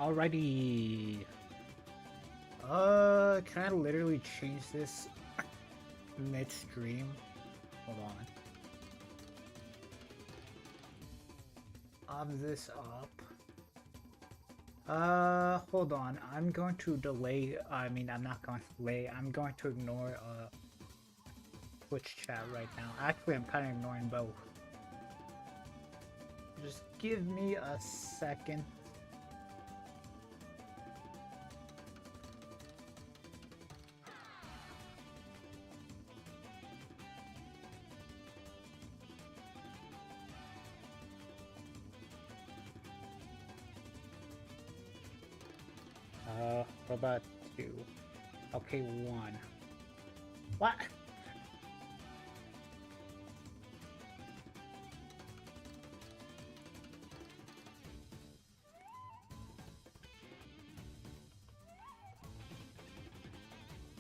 Alrighty. Can I literally change this midstream? Hold on. This up. Hold on. I'm going to delay. I'm not going to delay. I'm going to ignore Twitch chat right now. Actually, I'm kind of ignoring both. Just give me a second. What about 2? Okay, 1. What?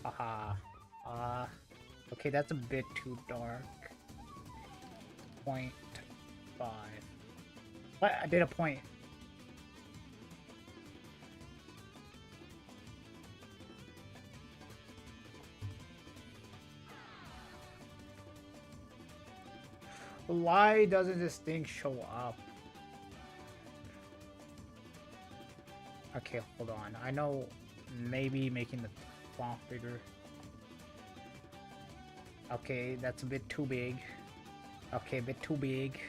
Haha. Okay, that's a bit too dark. 0.5. What? I did a point. Why doesn't this thing show up? Okay, hold on. I know maybe making the font bigger. Okay, that's a bit too big. Okay, a bit too big.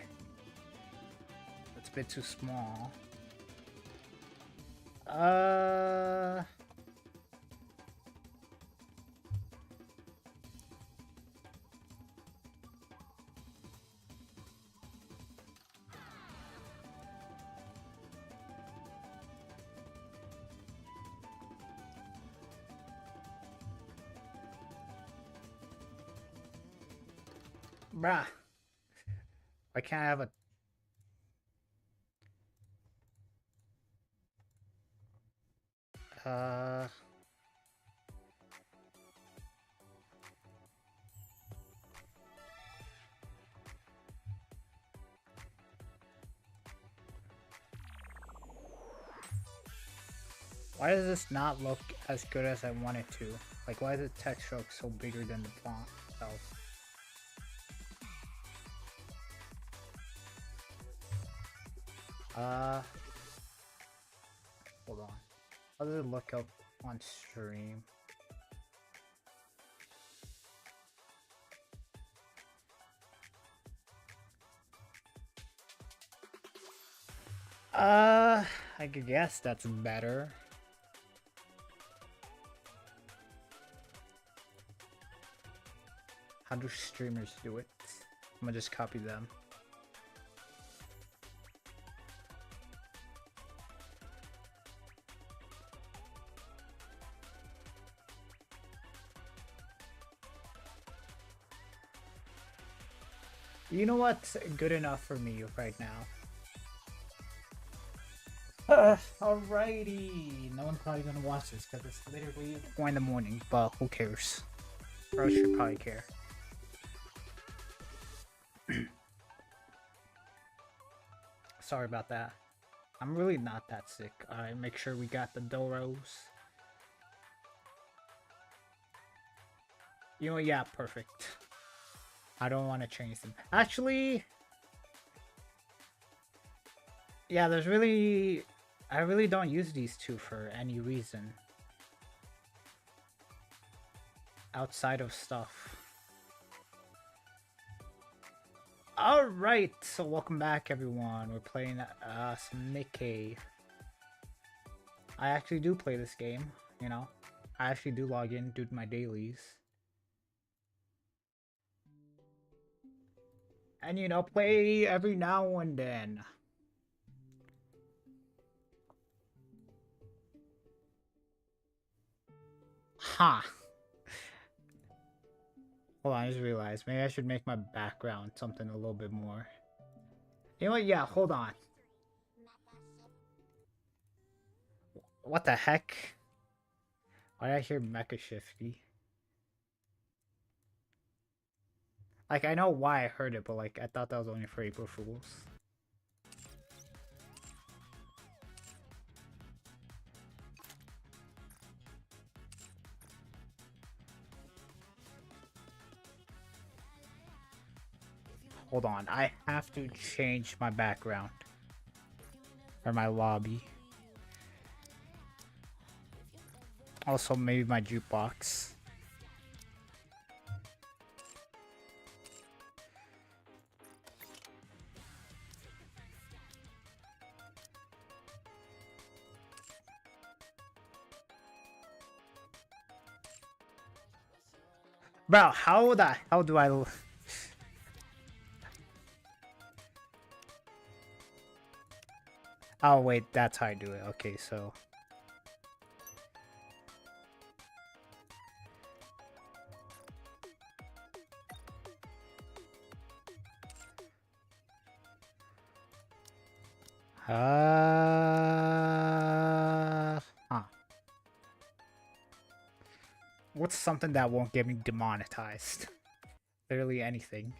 That's a bit too small. Bruh. I can't have a... Why does this not look as good as I want it to? Like, why is the text stroke so bigger than the font itself? Hold on. How does it look up on stream? I guess that's better. How do streamers do it? I'm gonna just copy them. You know what's good enough for me right now? Alrighty. No one's probably gonna watch this because it's literally 4 in the morning, but who cares? Bro should probably care. Sorry about that. I'm really not that sick. Alright, make sure we got the Doros. You know, yeah, perfect. I don't want to change them. Actually, yeah, there's really... I really don't use these two for any reason. Outside of stuff. Alright, so welcome back everyone. We're playing some Nikke. I actually do play this game, you know. I actually do log in, do my dailies. And you know, play every now and then. Ha! Huh. Hold on, I just realized. Maybe I should make my background something a little bit more. You know what? Yeah, hold on. What the heck? Why did I hear Mecha Shifty? Like, I know why I heard it, but like, I thought that was only for April Fools. hold on. I have to change my background. Or my lobby. Also, maybe my jukebox. Bro, how the hell do I... Oh, wait, that's how I do it. Okay, so... Huh. What's something that won't get me demonetized? Literally anything.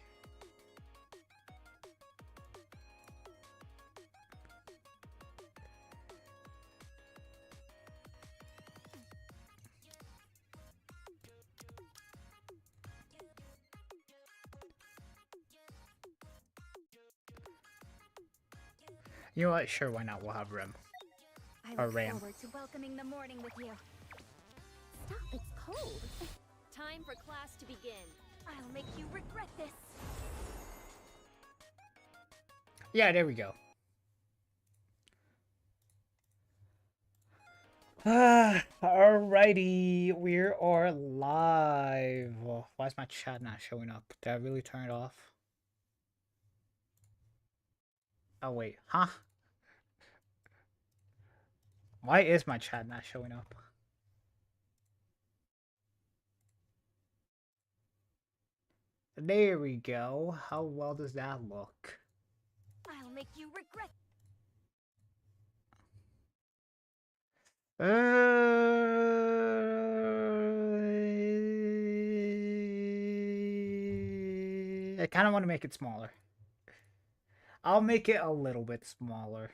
You know what? Sure, why not? We'll have Rim. I look Ram. forward to welcoming the morning with you. Stop, it's cold. Time for class to begin. I'll make you regret this. Yeah, there we go. Alrighty, we are live. Why is my chat not showing up? Did I really turn it off? Oh wait, huh? Why is my chat not showing up? There we go. How well does that look? I'll make you regret. I kind of want to make it smaller. I'll make it a little bit smaller.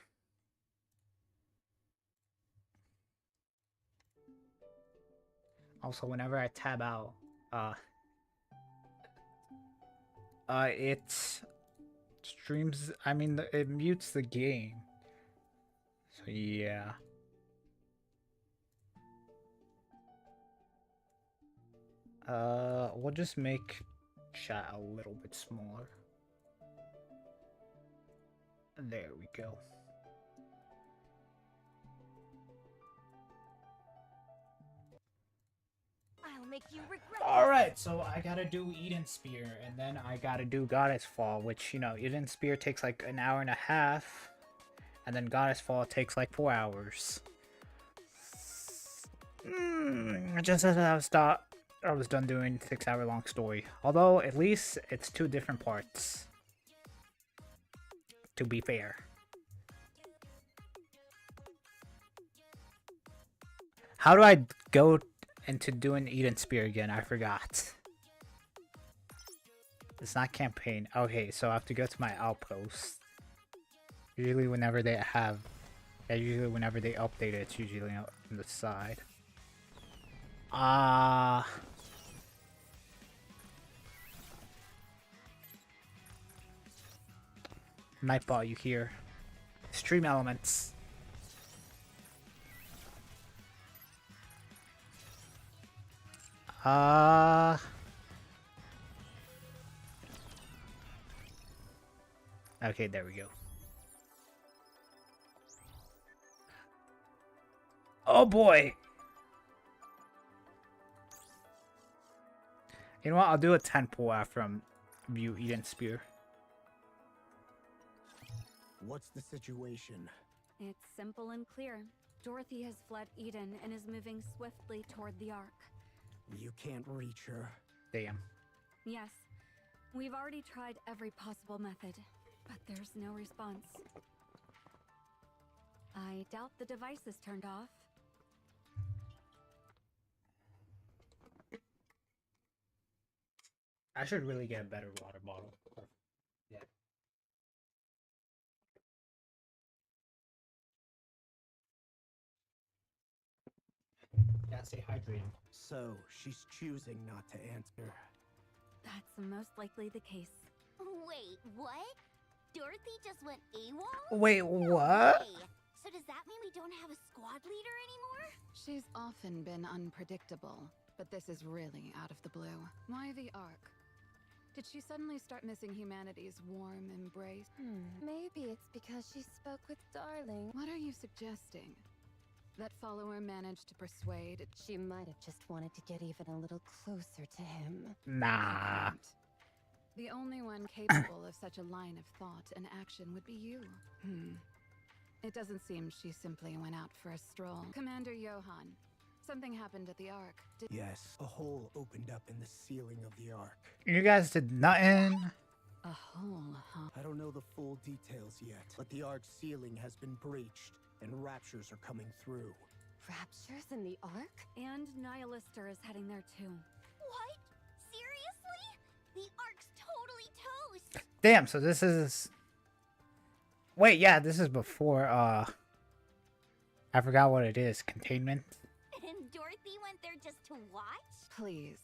Also, whenever I tab out, it streams. I mean, it mutes the game. So yeah. We'll just make chat a little bit smaller. There we go. I'll make you regret. Alright, so I gotta do Eden Spear, and then I gotta do Goddess Fall, which, you know, Eden Spear takes like an hour and a half, and then Goddess Fall takes like 4 hours. Just as I was done doing 6-hour long story. Although, at least it's 2 different parts. To be fair. How do I go into doing Eden Spear again? I forgot. It's not campaign. Okay, so I have to go to my outpost. Usually whenever they update it, it's usually on the side. Nightbot, you here? Stream elements. Okay, there we go. Oh boy! You know what? I'll do a 10 pull after I'm view Eden Spear. What's the situation? It's simple and clear. Dorothy has fled Eden and is moving swiftly toward the Ark. You can't reach her. Damn. Yes, we've already tried every possible method, but there's no response. I doubt the device is turned off. I should really get a better water bottle. Yeah. Gotta stay hydrated. So, she's choosing not to answer. That's most likely the case. Wait, what? Dorothy just went AWOL? Wait, No what? way. So does that mean we don't have a squad leader anymore? She's often been unpredictable, but this is really out of the blue. Why the Ark? Did she suddenly start missing humanity's warm embrace? Maybe it's because she spoke with Darling. What are you suggesting? That follower managed to persuade... She might have just wanted to get even a little closer to him. Nah. The only one capable of such a line of thought and action would be you. It doesn't seem she simply went out for a stroll. Commander Johan, something happened at the Ark. Yes, a hole opened up in the ceiling of the Ark. You guys did nothing. A hole, huh? I don't know the full details yet, but the Ark's ceiling has been breached, and raptures are coming through. Raptures in the Ark? And Nihilister is heading there too. What? Seriously? The Ark's totally toast. Damn, so this is... Wait, yeah, this is before, I forgot what it is. Containment? And Dorothy went there just to watch? Please,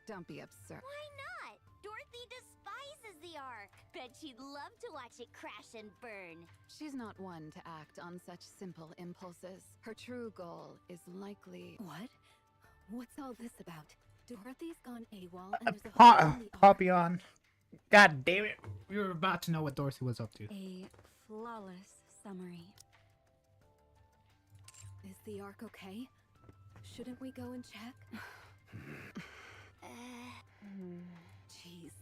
don't be absurd. Why not? Dorothy despises the Ark. Bet she'd love to watch it crash and burn. She's not one to act on such simple impulses. Her true goal is likely... What? What's all this about? Dorothy's gone AWOL and there's a hole in the Ark. Papillon. God damn it. We were about to know what Dorothy was up to. A flawless summary. Is the Ark okay? Shouldn't we go and check? Jeez,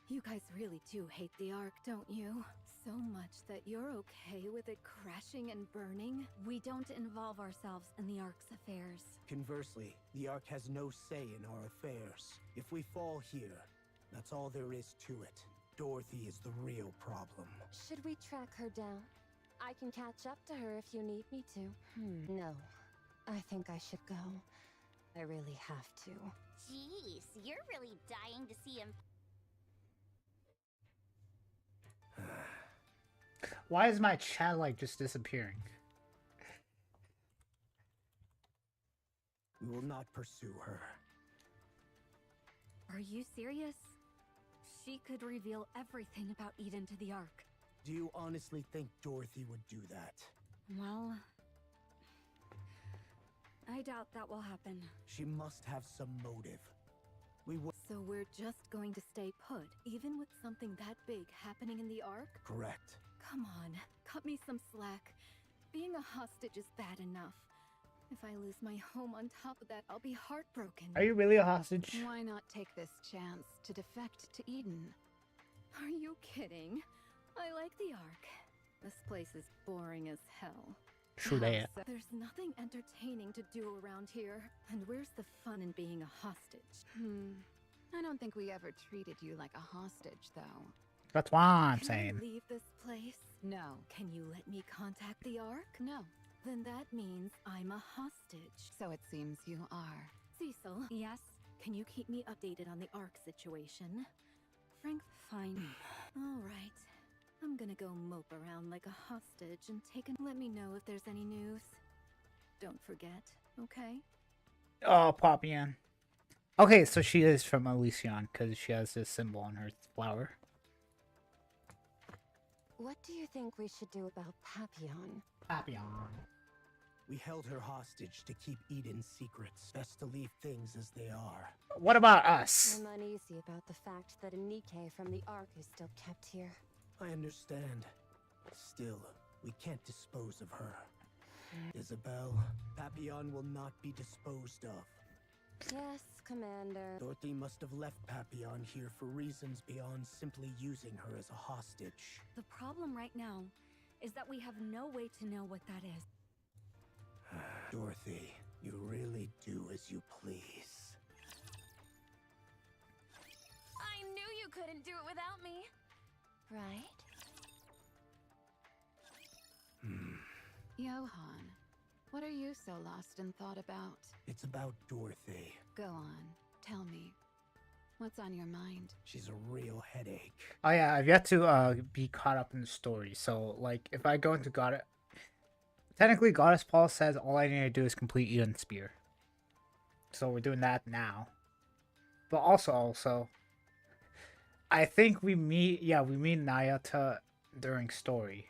you guys really do hate the Ark, don't you? So much that you're okay with it crashing and burning? We don't involve ourselves in the Ark's affairs. Conversely, the Ark has no say in our affairs. If we fall here, that's all there is to it. Dorothy is the real problem. Should we track her down? I can catch up to her if you need me to. No. I think I should go. I really have to. Jeez, you're really dying to see him. Why is my chat like just disappearing? We will not pursue her. Are you serious? She could reveal everything about Eden to the Ark. Do you honestly think Dorothy would do that? Well, I doubt that will happen. She must have some motive. We will... So we're just going to stay put, even with something that big happening in the Ark? Correct. Come on, cut me some slack. Being a hostage is bad enough. If I lose my home on top of that, I'll be heartbroken. Are you really a hostage? Why not take this chance to defect to Eden? Are you kidding? I like the Ark. This place is boring as hell. True that. There's nothing entertaining to do around here. And where's the fun in being a hostage? I don't think we ever treated you like a hostage, though. That's why I'm Can saying. I leave this place? No. Can you let me contact the Ark? No. Then that means I'm a hostage. So it seems you are. Cecil? Yes? Can you keep me updated on the Ark situation? Frank, fine. All right. I'm gonna go mope around like a hostage and let me know if there's any news. Don't forget, okay? Oh, Papillon. Okay, so she is from Elysion because she has this symbol on her flower. What do you think we should do about Papillon? Papillon. We held her hostage to keep Eden's secrets. Best to leave things as they are. What about us? I'm uneasy about the fact that a Nikke from the Ark is still kept here. I understand. Still, we can't dispose of her. Isabel, Papillon will not be disposed of. Yes, Commander. Dorothy must have left Papillon here for reasons beyond simply using her as a hostage. The problem right now is that we have no way to know what that is. Dorothy, you really do as you please. I knew you couldn't do it without me. Right? Johan, what are you so lost in thought about? It's about Dorothy. Go on, tell me. What's on your mind? She's a real headache. Oh yeah, I've yet to be caught up in the story. So like, if I go into God, technically Goddess Paul says all I need to do is complete Eden's Spear. So we're doing that now. But also, I think we meet. Yeah, we meet Nayuta during story.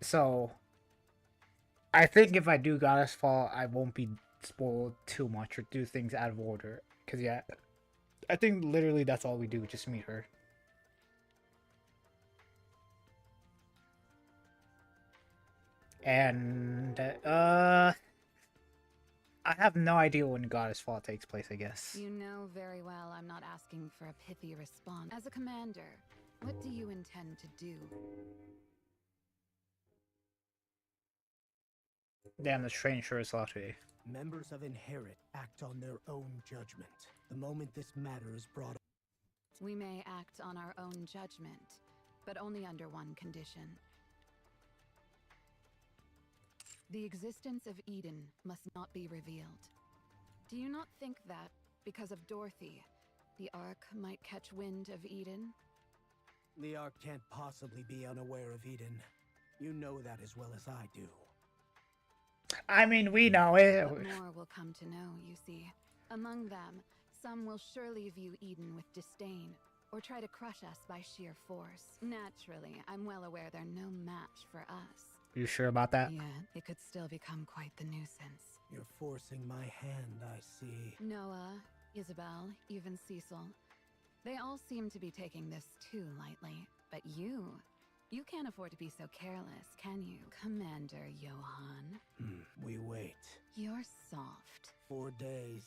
So I think if I do Goddess Fall, I won't be spoiled too much or do things out of order. Cause yeah, I think literally that's all we do. Just meet her. And I have no idea when Goddess Fall takes place, I guess. You know very well I'm not asking for a pithy response. As a commander, what do you intend to do? Damn, the train sure is today. Members of Inherit act on their own judgment. The moment this matter is brought up. We may act on our own judgment, but only under one condition. The existence of Eden must not be revealed. Do you not think that, because of Dorothy, the Ark might catch wind of Eden? The Ark can't possibly be unaware of Eden. You know that as well as I do. I mean, we know it. But more will come to know, you see. Among them, some will surely view Eden with disdain, or try to crush us by sheer force. Naturally, I'm well aware they're no match for us. You sure about that? Yet, it could still become quite the nuisance. You're forcing my hand, I see. Noah, Isabel, even Cecil. They all seem to be taking this too lightly. But you can't afford to be so careless, can you, Commander Johann? We wait. You're soft. 4 days.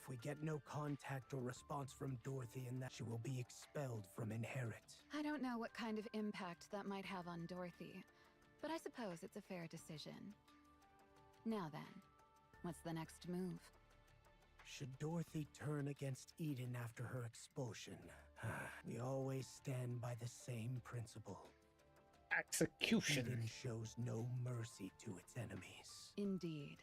If we get no contact or response from Dorothy and that, she will be expelled from Inherit. I don't know what kind of impact that might have on Dorothy, but I suppose it's a fair decision. Now then, what's the next move? Should Dorothy turn against Eden after her expulsion, we always stand by the same principle. Execution. Eden shows no mercy to its enemies. Indeed.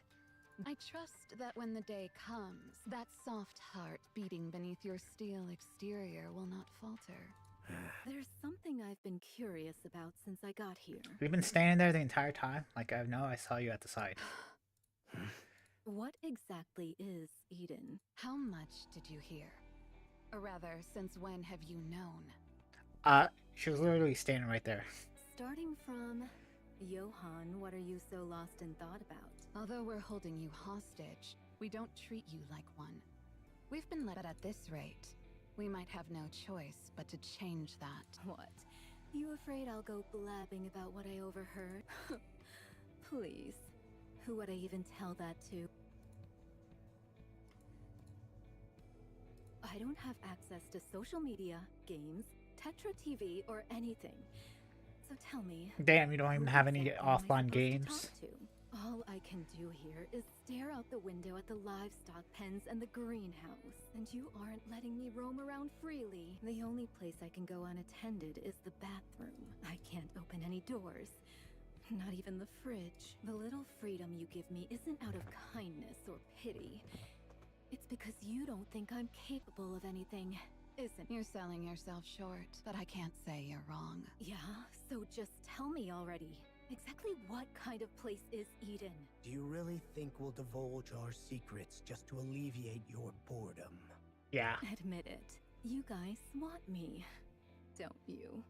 I trust that when the day comes, that soft heart beating beneath your steel exterior will not falter. There's something I've been curious about since I got here. We've been standing there the entire time. Like, I know I saw you at the side. What exactly is Eden? How much did you hear? Or rather, since when have you known? She was literally standing right there. Starting from... Johann, what are you so lost in thought about? Although we're holding you hostage, we don't treat you like one. We've been let at this rate. We might have no choice but to change that. What? You afraid I'll go blabbing about what I overheard? Please. Who would I even tell that to? I don't have access to social media, games, Tetra TV, or anything. So tell me... Damn, you don't even have any exactly am I offline supposed to games. talk to? All I can do here is stare out the window at the livestock pens and the greenhouse. And you aren't letting me roam around freely. The only place I can go unattended is the bathroom. I can't open any doors. Not even the fridge. The little freedom you give me isn't out of kindness or pity. It's because you don't think I'm capable of anything, isn't it? You're selling yourself short, but I can't say you're wrong. Yeah, so just tell me already. Exactly what kind of place is Eden? Do you really think we'll divulge our secrets just to alleviate your boredom? Yeah. Admit it. You guys want me, don't you?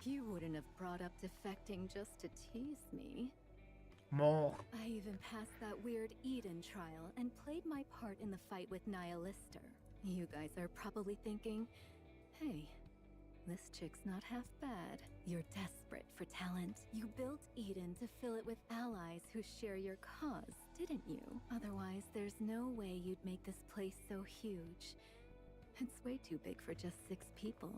You wouldn't have brought up defecting just to tease me. More. I even passed that weird Eden trial and played my part in the fight with Nihilister. You guys are probably thinking, hey, this chick's not half bad. You're desperate for talent. You built Eden to fill it with allies who share your cause, didn't you? Otherwise, there's no way you'd make this place so huge. It's way too big for just 6 people.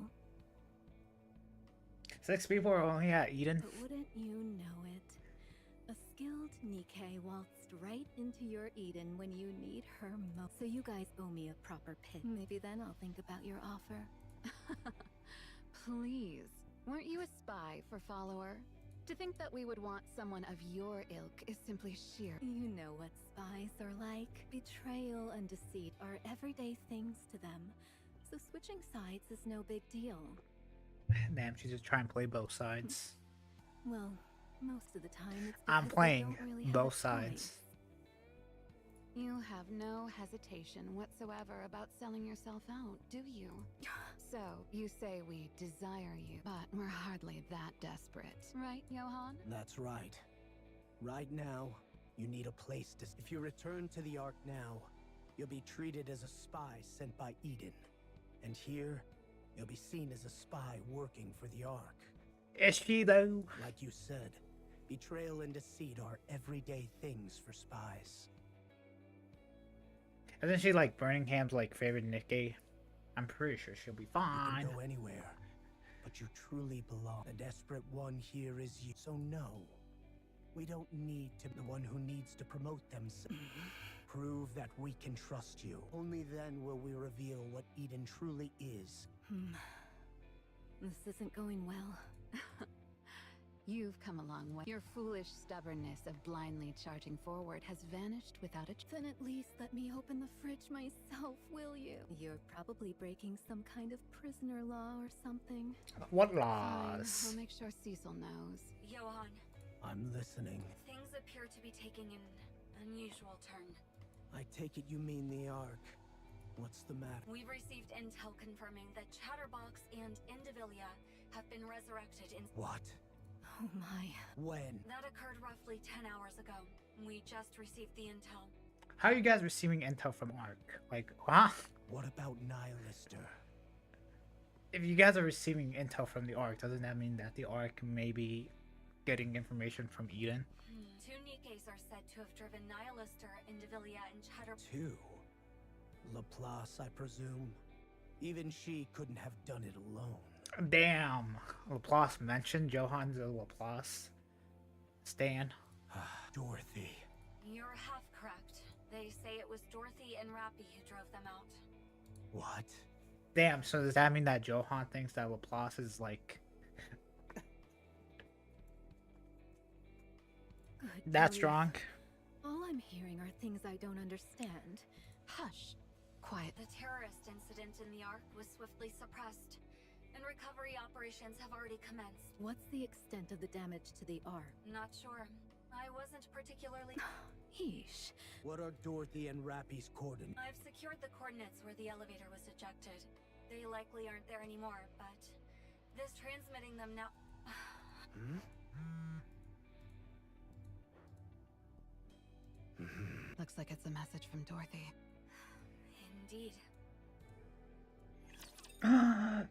6 people are only at Eden. But wouldn't you know it? A skilled Nikke waltzed right into your Eden when you need her most. So you guys owe me a proper pit. Maybe then I'll think about your offer. Please, weren't you a spy for Follower? To think that we would want someone of your ilk is simply sheer. You know what spies are like. Betrayal and deceit are everyday things to them. So switching sides is no big deal. Damn, she's just trying to play both sides. Well, most of the time it's I'm because they playing don't really have both a sides. choice. You have no hesitation whatsoever about selling yourself out, do you? So, you say we desire you, but we're hardly that desperate, right, Johan? That's right. Right now, you need a place to... If you return to the Ark now, you'll be treated as a spy sent by Eden. And here, you'll be seen as a spy working for the Ark. Is she though? Like you said, betrayal and deceit are everyday things for spies. Isn't she like Burningham's like favorite Nikke? I'm pretty sure she'll be You fine. can go anywhere, but you truly belong. The desperate one here is you. So no, we don't need to be the one who needs to promote themselves. Prove that we can trust you. Only then will we reveal what Eden truly is. This isn't going well. You've come a long way. Your foolish stubbornness of blindly charging forward has vanished without a Then at least let me open the fridge myself, will you? You're probably breaking some kind of prisoner law or something. What Fine, laws? I'll make sure Cecil knows. Johan, I'm listening. things appear to be taking an unusual turn. I take it you mean the Ark. What's the matter? We've received intel confirming that Chatterbox and Indivilia have been resurrected in... What? Oh my. When? That occurred roughly 10 hours ago. We just received the intel. How are you guys receiving intel from Ark? Like, huh? What about Nihilister? If you guys are receiving intel from the Ark, doesn't that mean that the Ark may be getting information from Eden? Two Nikkes are said to have driven Nihilister, Indivilia, and Chatterbox. 2. Laplace, I presume. Even she couldn't have done it alone. Damn. Laplace mentioned Johan's a Laplace. Stan. Dorothy. You're half correct. They say it was Dorothy and Rappy who drove them out. What? Damn, so does that mean that Johan thinks that Laplace is like Good that grief. strong? All I'm hearing are things I don't understand. Hush. Quiet. The terrorist incident in the Ark was swiftly suppressed, and recovery operations have already commenced. What's the extent of the damage to the Ark? Not sure. I wasn't particularly... Yeesh. What are Dorothy and Rappy's coordinates? I've secured the coordinates where the elevator was ejected. They likely aren't there anymore, but this transmitting them now... Looks like it's a message from Dorothy. Indeed. God.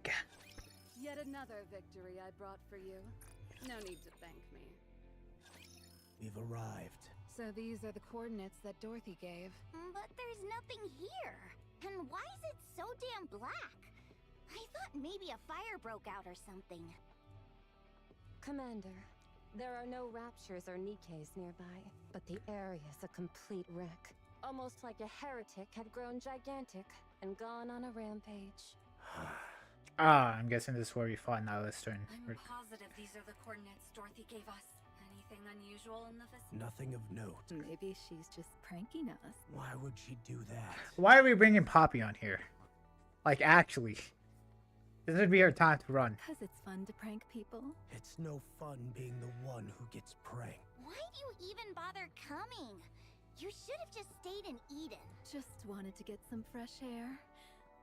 Yet another victory I brought for you. No need to thank me. We've arrived. So these are the coordinates that Dorothy gave. But there's nothing here. And why is it so damn black? I thought maybe a fire broke out or something. Commander, there are no raptures or Nikkes nearby, but the area's a complete wreck. Almost like a heretic had grown gigantic and gone on a rampage. I'm guessing this is where we fought Nihilister and I'm positive these are the coordinates Dorothy gave us. Anything unusual in the vicinity? Nothing of note. Maybe she's just pranking us. Why would she do that? why are we bringing Poppy on here? Like, actually. This would be our time to run. Because it's fun to prank people. It's no fun being the one who gets pranked. Why do you even bother coming? You should have just stayed in Eden. Just wanted to get some fresh air.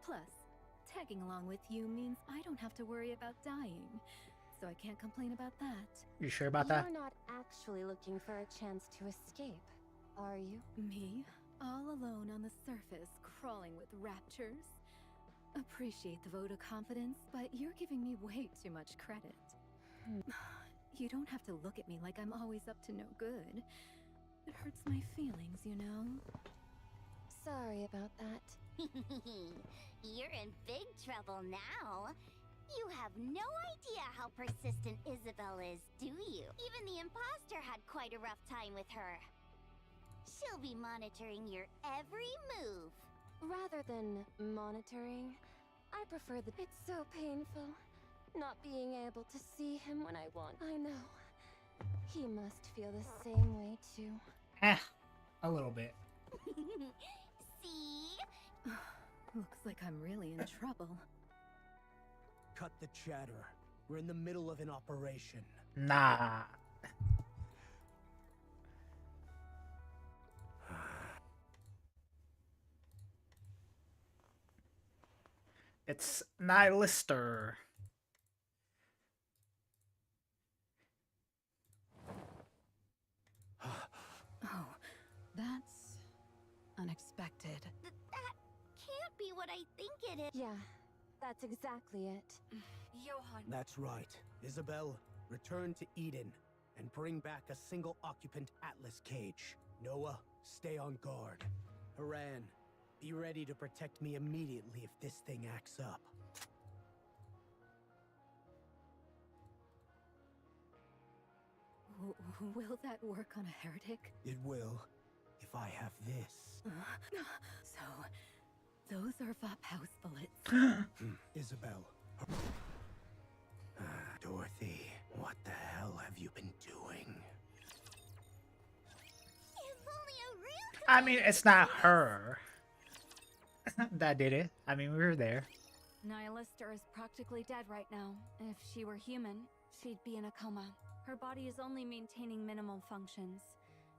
Plus, tagging along with you means I don't have to worry about dying. So I can't complain about that. You sure about that? You're not actually looking for a chance to escape, are you? Me? All alone on the surface, crawling with raptures? Appreciate the vote of confidence, but you're giving me way too much credit. You don't have to look at me like I'm always up to no good. It hurts my feelings, you know? Sorry about that. You're in big trouble now. You have no idea how persistent Isabel is, do you? Even the imposter had quite a rough time with her. She'll be monitoring your every move. Rather than monitoring, I prefer that it's so painful. Not being able to see him when I want. I know. He must feel the same way too. A little bit. See? Looks like I'm really in trouble. Cut the chatter. We're in the middle of an operation. It's Nihilister. Oh, that's unexpected. That can't be what I think it is. Yeah, that's exactly it. Johan. That's right. Isabel, return to Eden and bring back a single occupant Atlas cage. Noah, stay on guard. Haran, be ready to protect me immediately if this thing acts up. Will that work on a heretic? It will, if I have this. So, those are Vaphouse bullets. Isabel. Dorothy, what the hell have you been doing? If only a real I mean, it's not her that did it. I mean, we were there. Nihilister is practically dead right now. If she were human, she'd be in a coma. Her body is only maintaining minimal functions,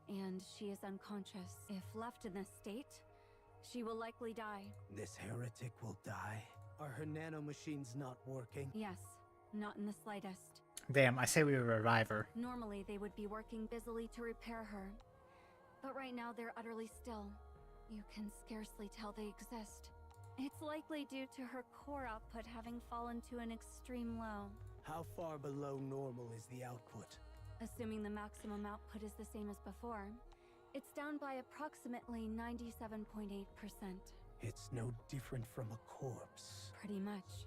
and she is unconscious. If left in this state, she will likely die. This heretic will die? Are her nanomachines not working? Yes, not in the slightest. Damn, I say we revive her. Normally, they would be working busily to repair her. But right now, they're utterly still. You can scarcely tell they exist. It's likely due to her core output having fallen to an extreme low. How far below normal is the output? Assuming the maximum output is the same as before, it's down by approximately 97.8%. It's no different from a corpse. Pretty much.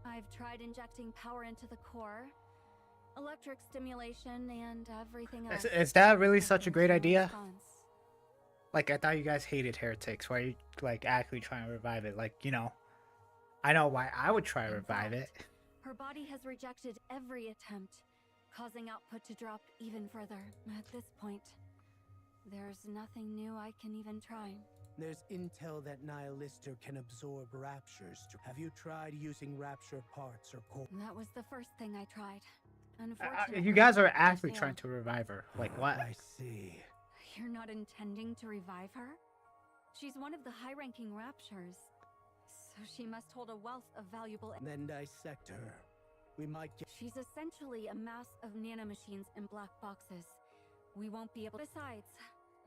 I've tried injecting power into the core, electric stimulation, and everything else. Is that really such a great No idea? response. Like, I thought you guys hated heretics. Why are you, like, actually trying to revive it? Like, you know, I know why I would try to In revive it. fact, her body has rejected every attempt, causing output to drop even further. At this point, there's nothing new I can even try. There's intel that Nihilister can absorb raptures. Have you tried using rapture parts or core? That was the first thing I tried. Unfortunately, You guys are actually failed. trying to revive her. Like, what? I see. You're not intending to revive her? She's one of the high-ranking raptures, so she must hold a wealth of valuable... Then dissect her. We might get... She's essentially a mass of nanomachines in black boxes. We won't be able... Besides,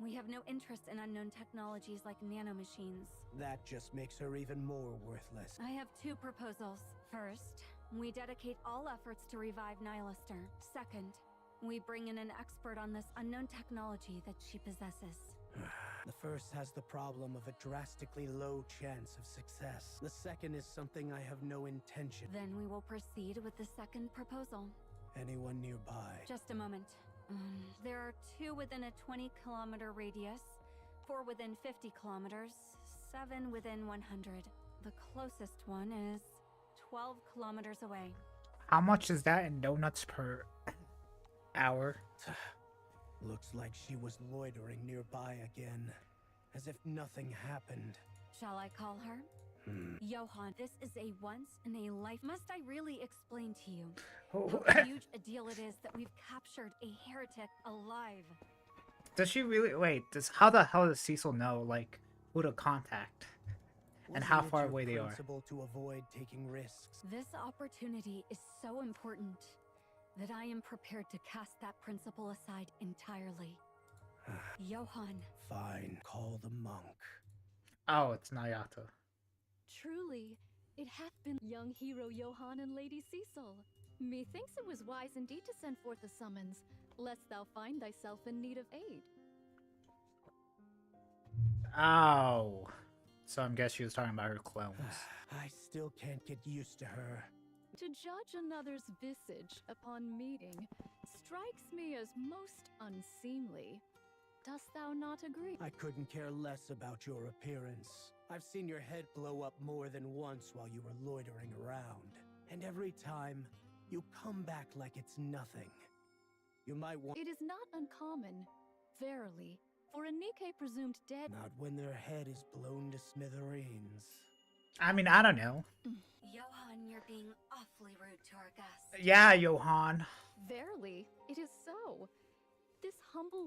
we have no interest in unknown technologies like nanomachines. That just makes her even more worthless. I have two proposals. First, we dedicate all efforts to revive Nihilister. Second, we bring in an expert on this unknown technology that she possesses. The first has the problem of a drastically low chance of success. The second is something I have no intention. Then we will proceed with the second proposal. Anyone nearby? Just a moment. There are 2 within a 20-kilometer radius, 4 within 50 kilometers, 7 within 100. The closest one is 12 kilometers away. How much is that in donuts per hour? Looks like she was loitering nearby again, as if nothing happened. Shall I call her? Johan, this is a once-in-a-life... Must I really explain to you how huge a deal it is that we've captured a heretic alive? Does she really... Wait, how the hell does Cecil know, like, who to contact? And how Wasn't it far your away they are? principle to avoid taking risks? This opportunity is so important that I am prepared to cast that principle aside entirely. Johan. Fine, call the monk. Oh, it's Nayuta. Truly, it hath been young hero Johan and Lady Cecil. Methinks it was wise indeed to send forth a summons, lest thou find thyself in need of aid. Oh. So I guess she was talking about her clones. I still can't get used to her. To judge another's visage upon meeting strikes me as most unseemly. Dost thou not agree? I couldn't care less about your appearance. I've seen your head blow up more than once while you were loitering around. And every time, you come back like it's nothing. You might want— It is not uncommon, verily, for a Nikke presumed dead— Not when their head is blown to smithereens. I mean, I don't know. Johan, you're being awfully rude to our guests. Yeah, Johan. Verily, it is so. This humble,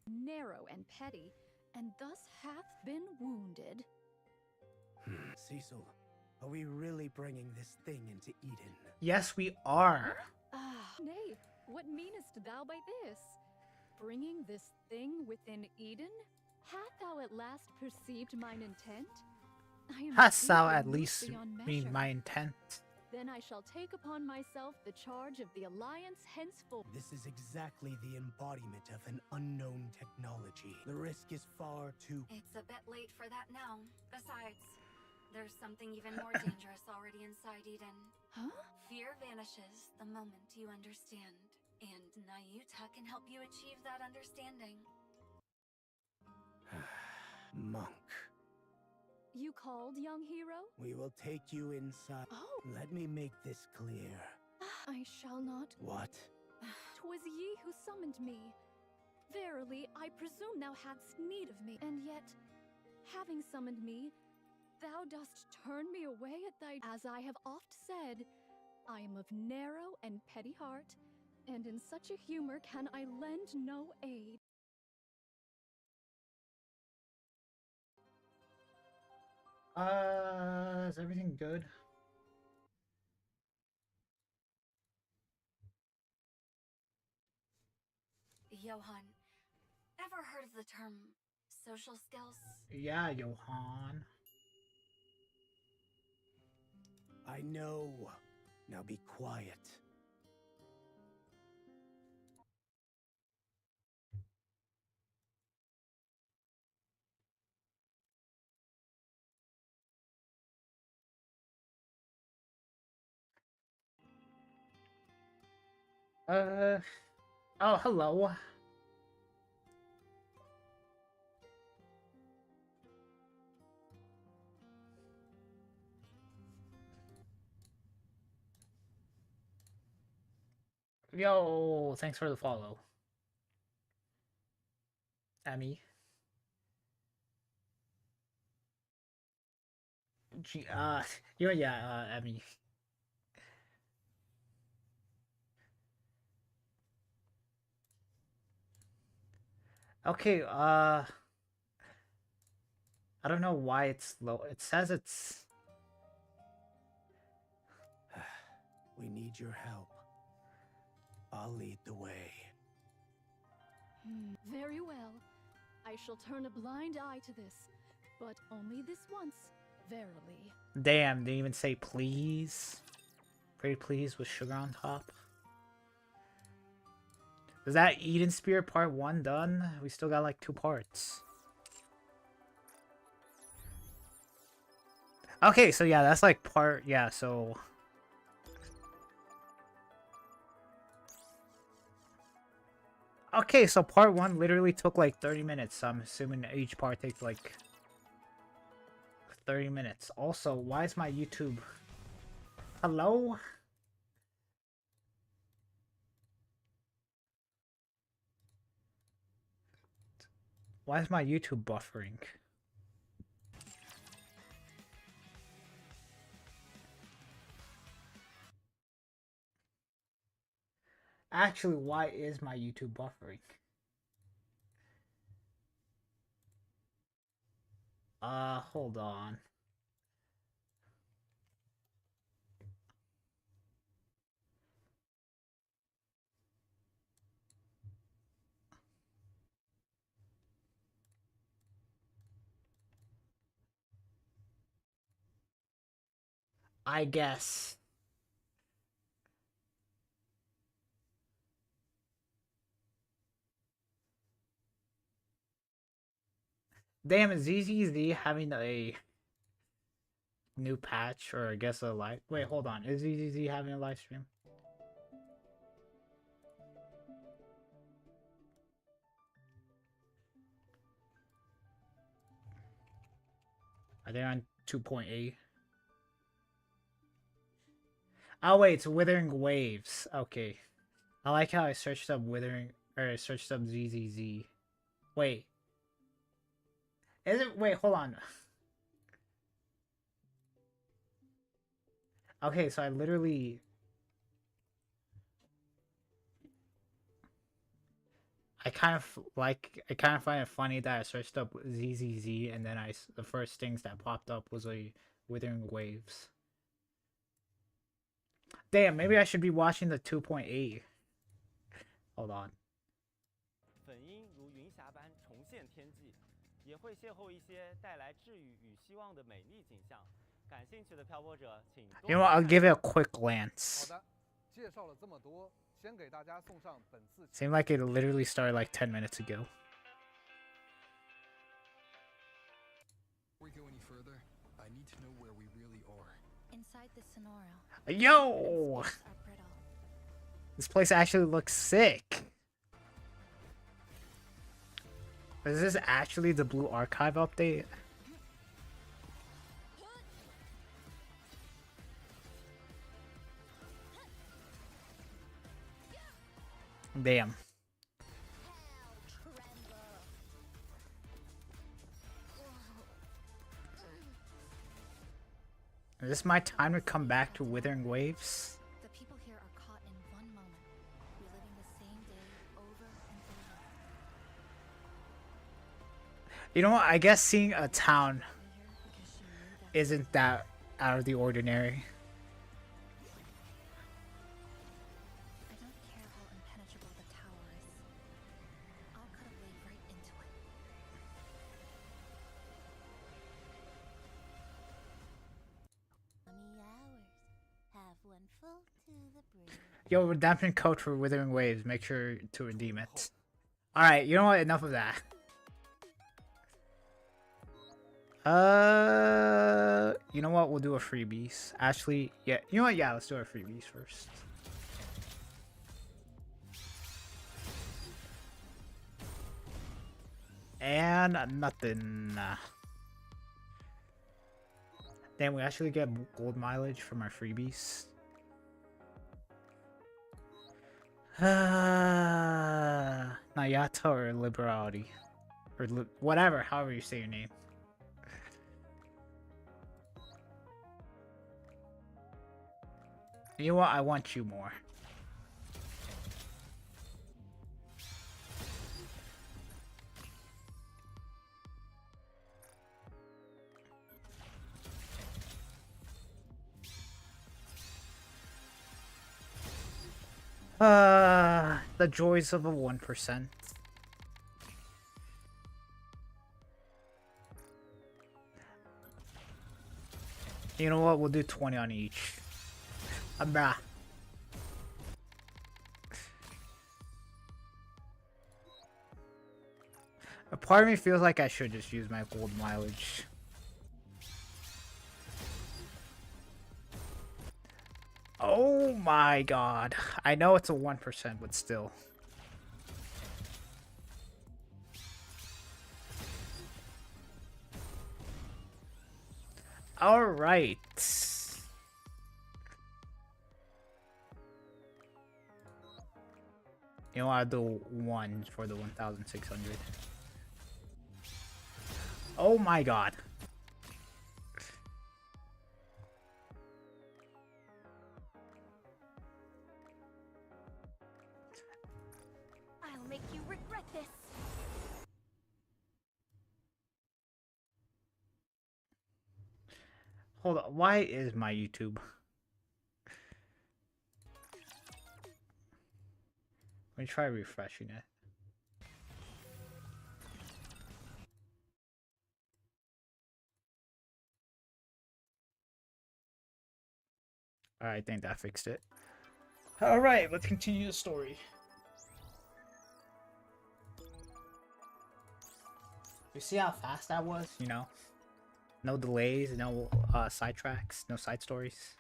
narrow and petty, and thus hath been wounded. Cecil, Are we really bringing this thing into Eden? Yes, we are. Nay, what meanest thou by this? Bringing this thing within Eden? Hast thou at last perceived mine intent? I am Hast thou deeply at moved least beyond mean measure. my intent? Then I shall take upon myself the charge of the Alliance henceforth. This is exactly the embodiment of an unknown technology. The risk is far too... It's a bit late for that now. Besides, there's something even more dangerous already inside Eden. Huh? Fear vanishes the moment you understand, and Nayuta can help you achieve that understanding. Monk. You called, young hero? We will take you inside. Oh. Let me make this clear. I shall not. What? 'Twas ye who summoned me. Verily, I presume thou hadst need of me. And yet, having summoned me, thou dost turn me away at thy... As I have oft said, I am of narrow and petty heart, and in such a humor can I lend no aid. Is everything good? Johan, ever heard of the term social skills? Yeah, Johan. I know. Now be quiet. Oh, hello. Yo, thanks for the follow. Emmy. Emmy. Okay, I don't know why it's low. It says it's... We need your help. I'll lead the way. Very well. I shall turn a blind eye to this, but only this once, verily. Damn, didn't even say please. Pretty please with sugar on top. Is that Eden Spear part 1 done? We still got like 2 parts. Okay, so yeah, that's like part... Yeah, so... Okay, so part 1 literally took like 30 minutes. So I'm assuming each part takes like 30 minutes. Also, why is my YouTube... Hello? Why is my YouTube buffering? Actually, why is my YouTube buffering? Hold on. I guess. Damn, is ZZZ having a new patch, or I guess a live... Wait, hold on. Is ZZZ having a live stream? Are they on 2.8? Oh wait, it's Withering Waves. Okay. I like how I searched up Withering... Or I searched up ZZZ. Wait. Is it... Wait, hold on. Okay, so I literally... I kind of find it funny that I searched up ZZZ and then the first things that popped up was a Withering Waves. Damn, maybe I should be watching the 2.8. Hold on. 粉樱如云霞般重现天际，也会邂逅一些带来治愈与希望的美丽景象。感兴趣的漂泊者，请多 You know what? I'll give it a quick glance. 好的，介绍了这么多，先给大家送上本次。Seemed like it literally started like 10 minutes ago. Before we go any further, I need to know where we really are. Inside the Sonoro. Yo! This place actually looks sick. Is this actually the Blue Archive update? Damn. Is this my time to come back to Withering Waves? The people here are caught in one moment, reliving the same day over and over. You know what? I guess seeing a town isn't that out of the ordinary. I don't care how impenetrable the tower is. I'll cut a blade right into it. Have one full to the brim. Yo, redemption code for Withering Waves. Make sure to redeem it. Alright, you know what? Enough of that. You know what? We'll do a freebies. Actually, yeah. You know what? Yeah, let's do our freebies first. And nothing. Damn, we actually get gold mileage from our freebies. Nayuta or Liberalio. Or whatever, however you say your name. You know what? I want you more. The joys of a 1%. You know what? We'll do 20 on each. Bruh. A part of me feels like I should just use my gold mileage. Oh my god. I know it's a 1%, but still. Alright. You know, I'll do 1 for the 1,600. Oh my god. I'll make you regret this. Hold on, why is my YouTube? Let me try refreshing it. Alright, I think that fixed it. Alright, let's continue the story. You see how fast that was? You know? No delays, no sidetracks, no side stories.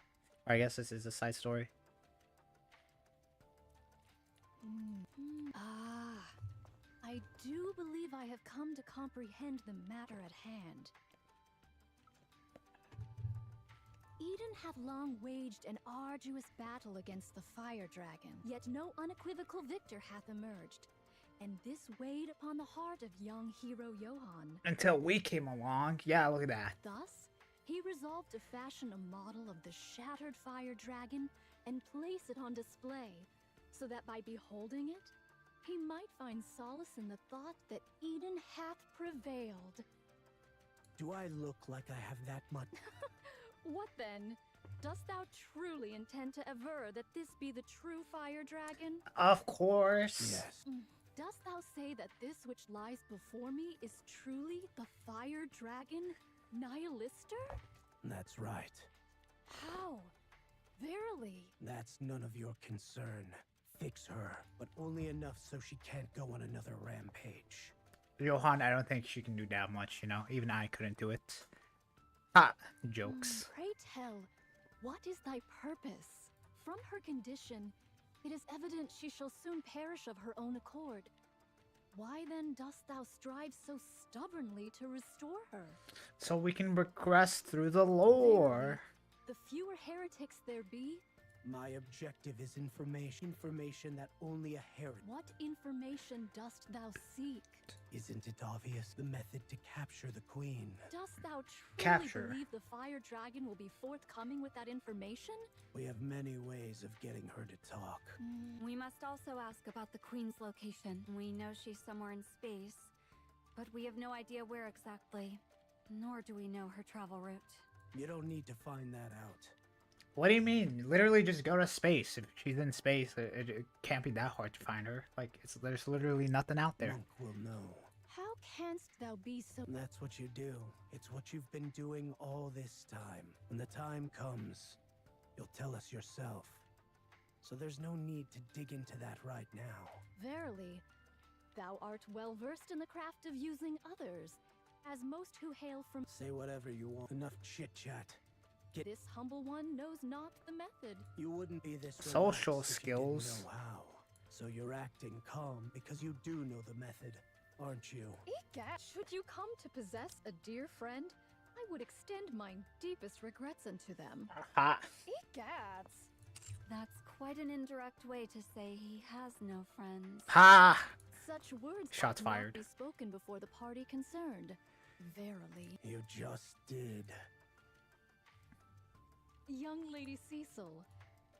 Or I guess this is a side story. I do believe I have come to comprehend the matter at hand. Eden hath long waged an arduous battle against the fire dragon, yet no unequivocal victor hath emerged. And this weighed upon the heart of young hero Johann. Until we came along. Yeah, look at that. Thus, he resolved to fashion a model of the shattered fire dragon and place it on display, so that by beholding it, he might find solace in the thought that Eden hath prevailed. Do I look like I have that much? What then? Dost thou truly intend to aver that this be the true fire dragon? Of course. Yes. Dost thou say that this which lies before me is truly the fire dragon, Nihilister? That's right. How? Verily. That's none of your concern. Fix her, but only enough so she can't go on another rampage. Johan, I don't think she can do that much, you know? Even I couldn't do it. Ha! Jokes. Pray tell, what is thy purpose? From her condition, it is evident she shall soon perish of her own accord. Why then dost thou strive so stubbornly to restore her? So we can progress through the lore. The fewer heretics there be, My objective is information that only a heretic. what information dost thou seek? Isn't it obvious? The method to capture the queen. Dost thou truly Capture. believe the fire dragon will be forthcoming with that information? We have many ways of getting her to talk. We must also ask about the Queen's location. We know she's somewhere in space, but we have no idea where exactly. Nor do we know her travel route. You don't need to find that out. What do you mean? Literally just go to space. If she's in space, it can't be that hard to find her. Like, there's literally nothing out there. Monk will know. How canst thou be so... That's what you do. It's what you've been doing all this time. When the time comes, you'll tell us yourself. So there's no need to dig into that right now. Verily, thou art well versed in the craft of using others, as most who hail from... Say whatever you want. Enough chit-chat. This humble one knows not the method. You wouldn't be this Social relaxed if you didn't skills. know how. So you're acting calm because you do know the method, aren't you? Egad, should you come to possess a dear friend, I would extend my deepest regrets unto them. Ha! Egads! That's quite an indirect way to say he has no friends. Ha! Such words Shots ought not fired. be spoken before the party concerned. Verily. You just did. Young Lady Cecil,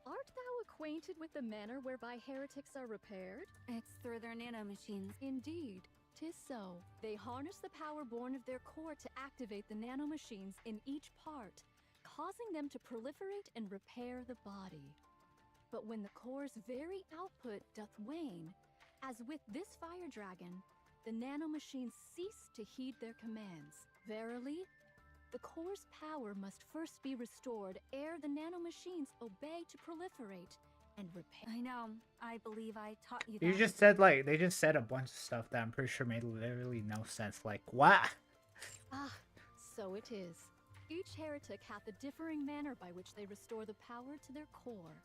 art thou acquainted with the manner whereby heretics are repaired? It's through their nanomachines. Indeed, 'tis so. They harness the power born of their core to activate the nanomachines in each part, causing them to proliferate and repair the body. But when the core's very output doth wane, as with this fire dragon, the nanomachines cease to heed their commands. Verily, the core's power must first be restored ere the nanomachines obey to proliferate and repair. I know. I believe I taught you that. You just said, like, they just said a bunch of stuff that I'm pretty sure made literally no sense. Like, what? Ah, so it is. Each heretic hath a differing manner by which they restore the power to their core.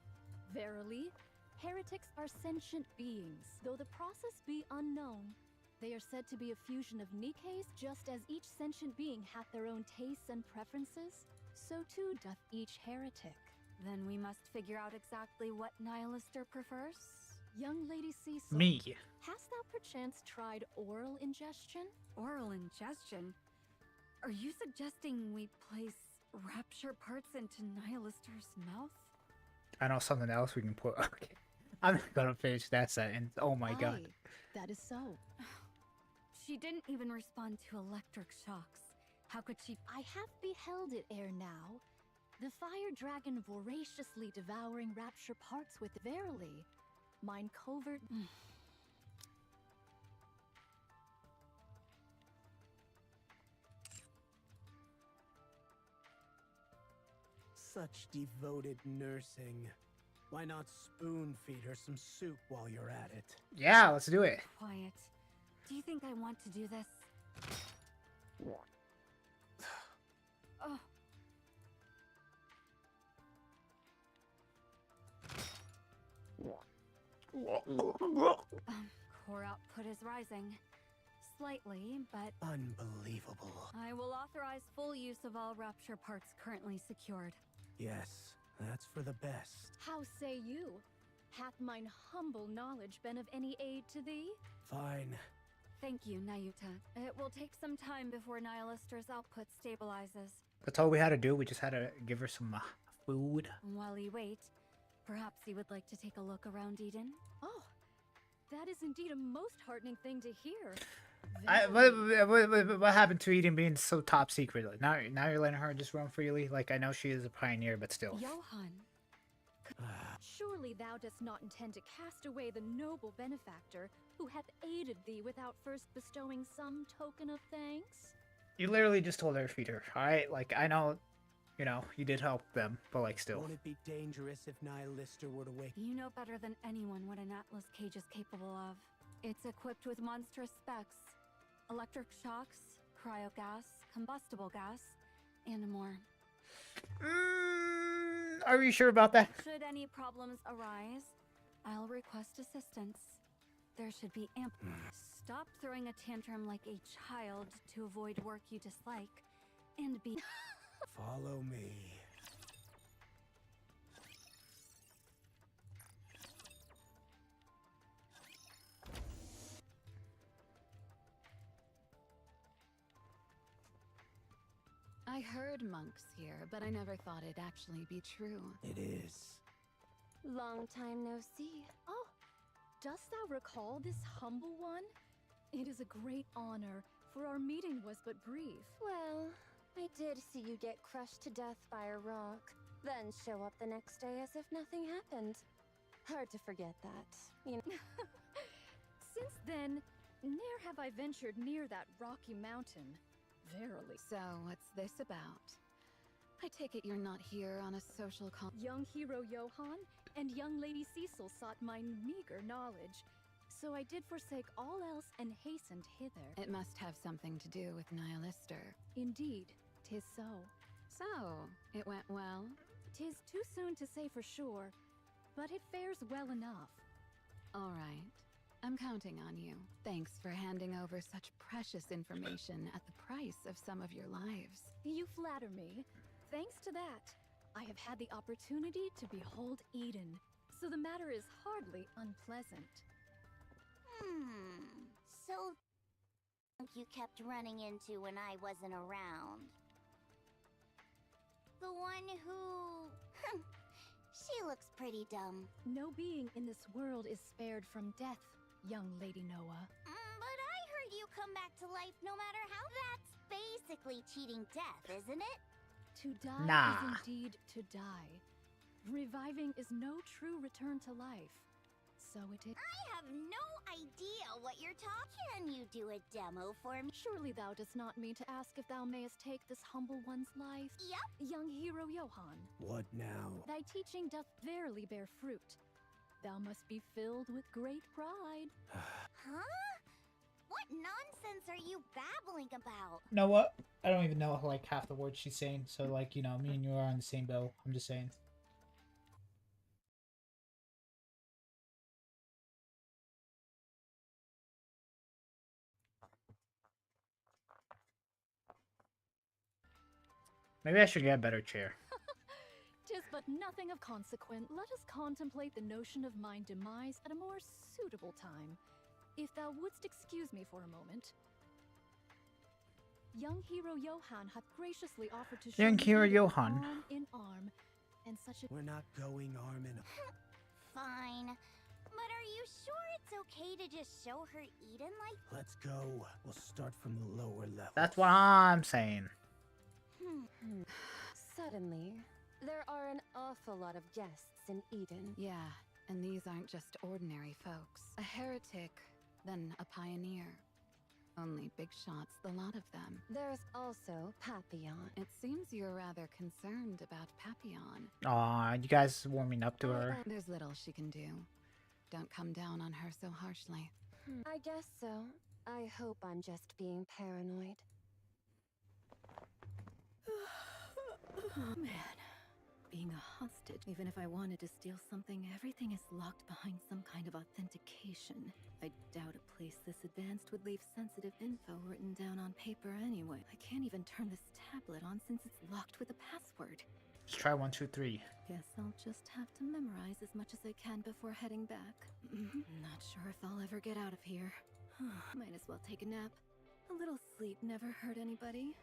Verily, heretics are sentient beings, though the process be unknown. They are said to be a fusion of Nikke's, just as each sentient being hath their own tastes and preferences, so too doth each heretic. Then we must figure out exactly what Nihilister prefers. Young Lady Cecil, Me. hast thou perchance tried oral ingestion? Oral ingestion? Are you suggesting we place rapture parts into Nihilister's mouth? I know something else we can put. Okay. I'm not gonna finish that sentence. Oh my god. Aye, that is so. She didn't even respond to electric shocks. How could she? I have beheld it ere now. The fire dragon voraciously devouring rapture parts with verily. Mine covert. Such devoted nursing. Why not spoon feed her some soup while you're at it? Yeah, let's do it. Quiet. Do you think I want to do this? Oh. Core output is rising. Slightly, but... Unbelievable. I will authorize full use of all rapture parts currently secured. Yes, that's for the best. How say you? Hath mine humble knowledge been of any aid to thee? Fine. Thank you, Nayuta. It will take some time before Nihilister's output stabilizes. That's all we had to do. We just had to give her some food. While you wait, perhaps you would like to take a look around Eden? Oh, that is indeed a most heartening thing to hear. What happened to Eden being so top secret? Like, now you're letting her just run freely. Like, I know she is a pioneer, but still. Johan, surely thou dost not intend to cast away the noble benefactor who hath aided thee without first bestowing some token of thanks? You literally just told her to feed her. All right, like I know, you know, you did help them, but like still. Won't it be dangerous if Nihilister were to wake? You know better than anyone what an Atlas cage is capable of. It's equipped with monstrous specs. Electric shocks, cryogas, combustible gas, and more. Are you sure about that? Should any problems arise, I'll request assistance. There should be ample. Stop throwing a tantrum like a child to avoid work you dislike, and be. Follow me. I heard monks here, but I never thought it'd actually be true. It is. Long time no see. Oh, dost thou recall this humble one? It is a great honor, for our meeting was but brief. Well, I did see you get crushed to death by a rock, then show up the next day as if nothing happened. Hard to forget that, you know. Since then, ne'er have I ventured near that rocky mountain. Verily. So, what's this about? I take it you're not here on a social con- Young hero Johan and young lady Cecil sought my meager knowledge, so I did forsake all else and hastened hither. It must have something to do with Nihilister. Indeed, 'tis so. So, it went well? 'Tis too soon to say for sure, but it fares well enough. All right. I'm counting on you. Thanks for handing over such precious information at the price of some of your lives. You flatter me. Thanks to that, I have had the opportunity to behold Eden, so the matter is hardly unpleasant. So you kept running into when I wasn't around. The one who... she looks pretty dumb. No being in this world is spared from death, young Lady Noah. But I heard you come back to life no matter how. That's basically cheating death, isn't it? To die Nah. is indeed to die. Reviving is no true return to life. So it is. I have no idea what you're talking. Can you do a demo for me? Surely thou dost not mean to ask if thou mayest take this humble one's life? Yep. Young hero Johan, What now? thy teaching doth verily bear fruit. Thou must be filled with great pride. Huh? What nonsense are you babbling about? You know what? I don't even know like half the words she's saying. So like, you know, me and you are on the same bill. I'm just saying. Maybe I should get a better chair. 'Tis but nothing of consequence. Let us contemplate the notion of mine demise at a more suitable time. If thou wouldst excuse me for a moment. Young hero Johan hath graciously offered to show Young me hero Eden Johan. arm in arm, and such a We're not going arm in Fine. But are you sure it's okay to just show her Eden like... Let's go. We'll start from the lower level. That's what I'm saying. Suddenly, there are an awful lot of guests in Eden. Yeah, and these aren't just ordinary folks. A heretic, then a pioneer. Only big shots, the lot of them. There's also Papillon. It seems you're rather concerned about Papillon. Aw, you guys warming up to her. There's little she can do. Don't come down on her so harshly. I guess so. I hope I'm just being paranoid. Oh man, being a hostage, even if I wanted to steal something, everything is locked behind some kind of authentication. I doubt a place this advanced would leave sensitive info written down on paper anyway. I can't even turn this tablet on since it's locked with a password. Let's try 1, 2, 3. Guess I'll just have to memorize as much as I can before heading back. Not sure if I'll ever get out of here. Might as well take a nap. A little sleep never hurt anybody.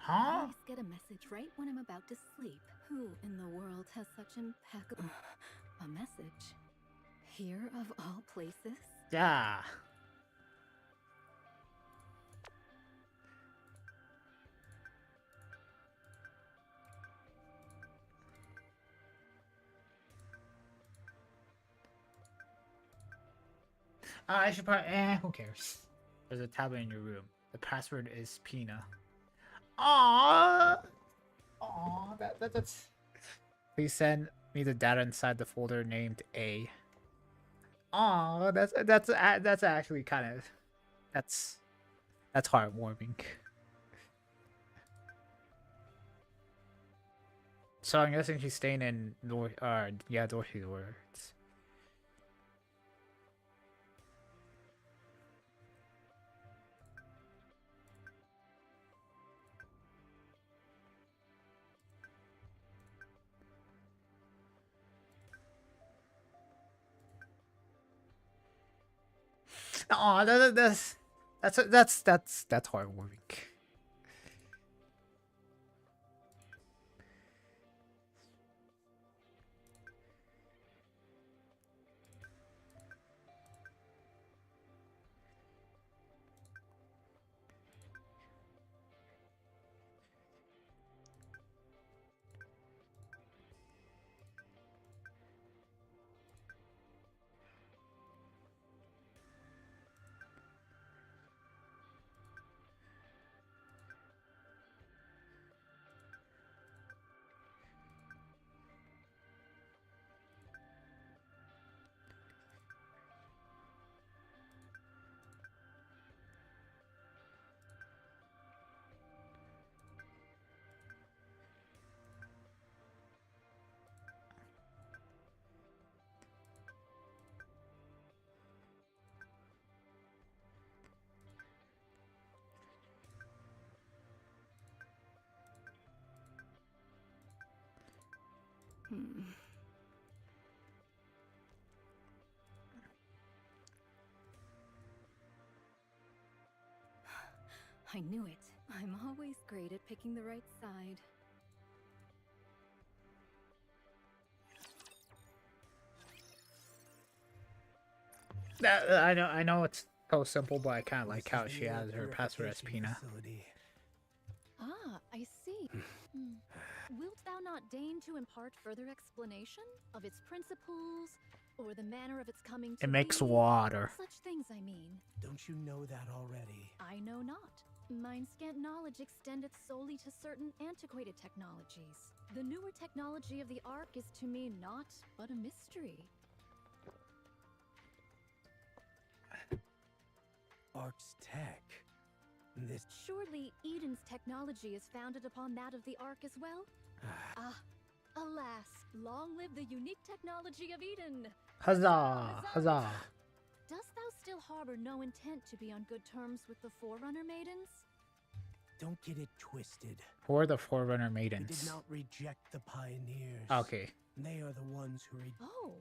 Huh? I always get a message right when I'm about to sleep. Who in the world has such impeccable... a message? Here of all places? Yeah. I should probably. Who cares? There's a tablet in your room. The password is Pina. Aww. Aww. That's. Please send me the data inside the folder named A. Aww. That's actually kind of. That's heartwarming. So I'm guessing she's staying in North. Yeah, Dorothy Words. Aw, that's heartwarming. I knew it. I'm always great at picking the right side. I know it's so simple, but I kind of like how she has her password as Pina. Ah, I see. Wilt thou not deign to impart further explanation of its principles, or the manner of its coming to It makes be? water. Such things, I mean. Don't you know that already? I know not. Mine scant knowledge extendeth solely to certain antiquated technologies. The newer technology of the Ark is to me naught but a mystery. Ark's tech. This. Surely Eden's technology is founded upon that of the Ark as well? Alas, long live the unique technology of Eden! Huzzah! Huzzah! Dost thou still harbor no intent to be on good terms with the Forerunner maidens? Don't get it twisted. Who are the Forerunner We maidens? did not reject the pioneers. Okay. They are the ones who Oh.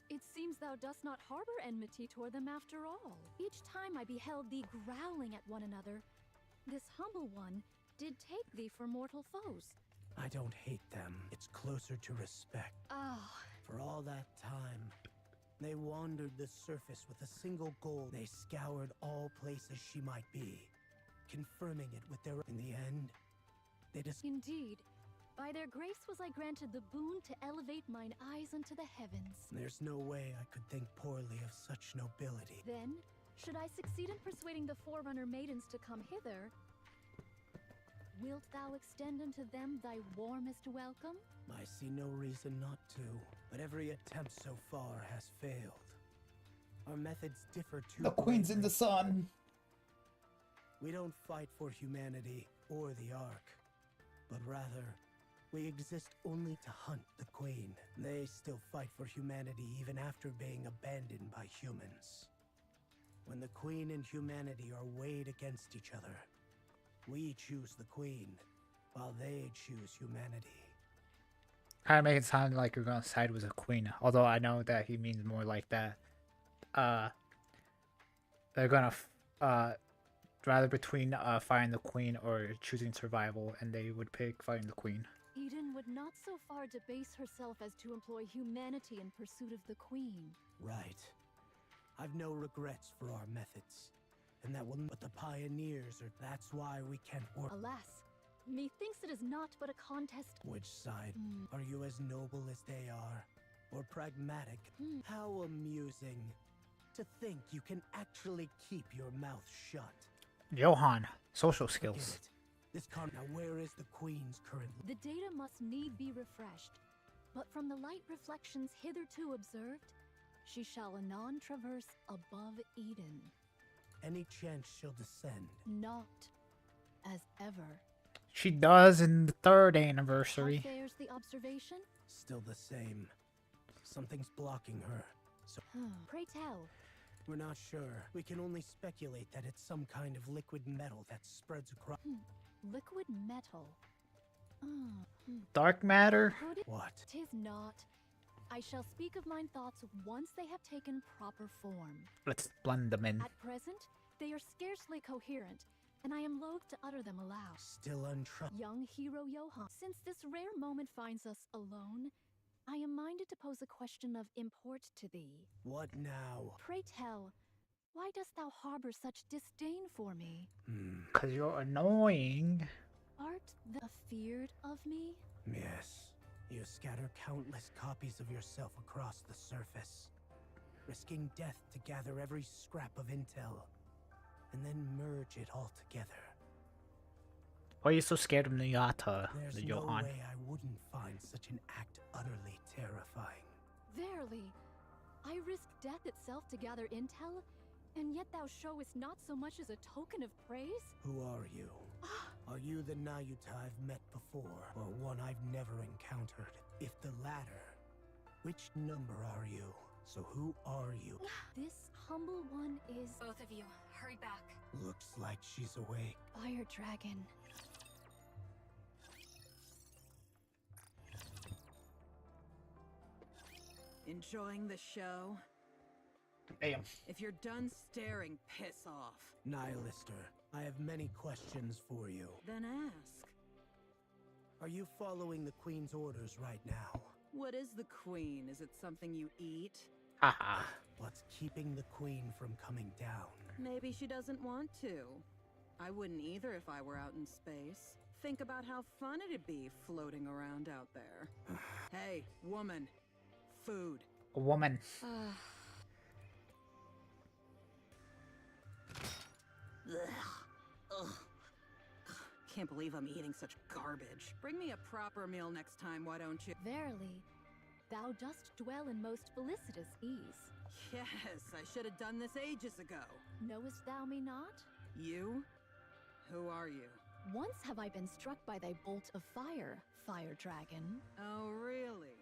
It seems thou dost not harbor enmity toward them after all. Each time I beheld thee growling at one another, this humble one did take thee for mortal foes. I don't hate them. It's closer to respect. For all that time, they wandered the surface with a single goal. They scoured all places she might be, confirming it with their... In the end, they just... Indeed. By their grace was I granted the boon to elevate mine eyes unto the heavens. There's no way I could think poorly of such nobility. Then, should I succeed in persuading the Forerunner maidens to come hither, wilt thou extend unto them thy warmest welcome? I see no reason not to, but every attempt so far has failed. Our methods differ too The Queen's in the greatly. sun. We don't fight for humanity or the Ark, but rather, we exist only to hunt the Queen. They still fight for humanity even after being abandoned by humans. When the Queen and humanity are weighed against each other, we choose the Queen, while they choose humanity. Kind of make it sound like you're gonna side with the Queen, although I know that he means more like that. They're gonna rather between fighting the queen or choosing survival, and they would pick fighting the queen. Eden would not so far debase herself as to employ humanity in pursuit of the queen. Right. I've no regrets for our methods. And that will, but the pioneers are, that's why we can't work. Alas, methinks it is not but a contest. Which side? Are you as noble as they are? Or pragmatic? How amusing. To think you can actually keep your mouth shut. Johan, social Forget skills. it. This now where is the queen's current? The data must need be refreshed, but from the light reflections hitherto observed, she shall anon traverse above Eden. Any chance she'll descend? Not as ever. She does in the 3rd How anniversary. fares the observation? Still the same. Something's blocking her. So Pray tell. we're not sure. We can only speculate that it's some kind of liquid metal that spreads across. Liquid metal. Dark matter? What? 'Tis not. I shall speak of mine thoughts once they have taken proper form. Let's blend them in. At present, they are scarcely coherent, and I am loath to utter them aloud. Still untrustworthy. Young hero Johan, since this rare moment finds us alone, I am minded to pose a question of import to thee. What now? Pray tell, why dost thou harbor such disdain for me? 'Cause you're annoying. Art thou afeard of me? Yes. You scatter countless copies of yourself across the surface, risking death to gather every scrap of intel, and then merge it all together. Why are you so scared of Nayuta, There's the no Johan? way I wouldn't find such an act utterly terrifying. Verily, I risk death itself to gather intel, and yet thou showest not so much as a token of praise? Who are you? Are you the Nayuta I've met before, or one I've never encountered? If the latter, which number are you? So who are you? This humble one is Both of you, hurry back. Looks like she's awake. Fire Dragon. Enjoying the show? Damn. If you're done staring, piss off. Nihilister, I have many questions for you. Then ask. Are you following the Queen's orders right now? What is the Queen? Is it something you eat? Haha. What's keeping the Queen from coming down? Maybe she doesn't want to. I wouldn't either if I were out in space. Think about how fun it'd be floating around out there. Hey, woman. Food. A woman. Ugh. Can't believe I'm eating such garbage. Bring me a proper meal next time, why don't you? Verily, thou dost dwell in most felicitous ease. Yes, I should have done this ages ago. Knowest thou me not? You? Who are you? Once have I been struck by thy bolt of fire, Fire Dragon. Oh, really?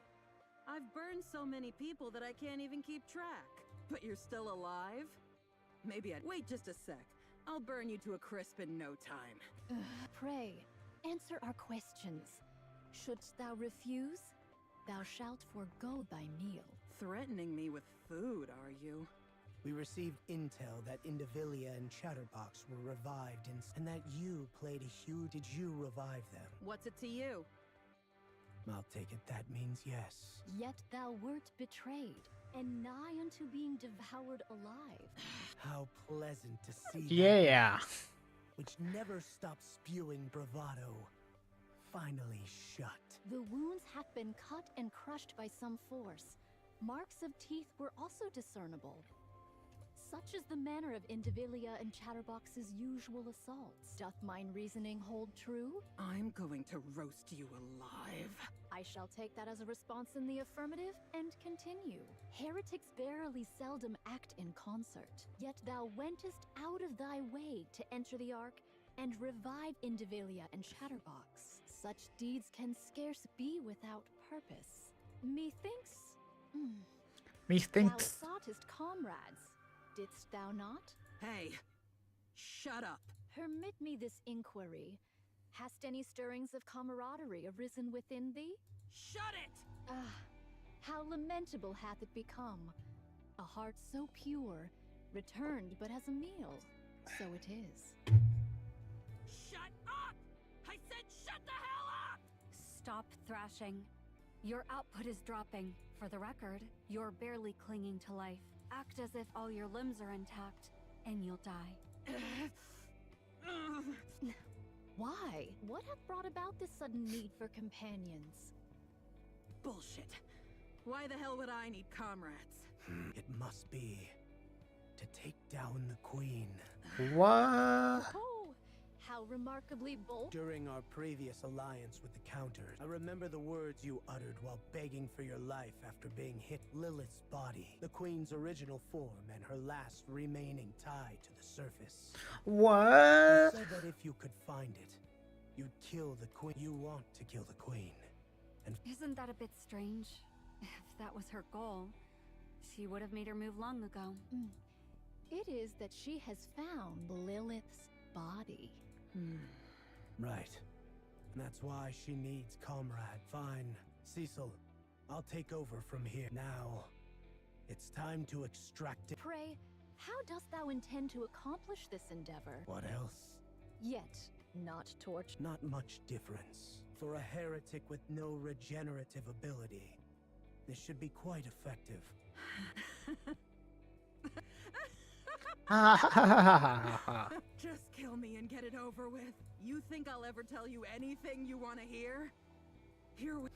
I've burned so many people that I can't even keep track. But you're still alive? Maybe I'd wait just a sec. I'll burn you to a crisp in no time. Pray, answer our questions. Shouldst thou refuse, thou shalt forgo thy meal. Threatening me with food, are you? We received intel that Indivilia and Chatterbox were revived and that you played a huge... Did you revive them? What's it to you? I'll take it that means yes. Yet thou wert betrayed, and nigh unto being devoured alive. How pleasant to see Yeah. that, which never stops spewing bravado, finally shut. The wounds have been cut and crushed by some force. Marks of teeth were also discernible. Such is the manner of Indivilia and Chatterbox's usual assaults. Doth mine reasoning hold true? I'm going to roast you alive. I shall take that as a response in the affirmative and continue. Heretics verily seldom act in concert, yet thou wentest out of thy way to enter the Ark and revive Indivilia and Chatterbox. Such deeds can scarce be without purpose. Methinks... Methinks. Thou soughtest comrades, didst thou not? Hey, shut up. Permit me this inquiry. Hast any stirrings of camaraderie arisen within thee? Shut it! Ah, how lamentable hath it become. A heart so pure, returned but as a meal. So it is. Shut up! I said shut the hell up! Stop thrashing. Your output is dropping. For the record, you're barely clinging to life. Act as if all your limbs are intact, and you'll die. Why? What have brought about this sudden need for companions? Bullshit. Why the hell would I need comrades? It must be to take down the queen. What? Oh, how remarkably bold. During our previous alliance with the Counters, I remember the words you uttered while begging for your life after being hit. Lilith's body, the queen's original form and her last remaining tie to the surface. What? You said that if you could find it, you'd kill the queen. You want to kill the queen. And Isn't that a bit strange? If that was her goal, she would have made her move long ago. It is that she has found Lilith's body. Right. And that's why she needs comrade. Fine. Cecil, I'll take over from here. Now, it's time to extract it. Pray, how dost thou intend to accomplish this endeavor? What else? Yet, not torch. Not much difference. For a heretic with no regenerative ability, this should be quite effective. Just kill me and get it over with. You think I'll ever tell you anything you want to hear? Here we...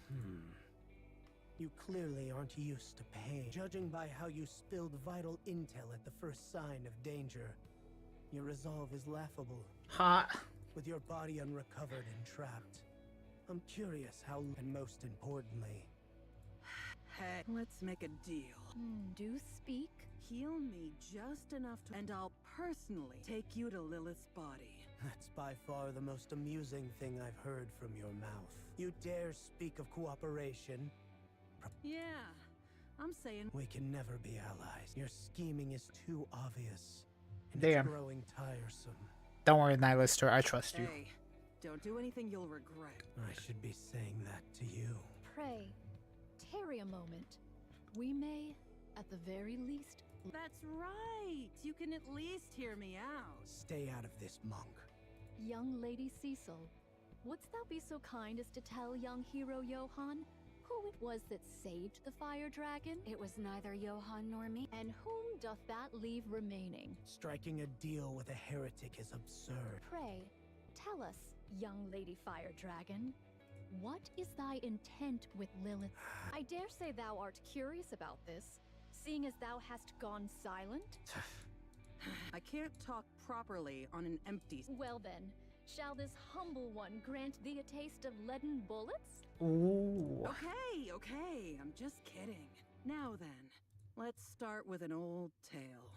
You clearly aren't used to pain. Judging by how you spilled vital intel at the first sign of danger, your resolve is laughable. Hot. With your body unrecovered and trapped, I'm curious how, and most importantly... Hey, let's make a deal. Do speak. Heal me just enough to... And I'll personally take you to Lilith's body. That's by far the most amusing thing I've heard from your mouth. You dare speak of cooperation? Yeah, I'm saying... We can never be allies. Your scheming is too obvious. And Damn. It's growing tiresome. Don't worry, Nihilister. I trust you. Hey, don't do anything you'll regret. I should be saying that to you. Pray, tarry a moment. We may, at the very least... That's right! You can at least hear me out. Stay out of this, monk. Young Lady Cecil, wouldst thou be so kind as to tell young hero Johann who it was that saved the fire dragon? It was neither Johann nor me. And whom doth that leave remaining? Striking a deal with a heretic is absurd. Pray, tell us, young Lady Fire Dragon, what is thy intent with Lilith? I dare say thou art curious about this, seeing as thou hast gone silent. I can't talk properly on an empty... Well then, shall this humble one grant thee a taste of leaden bullets? Ooh. Okay, I'm just kidding. Now then, let's start with an old tale.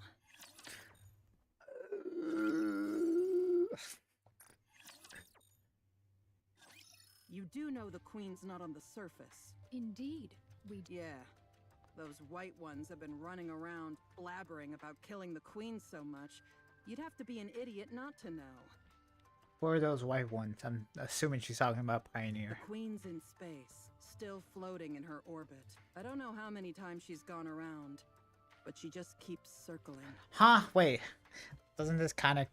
You do know the queen's not on the surface. Indeed, we do. Yeah. Those white ones have been running around blabbering about killing the queen so much, you'd have to be an idiot not to know. Where are those white ones? I'm assuming she's talking about Pioneer. The queen's in space, still floating in her orbit. I don't know how many times she's gone around, but she just keeps circling. Huh? Wait. Doesn't this kind of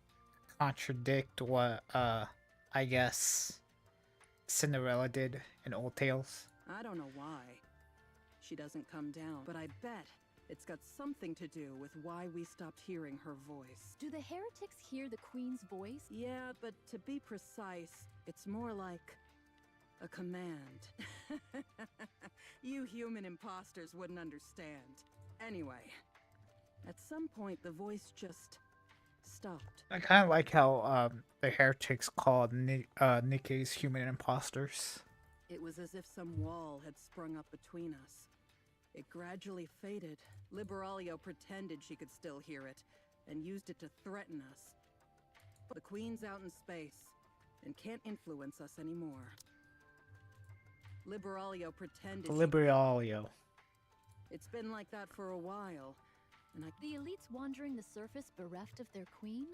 contradict what, I guess, Cinderella did in Old Tales? I don't know why she doesn't come down, but I bet it's got something to do with why we stopped hearing her voice. Do the heretics hear the queen's voice? Yeah, but to be precise, it's more like a command. You human imposters wouldn't understand. Anyway, at some point the voice just stopped. I kind of like how the heretics called Nikke's human imposters. It was as if some wall had sprung up between us. It gradually faded. Liberalio pretended she could still hear it, and used it to threaten us. The queen's out in space, and can't influence us anymore. Liberalio pretended Liberalio. It's been like that for a while, and The elites wandering the surface bereft of their queen?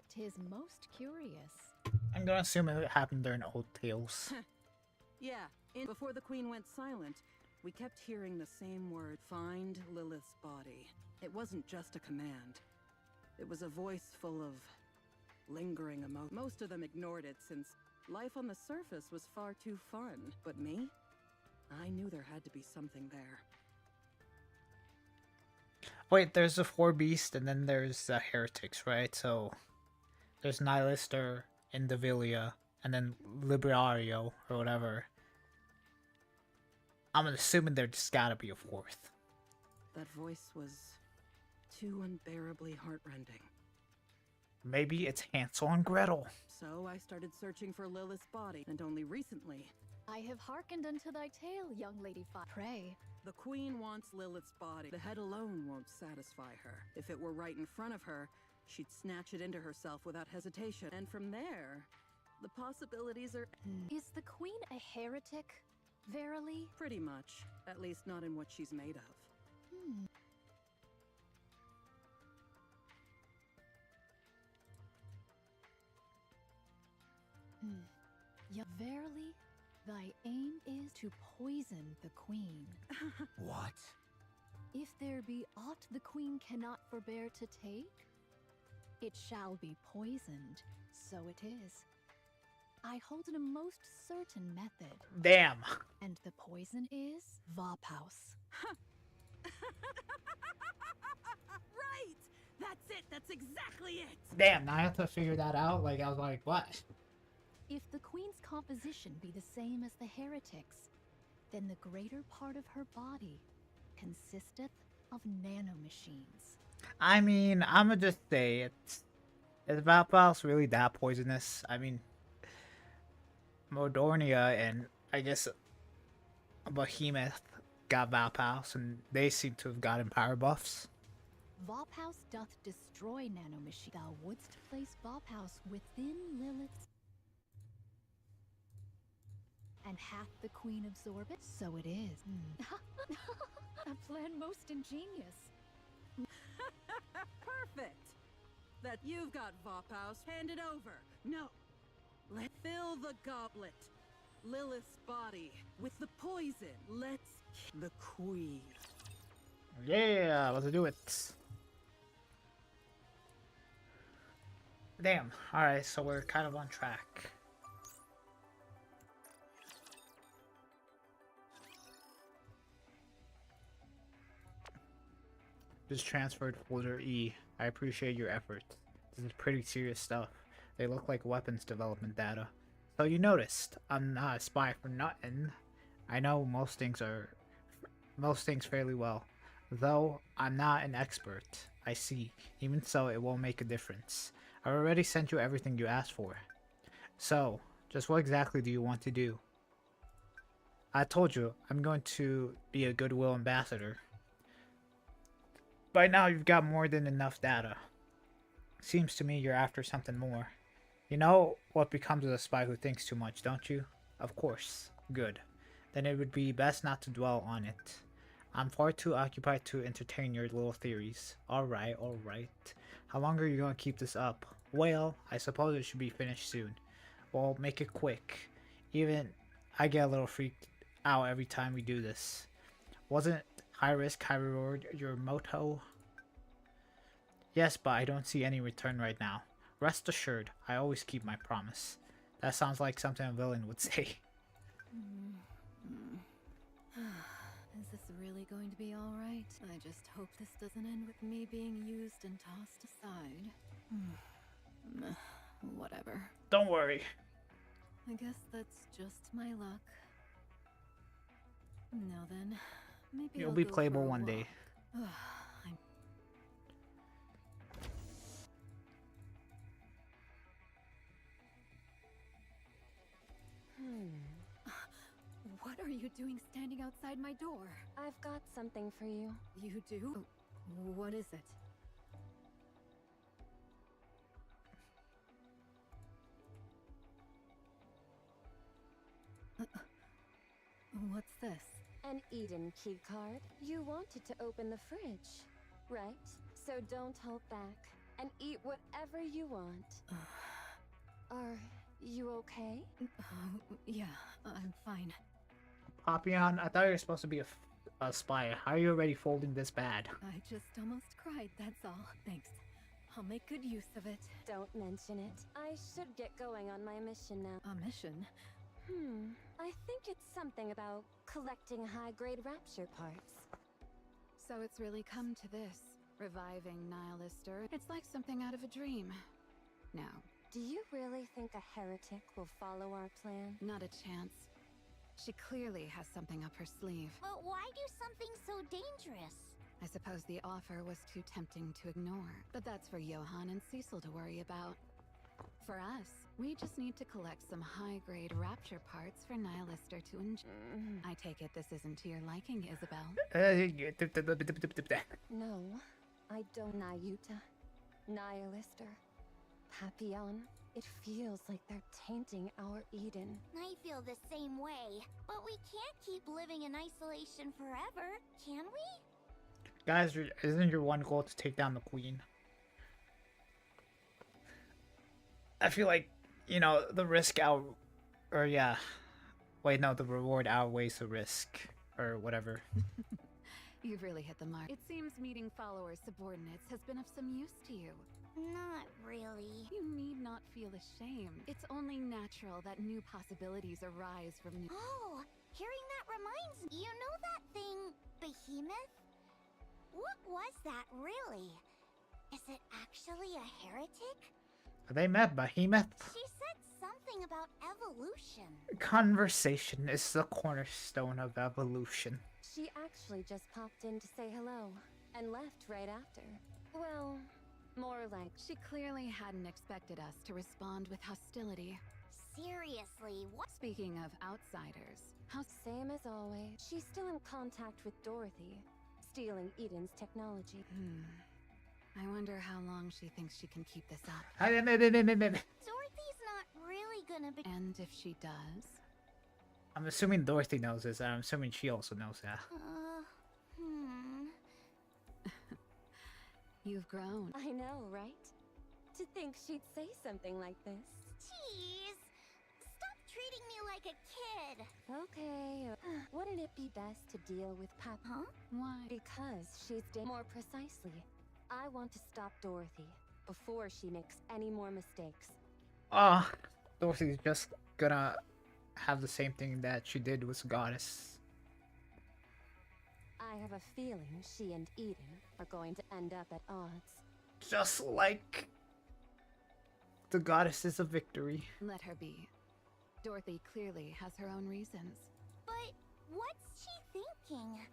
'Tis most curious. I'm gonna assume it happened during Old Tales. Yeah, before the queen went silent, we kept hearing the same word, find Lilith's body. It wasn't just a command. It was a voice full of lingering emotion. Most of them ignored it since life on the surface was far too fun. But me? I knew there had to be something there. Wait, there's the four beasts, and then there's the heretics, right? So there's Nihilister, Indivilia, and then Liberario, or whatever. I'm assuming there just gotta be a fourth. That voice was too unbearably heartrending. Maybe it's Hansel and Gretel. So I started searching for Lilith's body, and only recently... I have hearkened unto thy tale, young lady. Pray. The queen wants Lilith's body. The head alone won't satisfy her. If it were right in front of her, she'd snatch it into herself without hesitation. And from there, the possibilities are... Is the queen a heretic? Verily? Pretty much. At least not in what she's made of. Yeah, verily, thy aim is to poison the queen. What? If there be aught the queen cannot forbear to take, it shall be poisoned. So it is. I hold it a most certain method. Damn. And the poison is Vophouse. Right! That's it! That's exactly it! Damn, now I have to figure that out. Like, I was like, what? If the queen's composition be the same as the heretics, then the greater part of her body consisteth of nanomachines. I mean, I'ma just say is Valpals really that poisonous? I mean, Modornia and I guess Behemoth got Valpals, and they seem to have gotten power buffs. Vophouse doth destroy nanomachine. Thou wouldst place Vophouse within Lilith's. And hath the queen absorb it? So it is. A plan most ingenious. Perfect! That you've got Vophouse. Hand it over. No. Let fill the goblet. Lilith's body with the poison. Let's the queen. Yeah, let's do it. Damn. Alright, so we're kind of on track. Just transferred folder E. I appreciate your efforts. This is pretty serious stuff. They look like weapons development data. So you noticed, I'm not a spy for nothing. I know most things fairly well. Though I'm not an expert. I see. Even so, it won't make a difference. I've already sent you everything you asked for. So, just what exactly do you want to do? I told you, I'm going to be a goodwill ambassador. By now, you've got more than enough data. Seems to me you're after something more. You know what becomes of a spy who thinks too much, don't you? Of course. Good. Then it would be best not to dwell on it. I'm far too occupied to entertain your little theories. Alright, alright. How long are you going to keep this up? Well, I suppose it should be finished soon. Well, make it quick. Even I get a little freaked out every time we do this. Wasn't high risk, high reward your motto? Yes, but I don't see any return right now. Rest assured, I always keep my promise. That sounds like something a villain would say. Is this really going to be alright? I just hope this doesn't end with me being used and tossed aside. Whatever. Don't worry. I guess that's just my luck. Now then, maybe You'll I'll be go playable for a one walk. day. What are you doing standing outside my door? I've got something for you. You do? What is it? What's this? An Eden key card. You wanted to open the fridge, right? So don't hold back and eat whatever you want. Are you okay? Yeah, I'm fine. Papillon, I thought you were supposed to be a spy. How are you already folding this bad? I just almost cried, that's all. Thanks. I'll make good use of it. Don't mention it. I should get going on my mission now. A mission? I think it's something about collecting high-grade rapture parts. So it's really come to this. Reviving Nihilister. It's like something out of a dream. Now, do you really think a heretic will follow our plan? not a chance. She clearly has something up her sleeve. But why do something so dangerous? I suppose the offer was too tempting to ignore. But that's for Johan and Cecil to worry about. For us, we just need to collect some high-grade rapture parts for Nihilister to enjoy. I take it this isn't to your liking, Isabel. No, I don't. Nayuta, Nihilister, Papillon. It feels like they're tainting our Eden. I feel the same way. But we can't keep living in isolation forever, can we? Guys, isn't your one goal to take down the queen? I feel like, you know, the risk wait, no, the reward outweighs the risk, or whatever. You've really hit the mark. It seems meeting followers' subordinates has been of some use to you. Not really. You need not feel ashamed. It's only natural that new possibilities arise from new— Oh, hearing that reminds me. You know that thing, Behemoth? What was that, really? Is it actually a heretic? They met Behemoth. She said something about evolution. Conversation is the cornerstone of evolution. She actually just popped in to say hello, and left right after. Well, more like She clearly hadn't expected us to respond with hostility. Seriously, what? Speaking of outsiders, how— same as always. She's still in contact with Dorothy, stealing Eden's technology. I wonder how long she thinks she can keep this up. Dorothy's not really gonna be— And if she does? I'm assuming Dorothy knows this, and I'm assuming she also knows that. You've grown. I know, right? To think she'd say something like this. Jeez. Stop treating me like a kid. Okay. Wouldn't it be best to deal with Pap? Huh? Why? Because she's more precisely. I want to stop Dorothy before she makes any more mistakes. Dorothy's just gonna have the same thing that she did with Goddess. I have a feeling she and Eden are going to end up at odds. Just like the Goddesses of Victory. Let her be. Dorothy clearly has her own reasons. But what's she thinking?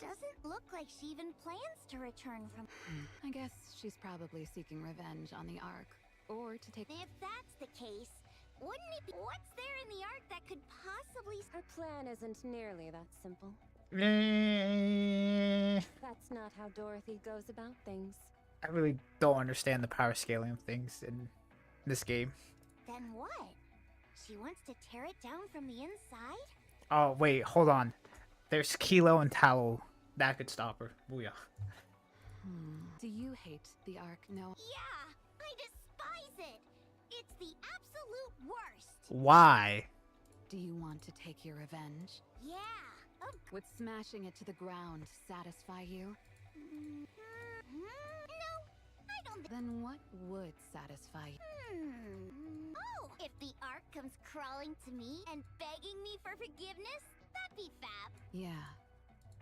Doesn't look like she even plans to return from— I guess she's probably seeking revenge on the Ark. Or to take— If that's the case, wouldn't it be— what's there in the Ark that could possibly— Her plan isn't nearly that simple. That's not how Dorothy goes about things. I really don't understand the power scaling of things in this game. Then what? She wants to tear it down from the inside? Oh, wait, hold on. There's Kilo and Tallow. That could stop her. Booyah. Do you hate the Ark? No. Yeah, I despise it. It's the absolute worst. Why? Do you want to take your revenge? Yeah. Would smashing it to the ground satisfy you? No, I don't. Then what would satisfy you? Oh, if the Ark comes crawling to me and begging me for forgiveness, that'd be fab. Yeah.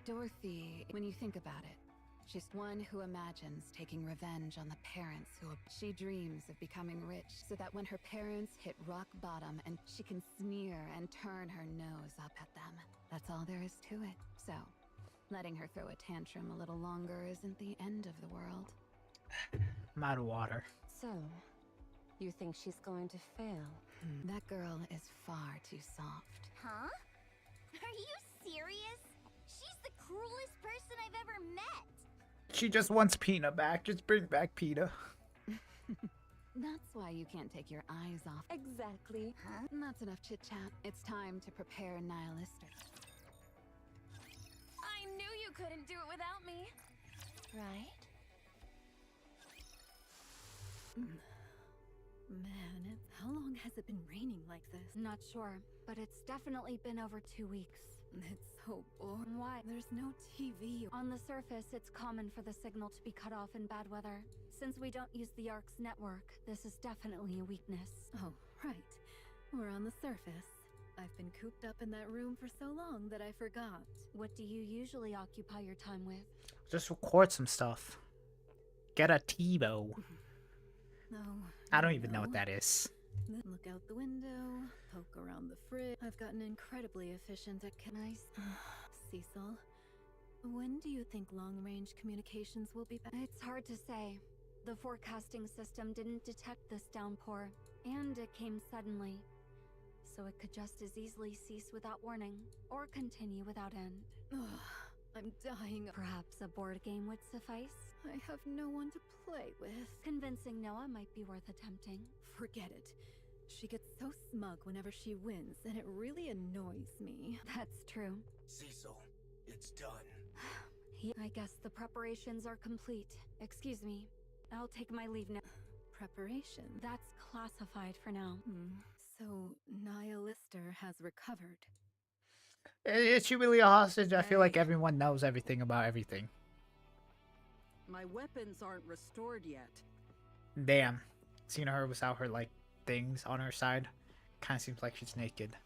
Dorothy, when you think about it, she's one who imagines taking revenge on the parents who— She dreams of becoming rich so that when her parents hit rock bottom and she can sneer and turn her nose up at them. That's all there is to it. So, letting her throw a tantrum a little longer isn't the end of the world. I'm out of water. So, you think she's going to fail? That girl is far too soft. Huh? Are you serious? She's the cruelest person I've ever met. She just wants Peanut back. Just bring back Peanut. That's why you can't take your eyes off. Exactly. Huh? That's enough chit-chat. It's time to prepare Nihilister. I knew you couldn't do it without me. Right? Man, how long has it been raining like this? Not sure, but it's definitely been over 2 weeks. It's so boring. Why? There's no TV. On the surface, it's common for the signal to be cut off in bad weather. Since we don't use the Ark's network, this is definitely a weakness. Oh, right. We're on the surface. I've been cooped up in that room for so long that I forgot. What do you usually occupy your time with? Just record some stuff. Get a TiVo. No. I don't even know what that is. Look out the window, poke around the fridge. I've gotten incredibly efficient at Cecil, when do you think long-range communications will be back? It's hard to say. The forecasting system didn't detect this downpour, and it came suddenly. So it could just as easily cease without warning, or continue without end. Ugh, I'm dying. Perhaps a board game would suffice? I have no one to play with. Convincing Noah might be worth attempting. Forget it. She gets so smug whenever she wins, and it really annoys me. That's true. Cecil, it's done. I guess the preparations are complete. Excuse me. I'll take my leave now. Preparation? That's classified for now. So, Nihilister has recovered. Is she really a hostage? I feel like everyone knows everything about everything. My weapons aren't restored yet. Damn. Seeing her without her, like, things on her side kind of seems like she's naked.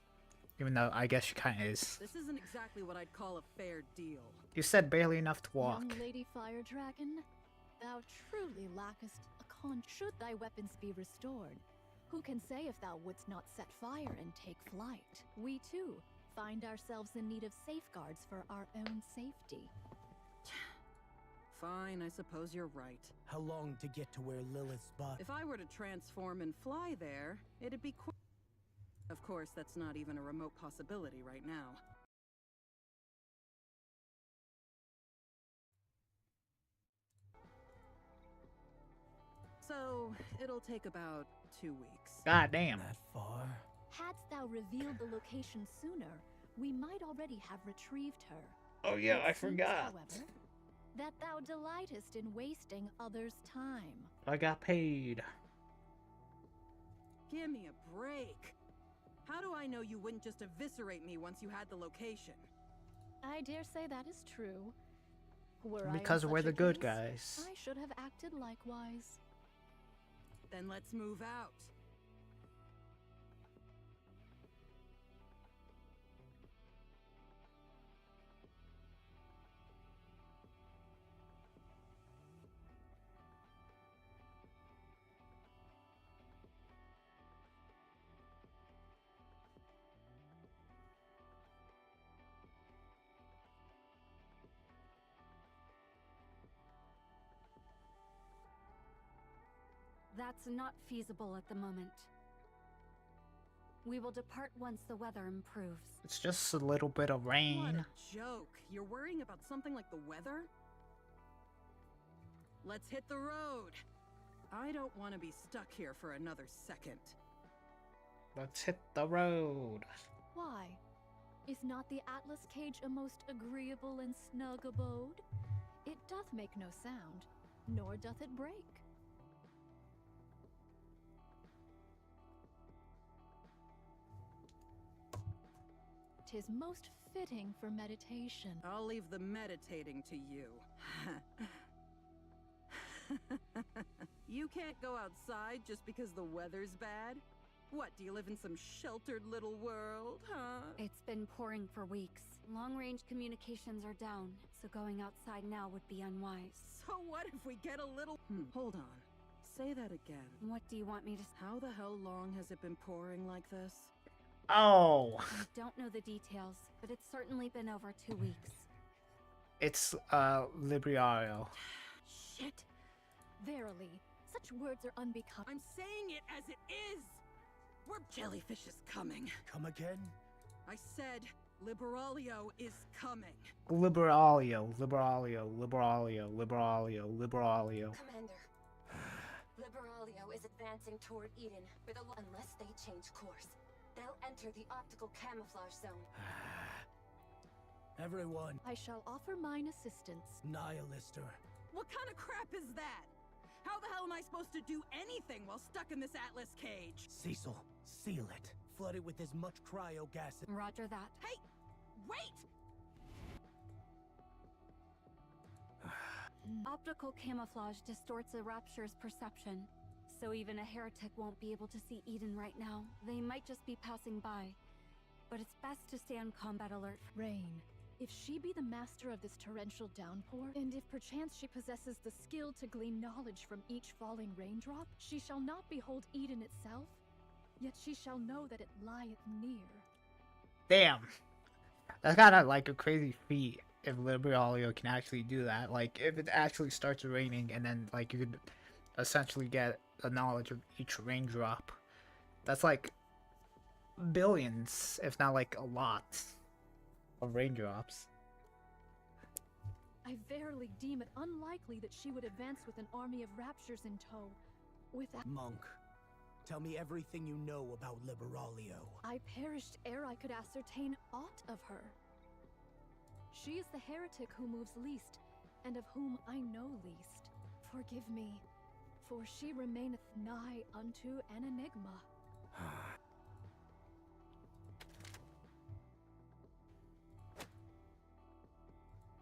Even though I guess she kind of is. This isn't exactly what I'd call a fair deal. You said barely enough to walk. Young Lady Fire Dragon, thou truly lackest a con. Should thy weapons be restored, who can say if thou wouldst not set fire and take flight? We too find ourselves in need of safeguards for our own safety. Fine, I suppose you're right. How long to get to where Lilith's body? If I were to transform and fly there, it'd be quick. Of course, that's not even a remote possibility right now. So, it'll take about 2 weeks. God damn. That far? Hadst thou revealed the location sooner, we might already have retrieved her. Oh yeah, It I seems, forgot. however, that thou delightest in wasting others' time. I got paid. Give me a break. How do I know you wouldn't just eviscerate me once you had the location? I dare say that is true. Were Because I in we're such the a good case, guys. I should have acted likewise. Then let's move out. That's not feasible at the moment. We will depart once the weather improves. It's just a little bit of What rain. a joke. You're worrying about something like the weather? Let's hit the road. I don't want to be stuck here for another second. Let's hit the road. Why? Is not the Atlas cage a most agreeable and snug abode? It doth make no sound, nor doth it break. 'Tis most fitting for meditation. I'll leave the meditating to you. You can't go outside just because the weather's bad? What, do you live in some sheltered little world, huh? It's been pouring for weeks. Long-range communications are down, so going outside now would be unwise. So what if we get a little... hold on. Say that again. What do you want me to... How the hell long has it been pouring like this? Oh. I don't know the details, but it's certainly been over 2 weeks. It's, Liberalio. Shit! Verily, such words are unbecoming. I'm saying it as it is! We're jellyfish is coming. Come again? I said Liberalio is coming. Liberalio, Liberalio, Liberalio, Liberalio, Liberalio. Commander, Liberalio is advancing toward Eden unless they change course. They'll enter the optical camouflage zone. Everyone. I shall offer mine assistance. Nihilister. What kind of crap is that? How the hell am I supposed to do anything while stuck in this Atlas cage? Cecil, seal it. Flood it with as much cryo gas as... Roger that. Hey, wait! Optical camouflage distorts a rapture's perception, so even a heretic won't be able to see Eden right now. They might just be passing by, but it's best to stay on combat alert. Rain, if she be the master of this torrential downpour, and if perchance she possesses the skill to glean knowledge from each falling raindrop, she shall not behold Eden itself, yet she shall know that it lieth near. Damn. That's kind of like a crazy feat if Liberalio can actually do that. Like, if it actually starts raining and then, like, you could essentially get the knowledge of each raindrop. That's like billions, if not like a lot, of raindrops. I verily deem it unlikely that she would advance with an army of raptures in tow. Without... Monk, tell me everything you know about Liberalio. I perished ere I could ascertain aught of her. She is the heretic who moves least, and of whom I know least. Forgive me, for she remaineth nigh unto an enigma.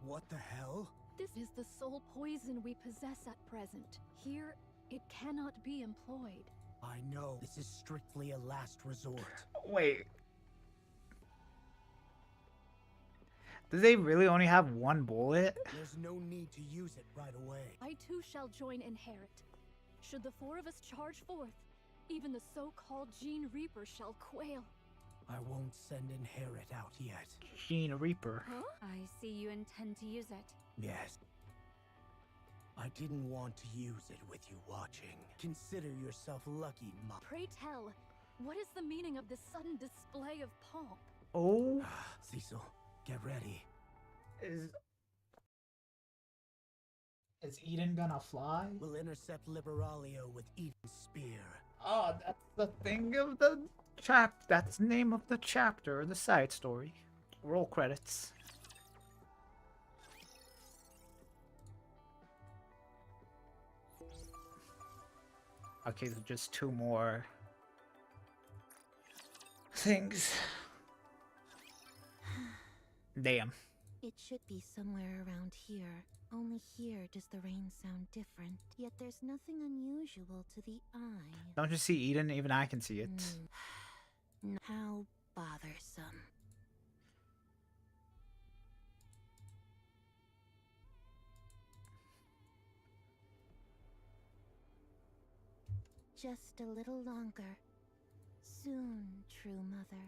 What the hell? This is the sole poison we possess at present. Here, it cannot be employed. I know, this is strictly a last resort. Wait. Do they really only have one bullet? There's no need to use it right away. I too shall join Inherit. Should the four of us charge forth, even the so-called Gene Reaper shall quail. I won't send Inherit out yet. Gene Reaper. Huh? I see you intend to use it. Yes. I didn't want to use it with you watching. Consider yourself lucky, Mom. Pray tell, what is the meaning of this sudden display of pomp? Oh. Cecil, get ready. Is Eden gonna fly? We'll intercept Liberalio with Eden's spear. Oh, that's the thing of the that's the name of the chapter, the side story. Roll credits. Okay, so just two more things. Damn. It should be somewhere around here. Only here does the rain sound different. Yet there's nothing unusual to the eye. Don't you see Eden? Even I can see it. How bothersome. Just a little longer. Soon, true mother.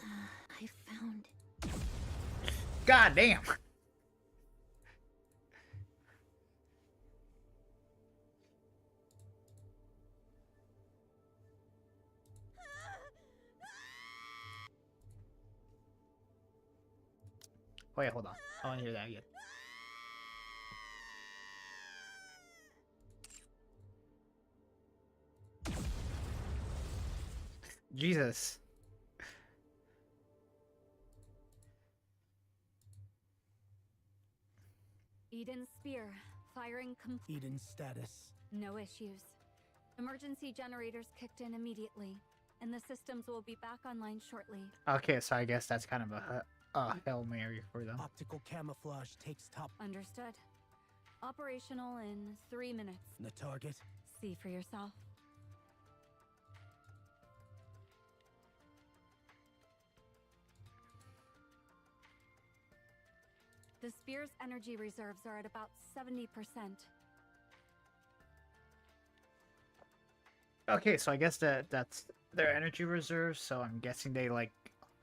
I found it. God damn. Wait, hold on. I want to hear that again. Jesus. Eden's spear. Firing complete. Eden's status. No issues. Emergency generators kicked in immediately, and the systems will be back online shortly. Okay, so I guess that's kind of a Hail Mary for them. Optical camouflage takes top. Understood. Operational in 3 minutes. The target? See for yourself. The spear's energy reserves are at about 70%. Okay, so I guess that's their energy reserves, so I'm guessing they, like,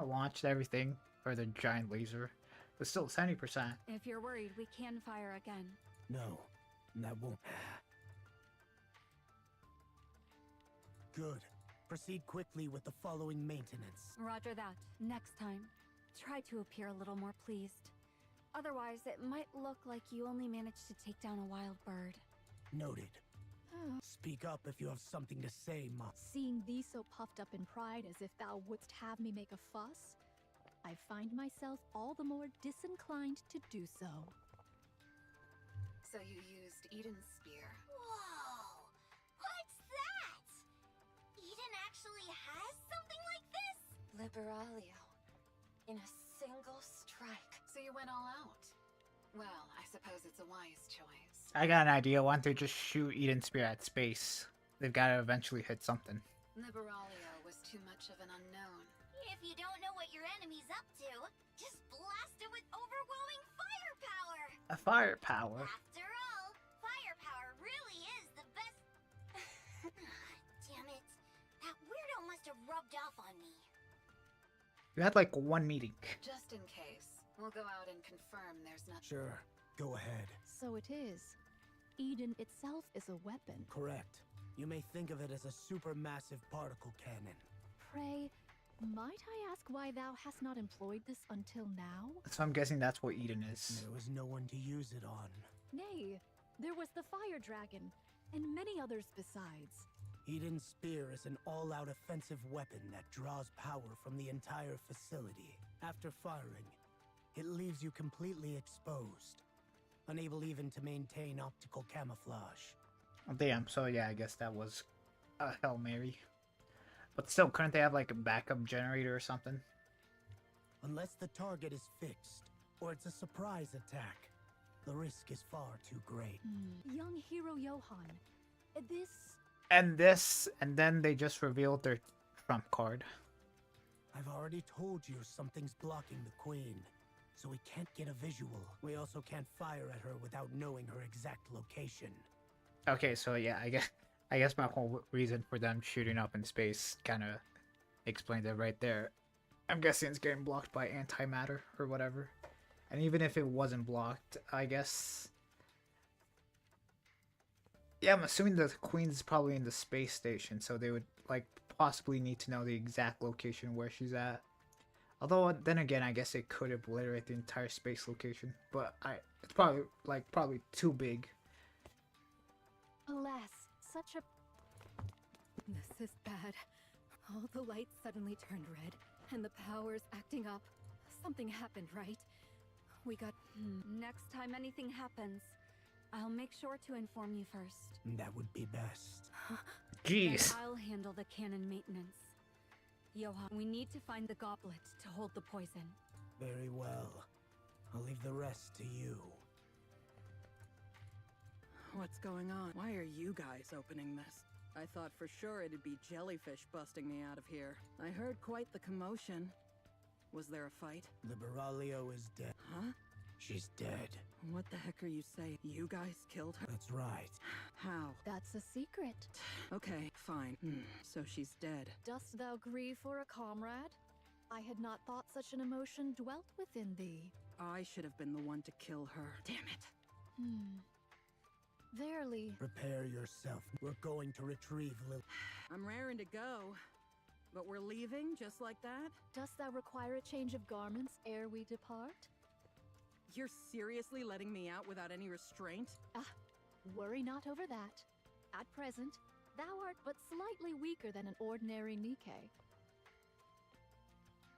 launched everything for the giant laser. But still, 70%. If you're worried, we can fire again. No, that won't. Good. Proceed quickly with the following maintenance. Roger that. Next time, try to appear a little more pleased. Otherwise, it might look like you only managed to take down a wild bird. Noted. Speak up if you have something to say, Ma. Seeing thee so puffed up in pride as if thou wouldst have me make a fuss, I find myself all the more disinclined to do so. So you used Eden's spear. Whoa! What's that? Eden actually has something like this? Liberalio. In a single strike. So you went all out. Well, I suppose it's a wise choice. I got an idea. Why don't they just shoot Eden Spear at space? They've got to eventually hit something. Liberalio was too much of an unknown. If you don't know what your enemy's up to, just blast it with overwhelming firepower! A firepower? After all, firepower really is the best... Damn it. That weirdo must have rubbed off on me. You had like one meeting. Just in case, we'll go out and confirm there's nothing. Sure, go ahead. So it is. Eden itself is a weapon. Correct. You may think of it as a supermassive particle cannon. Pray, might I ask why thou hast not employed this until now? So I'm guessing that's what Eden is. There was no one to use it on. Nay, there was the fire dragon, and many others besides. Eden's spear is an all-out offensive weapon that draws power from the entire facility. After firing, it leaves you completely exposed, unable even to maintain optical camouflage. Oh, damn, so yeah, I guess that was a Hail Mary. But still, couldn't they have like a backup generator or something? Unless the target is fixed, or it's a surprise attack, the risk is far too great. Young hero Johan, this... And then they just revealed their trump card. I've already told you something's blocking the queen, so we can't get a visual. We also can't fire at her without knowing her exact location. Okay, so yeah, I guess my whole reason for them shooting up in space kind of explains it right there. I'm guessing it's getting blocked by antimatter or whatever. And even if it wasn't blocked, I guess... Yeah, I'm assuming the Queen's probably in the space station, so they would, like, possibly need to know the exact location where she's at. Although, then again, I guess it could obliterate the entire space location. But it's probably too big. Alas, such a... This is bad. All the lights suddenly turned red, and the power's acting up. Something happened, right? We got... Next time anything happens, I'll make sure to inform you first. That would be best. Jeez. And I'll handle the cannon maintenance. Johan, we need to find the goblet to hold the poison. Very well. I'll leave the rest to you. What's going on? Why are you guys opening this? I thought for sure it'd be jellyfish busting me out of here. I heard quite the commotion. Was there a fight? Liberalio is dead. Huh? She's dead. What the heck are you saying? You guys killed her? That's right. How? That's a secret. Okay, fine. So she's dead. Dost thou grieve for a comrade? I had not thought such an emotion dwelt within thee. I should have been the one to kill her. Damn it. Verily. Prepare yourself. We're going to retrieve Lil... I'm raring to go. But we're leaving just like that? Dost thou require a change of garments ere we depart? You're seriously letting me out without any restraint? Worry not over that. At present, thou art but slightly weaker than an ordinary Nikke.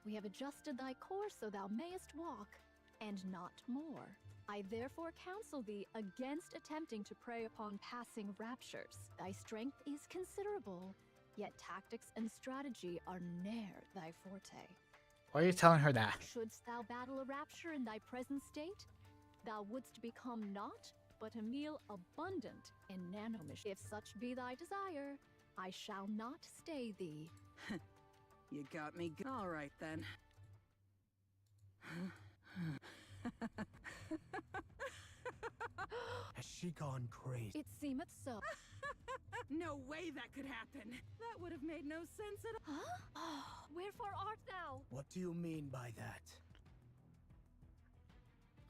We have adjusted thy course so thou mayest walk, and not more. I therefore counsel thee against attempting to prey upon passing raptures. Thy strength is considerable, yet tactics and strategy are ne'er thy forte. Why are you telling her that? Shouldst thou battle a rapture in thy present state, thou wouldst become naught but a meal abundant in nanomish. If such be thy desire, I shall not stay thee. You got me. All right then. Has she gone crazy? It seemeth so. No way that could happen. That would have made no sense at all. Huh? Wherefore art thou? What do you mean by that?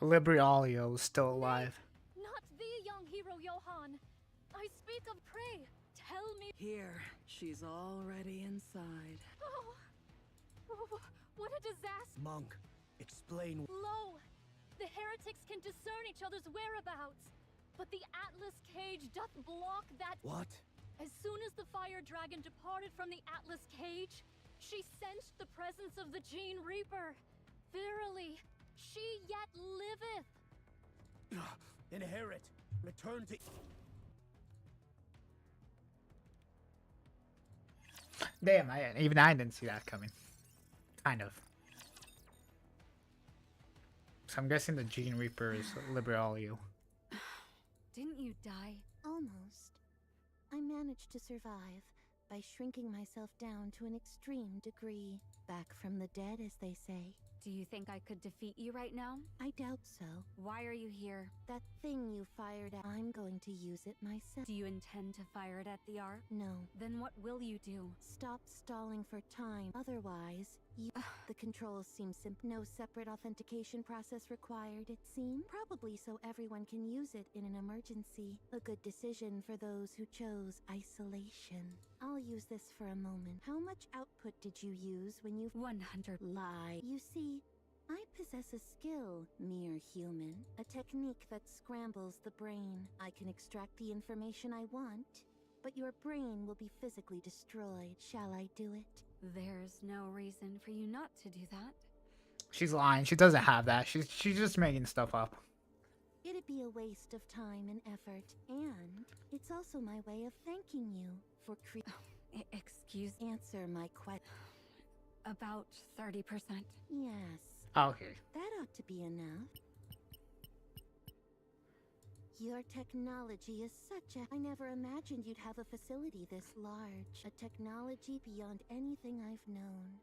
Liberalio is still alive. Not thee, young hero Johan. I speak of prey. Tell me. Here, she's already inside. Oh, what a disaster. Monk, explain. Lo, the heretics can discern each other's whereabouts, but the Atlas cage doth block that. What? As soon as the fire dragon departed from the Atlas cage, she sensed the presence of the Gene Reaper. Verily, she yet liveth. Inherit. Return to... Damn, even I didn't see that coming. Kind of. So I'm guessing the Gene Reaper is Liberalio. Didn't you die? Almost. I managed to survive by shrinking myself down to an extreme degree. Back from the dead, as they say. Do you think I could defeat you right now? I doubt so. Why are you here? That thing you fired at, I'm going to use it myself. Do you intend to fire it at the Ark? No. Then what will you do? Stop stalling for time. Otherwise, you... The controls seem simple. No separate authentication process required, it seems. Probably so everyone can use it in an emergency. A good decision for those who chose isolation. I'll use this for a moment. How much output did you use when you... 100. Lie. You see, I possess a skill, mere human. A technique that scrambles the brain. I can extract the information I want, but your brain will be physically destroyed. Shall I do it? There's no reason for you not to do that. She's lying. She doesn't have that. She's just making stuff up. It'd be a waste of time and effort, and it's also my way of thanking you for Excuse... Answer my question. About 30%. Yes. Okay. That ought to be enough. Your technology is such a... I never imagined you'd have a facility this large. A technology beyond anything I've known.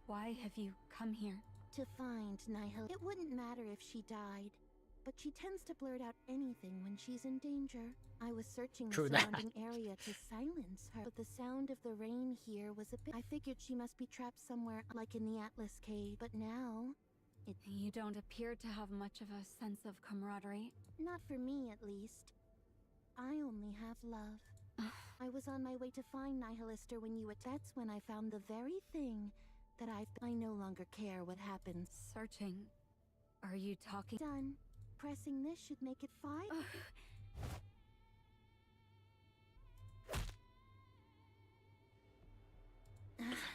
Why have you come here? To find Nihil. It wouldn't matter if she died, but she tends to blurt out anything when she's in danger. I was searching the surrounding area to silence her, but the sound of the rain here was a bit... I figured she must be trapped somewhere, like in the Atlas Cave, but now... You don't appear to have much of a sense of camaraderie. Not for me, at least. I only have love. I was on my way to find Nihilister when you attacked. That's when I found the very thing that I no longer care what happens. Searching? Are you talking? Done. Pressing this should make it 5.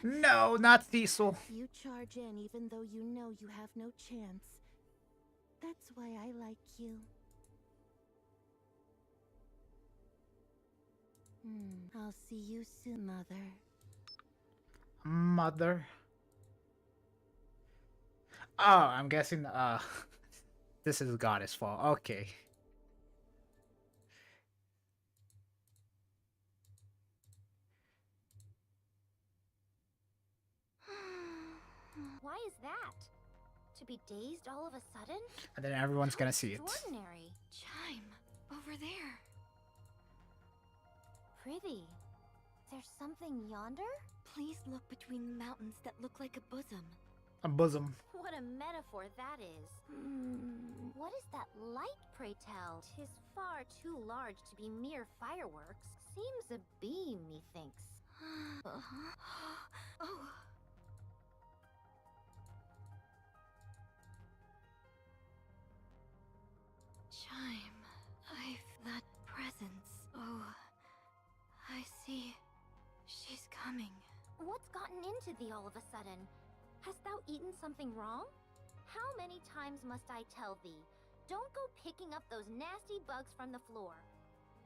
No, not Diesel. You charge in even though you know you have no chance. That's why I like you. I'll see you soon, Mother. Mother. Oh, I'm guessing this is Goddess' fault. Okay. Why is that? To be dazed all of a sudden? And then everyone's gonna see it. Extraordinary. Chime, over there. Pretty. There's something yonder? Please look between the mountains that look like a bosom. A bosom. What a metaphor that is. What is that light, pray tell? 'Tis far too large to be mere fireworks. Seems a beam, methinks. Oh. Chime, that presence. Oh, I see. She's coming. What's gotten into thee all of a sudden? Hast thou eaten something wrong? How many times must I tell thee? Don't go picking up those nasty bugs from the floor.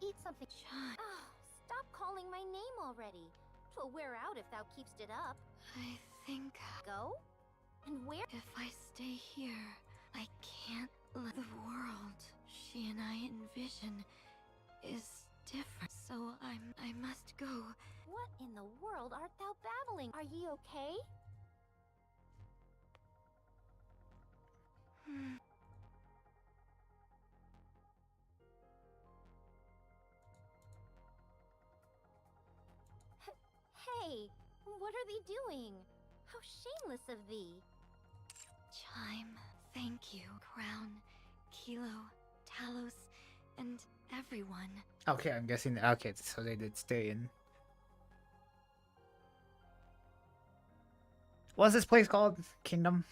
Eat something. Chime. Stop calling my name already. 'Twill wear out if thou keepst it up. I think... Go? And where? If I stay here, I can't let the world she and I envision is different. So I must go. What in the world art thou babbling? Are ye okay? Hey, what are they doing? How shameless of thee. Chime, thank you, Crown, Kilo, Talos, and everyone. Okay, I'm guessing. Okay, so they did stay in. What's this place called? Kingdom?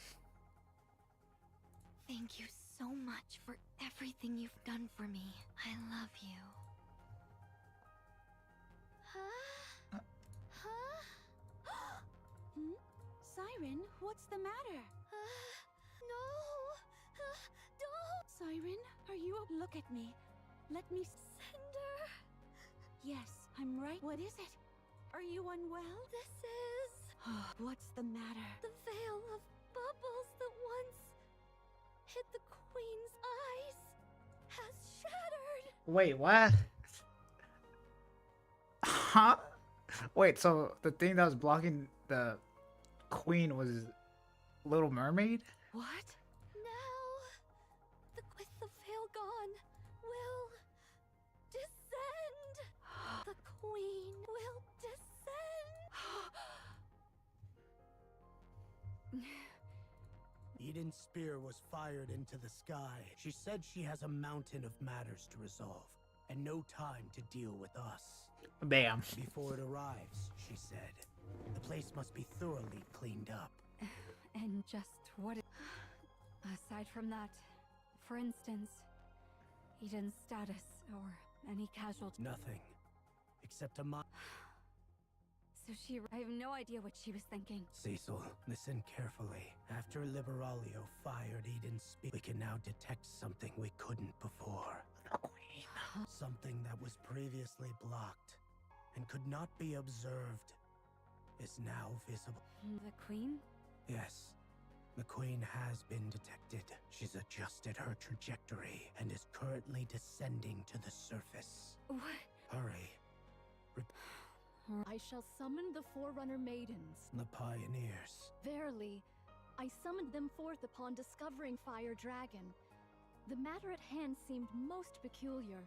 Thank you so much for everything you've done for me. I love you. Siren. Siren, what's the matter? No! Don't! Siren, are you up? Look at me. Let me... Cinder! Yes, I'm right. What is it? Are you unwell? This is... What's the matter? the veil of bubbles that once hid the Queen's eyes has shattered! Wait, what? Huh? Wait, so the thing that was blocking the Queen was Little Mermaid? What? Now, with the veil gone, will descend! The Queen will descend! Eden's spear was fired into the sky. She said she has a mountain of matters to resolve, and no time to deal with us. Bam. Before it arrives, she said, the place must be thoroughly cleaned up. And just what... Aside from that, for instance, Eden's status or any casualty... Nothing. Except a So she... I have no idea what she was thinking. Cecil, listen carefully. After Liberalio fired Eden's spear, we can now detect something we couldn't before. The Queen. Something that was previously blocked and could not be observed is now visible. The Queen? Yes. The Queen has been detected. She's adjusted her trajectory and is currently descending to the surface. What? Hurry. I shall summon the Forerunner Maidens. The Pioneers. Verily, I summoned them forth upon discovering Fire Dragon. The matter at hand seemed most peculiar,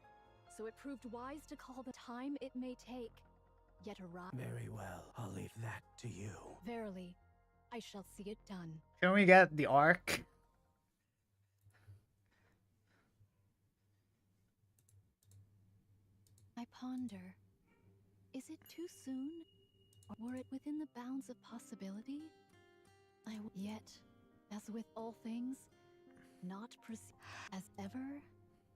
so it proved wise to call the time it may take, yet arrive. Very well. I'll leave that to you. Verily, I shall see it done. Can we get the arc? I ponder, is it too soon? Or were it within the bounds of possibility? Yet, as with all things, not proceed. As ever,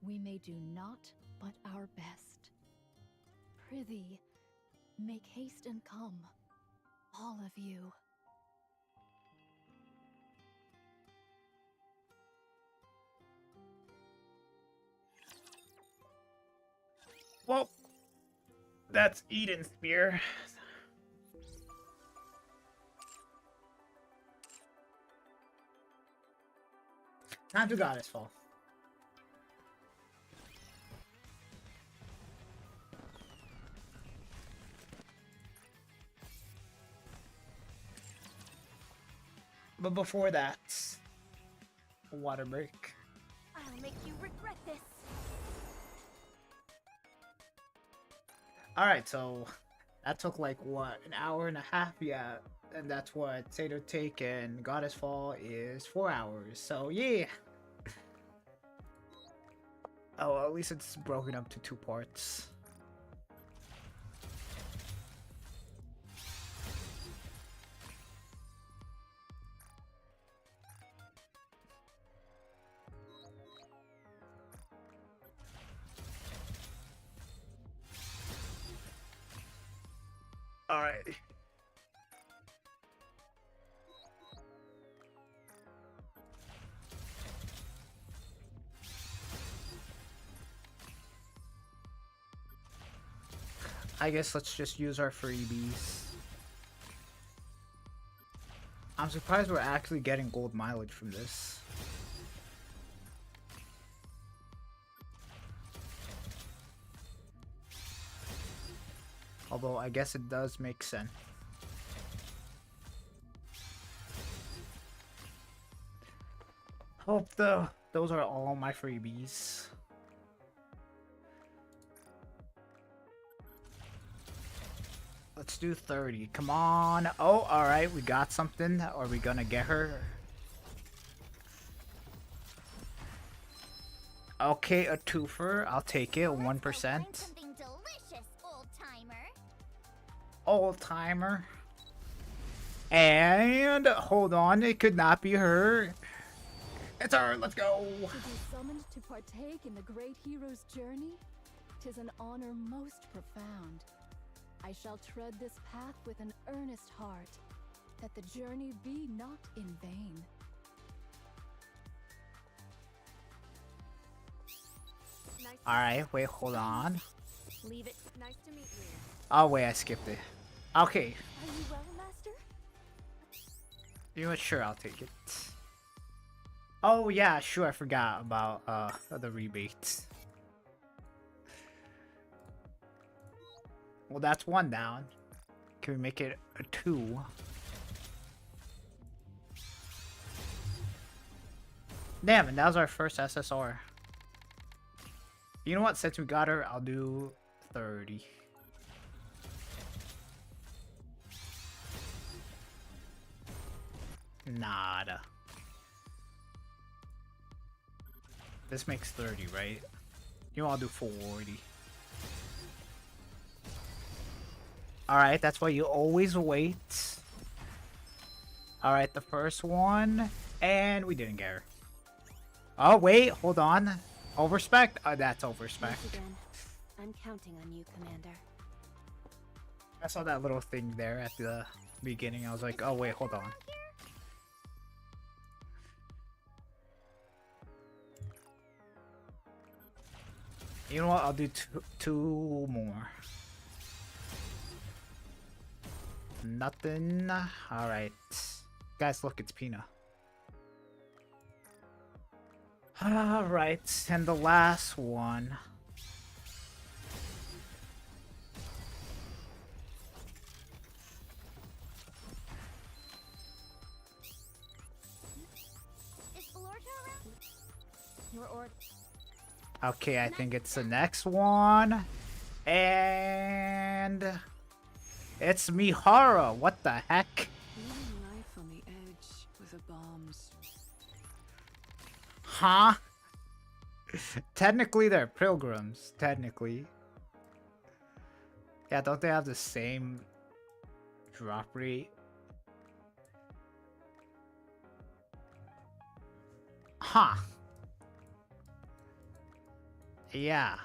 we may do naught but our best. Prithee, make haste and come, all of you. Well, that's Eden's spear. Time to Goddess Fall. But before that, a water break. I'll make you regret this. Alright, so that took like what, an hour and a half? Yeah, and that's what Sato Take and Goddess Fall is 4 hours. So yeah. Oh, well, at least it's broken up to 2 parts. Alright. I guess let's just use our freebies. I'm surprised we're actually getting gold mileage from this. Although I guess it does make sense. Hope those are all my freebies. Let's do 30. Come on. Oh, alright. We got something. Are we gonna get her? Okay, a twofer. I'll take it. 1%. Something delicious, old-timer. Old-timer. And hold on. It could not be her. It's her. Let's go. To be summoned to partake in the great hero's journey, 'tis an honor most profound. I shall tread this path with an earnest heart, that the journey be not in vain. Nice All right, wait, hold on. Leave it. Nice to meet you. Oh wait, I skipped it. Okay. Are you well, Master? You know what? Sure, I'll take it. Oh yeah, sure. I forgot about the rebates. Well, that's one down. Can we make it a 2? Damn, and that was our first SSR. You know what? Since we got her, I'll do 30. Nada. This makes 30, right? You know, I'll do 40. Alright, that's why you always wait. Alright, the first one. And we didn't get her. Oh, wait, hold on. Overspec? Oh, that's overspec. Once again, I'm counting on you, Commander. I saw that little thing there at the beginning. I was like, oh, wait, hold on. You know what? I'll do two more. Nothing. Alright. Guys, look, it's Pina. Alright, and the last one. Is Valorta around? Your order. Okay, I think it's the next one. And it's Mihara. What the heck? Leaving life on the edge with the bombs. Huh? Technically, they're pilgrims. Technically. Yeah, don't they have the same drop rate? Huh. Yeah.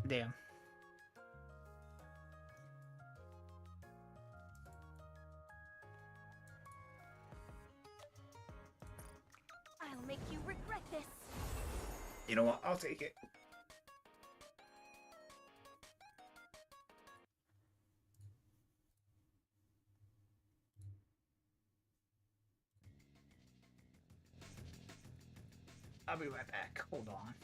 Damn. I'll make you regret this. You know what? I'll take it. I'll be right back. Hold on.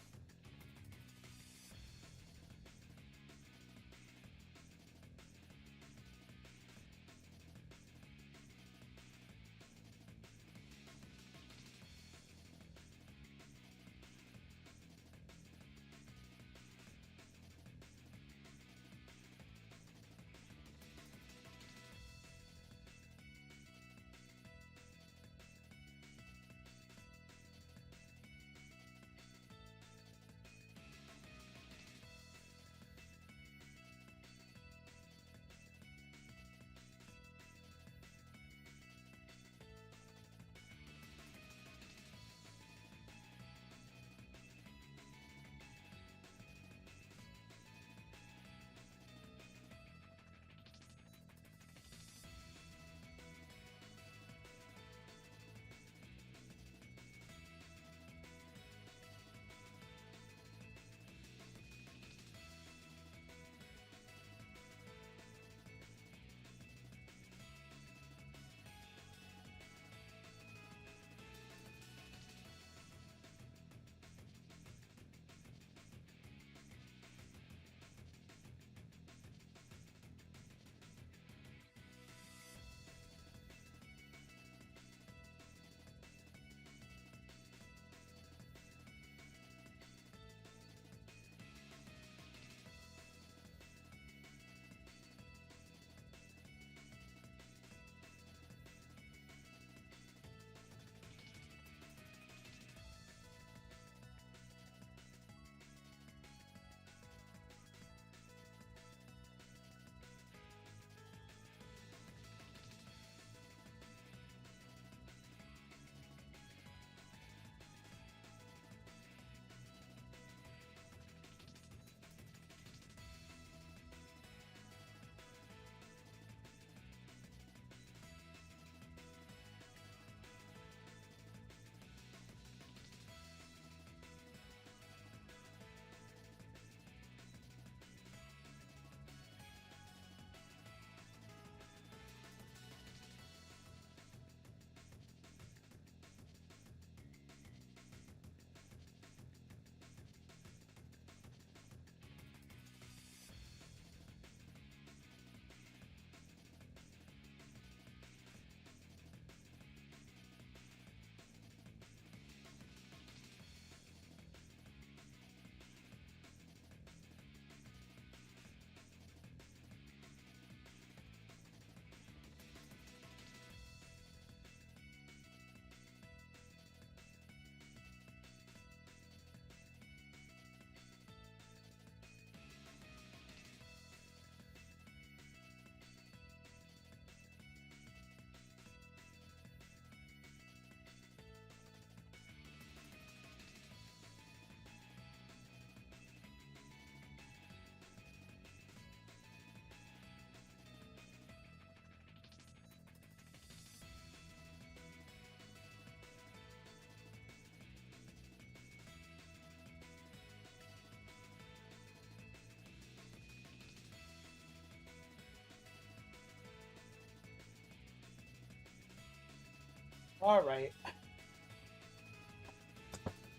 Alright.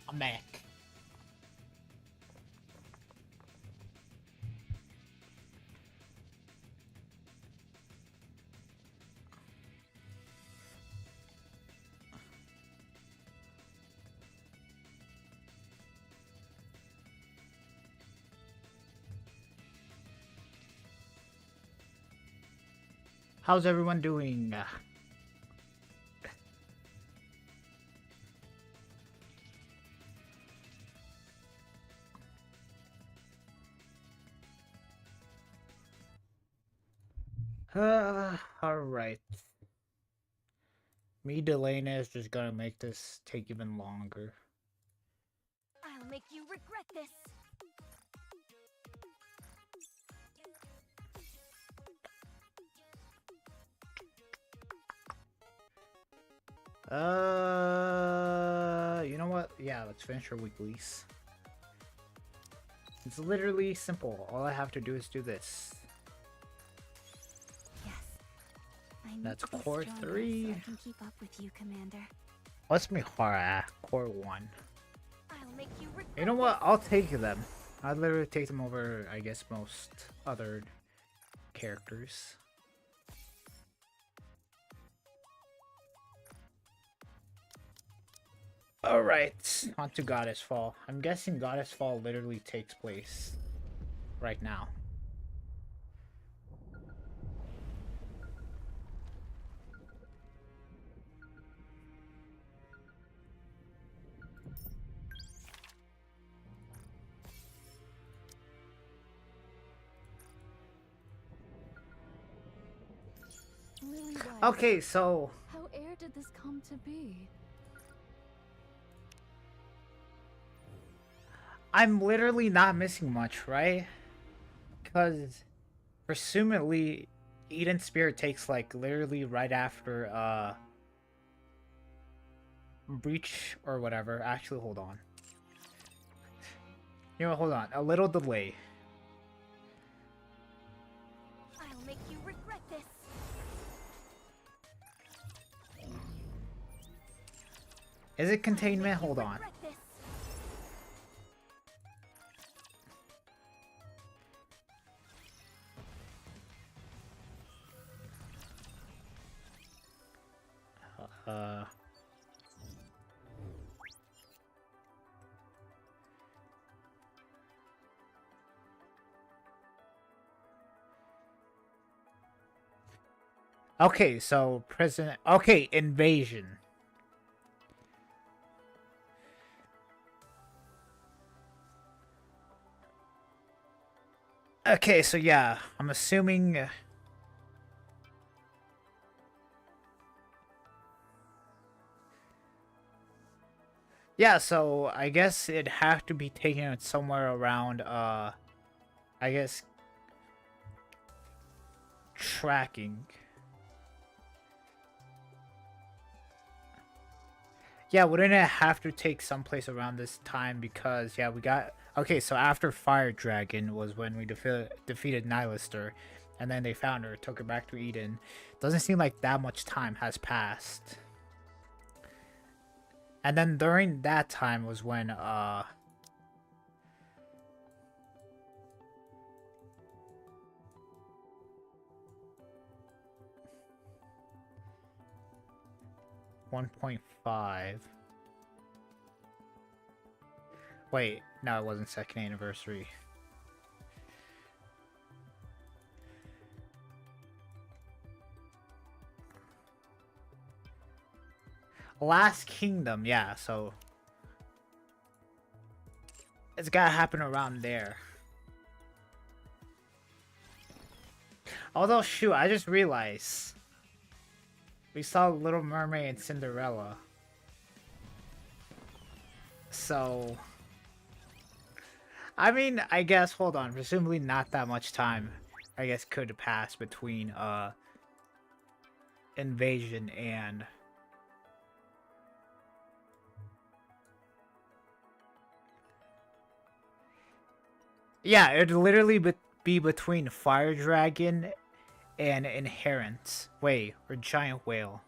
I'm back. How's everyone doing? Alright. Me delaying it is just gonna make this take even longer. I'll make you regret this. You know what? Yeah, let's finish our weeklies. It's literally simple. All I have to do is do this. Yes. I need That's to be core stronger 3. So I can keep up with you, Commander. What's Mihara? Core 1. I'll make you regret You know what? I'll take them. I'd literally take them over, I guess, most other characters. Alright, on to Goddess Fall. I'm guessing Goddess Fall literally takes place right now. Lily White, Okay, so how air did this come to be? I'm literally not missing much, right? Because presumably Eden Spirit takes like literally right after Breach or whatever. Actually, hold on. You know, hold on. A little delay. I'll make you regret this. Is it containment? Hold on. Regret this. Uh. Okay, so prison. Okay, invasion. Okay, so yeah, I'm assuming. Yeah, so I guess it'd have to be taken somewhere around, I guess, tracking. Yeah, wouldn't it have to take someplace around this time? Because, yeah, we got... Okay, so after Fire Dragon was when we defeated Nylister, and then they found her, took her back to Eden. Doesn't seem like that much time has passed. And then during that time was when, 1.5. Wait, no, it wasn't second anniversary. Last Kingdom, yeah, so it's gotta happen around there. Although, shoot, I just realized we saw Little Mermaid and Cinderella. So, I mean, I guess, hold on, presumably not that much time, I guess, could pass between, Invasion and... Yeah, it'd literally be between Fire Dragon and Inherent. Wait, or Giant Whale.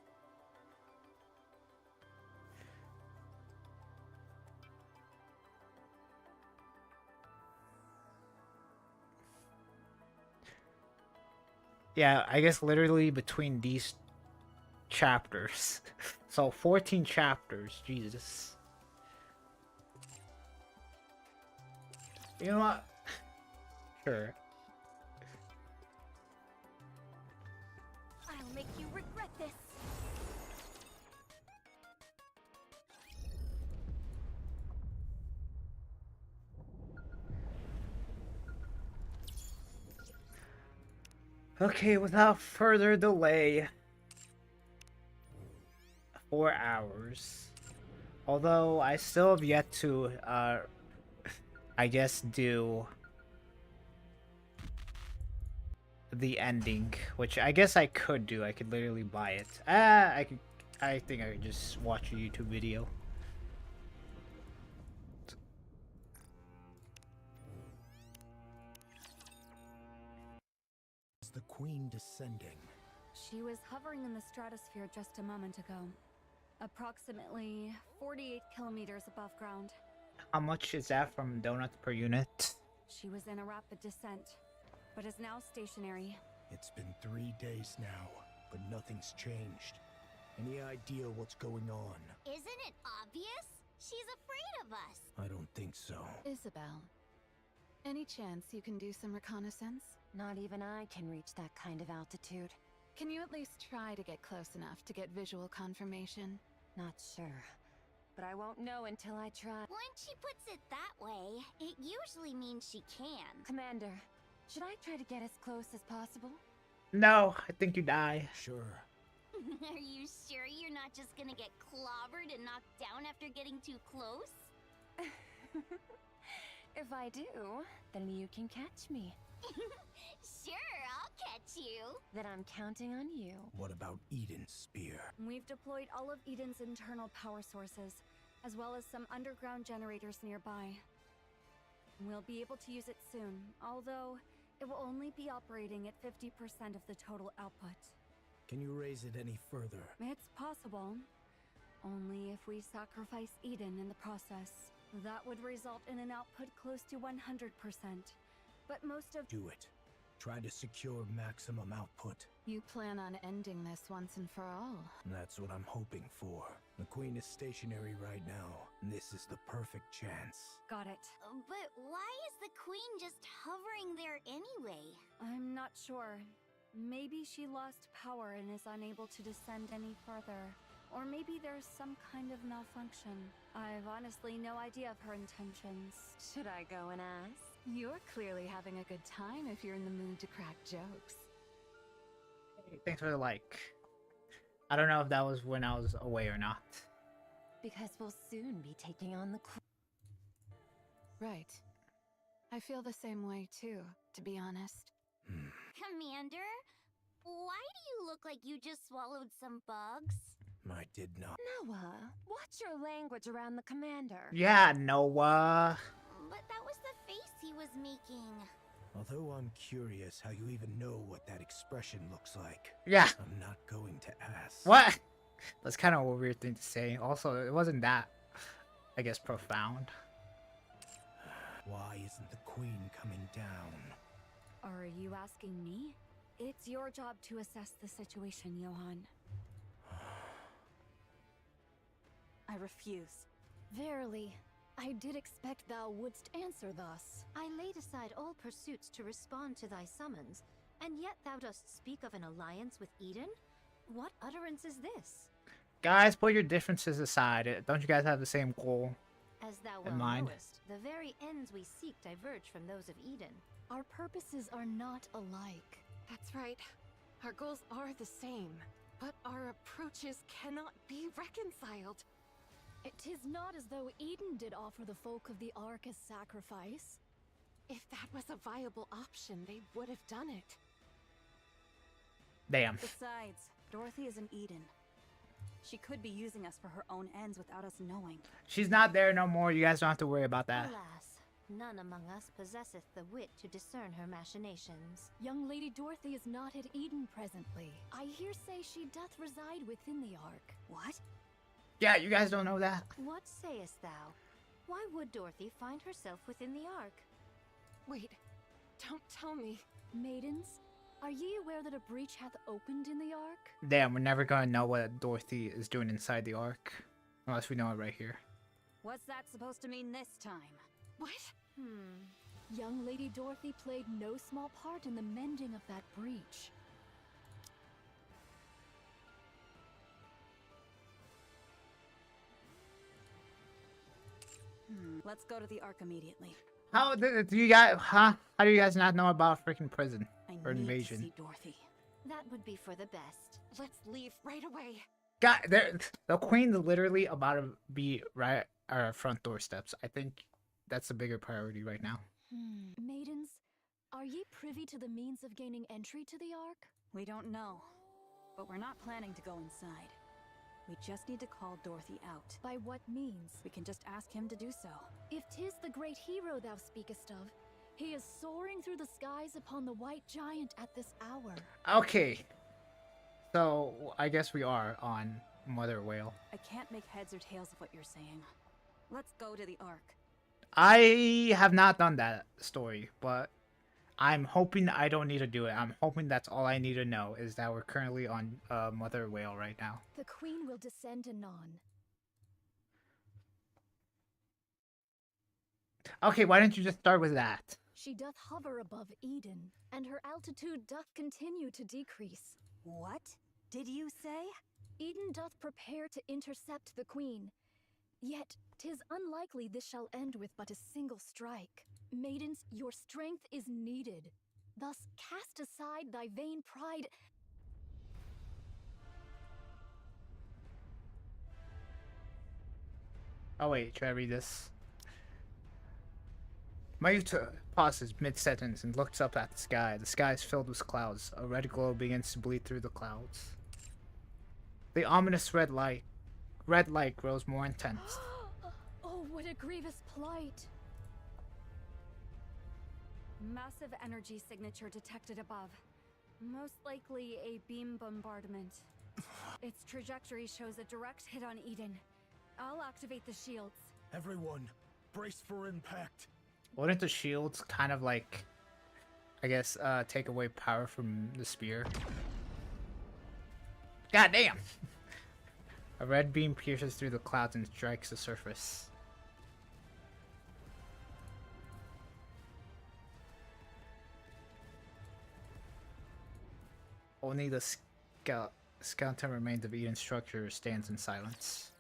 Yeah, I guess literally between these chapters. So 14 chapters, Jesus. You know what? Sure. I'll make you regret this. Okay, without further delay. 4 hours. Although I still have yet to, I guess, do the ending, which I guess I could do. I could literally buy it. I think I could just watch a YouTube video. Is the queen descending? She was hovering in the stratosphere just a moment ago. Approximately 48 kilometers above ground. How much is that from donuts per unit? She was in a rapid descent, but is now stationary. It's been 3 days now, but nothing's changed. Any idea what's going on? Isn't it obvious? She's afraid of us. I don't think so. Isabel, any chance you can do some reconnaissance? Not even I can reach that kind of altitude. Can you at least try to get close enough to get visual confirmation? Not sure. But I won't know until I try. When she puts it that way, it usually means she can. Commander, should I try to get as close as possible? No, I think you die. Sure. Are you sure you're not just gonna get clobbered and knocked down after getting too close? If I do, then you can catch me. Sure, I'll catch you. Then I'm counting on you. What about Eden's spear? We've deployed all of Eden's internal power sources, as well as some underground generators nearby. We'll be able to use it soon, although it will only be operating at 50% of the total output. Can you raise it any further? It's possible. Only if we sacrifice Eden in the process. That would result in an output close to 100%. But most of— Do it. Try to secure maximum output. You plan on ending this once and for all. That's what I'm hoping for. The queen is stationary right now, and this is the perfect chance. Got it. But why is the queen just hovering there anyway? I'm not sure. Maybe she lost power and is unable to descend any further. Or maybe there's some kind of malfunction. I've honestly no idea of her intentions. Should I go and ask? You're clearly having a good time if you're in the mood to crack jokes. Hey, thanks for the like. I don't know if that was when I was away or not. Because we'll soon be taking on the Right. I feel the same way too, to be honest. Commander, why do you look like you just swallowed some bugs? I did not. Noah, watch your language around the commander. Yeah, Noah. But that was the face he was making. Although I'm curious how you even know what that expression looks like. Yeah. I'm not going to ask. What? That's kind of a weird thing to say. Also, it wasn't that, I guess, profound. Why isn't the queen coming down? Are you asking me? It's your job to assess the situation, Johan. I refuse. Verily, I did expect thou wouldst answer thus. I laid aside all pursuits to respond to thy summons, and yet thou dost speak of an alliance with Eden? What utterance is this? Guys, put your differences aside. Don't you guys have the same goal As thou in well mind? knowest, the very ends we seek diverge from those of Eden. Our purposes are not alike. That's right. Our goals are the same, but our approaches cannot be reconciled. It is not as though Eden did offer the folk of the Ark as sacrifice. If that was a viable option, they would have done it. Damn. Besides, Dorothy is in Eden. She could be using us for her own ends without us knowing. She's not there no more. You guys don't have to worry about that. Alas, none among us possesseth the wit to discern her machinations. Young Lady Dorothy is not at Eden presently. I hear say she doth reside within the Ark. What? Yeah, you guys don't know that. What sayest thou? Why would Dorothy find herself within the Ark? Wait, don't tell me. Maidens, Are ye aware that a breach hath opened in the Ark? Damn, we're never gonna know what Dorothy is doing inside the Ark. Unless we know it right here. What's that supposed to mean this time? What? Young Lady Dorothy played no small part in the mending of that breach. Let's go to the Ark immediately. How do you guys, huh? How do you guys not know about freaking prison or invasion? To see Dorothy. That would be for the best. Let's leave right away. God, the Queen's literally about to be right at our front doorsteps. I think that's a bigger priority right now. Maidens, are ye privy to the means of gaining entry to the Ark? We don't know, but we're not planning to go inside. We just need to call Dorothy out. By what means? We can just ask him to do so. If 'tis the great hero thou speakest of, he is soaring through the skies upon the white giant at this hour. Okay. So, I guess we are on Mother Whale. I can't make heads or tails of what you're saying. Let's go to the Ark. I have not done that story, but I'm hoping I don't need to do it. I'm hoping that's all I need to know is that we're currently on Mother Whale right now. The Queen will descend anon. Okay, why don't you just start with that? She doth hover above Eden, and her altitude doth continue to decrease. What did you say? Eden doth prepare to intercept the Queen. Yet, 'tis unlikely this shall end with but a single strike. Maidens, your strength is needed. Thus, cast aside thy vain pride. Oh wait, should I read this? Nayuta pauses mid-sentence and looks up at the sky. The sky is filled with clouds. A red glow begins to bleed through the clouds. The ominous red light grows more intense. Oh, what a grievous plight! Massive energy signature detected above. Most likely a beam bombardment. Its trajectory shows a direct hit on Eden. I'll activate the shields. Everyone, brace for impact. Wouldn't the shields kind of like, I guess, take away power from the spear? God damn! A red beam pierces through the clouds and strikes the surface. Only the skeleton remains of Eden's structure stands in silence.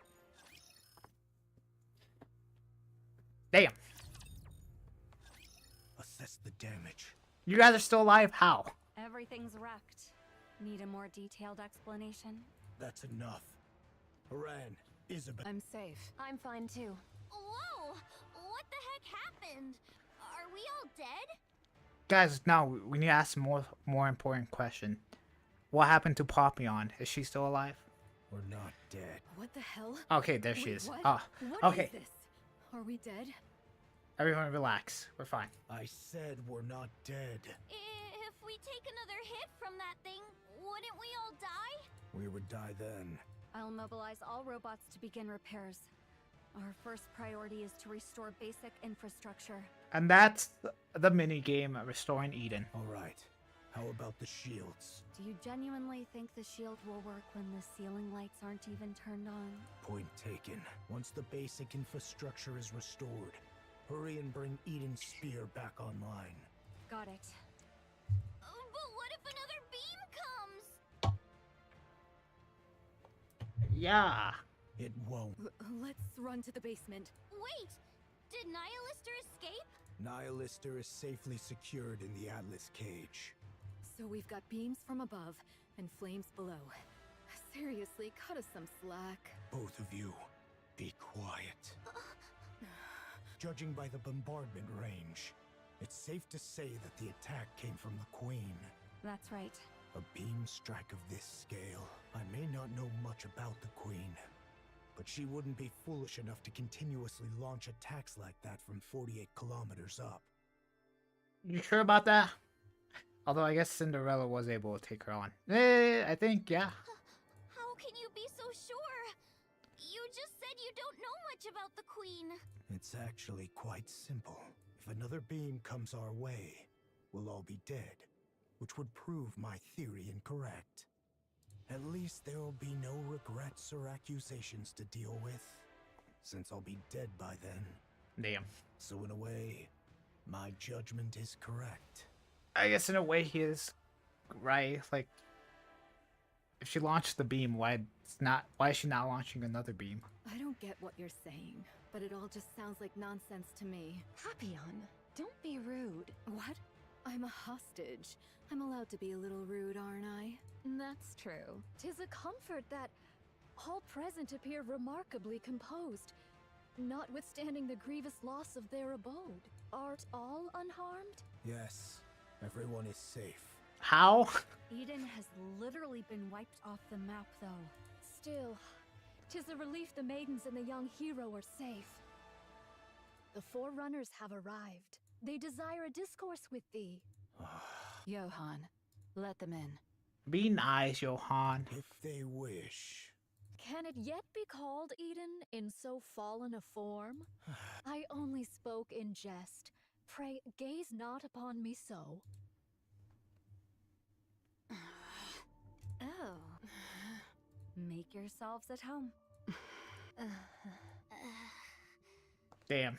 Damn! Assess the damage. You guys are still alive? How? Everything's wrecked. Need a more detailed explanation? That's enough. Haran, Isabel. I'm safe. I'm fine too. Whoa! What the heck happened? Are we all dead? Guys, no, we need to ask more important question. What happened to Papillon? Is she still alive? We're not dead. What the hell? Okay, there she Wait, is. What? Ah, What okay. is this? Are we dead? Everyone relax. We're fine. I said we're not dead. If we take another hit from that thing, wouldn't we all die? We would die then. I'll mobilize all robots to begin repairs. Our first priority is to restore basic infrastructure. And that's the mini game Restoring Eden. All right. How about the shields? Do you genuinely think the shield will work when the ceiling lights aren't even turned on? Point taken. Once the basic infrastructure is restored, hurry and bring Eden's spear back online. Got it. But what if another beam comes? Yeah. It won't. Let's run to the basement. Wait! Did Nihilister escape? Nihilister is safely secured in the Atlas cage. So we've got beams from above and flames below. Seriously, cut us some slack. Both of you, be quiet. Judging by the bombardment range, it's safe to say that the attack came from the Queen. That's right. A beam strike of this scale. I may not know much about the Queen, but she wouldn't be foolish enough to continuously launch attacks like that from 48 kilometers up. You sure about that? Although I guess Cinderella was able to take her on. I think, yeah. How can you be so sure? You just said you don't know much about the Queen. It's actually quite simple. If another beam comes our way, we'll all be dead. which would prove my theory incorrect. At least there will be no regrets or accusations to deal with, since I'll be dead by then. Damn. So in a way, my judgment is correct. I guess in a way he is right. Like, if she launched the beam, why is she not launching another beam? I don't get what you're saying, but it all just sounds like nonsense to me. Papillon, don't be rude. What? I'm a hostage. I'm allowed to be a little rude, aren't I? That's true. 'Tis a comfort that all present appear remarkably composed, notwithstanding the grievous loss of their abode. Art all unharmed? Yes, everyone is safe. How? Eden has literally been wiped off the map, though. Still, 'tis a relief the maidens and the young hero are safe. The Forerunners have arrived. They desire a discourse with thee. Johann, let them in. Be nice, Johann. If they wish. Can it yet be called Eden in so fallen a form? I only spoke in jest. Pray, gaze not upon me so. Oh. Make yourselves at home. Damn.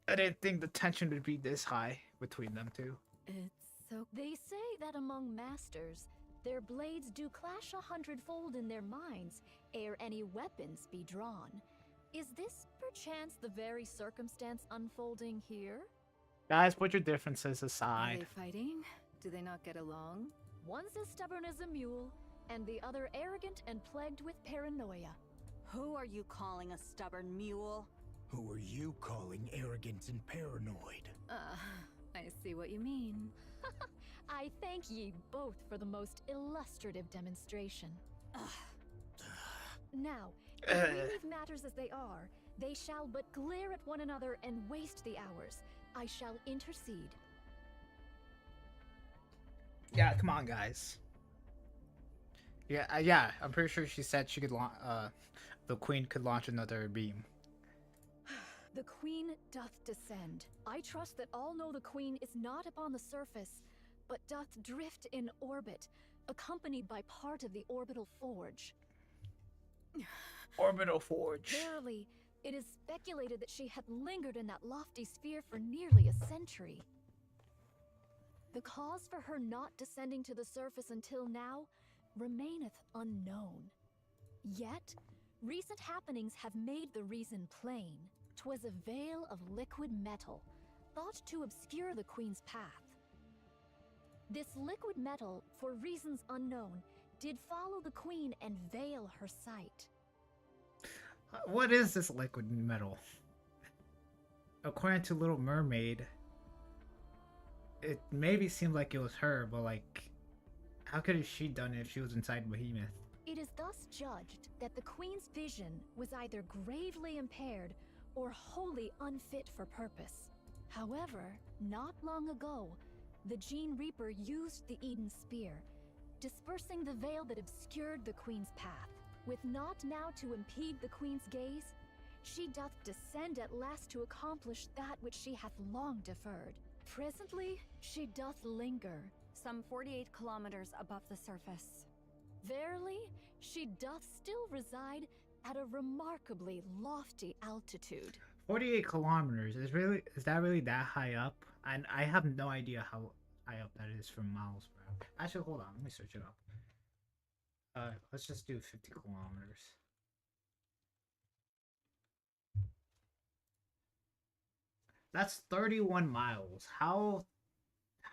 I didn't think the tension would be this high between them two. It's so... They say that among masters, their blades do clash 100-fold in their minds, ere any weapons be drawn. Is this perchance the very circumstance unfolding here? Guys, put your differences Are aside. they fighting? Do they not get along? One's as stubborn as a mule, and the other arrogant and plagued with paranoia. Who are you calling a stubborn mule? Who are you calling arrogant and paranoid? I see what you mean. I thank ye both for the most illustrative demonstration. Now, if we leave matters as they are, they shall but glare at one another and waste the hours. I shall intercede. Yeah, come on, guys. Yeah, I'm pretty sure she said she could the queen could launch another beam. The queen doth descend. I trust that all know the queen is not upon the surface, but doth drift in orbit, accompanied by part of the orbital forge. Orbital forge. Verily, it is speculated that she hath lingered in that lofty sphere for nearly a century. The cause for her not descending to the surface until now remaineth unknown. Yet, recent happenings have made the reason plain. 'Twas a veil of liquid metal, thought to obscure the queen's path. This liquid metal, for reasons unknown, did follow the queen and veil her sight. What is this liquid metal? According to Little Mermaid, it maybe seemed like it was her, but like, how could have she done it if she was inside Behemoth? It is thus judged that the queen's vision was either gravely impaired or wholly unfit for purpose. However, not long ago, the Gene Reaper used the Eden Spear, dispersing the veil that obscured the queen's path. With naught now to impede the queen's gaze, she doth descend at last to accomplish that which she hath long deferred. Presently, she doth linger, Some 48 kilometers above the surface. verily, she doth still reside at a remarkably lofty altitude. 48 kilometers is that really that high up? And I have no idea how high up that is from miles per hour. Actually, hold on, let me search it up. Let's just do 50 kilometers. That's 31 miles. How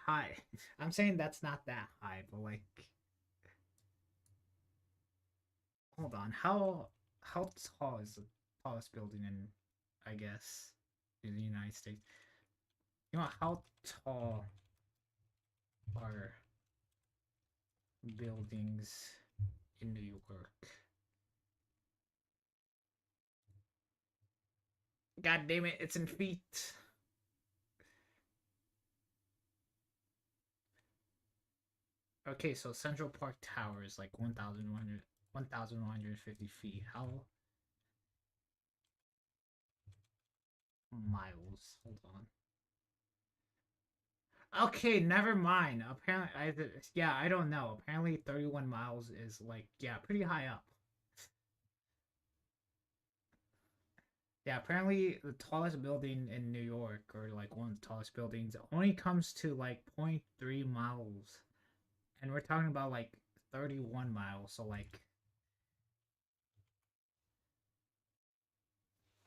high? I'm saying that's not that high, but like, hold on. How tall is the tallest building in, I guess, in the United States? You know, how tall are buildings in New York? God damn it, it's in feet. Okay, so Central Park Tower is like 1,150 feet. How miles? Hold on. Okay, never mind. Apparently, yeah, I don't know. Apparently, 31 miles is like, yeah, pretty high up. Yeah, apparently the tallest building in New York, or like one of the tallest buildings, only comes to like 0.3 miles. And we're talking about like 31 miles, so like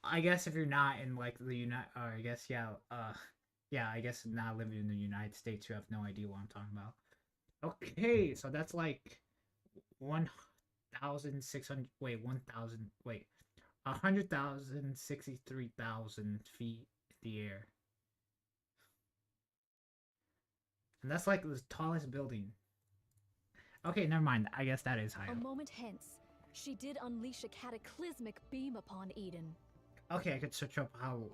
I guess if you're not in like the or I guess yeah, I guess not living in the United States, you have no idea what I'm talking about. Okay, so that's like 1,600. Wait, 1,000. Wait, 100,063,000 feet in the air, and that's like the tallest building. Okay, never mind. I guess that is high A up. moment hence, she did unleash a cataclysmic beam upon Eden. Okay, I could search up how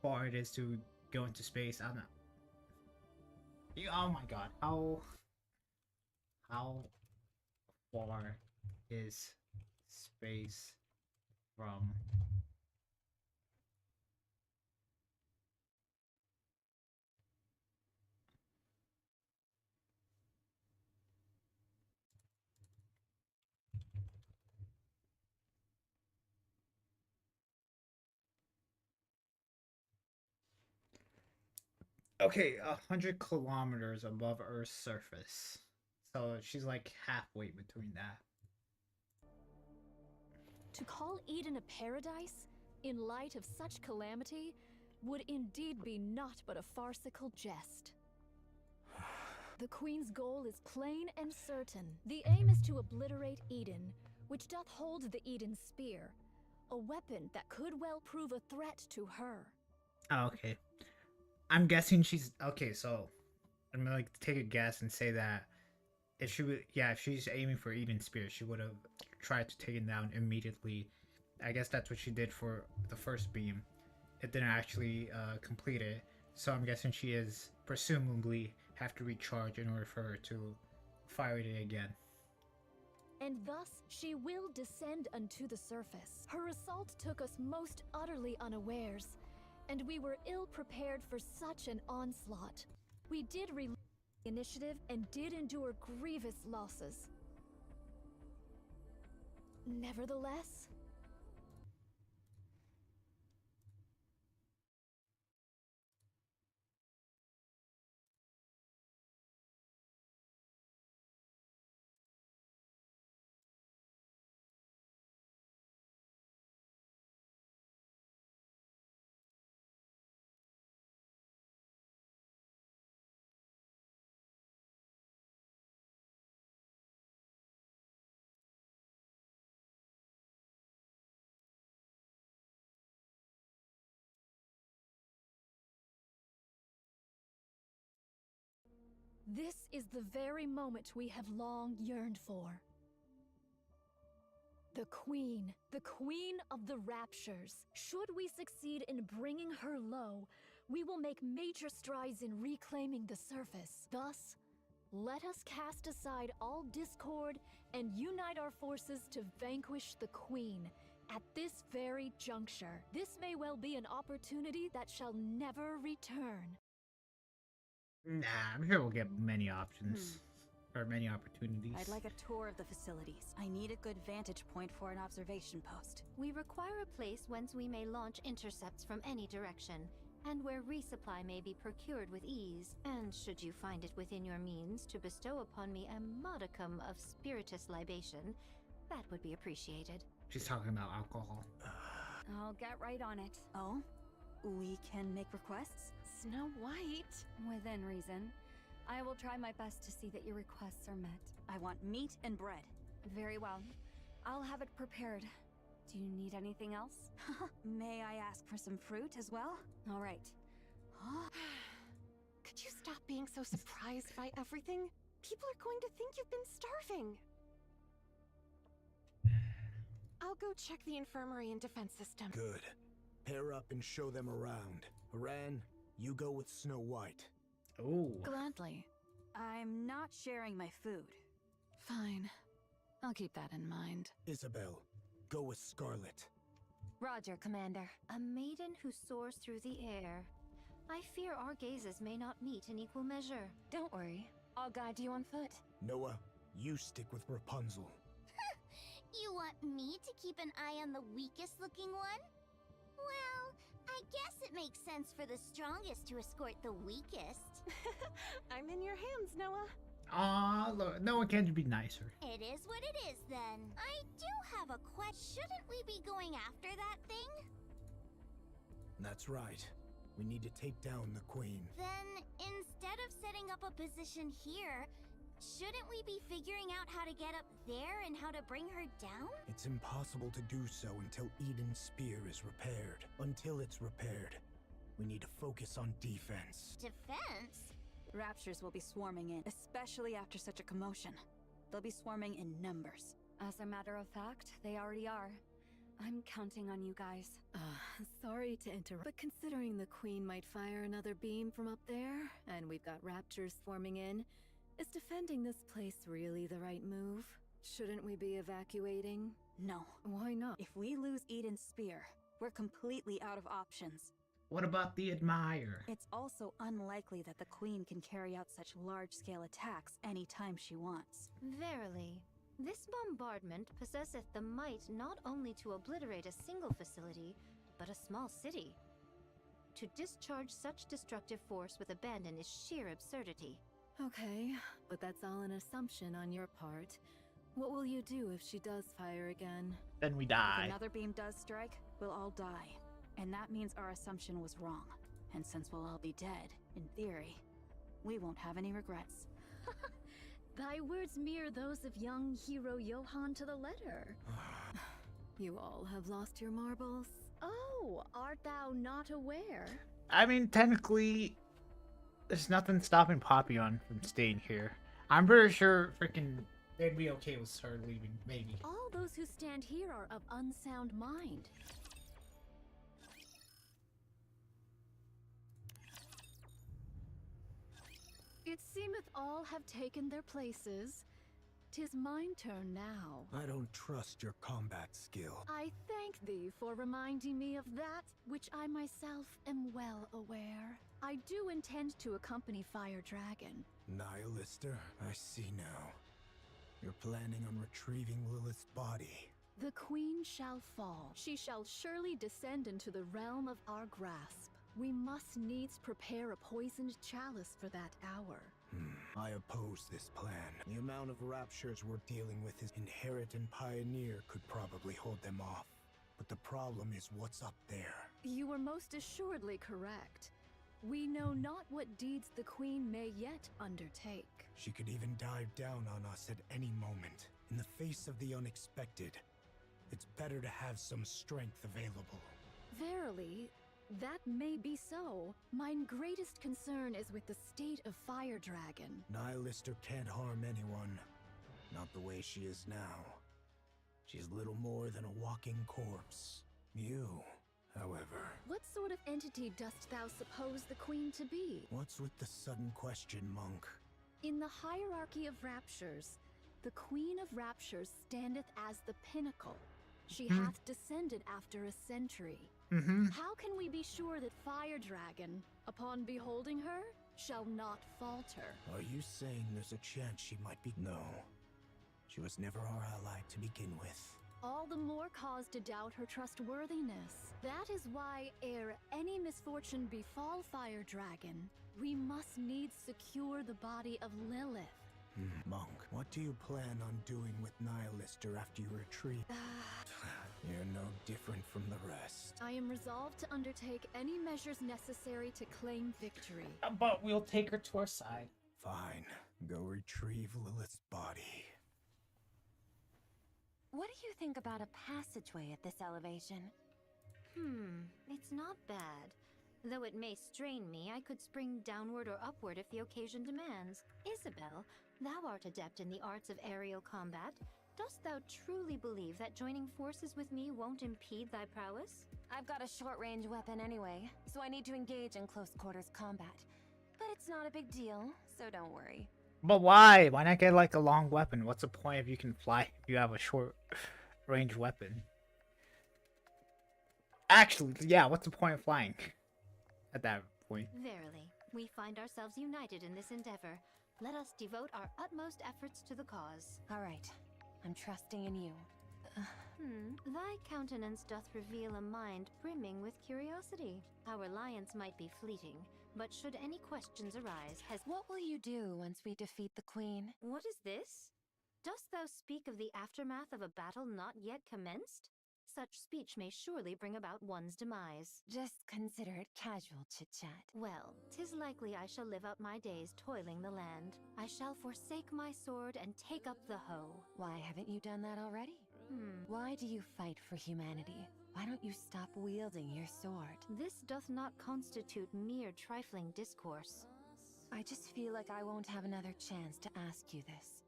far it is to go into space. I don't know. Oh my god, how far is space from? Okay, 100 kilometers above Earth's surface. So she's like halfway between that. To call Eden a paradise, in light of such calamity, would indeed be naught but a farcical jest. The Queen's goal is plain and certain. The aim is to obliterate Eden, which doth hold the Eden Spear, a weapon that could well prove a threat to her. Oh, okay. I'm guessing she's okay. So I'm gonna like take a guess and say that if she would, yeah, if she's aiming for Eden Spear, she would have tried to take it down immediately. I guess that's what she did for the first beam. It didn't actually complete it, so I'm guessing she is presumably have to recharge in order for her to fire it again. And thus she will descend unto the surface. Her assault took us most utterly unawares, and we were ill prepared for such an onslaught. We did release the initiative and did endure grievous losses. Nevertheless, this is the very moment we have long yearned for. The Queen of the Raptures. Should we succeed in bringing her low, we will make major strides in reclaiming the surface. Thus, let us cast aside all discord and unite our forces to vanquish the Queen at this very juncture. This may well be an opportunity that shall never return. Nah, I'm sure we'll get many options. Or many opportunities. I'd like a tour of the facilities. I need a good vantage point for an observation post. We require a place whence we may launch intercepts from any direction, and where resupply may be procured with ease. And should you find it within your means to bestow upon me a modicum of spiritus libation, that would be appreciated. She's talking about alcohol. I'll get right on it. Oh? We can make requests? Snow White? Within reason. I will try my best to see that your requests are met. I want meat and bread. Very well. I'll have it prepared. Do you need anything else? May I ask for some fruit as well? All right. Could you stop being so surprised by everything? People are going to think you've been starving. I'll go check the infirmary and defense system. Good. Pair up and show them around. Haran, you go with Snow White. Oh. Gladly. I'm not sharing my food. Fine. I'll keep that in mind. Isabel, go with Scarlet. Roger, Commander. A maiden who soars through the air. I fear our gazes may not meet in equal measure. Don't worry. I'll guide you on foot. Noah, you stick with Rapunzel. You want me to keep an eye on the weakest looking one? Well, I guess it makes sense for the strongest to escort the weakest. I'm in your hands, Noah. Aw, look, no one can be nicer. It is what it is then. I do have a question. Shouldn't we be going after that thing? That's right. We need to take down the queen. Then, instead of setting up a position here, shouldn't we be figuring out how to get up there and how to bring her down? It's impossible to do so until Eden's spear is repaired. Until it's repaired, we need to focus on defense. Defense? Raptures will be swarming in, especially after such a commotion. They'll be swarming in numbers. As a matter of fact, they already are. I'm counting on you guys. Sorry to interrupt, but considering the Queen might fire another beam from up there, and we've got raptors swarming in, is defending this place really the right move? Shouldn't we be evacuating? No. Why not? If we lose Eden's spear, we're completely out of options. What about the Admire? It's also unlikely that the Queen can carry out such large-scale attacks anytime she wants. Verily. This bombardment possesseth the might not only to obliterate a single facility, but a small city. To discharge such destructive force with abandon is sheer absurdity. Okay, but that's all an assumption on your part. What will you do if she does fire again? Then we If die. another beam does strike, we'll all die. And that means our assumption was wrong. And since we'll all be dead, in theory, we won't have any regrets. Thy words mirror those of young hero Johann to the letter. You all have lost your marbles. Oh, art thou not aware? I mean, technically, there's nothing stopping Papillon from staying here. I'm pretty sure freaking they'd be okay with her leaving, maybe. All those who stand here are of unsound mind. It seemeth all have taken their places. 'Tis mine turn now. I don't trust your combat skill. I thank thee for reminding me of that which I myself am well aware. I do intend to accompany Fire Dragon. Nihilister, I see now. You're planning on retrieving Lilith's body. The Queen shall fall. She shall surely descend into the realm of our grasp. We must needs prepare a poisoned chalice for that hour. I oppose this plan. The amount of raptures we're dealing with is Inherit and Pioneer could probably hold them off. But the problem is what's up there. You are most assuredly correct. We know not what deeds the Queen may yet undertake. She could even dive down on us at any moment. In the face of the unexpected, it's better to have some strength available. Verily, that may be so. Mine greatest concern is with the state of Fire Dragon. Nihilister can't harm anyone. Not the way she is now. She's little more than a walking corpse. You, however... What sort of entity dost thou suppose the Queen to be? What's with the sudden question, Monk? In the hierarchy of raptures, the Queen of Raptures standeth as the pinnacle. She hath descended after a century. How can we be sure that Fire Dragon, upon beholding her, shall not falter? Are you saying there's a chance she might be... No. She was never our ally to begin with. All the more cause to doubt her trustworthiness. That is why, ere any misfortune befall Fire Dragon, we must needs secure the body of Lilith. Monk, what do you plan on doing with Nihilister after you retrieve? You're no different from the rest. I am resolved to undertake any measures necessary to claim victory. But we'll take her to our side. Fine. Go retrieve Lilith's body. What do you think about a passageway at this elevation? It's not bad. Though it may strain me, I could spring downward or upward if the occasion demands. Isabel, thou art adept in the arts of aerial combat. Dost thou truly believe that joining forces with me won't impede thy prowess? I've got a short-range weapon anyway, so I need to engage in close-quarters combat. But it's not a big deal, so don't worry. But why? Why not get like a long weapon? What's the point if you can fly if you have a short range weapon? Actually, yeah, what's the point of flying at that point. Verily, we find ourselves united in this endeavor. Let us devote our utmost efforts to the cause. All right. I'm trusting in you. Thy countenance doth reveal a mind brimming with curiosity. Our alliance might be fleeting, but should any questions arise, What will you do once we defeat the queen? What is this? Dost thou speak of the aftermath of a battle not yet commenced? Such speech may surely bring about one's demise. Just consider it casual chit-chat. Well, 'tis likely I shall live out my days toiling the land. I shall forsake my sword and take up the hoe. Why haven't you done that already? Why do you fight for humanity? Why don't you stop wielding your sword? This doth not constitute mere trifling discourse. I just feel like I won't have another chance to ask you this.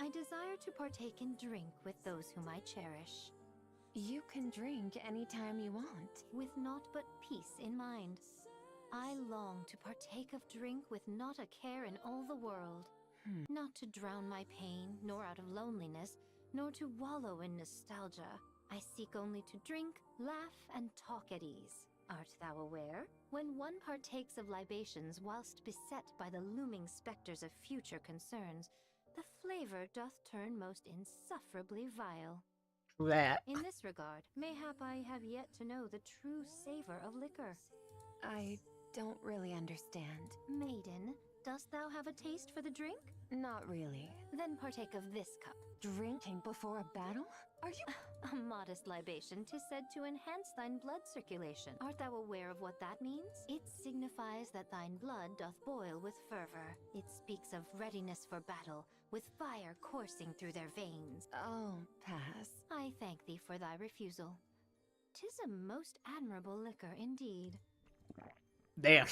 I desire to partake in drink with those whom I cherish. You can drink anytime you want. With naught but peace in mind. I long to partake of drink with not a care in all the world. Not to drown my pain, nor out of loneliness, nor to wallow in nostalgia. I seek only to drink, laugh, and talk at ease. Art thou aware? When one partakes of libations whilst beset by the looming specters of future concerns, the flavor doth turn most insufferably vile. That. In this regard, mayhap I have yet to know the true savor of liquor. I don't really understand. Maiden, dost thou have a taste for the drink? Not really. Then partake of this cup. Drinking before a battle? Are you— A modest libation 'tis said to enhance thine blood circulation. Art thou aware of what that means? It signifies that thine blood doth boil with fervor. It speaks of readiness for battle, with fire coursing through their veins. Oh, pass. I thank thee for thy refusal. 'Tis a most admirable liquor indeed. Damn.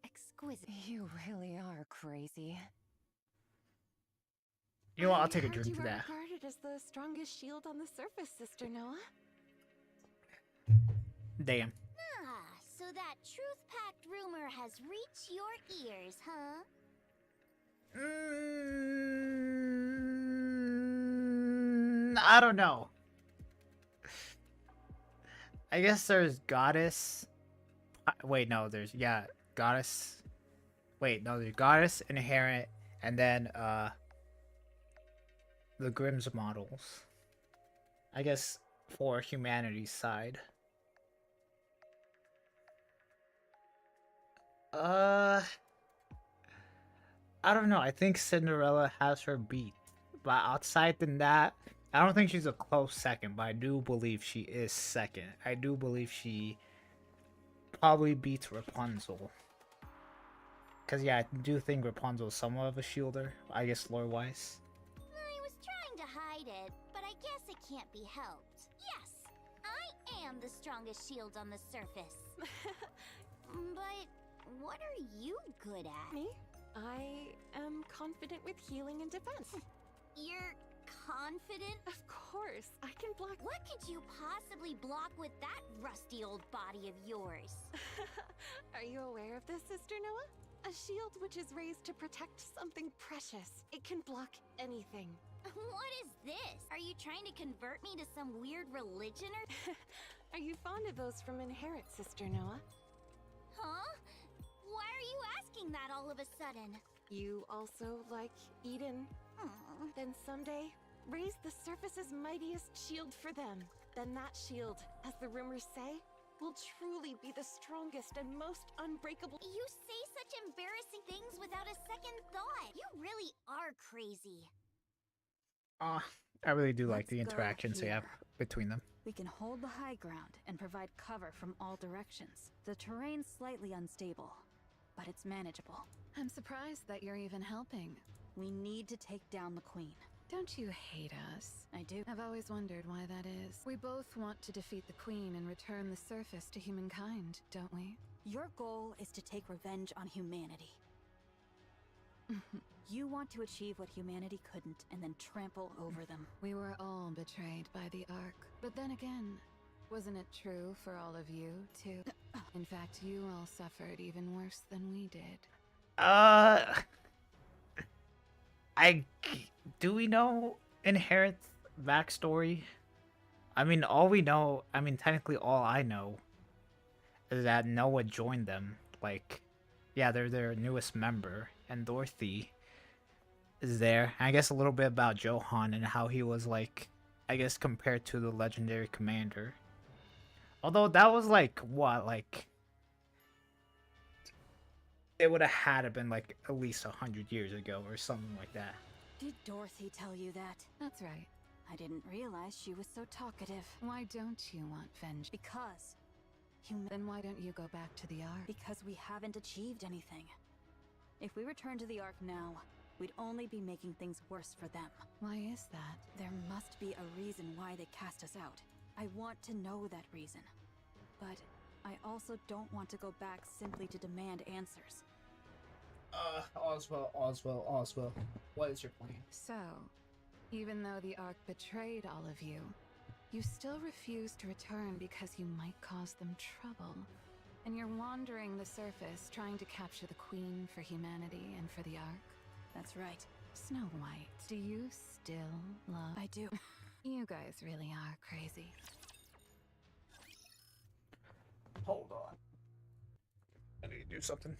Exquisite. You really are crazy. You know what? I'll take a drink You to are that. regarded as the strongest shield on the surface, Sister Noah. Damn. Ah, so that truth-packed rumor has reached your ears, huh? I don't know. I guess there's goddess. Wait, no, there's goddess. Wait, no, there's goddess, inherent, and then the Grimm's models. I guess for humanity's side. I don't know. I think Cinderella has her beat. But outside than that, I don't think she's a close second, but I do believe she is second. I do believe she probably beats Rapunzel. Because, yeah, I do think Rapunzel is somewhat of a shielder, I guess lore-wise. I was trying to hide it, but I guess it can't be helped. Yes, I am the strongest shield on the surface. But what are you good at? Me? I am confident with healing and defense. You're confident? Of course, I can block. What could you possibly block with that rusty old body of yours? Are you aware of this, Sister Noah? A shield which is raised to protect something precious. It can block anything. What is this? Are you trying to convert me to some weird religion or— Are you fond of those from Inherit, Sister Noah? Huh? Why are you asking that all of a sudden? You also like Eden? Then someday, raise the surface's mightiest shield for them. Then that shield, as the rumors say, will truly be the strongest and most unbreakable— You say such embarrassing things without a second thought. You really are crazy. I really do like Let's the go interactions they have here. between them. We can hold the high ground and provide cover from all directions. The terrain's slightly unstable, but it's manageable. I'm surprised that you're even helping. We need to take down the queen. Don't you hate us? I do. I've always wondered why that is. We both want to defeat the queen and return the surface to humankind, don't we? Your goal is to take revenge on humanity. You want to achieve what humanity couldn't and then trample over them. We were all betrayed by the Ark. But then again, wasn't it true for all of you, too? In fact, you all suffered even worse than we did. Do we know Inherit's backstory? I mean, technically all I know is that Noah joined them. Like, yeah, they're their newest member, and Dorothy is there. And I guess a little bit about Johan and how he was like, I guess compared to the legendary commander. Although that was like what, like it would have had to been like at least 100 years ago or something like that. Did Dorothy tell you that? That's right. I didn't realize she was so talkative. Why don't you want vengeance? Because then why don't you go back to the Ark? Because we haven't achieved anything. If we return to the Ark now, we'd only be making things worse for them. Why is that? There must be a reason why they cast us out. I want to know that reason. But I also don't want to go back simply to demand answers. Oswell, what is your plan? So, even though the Ark betrayed all of you, you still refuse to return because you might cause them trouble. And you're wandering the surface trying to capture the Queen for humanity and for the Ark. That's right. Snow White, do you still love... I do. You guys really are crazy. Hold on. I need to do something.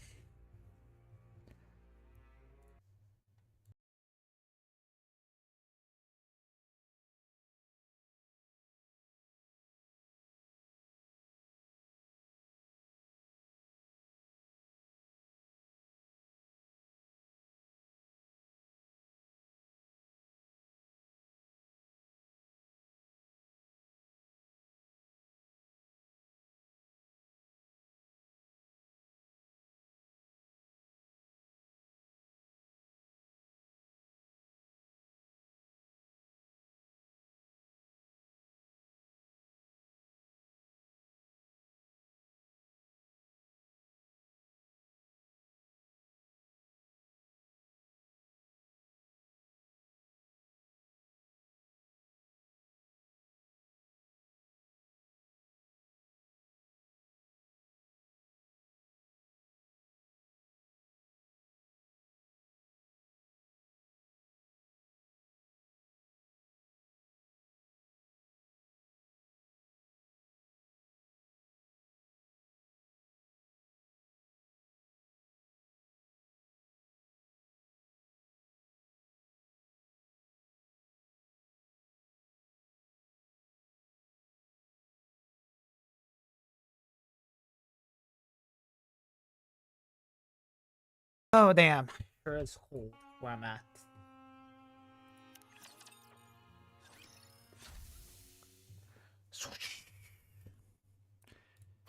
Oh damn, sure is cold where I'm at.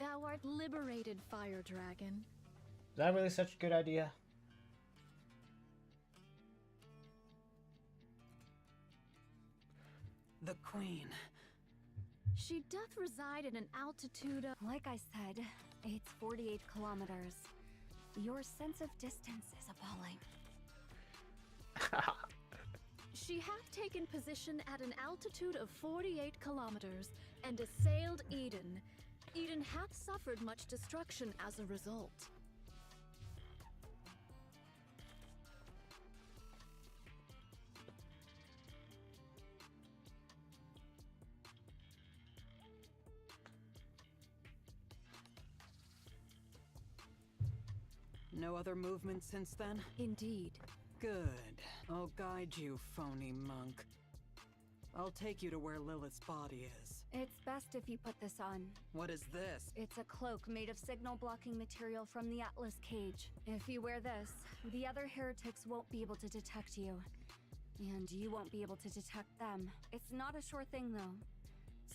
Thou art liberated, Fire Dragon. Is that really such a good idea? The Queen. She doth reside at an altitude of... Like I said, it's 48 kilometers. Your sense of distance is appalling. She hath taken position at an altitude of 48 kilometers and assailed Eden. Eden hath suffered much destruction as a result. No other movement since then? Indeed. Good. I'll guide you, phony monk. I'll take you to where Lilith's body is. It's best if you put this on. What is this? It's a cloak made of signal-blocking material from the Atlas cage. If you wear this, the other heretics won't be able to detect you. And you won't be able to detect them. It's not a sure thing, though,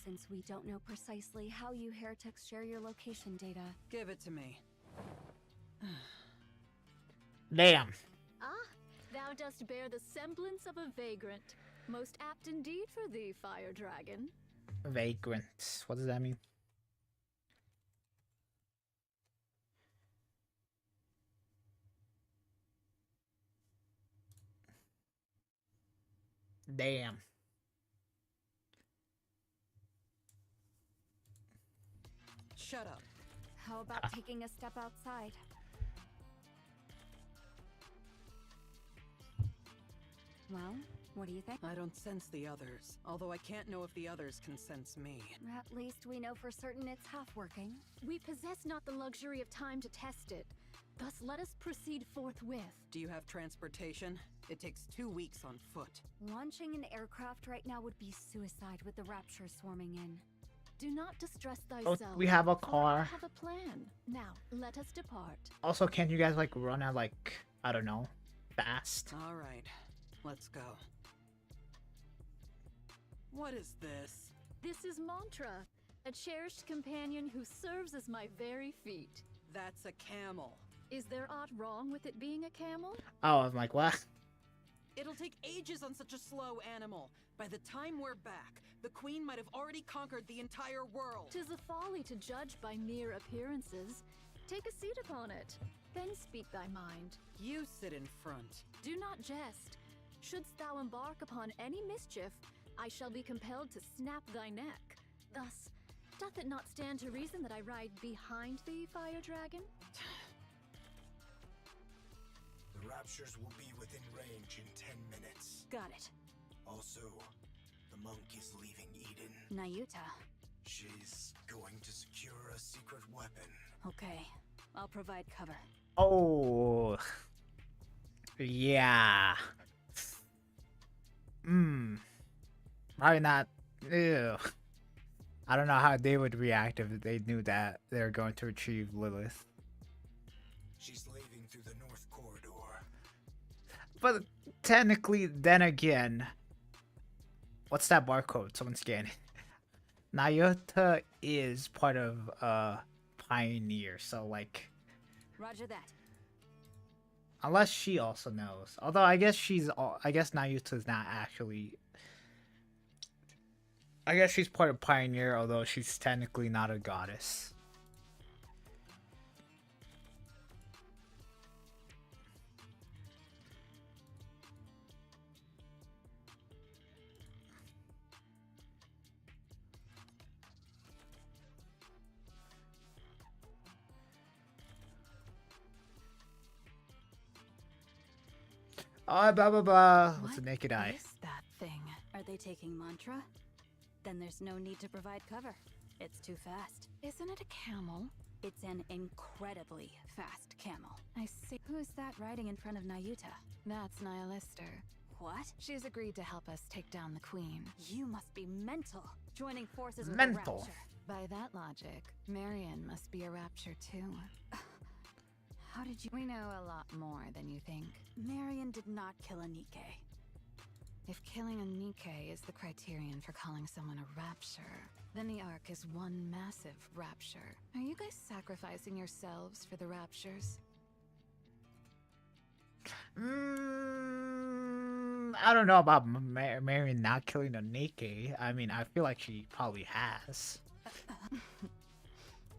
since we don't know precisely how you heretics share your location data. Give it to me. Damn. Ah, thou dost bear the semblance of a vagrant. Most apt indeed for thee, Fire Dragon. Vagrant. What does that mean? Damn. Shut up. How about taking a step outside? Well, What do you think? I don't sense the others, although I can't know if the others can sense me. At least we know for certain it's half working. We possess not the luxury of time to test it. Thus, let us proceed forthwith. Do you have transportation? It takes 2 weeks on foot. Launching an aircraft right now would be suicide with the Rapture swarming in. Do not distress Oh, thyself. we have a for I car. have a plan. Now, let us depart. Also, can you guys like run at like, I don't know, fast? All right, let's go. What is this? This is Mantra, a cherished companion who serves as my very feet. That's a camel. Is there aught wrong with it being a camel? Oh, I'm like, what? It'll take ages on such a slow animal. By the time we're back, the queen might have already conquered the entire world. 'Tis a folly to judge by mere appearances. Take a seat upon it, then speak thy mind. You sit in front. Do not jest. Shouldst thou embark upon any mischief, I shall be compelled to snap thy neck. Thus, doth it not stand to reason that I ride behind thee, Fire Dragon? The Raptures will be within range in 10 minutes. Got it. Also, the monk is leaving Eden. Nayuta. She's going to secure a secret weapon. Okay, I'll provide cover. Oh, yeah. Probably not. Ew. I don't know how they would react if they knew that they were going to retrieve Lilith. She's leaving through the north corridor. But technically, then again, what's that barcode? Someone scan it. Nayuta is part of Pioneer, so like, Roger that. unless she also knows. Although I guess Nayuta is not actually. I guess she's part of Pioneer, although she's technically not a goddess. Oh, blah blah blah. What's the naked eye? Is that thing? Are they taking Mantra? Then there's no need to provide cover. It's too fast. Isn't it a camel? It's an incredibly fast camel. I see. Who's that riding in front of Nayuta? That's Nihilister. What? She's agreed to help us take down the queen. You must be mental. Joining forces with Mental. the Rapture. By that logic, Marion must be a Rapture too. How did you... We know a lot more than you think. Marion did not kill a Nikke. If killing a Nikke is the criterion for calling someone a Rapture, then the Ark is one massive Rapture. Are you guys sacrificing yourselves for the Raptures? I don't know about Marion not killing a Nikke. I mean, I feel like she probably has.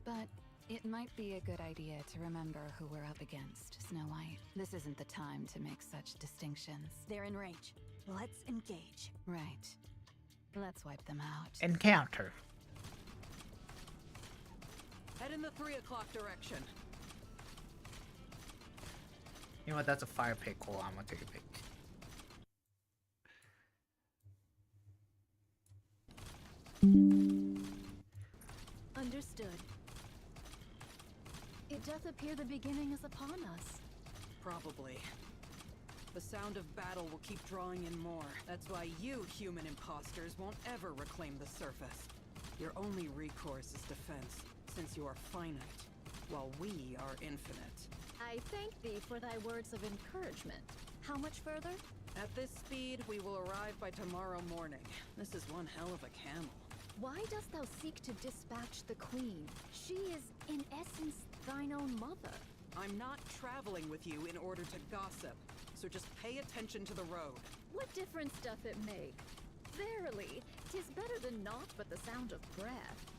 But it might be a good idea to remember who we're up against, Snow White. This isn't the time to make such distinctions. They're in range. Let's engage. Right. Let's wipe them out. Encounter. Head in the 3 o'clock direction. You know what? That's a fire pick. Hold on, I'm gonna take a pic. Understood. It doth appear the beginning is upon us. Probably. The sound of battle will keep drawing in more. That's why you human imposters won't ever reclaim the surface. Your only recourse is defense, since you are finite, while we are infinite. I thank thee for thy words of encouragement. How much further? At this speed, we will arrive by tomorrow morning. This is one hell of a camel. Why dost thou seek to dispatch the queen? She is, in essence, thine own mother. I'm not traveling with you in order to gossip, so just pay attention to the road. What difference doth it make? Verily, 'tis better than naught but the sound of breath.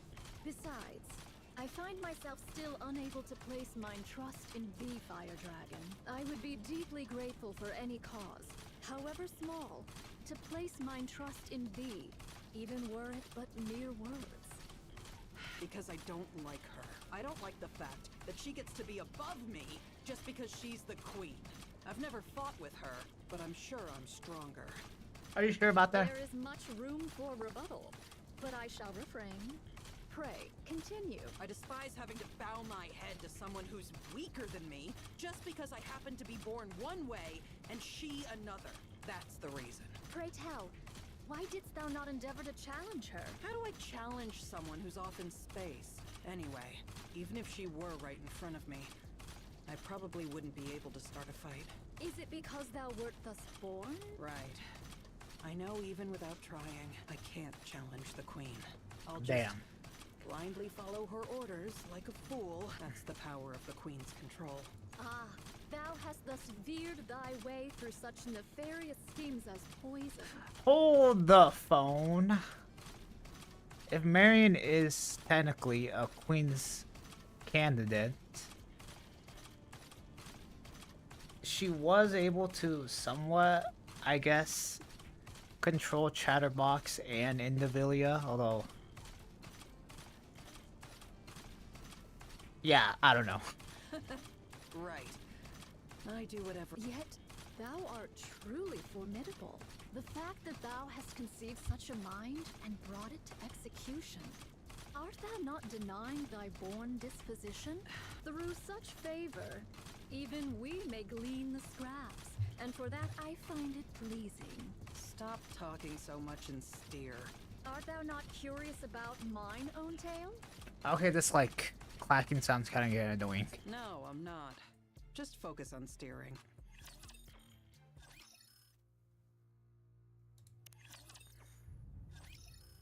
Besides, I find myself still unable to place mine trust in thee, Fire Dragon. I would be deeply grateful for any cause, however small, to place mine trust in thee, even were it but mere words. Because I don't like her. I don't like the fact that she gets to be above me just because she's the queen. I've never fought with her, but I'm sure I'm stronger. Are you sure about that? There is much room for rebuttal, but I shall refrain. Pray, continue. I despise having to bow my head to someone who's weaker than me, just because I happen to be born one way and she another. That's the reason. Pray tell, why didst thou not endeavor to challenge her? How do I challenge someone who's off in space? Anyway, even if she were right in front of me, I probably wouldn't be able to start a fight. Is it because thou wert thus born? Right. I know even without trying, I can't challenge the queen. I'll just Damn. blindly follow her orders like a fool. That's the power of the queen's control. Ah, thou hast thus veered thy way through such nefarious schemes as poison. Hold the phone. If Marion is technically a queen's candidate, she was able to somewhat, I guess, control Chatterbox and Indivilia, although... Yeah, I don't know. Right. I do whatever. Yet, thou art truly formidable. The fact that thou hast conceived such a mind and brought it to execution. Art thou not denying thy born disposition? Through such favor, even we may glean the scraps, and for that I find it pleasing. Stop talking so much and steer. Art thou not curious about mine own tale? Okay, this, like, clacking sounds kind of getting annoying. No, I'm not. Just focus on steering.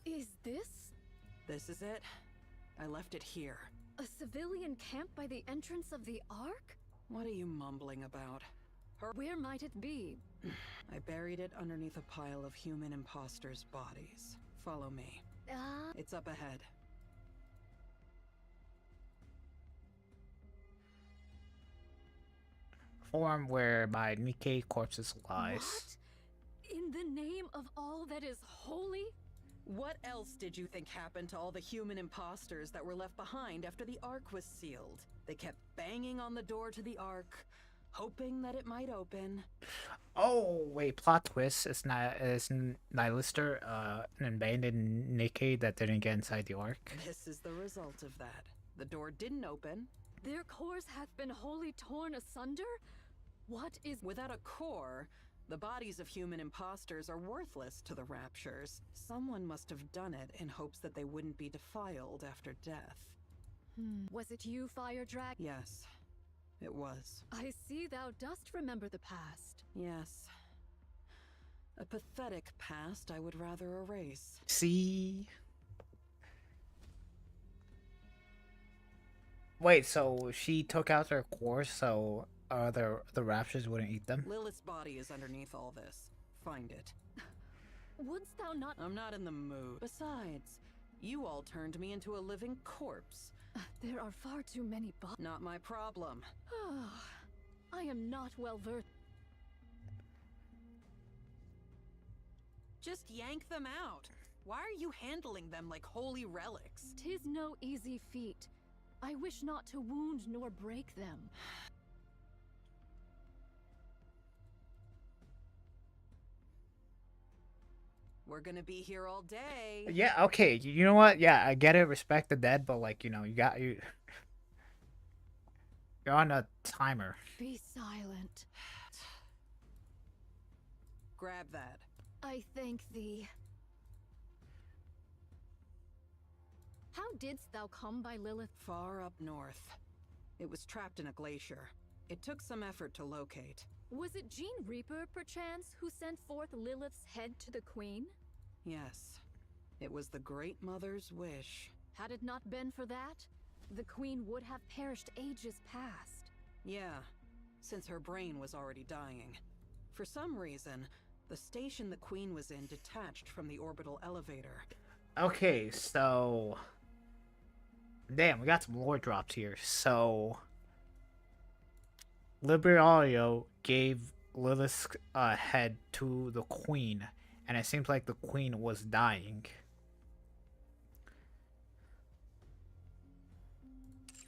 Is this This is it. I left it here. a civilian camp by the entrance of the Ark? What are you mumbling about? Where might it be? I buried it underneath a pile of human imposters' bodies. Follow me. It's up ahead. Form whereby Nikke corpses lies. What? In the name of all that is holy? What else did you think happened to all the human imposters that were left behind after the Ark was sealed? They kept banging on the door to the Ark, hoping that it might open. Oh wait, plot twist! It's Nihilister, an abandoned Nikke that didn't get inside the Ark. This is the result of that. The door didn't open. Their cores hath been wholly torn asunder? What is— Without a core, the bodies of human imposters are worthless to the Raptures. Someone must have done it in hopes that they wouldn't be defiled after death. Was it you, Fire Drag? Yes, it was. I see thou dost remember the past. Yes. A pathetic past I would rather erase. See? Wait, so she took out their cores so the Raptures wouldn't eat them? Lilith's body is underneath all this. Find it. Wouldst thou not— I'm not in the mood. Besides, you all turned me into a living corpse. There are far too many Not my problem. I am not well versed. Just yank them out. Why are you handling them like holy relics? 'Tis no easy feat. I wish not to wound nor break them. We're gonna be here all day. Yeah, okay, you know what? Yeah, I get it, respect the dead, but like, you know, you're on a timer. Be silent. Grab that. I thank thee. How didst thou come by Lilith? Far up north. It was trapped in a glacier. It took some effort to locate. Was it Jean Reaper, perchance, who sent forth Lilith's head to the Queen? Yes. It was the Great Mother's wish. Had it not been for that, the Queen would have perished ages past. Yeah, since her brain was already dying. For some reason, the station the Queen was in detached from the orbital elevator. Okay, so... Damn, we got some lore drops here. So... Liberalio gave Lilith's head to the Queen, and it seems like the Queen was dying.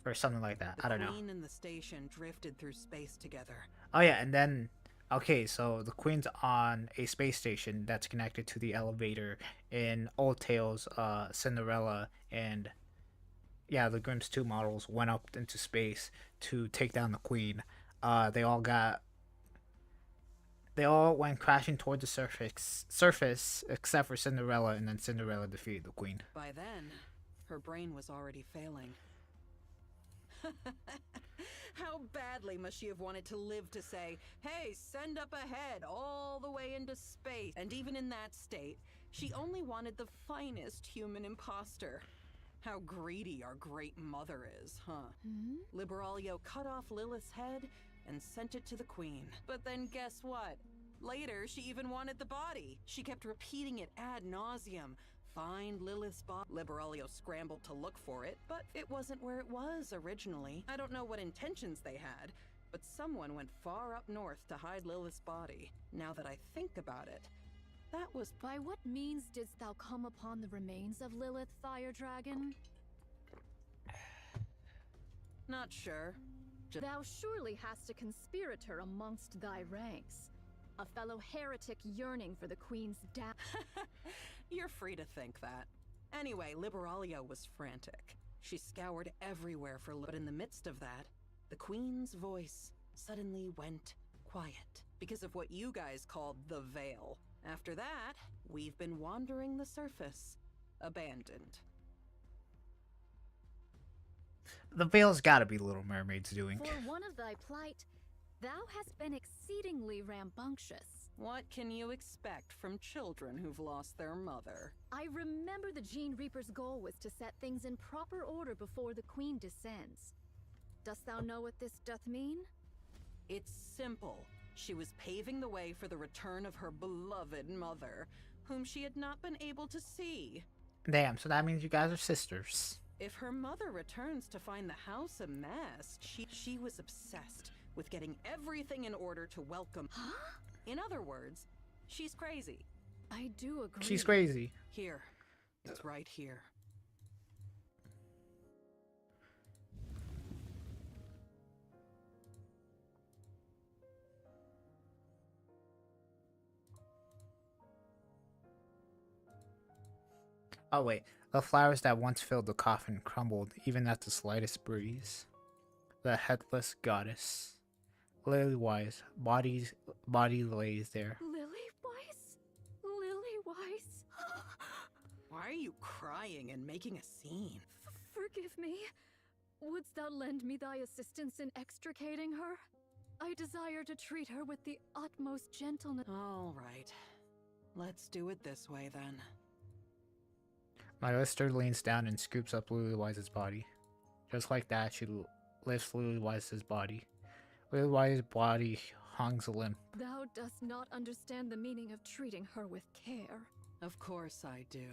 Or something like that. I don't know. The Queen and the station drifted through space together. Oh yeah, and then Okay, so the queen's on a space station that's connected to the elevator in Old Tales, Cinderella, and yeah, the Grimm's 2 models went up into space to take down the queen. They all went crashing toward the surface except for Cinderella, and then Cinderella defeated the queen. By then, her brain was already failing. How badly must she have wanted to live to say, hey, send up ahead all the way into space? And even in that state, she only wanted the finest human imposter. How greedy our great mother is, huh? Liberalio cut off Lilith's head and sent it to the queen. But then guess what? Later, she even wanted the body. She kept repeating it ad nauseum. Find Lilith's body. Liberalio scrambled to look for it, but it wasn't where it was originally. I don't know what intentions they had, but someone went far up north to hide Lilith's body. Now that I think about it, that was... By what means didst thou come upon the remains of Lilith, Fire Dragon? Not sure. Thou surely hast a conspirator amongst thy ranks. A fellow heretic yearning for the queen's death. You're free to think that. Anyway, Liberalio was frantic. She scoured everywhere for but in the midst of that, the queen's voice suddenly went quiet because of what you guys called the veil. After that, we've been wandering the surface, abandoned. The veil's gotta be Little Mermaid's doing. For one of thy plight, thou hast been exceedingly rambunctious. What can you expect from children who've lost their mother? I remember the Gene Reaper's goal was to set things in proper order before the queen descends. Dost thou know what this doth mean? It's simple. She was paving the way for the return of her beloved mother, whom she had not been able to see. Damn, so that means you guys are sisters. If her mother returns to find the house a mess, she was obsessed with getting everything in order to welcome. Huh? In other words, she's crazy. I do agree. She's crazy. Here. It's right here. Oh wait, the flowers that once filled the coffin crumbled even at the slightest breeze. The headless goddess. Lily-wise, body lays there. Lily-wise? Lily-wise? Why are you crying and making a scene? Forgive me. Wouldst thou lend me thy assistance in extricating her? I desire to treat her with the utmost gentleness. All right. Let's do it this way then. My lister leans down and scoops up Lily-wise's body. Just like that, she lifts Lily-wise's body. Lily-wise's body hangs limp. Thou dost not understand the meaning of treating her with care. Of course I do.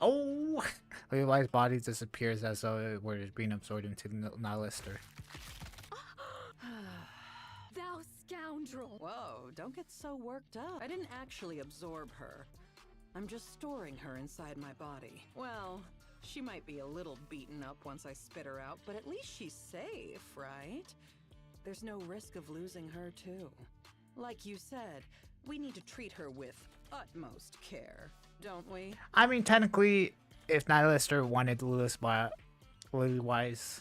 Oh! Lily-wise's body disappears as though it were being absorbed into my lister. Thou scoundrel! Whoa, don't get so worked up. I didn't actually absorb her. I'm just storing her inside my body. Well, she might be a little beaten up once I spit her out, but at least she's safe, right? There's no risk of losing her, too. Like you said, we need to treat her with utmost care, don't we? I mean, technically, if Nihilister wanted Lily-wise...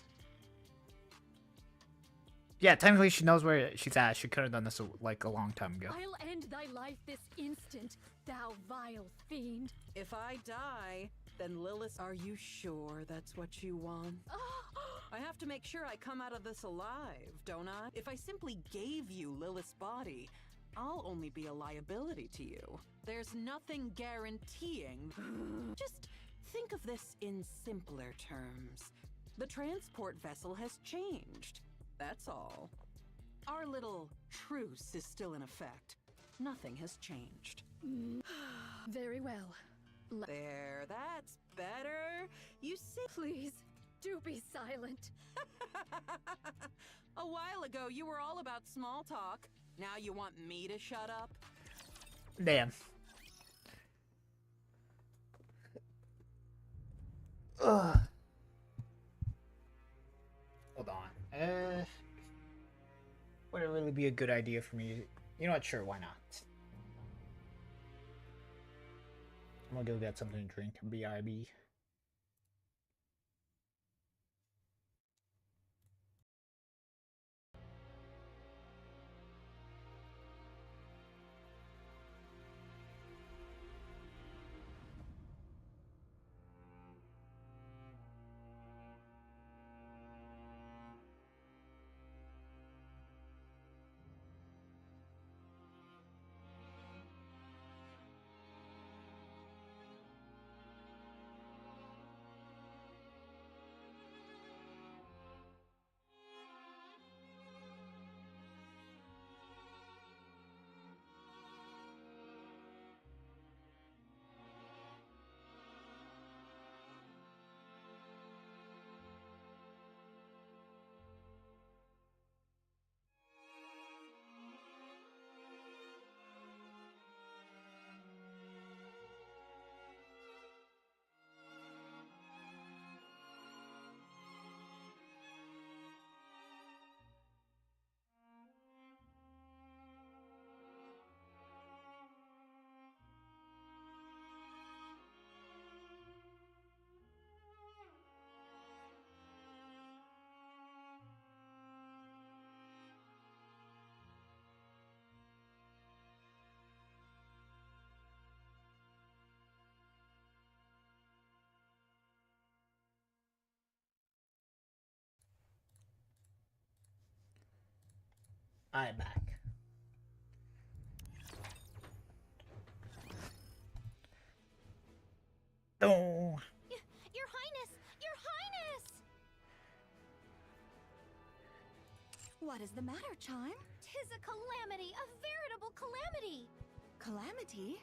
Yeah, technically she knows where she's at. She could have done this like a long time ago. I'll end thy life this instant, thou vile fiend. If I die, then Lilith... Are you sure that's what you want? I have to make sure I come out of this alive, don't I? If I simply gave you Lilith's body, I'll only be a liability to you. There's nothing guaranteeing... Just think of this in simpler terms. The transport vessel has changed. That's all. Our little truce is still in effect. Nothing has changed. Very well. There, that's better. You see... Please, do be silent. A while ago, you were all about small talk. Now you want me to shut up? Damn. Ugh. Hold on. Would it really be a good idea for me? You know what? Sure, why not? I'm gonna go get something to drink. BRB. I'm back. Oh. Your Highness! Your Highness! What is the matter, Chime? 'Tis a calamity, a veritable calamity! Calamity?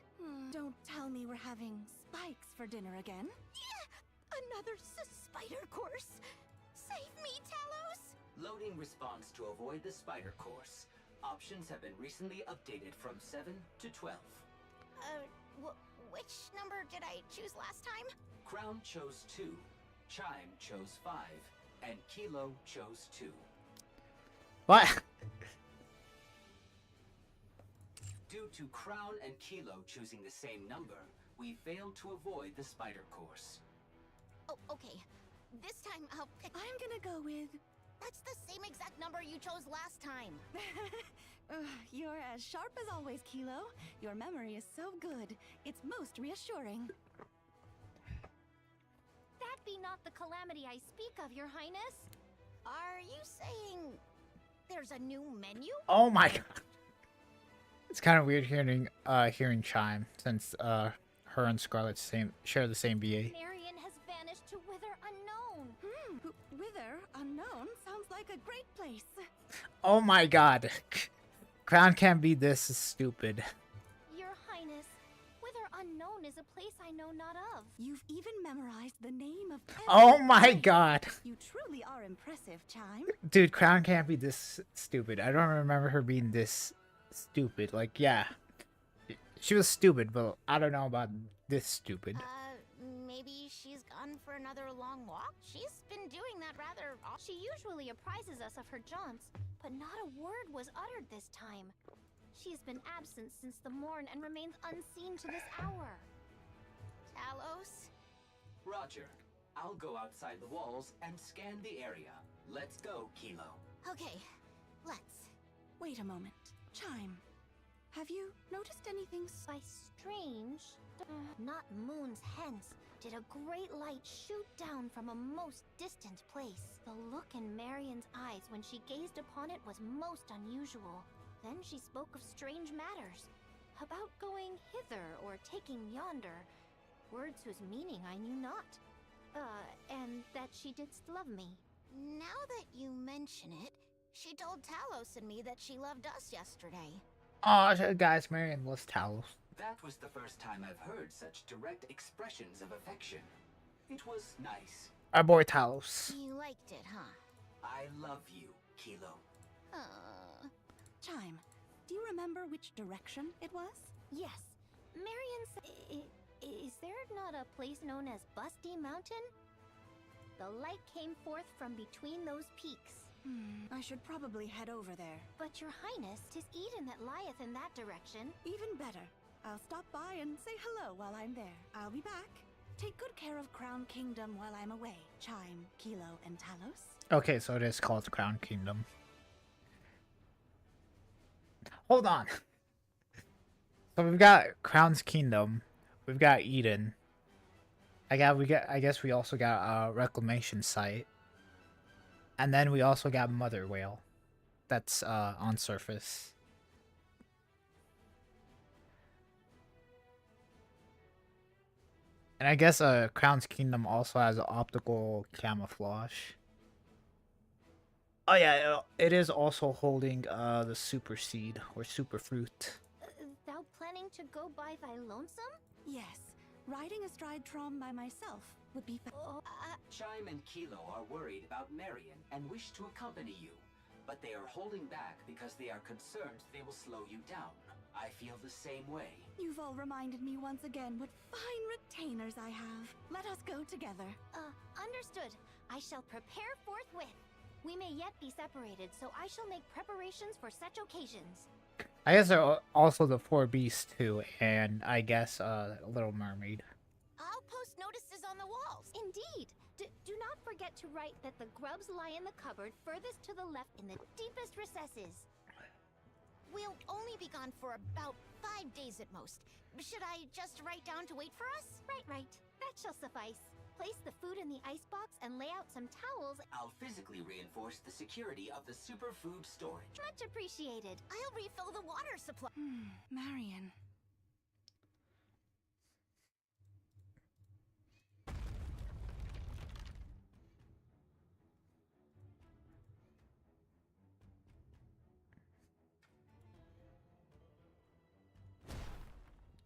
Don't tell me we're having spikes for dinner again. Yeah! Another spider course! Save me, Talos! Loading response to avoid the spider course. Options have been recently updated from 7 to 12. Which number did I choose last time? Crown chose 2, Chime chose 5, and Kilo chose 2. What? Due to Crown and Kilo choosing the same number, we failed to avoid the spider course. Oh, okay. This time I'll pick... I'm gonna go with... That's the same exact number you chose last time. You're as sharp as always, Kilo. Your memory is so good. It's most reassuring. That be not the calamity I speak of, Your Highness. Are you saying there's a new menu? Oh my god. It's kind of weird hearing Chime since her and Scarlet share the same VA. Marion has vanished to Wither Unknown. Wither Unknown sounds like a great place. Oh my god. Crown can't be this stupid. Your Highness, Wither Unknown is a place I know not of. You've even memorized the name of every Oh my place. god. You truly are impressive, Chime. Dude, Crown can't be this stupid. I don't remember her being this stupid. Like, yeah. She was stupid, but I don't know about this stupid. Maybe she's gone for another long walk? She's been doing that rather often. She usually apprises us of her jaunts, but not a word was uttered this time. She's been absent since the morn and remains unseen to this hour. Talos? Roger. I'll go outside the walls and scan the area. Let's go, Kilo. Okay, let's. Wait a moment. Chime, have you noticed anything by strange? Not moons hence did a great light shoot down from a most distant place. The look in Marion's eyes when she gazed upon it was most unusual. Then she spoke of strange matters, about going hither or taking yonder, words whose meaning I knew not. And that she didst love me. Now that you mention it, she told Talos and me that she loved us yesterday. Oh, guys, Marion loves Talos. That was the first time I've heard such direct expressions of affection. It was nice. Our boy Talos. You liked it, huh? I love you, Kilo. Chime, do you remember which direction it was? Yes. Marion said... Is there not a place known as Busty Mountain? The light came forth from between those peaks. I should probably head over there. But your highness, 'tis Eden that lieth in that direction. Even better. I'll stop by and say hello while I'm there. I'll be back. Take good care of Crown Kingdom while I'm away. Chime, Kilo, and Talos. Okay, so it is called Crown Kingdom. Hold on. So we've got Crown's Kingdom. We've got Eden. I guess we also got a reclamation site. And then we also got Mother Whale. That's on surface. And I guess Crown's Kingdom also has optical camouflage. Oh yeah, it is also holding the super seed or super fruit. Thou planning to go by thy lonesome? Yes. Riding astride Trom by myself would be Chime and Kilo are worried about Marion and wish to accompany you, but they are holding back because they are concerned they will slow you down. I feel the same way. You've all reminded me once again what fine retainers I have. Let us go together. Understood. I shall prepare forthwith. We may yet be separated, so I shall make preparations for such occasions. I guess there are also the four beasts too, and I guess Little Mermaid. I'll post notices on the walls. Indeed. Do not forget to write that the grubs lie in the cupboard furthest to the left in the deepest recesses. We'll only be gone for about 5 days at most. Should I just write down to wait for us? Right. That shall suffice. Place the food in the icebox and lay out some towels. I'll physically reinforce the security of the superfood storage. Much appreciated. I'll refill the water supply. Marion.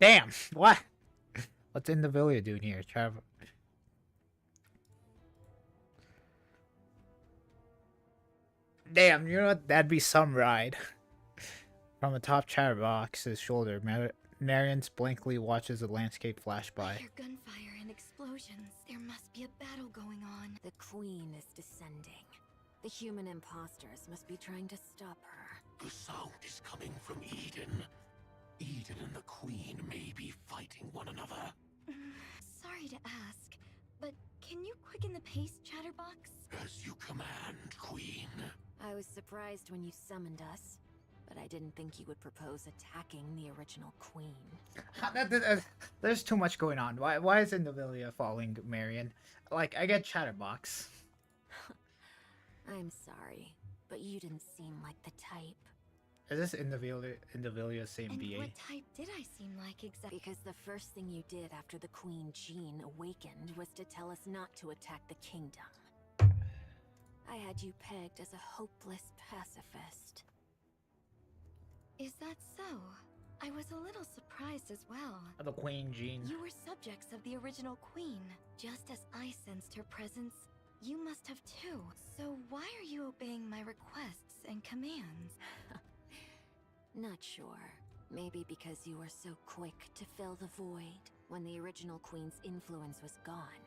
Damn, what? What's Indivilia doing here, Trevor? Damn, you know what? That'd be some ride. From atop Chatterbox's shoulder, Marion blankly watches the landscape flash by. I hear gunfire and explosions. There must be a battle going on. The queen is descending. The human imposters must be trying to stop her. The sound is coming from Eden. Eden and the queen may be fighting one another. Sorry to ask, but can you quicken the pace, Chatterbox? As you command, queen. I was surprised when you summoned us, but I didn't think you would propose attacking the original queen. There's too much going on. Why is Indivilia following Marion? Like, I get Chatterbox. I'm sorry, but you didn't seem like the type. Is this Indivilia's same BA? What type did I seem like exactly? Because the first thing you did after the Queen Jean awakened was to tell us not to attack the kingdom. I had you pegged as a hopeless pacifist. Is that so? I was a little surprised as well. The Queen Jean. You were subjects of the original queen. Just as I sensed her presence, you must have too. So why are you obeying my requests and commands? Not sure. Maybe because you were so quick to fill the void. When the original queen's influence was gone,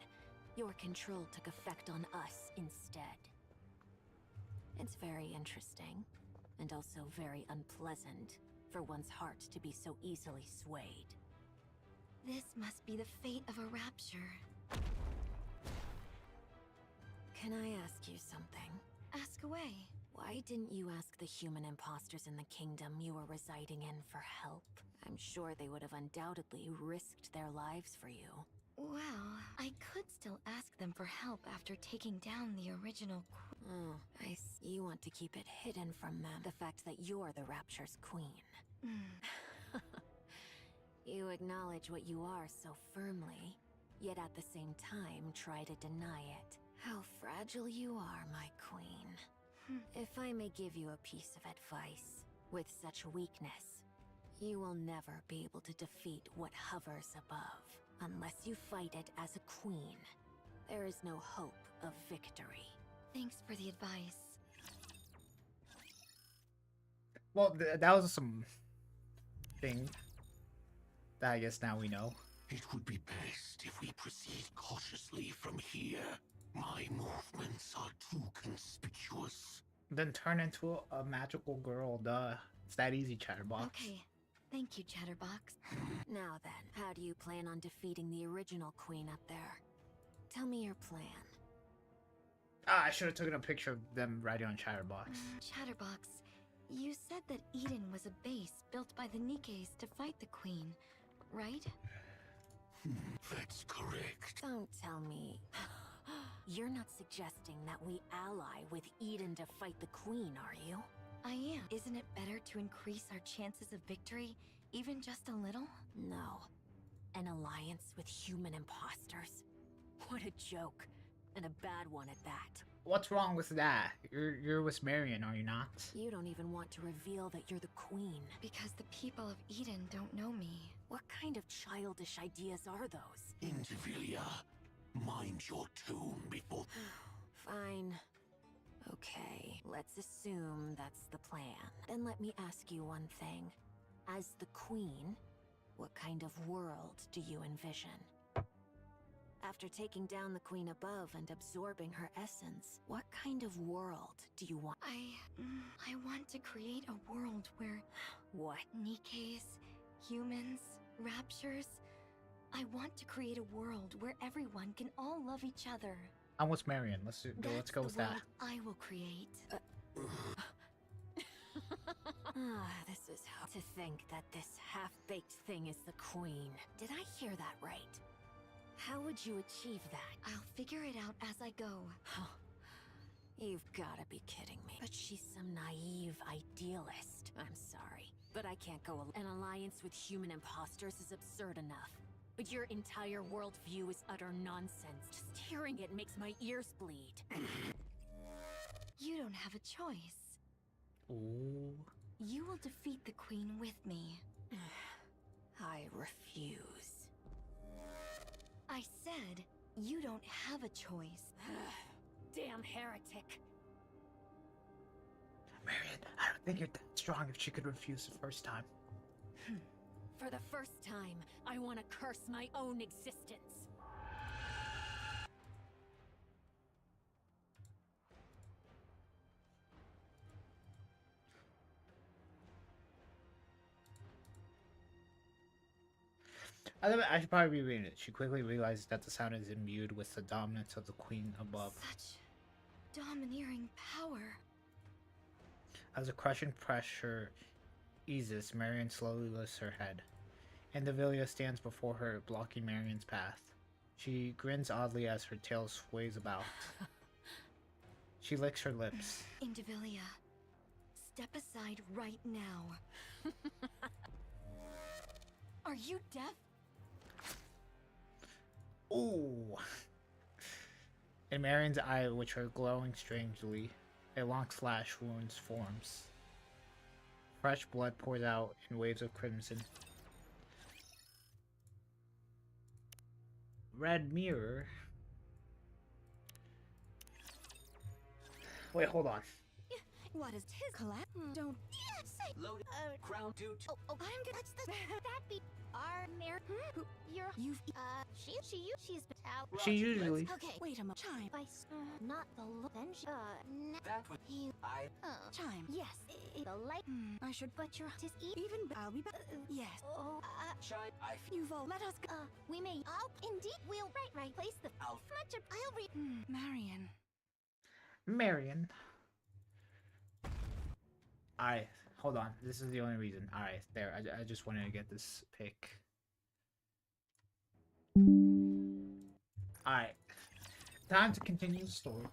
your control took effect on us instead. It's very interesting, and also very unpleasant for one's heart to be so easily swayed. This must be the fate of a rapture. Can I ask you something? Ask away. Why didn't you ask the human imposters in the kingdom you were residing in for help? I'm sure they would have undoubtedly risked their lives for you. Well, I could still ask them for help after taking down the original Oh, I see. You want to keep it hidden from them, the fact that you're the Rapture's queen. You acknowledge what you are so firmly, yet at the same time try to deny it. How fragile you are, my queen. If I may give you a piece of advice, with such weakness, you will never be able to defeat what hovers above, unless you fight it as a queen. There is no hope of victory. Thanks for the advice. Well, that was some thing that I guess now we know. It would be best if we proceed cautiously from here. My movements are too conspicuous. Then turn into a magical girl, duh. It's that easy, Chatterbox. Okay. Thank you, Chatterbox. Now then, how do you plan on defeating the original queen up there? Tell me your plan. Ah, I should have taken a picture of them riding on Chatterbox. Chatterbox, you said that Eden was a base built by the Nikkes to fight the queen, right? That's correct. Don't tell me. You're not suggesting that we ally with Eden to fight the queen, are you? I am. Isn't it better to increase our chances of victory, even just a little? No. An alliance with human imposters? What a joke. And a bad one at that. What's wrong with that? You're with Marion, are you not? You don't even want to reveal that you're the queen. Because the people of Eden don't know me. What kind of childish ideas are those? Indivilia, mind your tune before... Fine. Okay, let's assume that's the plan. Then let me ask you one thing. As the queen, what kind of world do you envision? After taking down the queen above and absorbing her essence, what kind of world do you want? I want to create a world where... What? Nikkes, humans, raptures... I want to create a world where everyone can all love each other. I'm with Marion. Let's go with that. I will create. This is how to think that this half-baked thing is the queen. Did I hear that right? How would you achieve that? I'll figure it out as I go. You've gotta be kidding me. But she's some naive idealist. I'm sorry, but I can't go alone. An alliance with human imposters is absurd enough. But your entire worldview is utter nonsense. Just hearing it makes my ears bleed. You don't have a choice. Ooh. You will defeat the queen with me. I refuse. I said, you don't have a choice. Damn heretic. Marion, I don't think you're that strong if she could refuse the first time. For the first time, I want to curse my own existence. I should probably be reading it. She quickly realizes that the sound is imbued with the dominance of the queen above. Such domineering power. As the crushing pressure eases, Marion slowly lifts her head. Indivilia stands before her, blocking Marion's path. She grins oddly as her tail sways about. She licks her lips. Indivilia, step aside right now. Are you deaf? Ooh. In Marion's eye, which are glowing strangely, a long slash wound forms. Fresh blood pours out in waves of crimson. Red mirror. Wait, hold on. What is his collapse? Don't say. Loaded. Crown dude. Oh, I'm gonna. What's the that be? Our mayor. She's out. She usually. Okay. Wait a moment. Chime. Not the then she. That would. I. Chime. Yes. The light. I should. But you're just even. I'll be back. Yes. Oh. Chime. I. You've all let us go. We may. Indeed. We'll right. Place the. I'll. I'll read. Marion. Marion. Alright, hold on. This is the only reason. Alright, there. I just wanted to get this pick. Alright. Time to continue the story.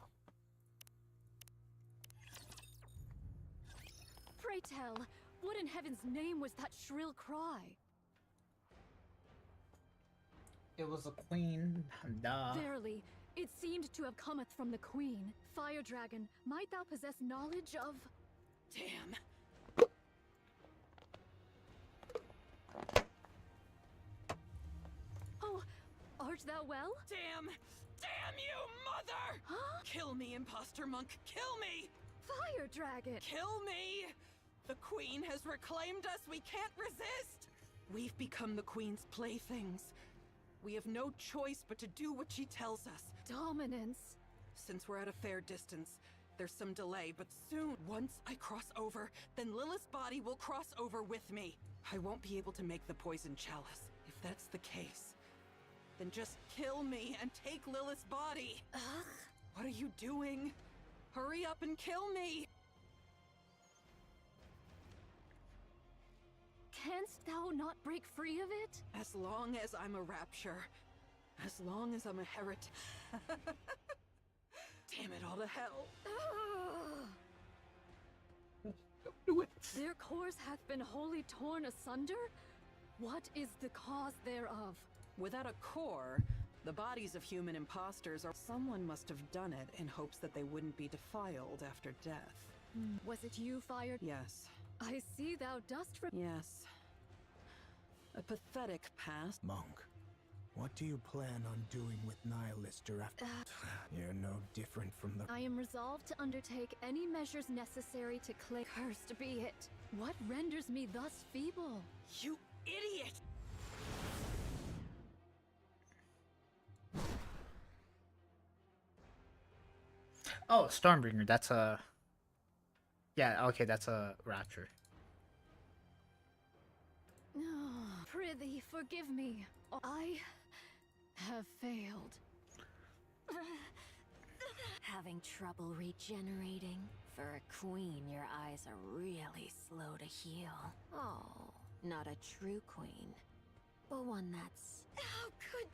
Pray tell, what in heaven's name was that shrill cry? It was a queen. Duh. Verily, it seemed to have cometh from the queen. Fire dragon, might thou possess knowledge of... Damn. Oh, art thou well? Damn! Damn you, mother! Huh? Kill me, imposter monk! Kill me! Fire dragon! Kill me! The queen has reclaimed us! We can't resist! We've become the queen's playthings. We have no choice but to do what she tells us. Dominance. Since we're at a fair distance, there's some delay, but soon, once I cross over, then Lilith's body will cross over with me. I won't be able to make the poison chalice. If that's the case, then just kill me and take Lilith's body. Ugh. What are you doing? Hurry up and kill me! Canst thou not break free of it? As long as I'm a rapture. As long as I'm a heretic. Damn it all to hell. Don't do it. Their cores hath been wholly torn asunder? What is the cause thereof? Without a core, the bodies of human imposters are... Someone must have done it in hopes that they wouldn't be defiled after death. Was it you fired? Yes. I see thou dost Yes. A pathetic past. Monk, what do you plan on doing with Nihilister after... You're no different from the... I am resolved to undertake any measures necessary to clear. Cursed be it. What renders me thus feeble? You idiot! Oh, Stormbringer, that's a... Yeah, okay, that's a Rapture. Oh, prithee, forgive me. I have failed. Having trouble regenerating? For a queen, your eyes are really slow to heal. Oh, not a true queen, but one that's... How could...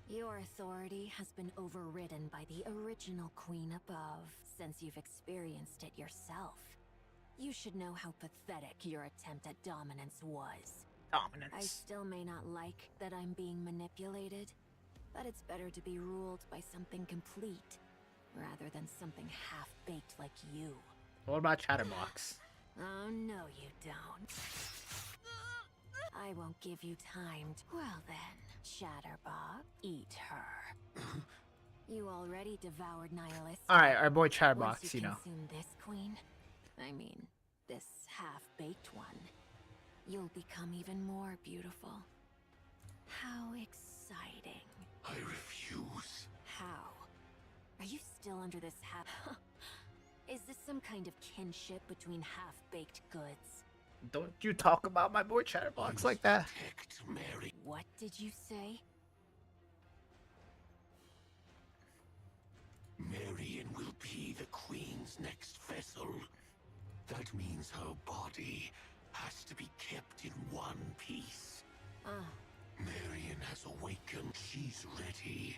Your authority has been overridden by the original queen above, since you've experienced it yourself. You should know how pathetic your attempt at dominance was. Dominance. I still may not like that I'm being manipulated, but it's better to be ruled by something complete, rather than something half-baked like you. What about Chatterbox? Oh, no you don't. I won't give you time to... Well then, Chatterbox, eat her. You already devoured Nihilist. Alright, our boy Chatterbox, Once you know. consume this queen, I mean, this half-baked one, you'll become even more beautiful. How exciting. I refuse. How? Are you still under this half... Is this some kind of kinship between half-baked goods? Don't you talk about my boy Chatterbox like that. Protect Mary. What did you say? Marion will be the Queen's next vessel. That means her body has to be kept in one piece. Marion has awakened. She's ready.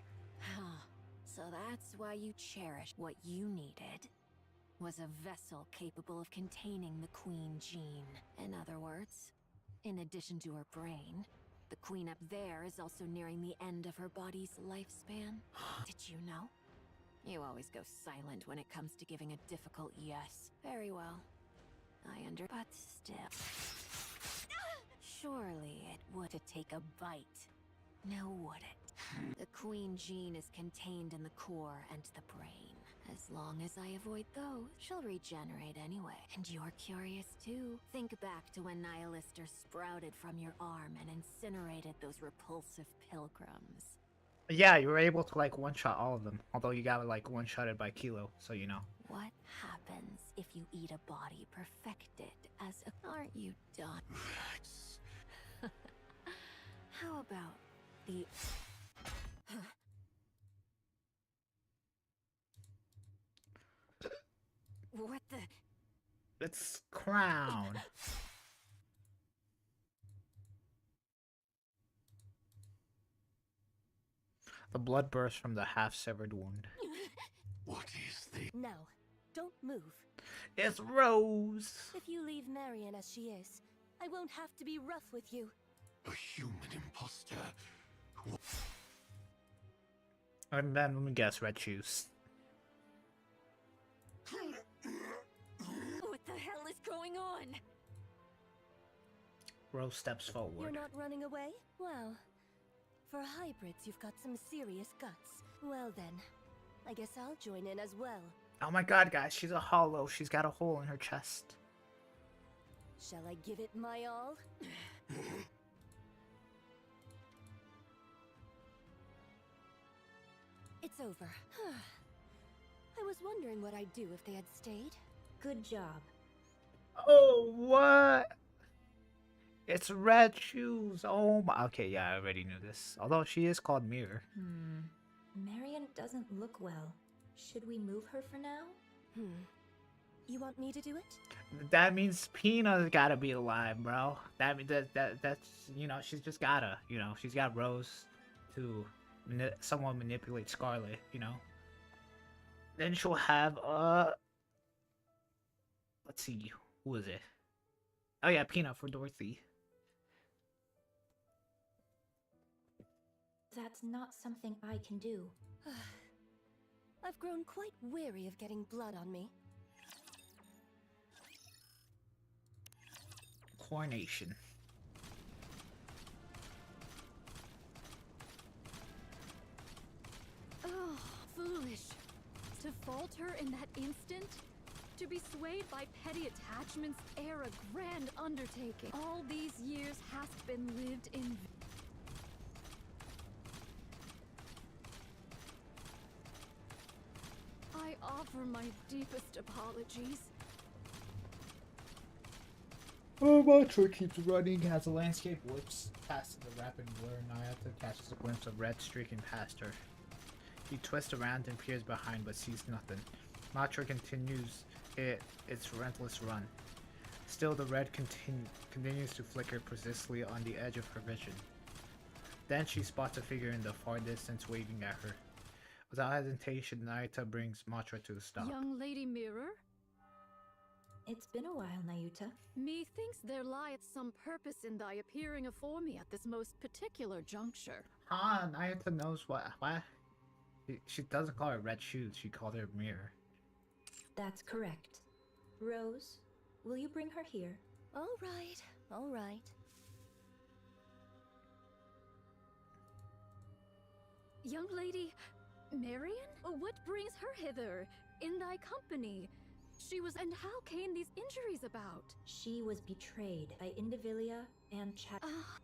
Huh. So that's why you cherish what you needed. Was a vessel capable of containing the Queen Gene. In other words, in addition to her brain, the Queen up there is also nearing the end of her body's lifespan. Did you know? You always go silent when it comes to giving a difficult yes. Very well. I but still. Surely it would to take a bite. Now would it? The Queen Gene is contained in the core and the brain. As long as I avoid those, she'll regenerate anyway. And you're curious too. Think back to when Nihilister sprouted from your arm and incinerated those repulsive pilgrims. Yeah, you were able to like one-shot all of them. Although you got like one-shotted by Kilo, so you know. What happens if you eat a body perfected as a... Aren't you done? How about the... What the... It's Crown. The blood burst from the half-severed wound. What is this? Now, don't move. It's Rose. If you leave Marion as she is, I won't have to be rough with you. A human imposter. And then let me guess, red shoes. What the hell is going on? Rose steps You're forward. not running away? Well, for hybrids, you've got some serious guts. Well then, I guess I'll join in as well. Oh my god, guys, she's a hollow. She's got a hole in her chest. Shall I give it my all? it's over. I was wondering what I'd do if they had stayed. Good job. Oh, what? It's red shoes. Oh my. Okay, yeah, I already knew this. Although she is called Mirror. Marion doesn't look well. Should we move her for now? You want me to do it? That means Pina's gotta be alive, bro. That means that's you know, she's just gotta, you know, she's got Rose to someone manipulate Scarlet, you know. Then she'll have let's see, who is it? Oh yeah, Pina for Dorothy. That's not something I can do. I've grown quite weary of getting blood on me. Coronation. Oh, foolish. To falter in that instant? To be swayed by petty attachments ere a grand undertaking. All these years has been lived in I offer my deepest apologies. Oh, Mantra keeps running as the landscape whips past the rapid blur. Nayuta catches a glimpse of red streaking past her. She twists around and peers behind but sees nothing. Mantra continues its relentless run. Still, the red continues to flicker persistently on the edge of her vision. Then she spots a figure in the far distance waving at her. Without hesitation, Nayuta brings Mantra to a stop. Young Lady Mirror? It's been a while, Nayuta. Methinks there lieth some purpose in thy appearing afore me at this most particular juncture. Nayuta knows what? She doesn't call her red shoes, she called her Mirror. That's correct. Rose, will you bring her here? All right, all right. Young Lady Marion? What brings her hither, in thy company? She was, and how came these injuries about? She was betrayed by Indivilia and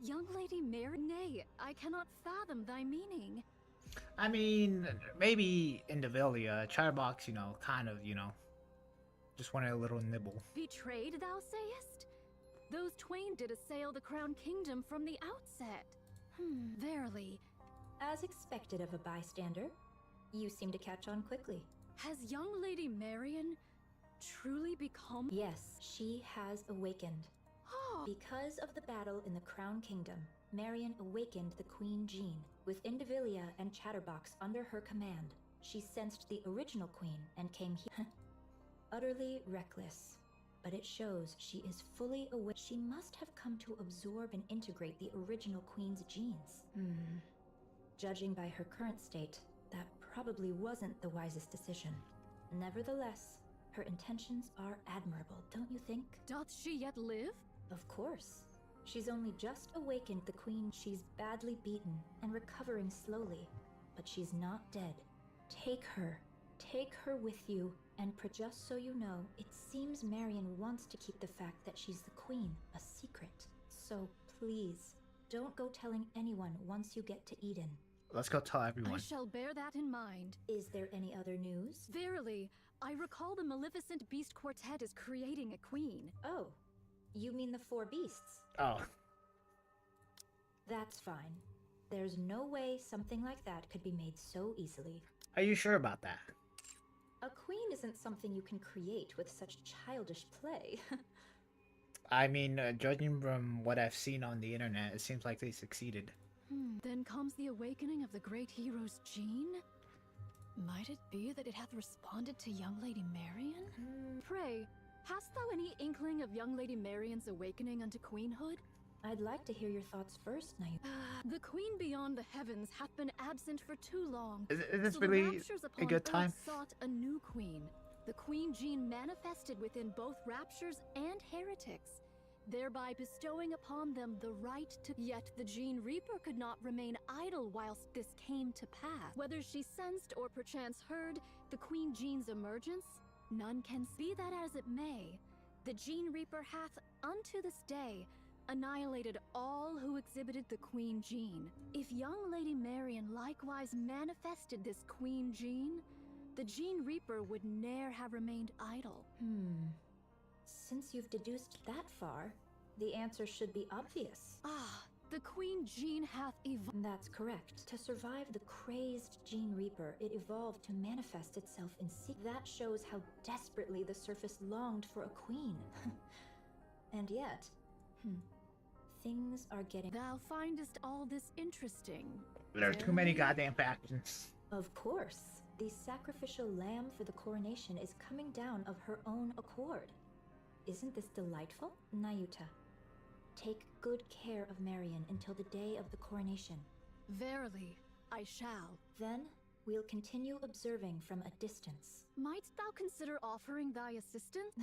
Young Lady Marion? Nay, I cannot fathom thy meaning. I mean, maybe Indivilia, Chatterbox, you know, kind of, you know, just wanted a little nibble. Betrayed, thou sayest? Those twain did assail the Crown Kingdom from the outset. Verily. As expected of a bystander, you seem to catch on quickly. Has young Lady Marion truly become— Yes, she has awakened. Because of the battle in the Crown Kingdom, Marion awakened the Queen Jean. With Indivilia and Chatterbox under her command, she sensed the original queen and came here. Utterly reckless. But it shows she is fully awake. She must have come to absorb and integrate the original queen's genes. Judging by her current state, that probably wasn't the wisest decision. Nevertheless, her intentions are admirable, don't you think? Doth she yet live? Of course. She's only just awakened the queen. She's badly beaten and recovering slowly, but she's not dead. Take her with you, and just so you know, it seems Marion wants to keep the fact that she's the queen a secret. So please, don't go telling anyone once you get to Eden. Let's go tell everyone. I shall bear that in mind. Is there any other news? Verily, I recall the Maleficent Beast Quartet is creating a queen. Oh, you mean the 4 beasts? Oh. That's fine. There's no way something like that could be made so easily. Are you sure about that? A queen isn't something you can create with such childish play. I mean, judging from what I've seen on the internet, it seems like they succeeded. Then comes the awakening of the great hero's gene? Might it be that it hath responded to young Lady Marion? Pray, hast thou any inkling of young Lady Marion's awakening unto queenhood? I'd like to hear your thoughts first, Nayuta. The queen beyond the heavens hath been absent for too long. Is this so really the raptures upon a good Earth time? Sought a new queen. The queen gene manifested within both raptures and heretics, thereby bestowing upon them the right to— Yet the Gene Reaper could not remain idle whilst this came to pass. Whether she sensed or perchance heard the Queen Gene's emergence, none can see. That as it may, the Gene Reaper hath, unto this day, annihilated all who exhibited the Queen Gene. If young Lady Marion likewise manifested this Queen Gene, the Gene Reaper would ne'er have remained idle. Since you've deduced that far, the answer should be obvious. The Queen Gene hath evolved. That's correct. To survive the crazed Gene Reaper, it evolved to manifest itself in secret. That shows how desperately the surface longed for a queen. And yet, things are getting... Thou findest all this interesting. There are too many goddamn factions. Of course. The sacrificial lamb for the coronation is coming down of her own accord. Isn't this delightful? Nayuta, take good care of Marion until the day of the coronation. Verily, I shall. Then, we'll continue observing from a distance. Mightst thou consider offering thy assistance?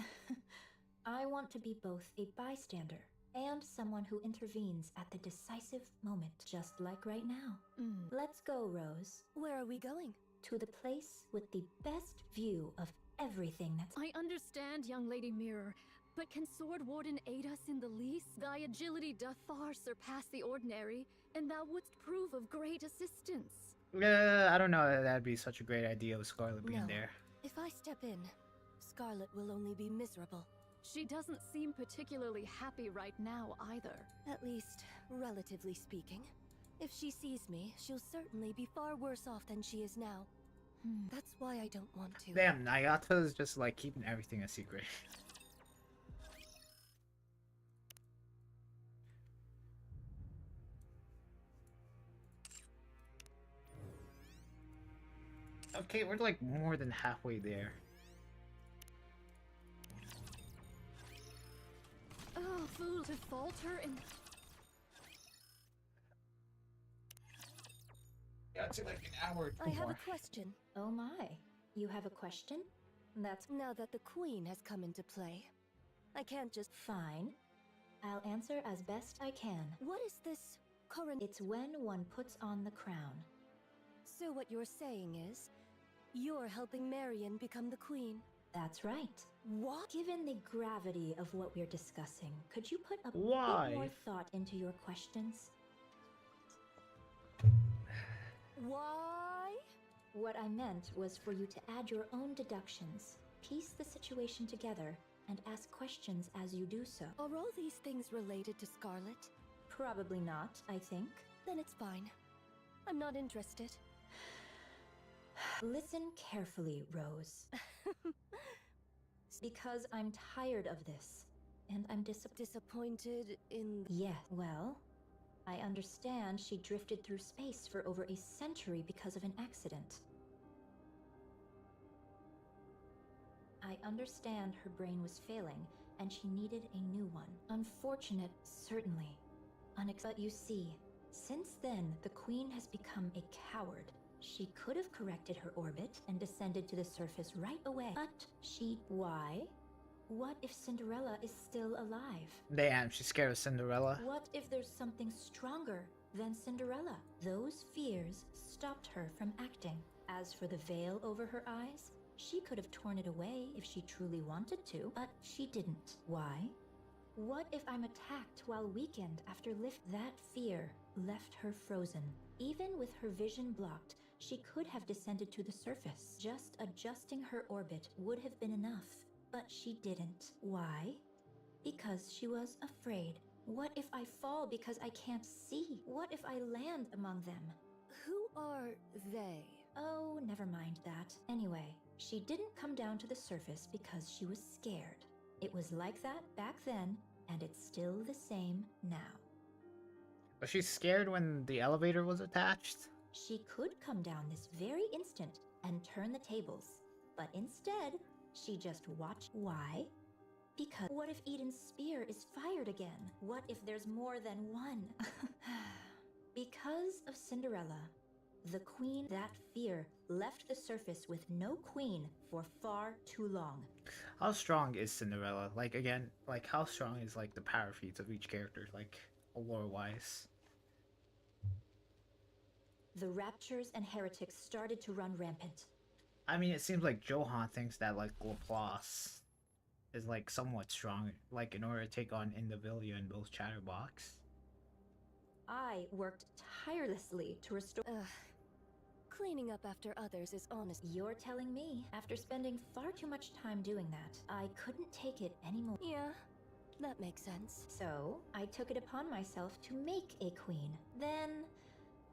I want to be both a bystander and someone who intervenes at the decisive moment, just like right now. Let's go, Rose. Where are we going? To the place with the best view of everything that's... I understand, young Lady Mirror, but can Sword Warden aid us in the least? Thy agility doth far surpass the ordinary, and thou wouldst prove of great assistance. I don't know that that'd be such a great idea with Scarlet being there. If I step in, Scarlet will only be miserable. She doesn't seem particularly happy right now either. At least, relatively speaking. If she sees me, she'll certainly be far worse off than she is now. That's why I don't want to. Damn, Nayuta is just like keeping everything a secret. Okay, we're like more than halfway there. Oh, fool to falter and... Yeah, it's like an hour or two I have more. a question. Oh my, you have a question? That's... Now that the Queen has come into play, I can't just... Fine. I'll answer as best I can. What is this current... It's when one puts on the crown. So what you're saying is, you're helping Marion become the Queen? That's right. What? Given the gravity of what we're discussing, could you put a bit more thought into your questions? Why? What I meant was for you to add your own deductions, piece the situation together, and ask questions as you do so. Are all these things related to Scarlet? Probably not, I think. Then it's fine. I'm not interested. Listen carefully, Rose. Because I'm tired of this, and I'm disappointed in... Yeah, well, I understand she drifted through space for over a century because of an accident. I understand her brain was failing, and she needed a new one. Unfortunate, certainly. But you see, since then, the Queen has become a coward. She could have corrected her orbit and descended to the surface right away, but she... Why? What if Cinderella is still alive? Damn, she's scared of Cinderella. What if there's something stronger than Cinderella? Those fears stopped her from acting. As for the veil over her eyes, she could have torn it away if she truly wanted to, but she didn't. Why? What if I'm attacked while weakened after that fear left her frozen? Even with her vision blocked, she could have descended to the surface. Just adjusting her orbit would have been enough, but she didn't. Why? Because she was afraid. What if I fall because I can't see? What if I land among them? Who are they? Oh, never mind that. Anyway, she didn't come down to the surface because she was scared. It was like that back then, and it's still the same now. Was she scared when the elevator was attached? She could come down this very instant and turn the tables, but instead, she just watched. Why? Because what if Eden's spear is fired again? What if there's more than one? Because of Cinderella, the Queen, that fear, left the surface with no queen for far too long. How strong is Cinderella? Like, again, like, how strong is, like, the power feats of each character, like, lore-wise? The Raptures and Heretics started to run rampant. I mean, it seems like Johan thinks that, like, Laplace is like somewhat strong, like in order to take on Indivilia and both Chatterbox. I worked tirelessly to restore. Cleaning up after others is honest. You're telling me, after spending far too much time doing that, I couldn't take it anymore. Yeah, that makes sense. So, I took it upon myself to make a queen. Then,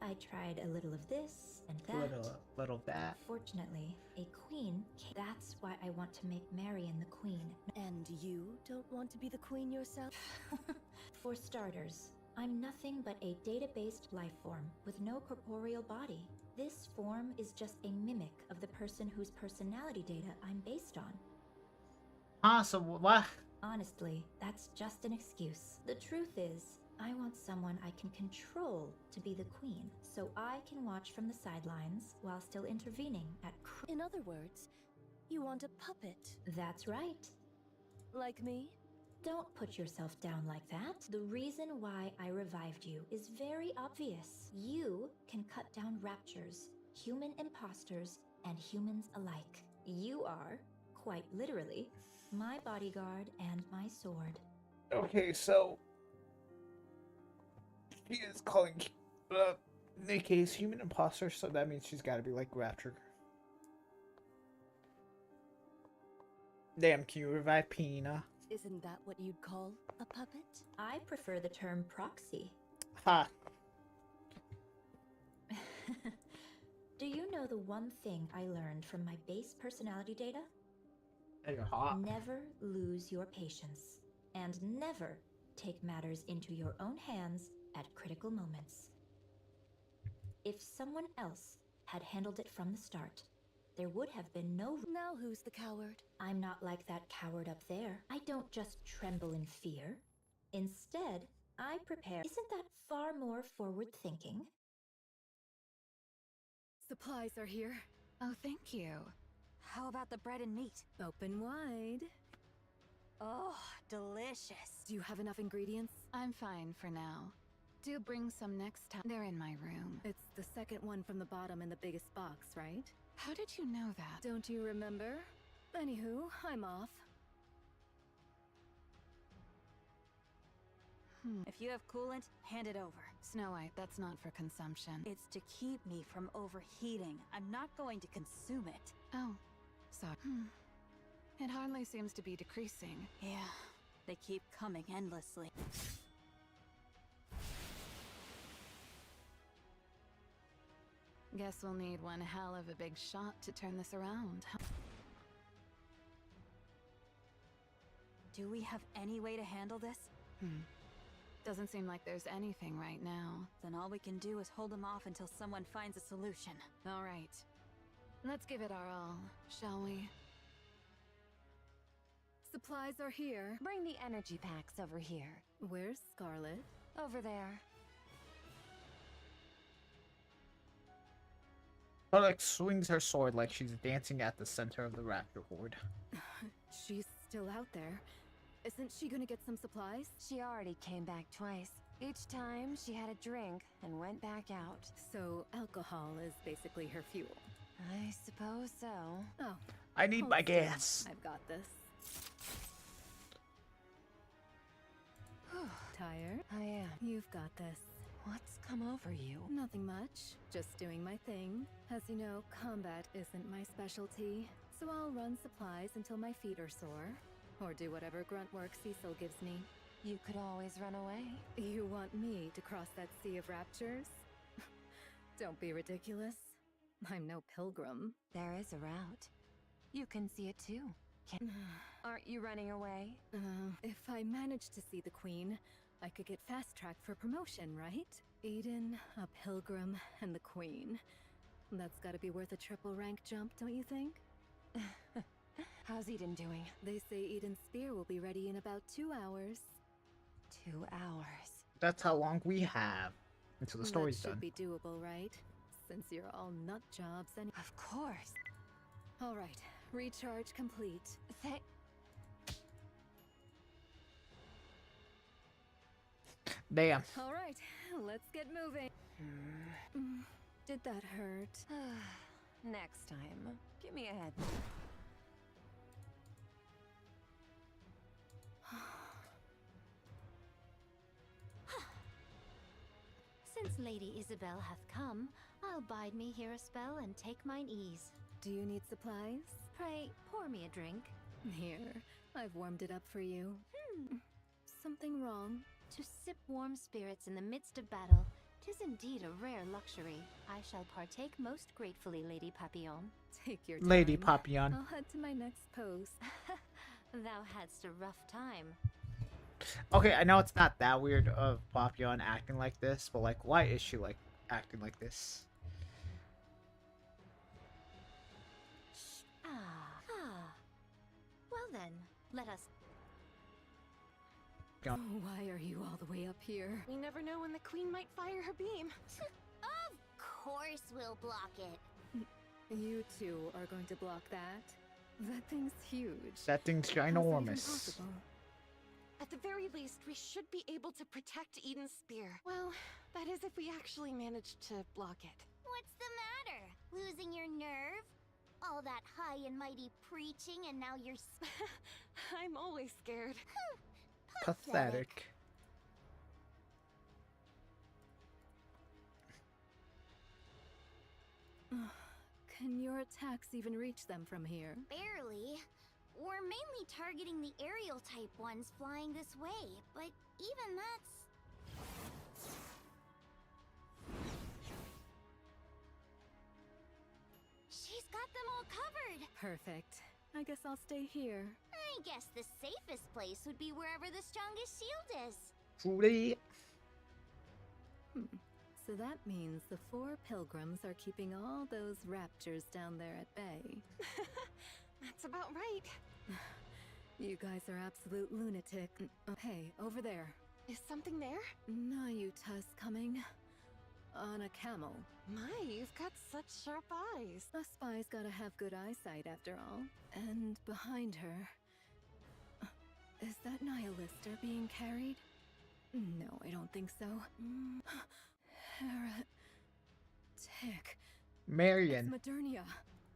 I tried a little of this and that. Little of that. Fortunately, a queen that's why I want to make Marion the queen. And you don't want to be the queen yourself? For starters, I'm nothing but a data-based life form with no corporeal body. This form is just a mimic of the person whose personality data I'm based on. So what? Honestly, that's just an excuse. The truth is, I want someone I can control to be the queen, so I can watch from the sidelines while still intervening at In other words, you want a puppet. That's right. Like me? Don't put yourself down like that. The reason why I revived you is very obvious. You can cut down raptures, human imposters, and humans alike. You are, quite literally, my bodyguard and my sword. Okay, so she is calling Nikke's human imposter, so that means she's got to be like Rapture. Damn, can you revive Pina? Isn't that what you'd call a puppet? I prefer the term proxy. Ha! Do you know the one thing I learned from my base personality data? You're hot. Never lose your patience, and never take matters into your own hands at critical moments. If someone else had handled it from the start, there would have been no... Now who's the coward? I'm not like that coward up there. I don't just tremble in fear. Instead, I prepare. Isn't that far more forward-thinking? Supplies are here. Oh, thank you. How about the bread and meat? Open wide. Oh, delicious. Do you have enough ingredients? I'm fine for now. Do bring some next time. They're in my room. It's the second one from the bottom in the biggest box, right? How did you know that? Don't you remember? Anywho, I'm off. If you have coolant, hand it over. Snow White, that's not for consumption. It's to keep me from overheating. I'm not going to consume it. Oh, sorry. It hardly seems to be decreasing. Yeah, they keep coming endlessly. Guess we'll need one hell of a big shot to turn this around. Do we have any way to handle this? Doesn't seem like there's anything right now. Then all we can do is hold them off until someone finds a solution. All right. Let's give it our all, shall we? Supplies are here. Bring the energy packs over here. Where's Scarlet? Over there. Or like swings her sword like she's dancing at the center of the raptor horde. She's still out there. Isn't she gonna get some supplies? She already came back twice. Each time, she had a drink and went back out. So alcohol is basically her fuel. I suppose so. Oh. I need my gas. I've got this. Tired? I am. You've got this. What's come over you? Nothing much. Just doing my thing. As you know, combat isn't my specialty. So I'll run supplies until my feet are sore. Or do whatever grunt work Cecil gives me. You could always run away. You want me to cross that sea of raptures? Don't be ridiculous. I'm no pilgrim. There is a route. You can see it too. Aren't you running away? If I manage to see the Queen, I could get fast-tracked for promotion, right? Eden, a pilgrim, and the Queen. That's gotta be worth a triple rank jump, don't you think? How's Eden doing? They say Eden's spear will be ready in about 2 hours. 2 hours. That's how long we have until the story's that should done. Be doable, right? Since you're all nut jobs and... Of course. All right, recharge complete. Damn. All right, let's get moving. Did that hurt? Next time. Give me a head. Since Lady Isabel hath come, I'll bide me here a spell and take mine ease. Do you need supplies? Pray, pour me a drink. Here, I've warmed it up for you. Something wrong? To sip warm spirits in the midst of battle, 'tis indeed a rare luxury. I shall partake most gratefully, Lady Papillon. Take your time. Lady Papillon. I'll head to my next post. Thou hadst a rough time. Okay, I know it's not that weird of Papillon acting like this, but like, why is she like acting like this? Well then, let us... Go. Why are you all the way up here? We never know when the queen might fire her beam. Of course we'll block it. You two are going to block that? That thing's huge. That thing's How's that even ginormous. possible? At the very least, we should be able to protect Eden's spear. Well, that is if we actually manage to block it. What's the matter? Losing your nerve? All that high and mighty preaching and now you're... I'm always scared. Pathetic. Can your attacks even reach them from here? Barely. We're mainly targeting the aerial type ones flying this way, but even that's... She's got them all covered! Perfect. I guess I'll stay here. I guess the safest place would be wherever the strongest shield is. Truly. So that means the 4 pilgrims are keeping all those raptures down there at bay. That's about right. You guys are absolute lunatic. Hey, over there. Is something there? Nayuta's coming. On a camel. My, you've got such sharp eyes. A spy's gotta have good eyesight after all. And behind her... Is that Nihilister being carried? No, I don't think so. Heretic. Marion. It's Modernia.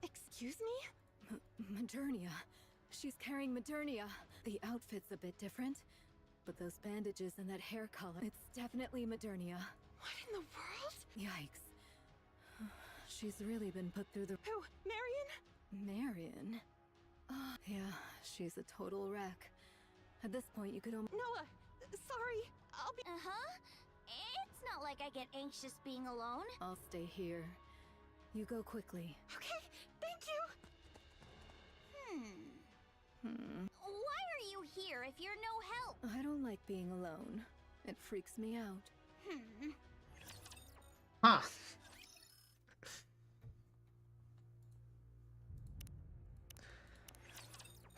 Excuse me? Modernia. She's carrying Modernia. The outfit's a bit different, but those bandages and that hair color, it's definitely Modernia. What in the world? Yikes. She's really been put through the... Who? Marion? Marion? Yeah, she's a total wreck. At this point, you could almost... Noah! Sorry, I'll be... Uh-huh. It's not like I get anxious being alone. I'll stay here. You go quickly. Okay, thank you! Why are you here if you're no help? I don't like being alone. It freaks me out. Huh.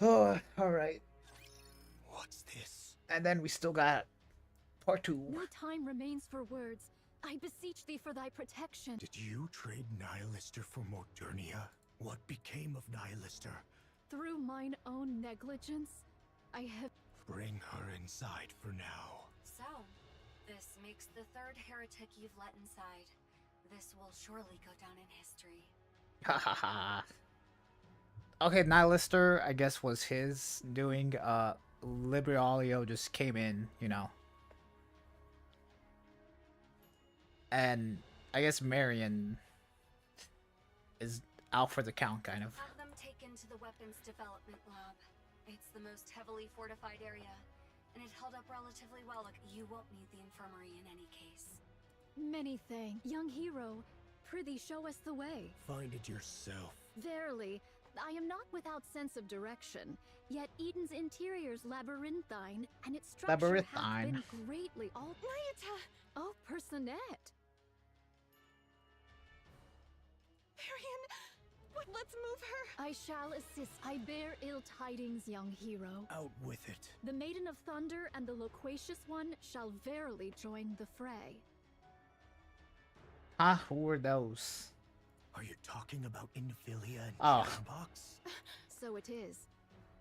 Oh, alright. What's this? And then we still got part 2. No time remains for words. I beseech thee for thy protection. Did you trade Nihilister for Modernia? What became of Nihilister? Through mine own negligence, I have... Bring her inside for now. So, this makes the 3rd heretic you've let inside. This will surely go down in history. Ha ha ha. Okay, Nihilister, I guess, was his doing. Liberalio just came in, you know. And I guess Marion is out for the count, kind of. Have them taken to the weapons development lab. It's the most heavily fortified area, and it held up relatively well. Look, you won't need the infirmary in any case. Many thanks. Young hero, prithee show us the way. Find it yourself. Verily, I am not without sense of direction, yet Eden's interior's labyrinthine, and its structure hath been greatly altered. Nayuta! Oh, Personette! Marion! What? Let's move her! I shall assist. I bear ill tidings, young hero. Out with it. The Maiden of Thunder and the Loquacious One shall verily join the fray. Ah, who were those? Are you talking about Infilia and Oh. Chatterbox? So it is.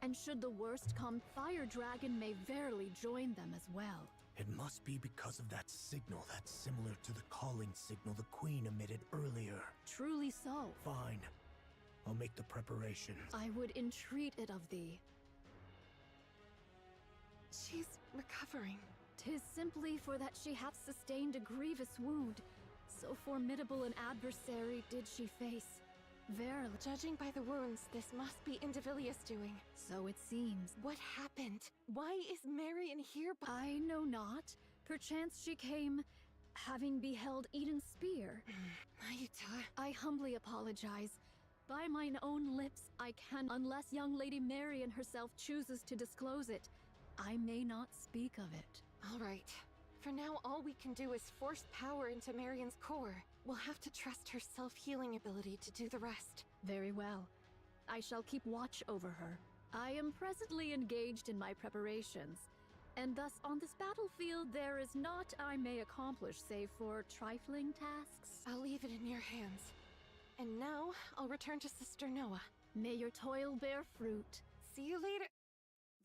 And should the worst come, Fire Dragon may verily join them as well. It must be because of that signal that's similar to the calling signal the Queen emitted earlier. Truly so. Fine. I'll make the preparations. I would entreat it of thee. She's recovering. 'Tis simply for that she hath sustained a grievous wound. So formidable an adversary did she face. Verily. Judging by the wounds, this must be Indivilia's doing. So it seems. What happened? Why is Marion here? I know not. Perchance she came, having beheld Eden's spear. Nayuta. I humbly apologize. By mine own lips, I can, unless young Lady Marion herself chooses to disclose it, I may not speak of it. All right. For now, all we can do is force power into Marion's core. We'll have to trust her self-healing ability to do the rest. Very well. I shall keep watch over her. I am presently engaged in my preparations, and thus on this battlefield there is naught I may accomplish save for trifling tasks. I'll leave it in your hands. And now, I'll return to Sister Noah. May your toil bear fruit. See you later.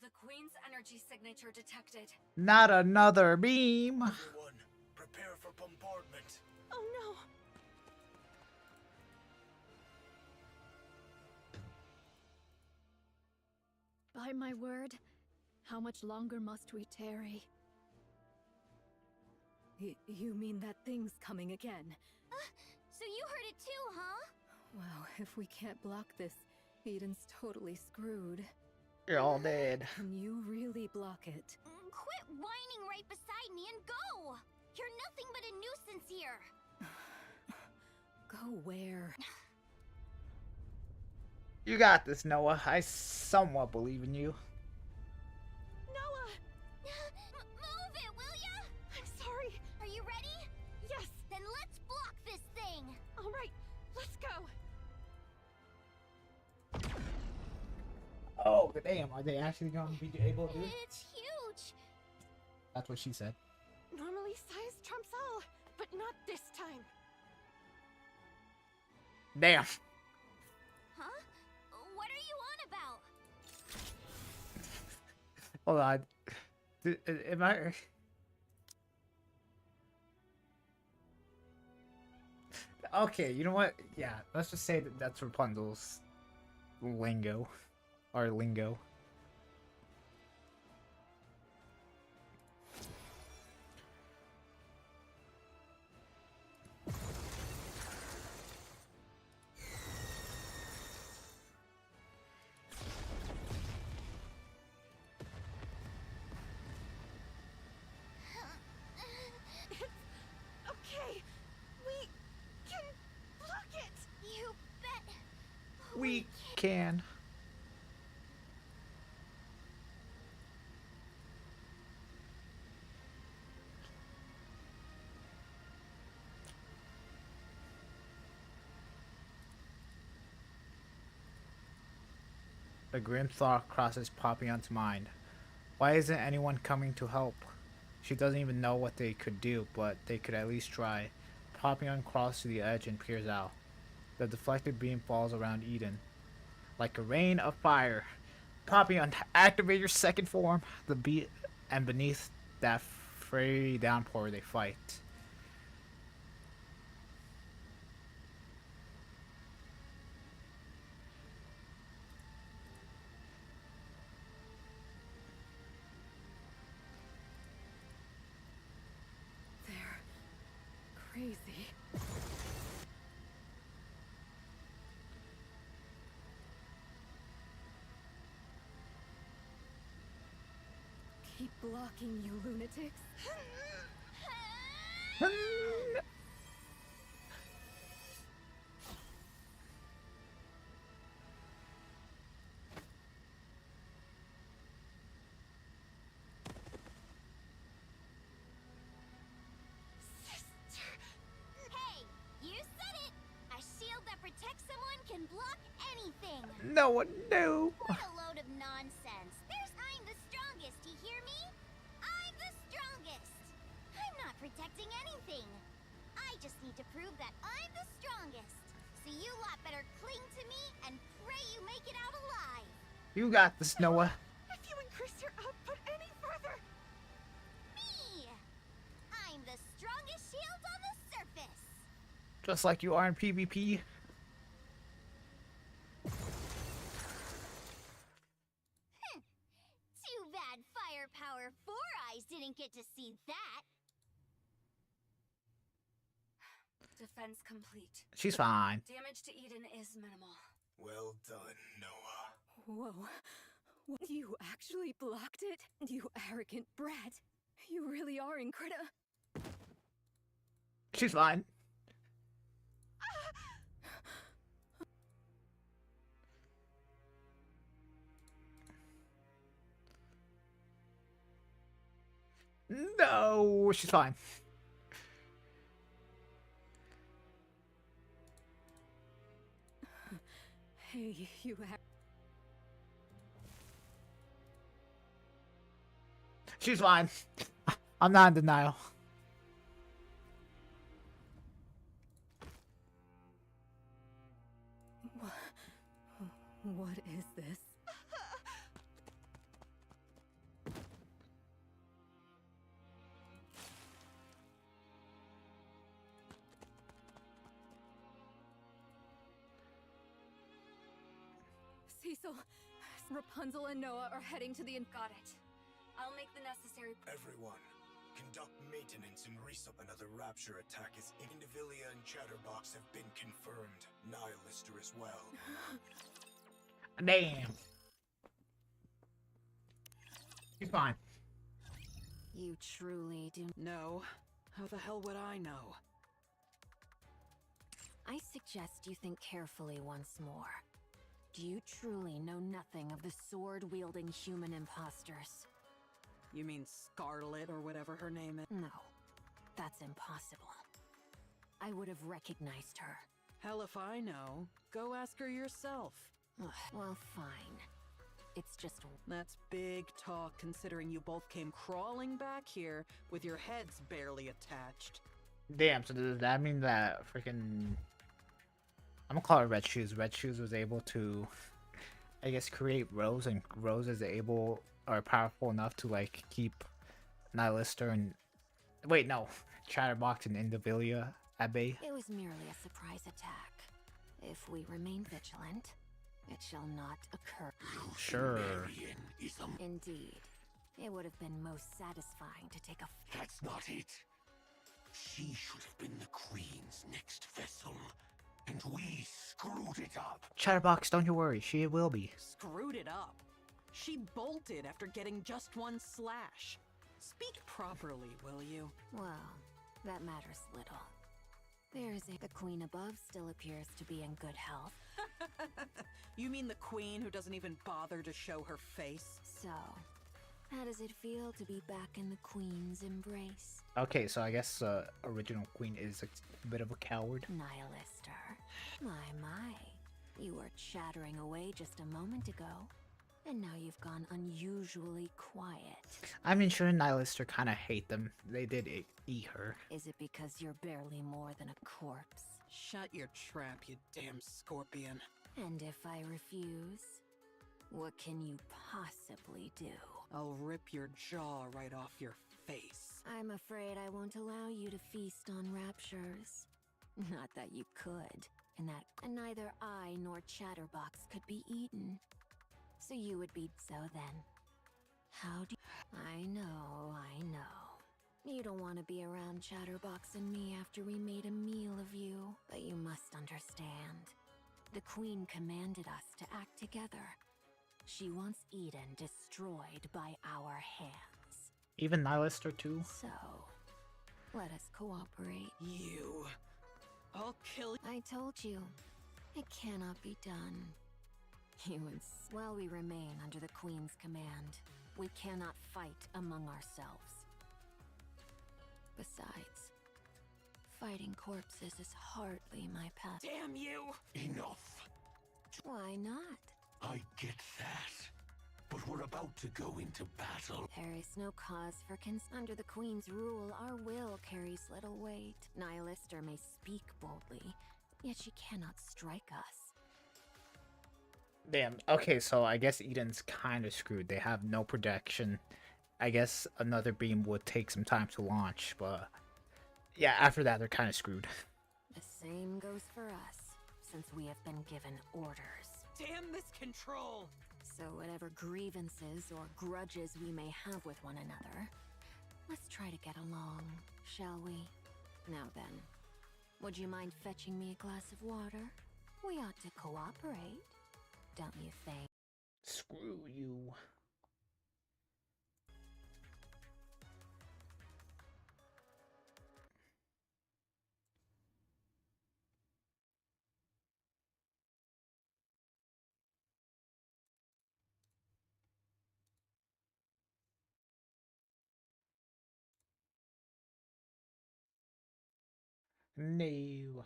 The Queen's energy signature detected. Not another beam. Everyone, prepare for bombardment. Oh no! By my word, how much longer must we tarry? You mean that thing's coming again? So you heard it too, huh? Well, if we can't block this, Eden's totally screwed. You're all dead. Can you really block it? Quit whining right beside me and go! You're nothing but a nuisance here! Go where? You got this, Noah. I somewhat believe in you. Noah! Move it, will ya? I'm sorry. Are you ready? Yes. Then let's block this thing! All right, let's go. Oh, damn. Are they actually going to be able to do it? It's huge! That's what she said. Normally size trumps all, but not this time. Damn. Huh? What are you on about? Hold on. Am I... Okay, you know what? Yeah, let's just say that that's Rapunzel's lingo. Or lingo. Okay, we can block it. You bet. We can. A grim thought crosses Papillon's mind. Why isn't anyone coming to help? She doesn't even know what they could do, but they could at least try. Papillon crawls to the edge and peers out. The deflected beam falls around Eden. Like a rain of fire. Papillon, activate your second form. And beneath that fiery downpour they fight. Crazy. Keep blocking, you lunatics. Can block anything! No one knew! What a load of nonsense! There's I'm the strongest, you hear me? I'm the strongest! I'm not protecting anything! I just need to prove that I'm the strongest! So you lot better cling to me and pray you make it out alive! You got this, Noah. If you increase your output any further... Me! I'm the strongest shield on the surface! Just like you are in PvP. Too bad Firepower 4 Eyes didn't didn't get to see that. Defense complete. She's fine. Damage to Eden is minimal. Well done, Noah. Whoa. What? You actually blocked it? You arrogant brat. You really are incredible. She's fine. No, she's fine. Hey, you have. She's fine. I'm not in denial. What is this? Cecil, Rapunzel and Noah are heading to the... Got it. I'll make the necessary... Everyone, conduct maintenance and resup. Another rapture attack is Indivilia and Chatterbox have been confirmed. Nihilister as well. Damn. He's fine. You truly do... No. How the hell would I know? I suggest you think carefully once more. Do you truly know nothing of the sword-wielding human imposters? You mean Scarlet or whatever her name is? No. That's impossible. I would have recognized her. Hell if I know. Go ask her yourself. Well, fine. It's just... That's big talk considering you both came crawling back here with your heads barely attached. Damn, so does that mean that freaking... I'm gonna call her Red Shoes. Red Shoes was able to, I guess, create Rose, and Rose is able or powerful enough to like keep Nihilister and... Wait, no. Chatterbox and Indivilia at bay. It was merely a surprise attack. If we remain vigilant, it shall not occur. Sure. Indeed. It would have been most satisfying to take a... That's not it. She should have been the Queen's next vessel. And we screwed it up. Chatterbox, don't you worry. She will be. Screwed it up? She bolted after getting just one slash. Speak properly, will you? Well, that matters little. The queen above still appears to be in good health. You mean the queen who doesn't even bother to show her face? So, how does it feel to be back in the queen's embrace? Okay, so I guess original queen is a bit of a coward. Nihilister. My. You were chattering away just a moment ago. And now you've gone unusually quiet. I mean, sure, Nihilister kind of hate them. They did eat her. Is it because you're barely more than a corpse? Shut your trap, you damn scorpion. And if I refuse, what can you possibly do? I'll rip your jaw right off your face. I'm afraid I won't allow you to feast on raptures. Not that you could, and neither I nor Chatterbox could be eaten. So you would be... So then, how do you... I know. You don't want to be around Chatterbox and me after we made a meal of you. But you must understand. The Queen commanded us to act together. She wants Eden destroyed by our hands. Even Nihilister too? So, let us cooperate. You... I'll kill you. I told you. It cannot be done. While we remain under the Queen's command, we cannot fight among ourselves. Besides, fighting corpses is hardly my path. Damn you! Enough. Why not? I get that. But we're about to go into battle. There is no cause for under the Queen's rule, our will carries little weight. Nihilister may speak boldly, yet she cannot strike us. Damn. Okay, so I guess Eden's kind of screwed. They have no protection. I guess another beam would take some time to launch, but yeah, after that they're kind of screwed. The same goes for us, since we have been given orders. Damn this control! So whatever grievances or grudges we may have with one another, try to get along, shall we? Now then, would you mind fetching me a glass of water? We ought to cooperate, don't you think? Screw you. No.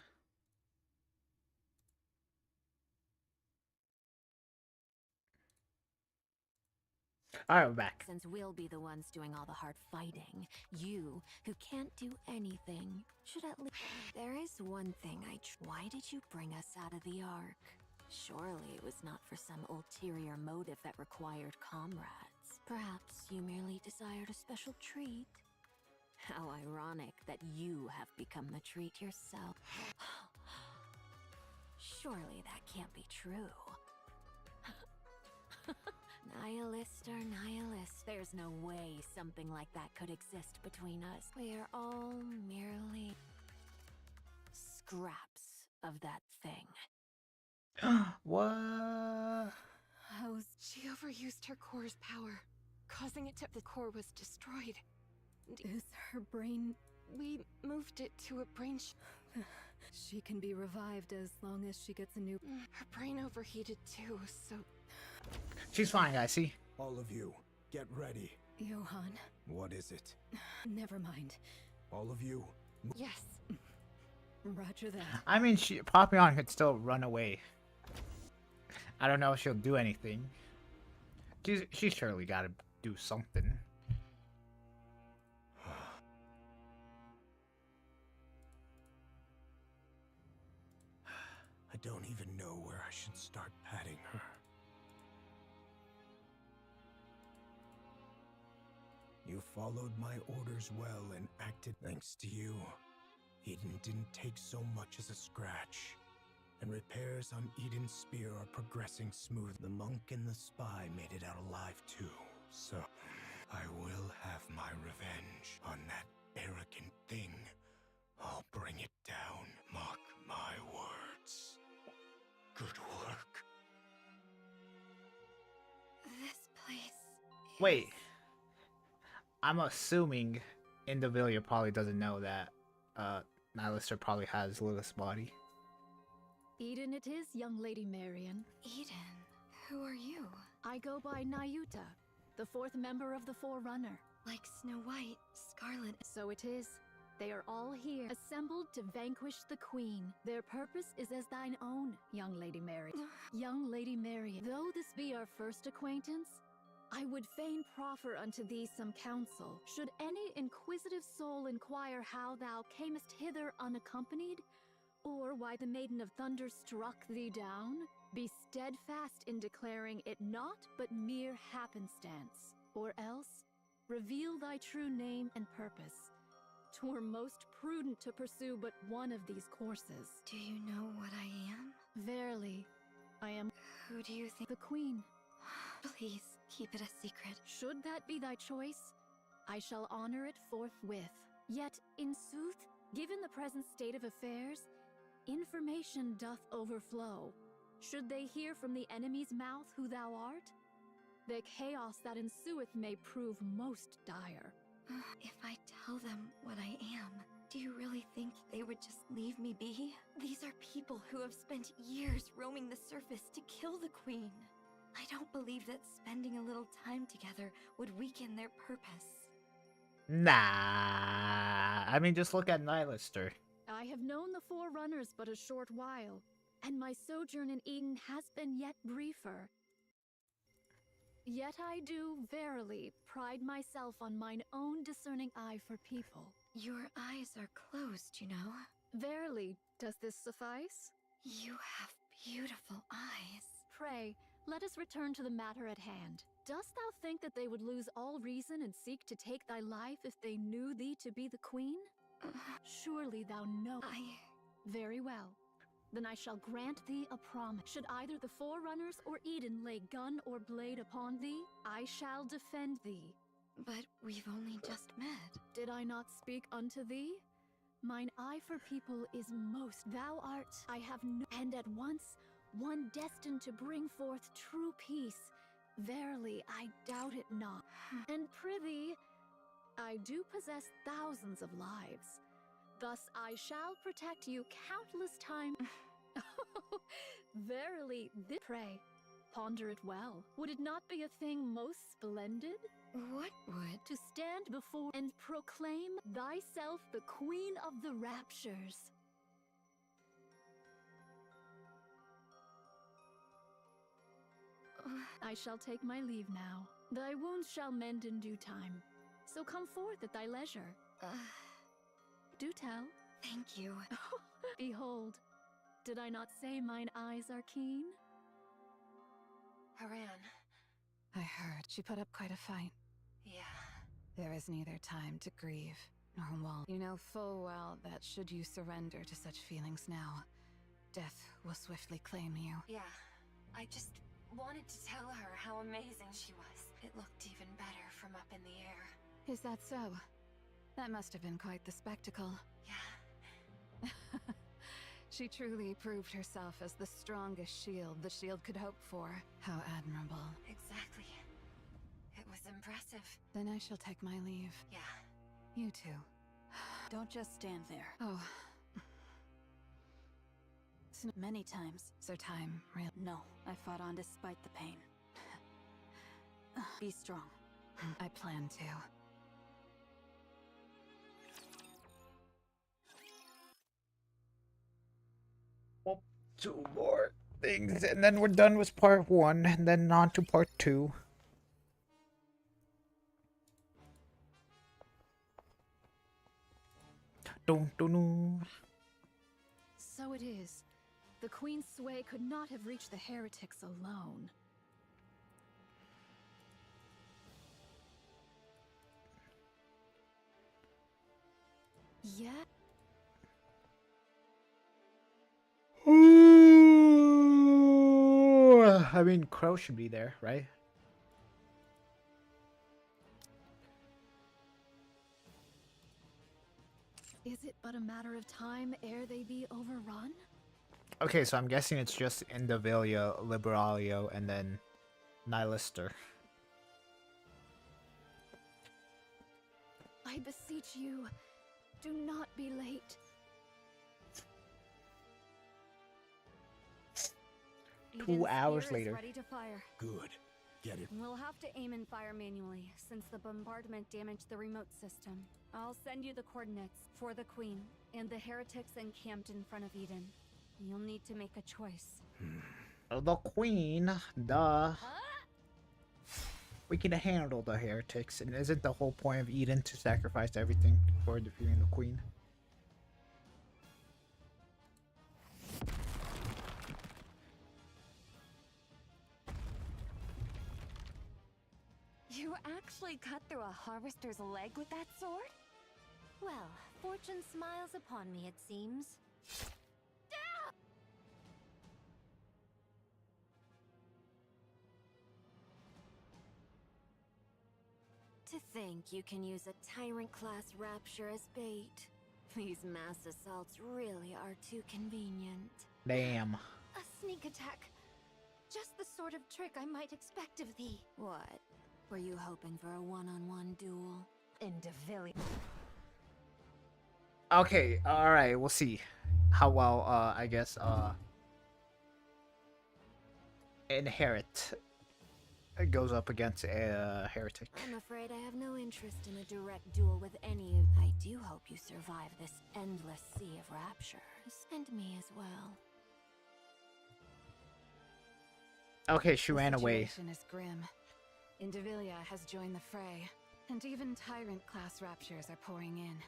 Alright, we're back. Since we'll be the ones doing all the hard fighting, you, who can't do anything, should at least... There is one thing Why did you bring us out of the Ark? Surely it was not for some ulterior motive that required comrades. Perhaps you merely desired a special treat? How ironic that you have become the treat yourself. Surely that can't be true. Nihilist or nihilist, there's no way something like that could exist between us. We are all merely scraps of that thing. What? She overused her core's power, causing it to... The core was destroyed. Is her brain... We moved it to a brain... She can be revived as long as she gets a new... Her brain overheated too, so... She's fine, guys, see? All of you, get ready. Johan. What is it? Never mind. All of you. Yes. Roger that. I mean, Papillon could still run away. I don't know if she'll do anything. She's surely gotta do something. I don't even know where I should start patting her. You followed my orders well and acted thanks to you. Eden didn't take so much as a scratch. And repairs on Eden's spear are progressing smooth. The monk and the spy made it out alive too. So, I will have my revenge on that arrogant thing. I'll bring it down. Mark my words. Good work. This place... Wait. I'm assuming Indivilia probably doesn't know that Nihilister probably has Lilith's body. Eden it is, young Lady Marion. Eden, who are you? I go by Nayuta, the fourth member of the Forerunner. Like Snow White, Scarlet... So it is. They are all here, assembled to vanquish the Queen. Their purpose is as thine own, young Lady Marion. Young Lady Marion, though this be our first acquaintance, I would fain proffer unto thee some counsel. Should any inquisitive soul inquire how thou camest hither unaccompanied, or why the Maiden of Thunder struck thee down, be steadfast in declaring it not but mere happenstance, or else reveal thy true name and purpose. 'Twere most prudent to pursue but one of these courses. Do you know what I am? Verily, I am... Who do you think? The Queen. Please, keep it a secret. Should that be thy choice, I shall honor it forthwith. Yet, in sooth, given the present state of affairs, information doth overflow. Should they hear from the enemy's mouth who thou art, the chaos that ensueth may prove most dire. If I tell them what I am, do you really think they would just leave me be? These are people who have spent years roaming the surface to kill the Queen. I don't believe that spending a little time together would weaken their purpose. Nah. I mean, just look at Nihilister. I have known the Forerunners but a short while, and my sojourn in Eden has been yet briefer. Yet I do, verily, pride myself on mine own discerning eye for people. Your eyes are closed, you know. Verily, does this suffice? You have beautiful eyes. Pray, let us return to the matter at hand. Dost thou think that they would lose all reason and seek to take thy life if they knew thee to be the Queen? Surely thou knowest. Very well. Then I shall grant thee a promise. Should either the Forerunners or Eden lay gun or blade upon thee, I shall defend thee. But we've only just met. Did I not speak unto thee? Mine eye for people is most. Thou art, I have no, and at once, one destined to bring forth true peace. Verily, I doubt it not. And prithee, I do possess thousands of lives. Thus I shall protect you countless times. Verily, this pray, ponder it well. Would it not be a thing most splendid? What would? To stand before and proclaim thyself the queen of the raptures. I shall take my leave now. Thy wounds shall mend in due time. So come forth at thy leisure. Do tell. Thank you. Behold, did I not say mine eyes are keen? Haran. I heard she put up quite a fight. Yeah. There is neither time to grieve, nor wall. You know full well that should you surrender to such feelings now, death will swiftly claim you. Yeah. I just wanted to tell her how amazing she was. It looked even better from up in the air. Is that so? That must have been quite the spectacle. Yeah. She truly proved herself as the strongest shield the shield could hope for. How admirable. Exactly. It was impressive. Then I shall take my leave. Yeah. You too. Don't just stand there. Oh. Many times. So time, real? No, I fought on despite the pain. Be strong. I plan to. Well, 2 more things, and then we're done with part 1, and then on to part 2. Dun, dun, dun. So it is. The Queen's sway could not have reached the heretics alone. Yeah. I mean, Crow should be there, right? Is it but a matter of time ere they be overrun? Okay, so I'm guessing it's just Indivilia, Liberalio, and then Nihilister. I beseech you, do not be late. 2 hours spear is later. ready to fire. Good. Get it. We'll have to aim and fire manually, since the bombardment damaged the remote system. I'll send you the coordinates for the Queen and the heretics encamped in front of Eden. You'll need to make a choice. The Queen, duh. We can handle the heretics, and isn't the whole point of Eden to sacrifice everything for defeating the Queen? You actually cut through a harvester's leg with that sword? Well, fortune smiles upon me, it seems. To think you can use a Tyrant-class Rapture as bait. These mass assaults really are too convenient. Damn. A sneak attack. Just the sort of trick I might expect of thee. What? Were you hoping for a one-on-one duel? Indivilia. Okay, alright, we'll see how well, I guess, Inherit goes up against a heretic. I'm afraid I have no interest in a direct duel with any of... I do hope you survive this endless sea of raptures. And me as well. Okay, she ran away. The situation is grim. Indivilia has joined the fray, and even Tyrant-class raptures are pouring in.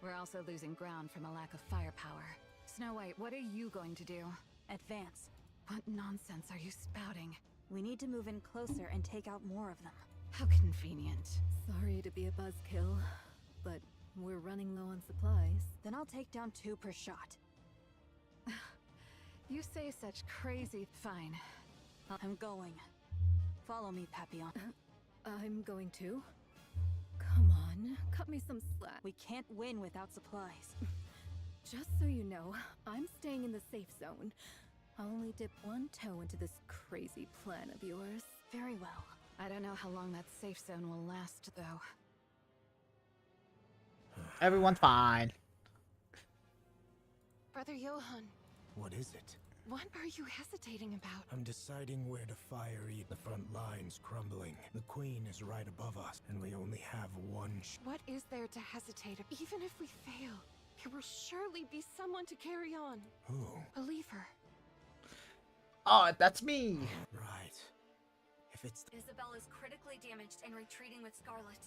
We're also losing ground from a lack of firepower. Snow White, what are you going to do? Advance. What nonsense are you spouting? We need to move in closer and take out more of them. How convenient. Sorry to be a buzzkill, but we're running low on supplies. Then I'll take down 2 per shot. You say such crazy... Fine. I'm going. Follow me, Papillon. I'm going to. Come on. on, cut me some slack. We can't win without supplies. Just so you know, I'm staying in the safe zone. I'll only dip one toe into this crazy plan of yours. Very well. I don't know how long that safe zone will last, though. Everyone's fine. Brother Johann, What is it? what are you hesitating about? I'm deciding where to fire eat. The front line's crumbling. The queen is right above us, and we only have one What is there to hesitate? Even if we fail, there will surely be someone to carry on. Who? Believe her. Oh, that's me. Right. If it's Isabel is critically damaged and retreating with Scarlet.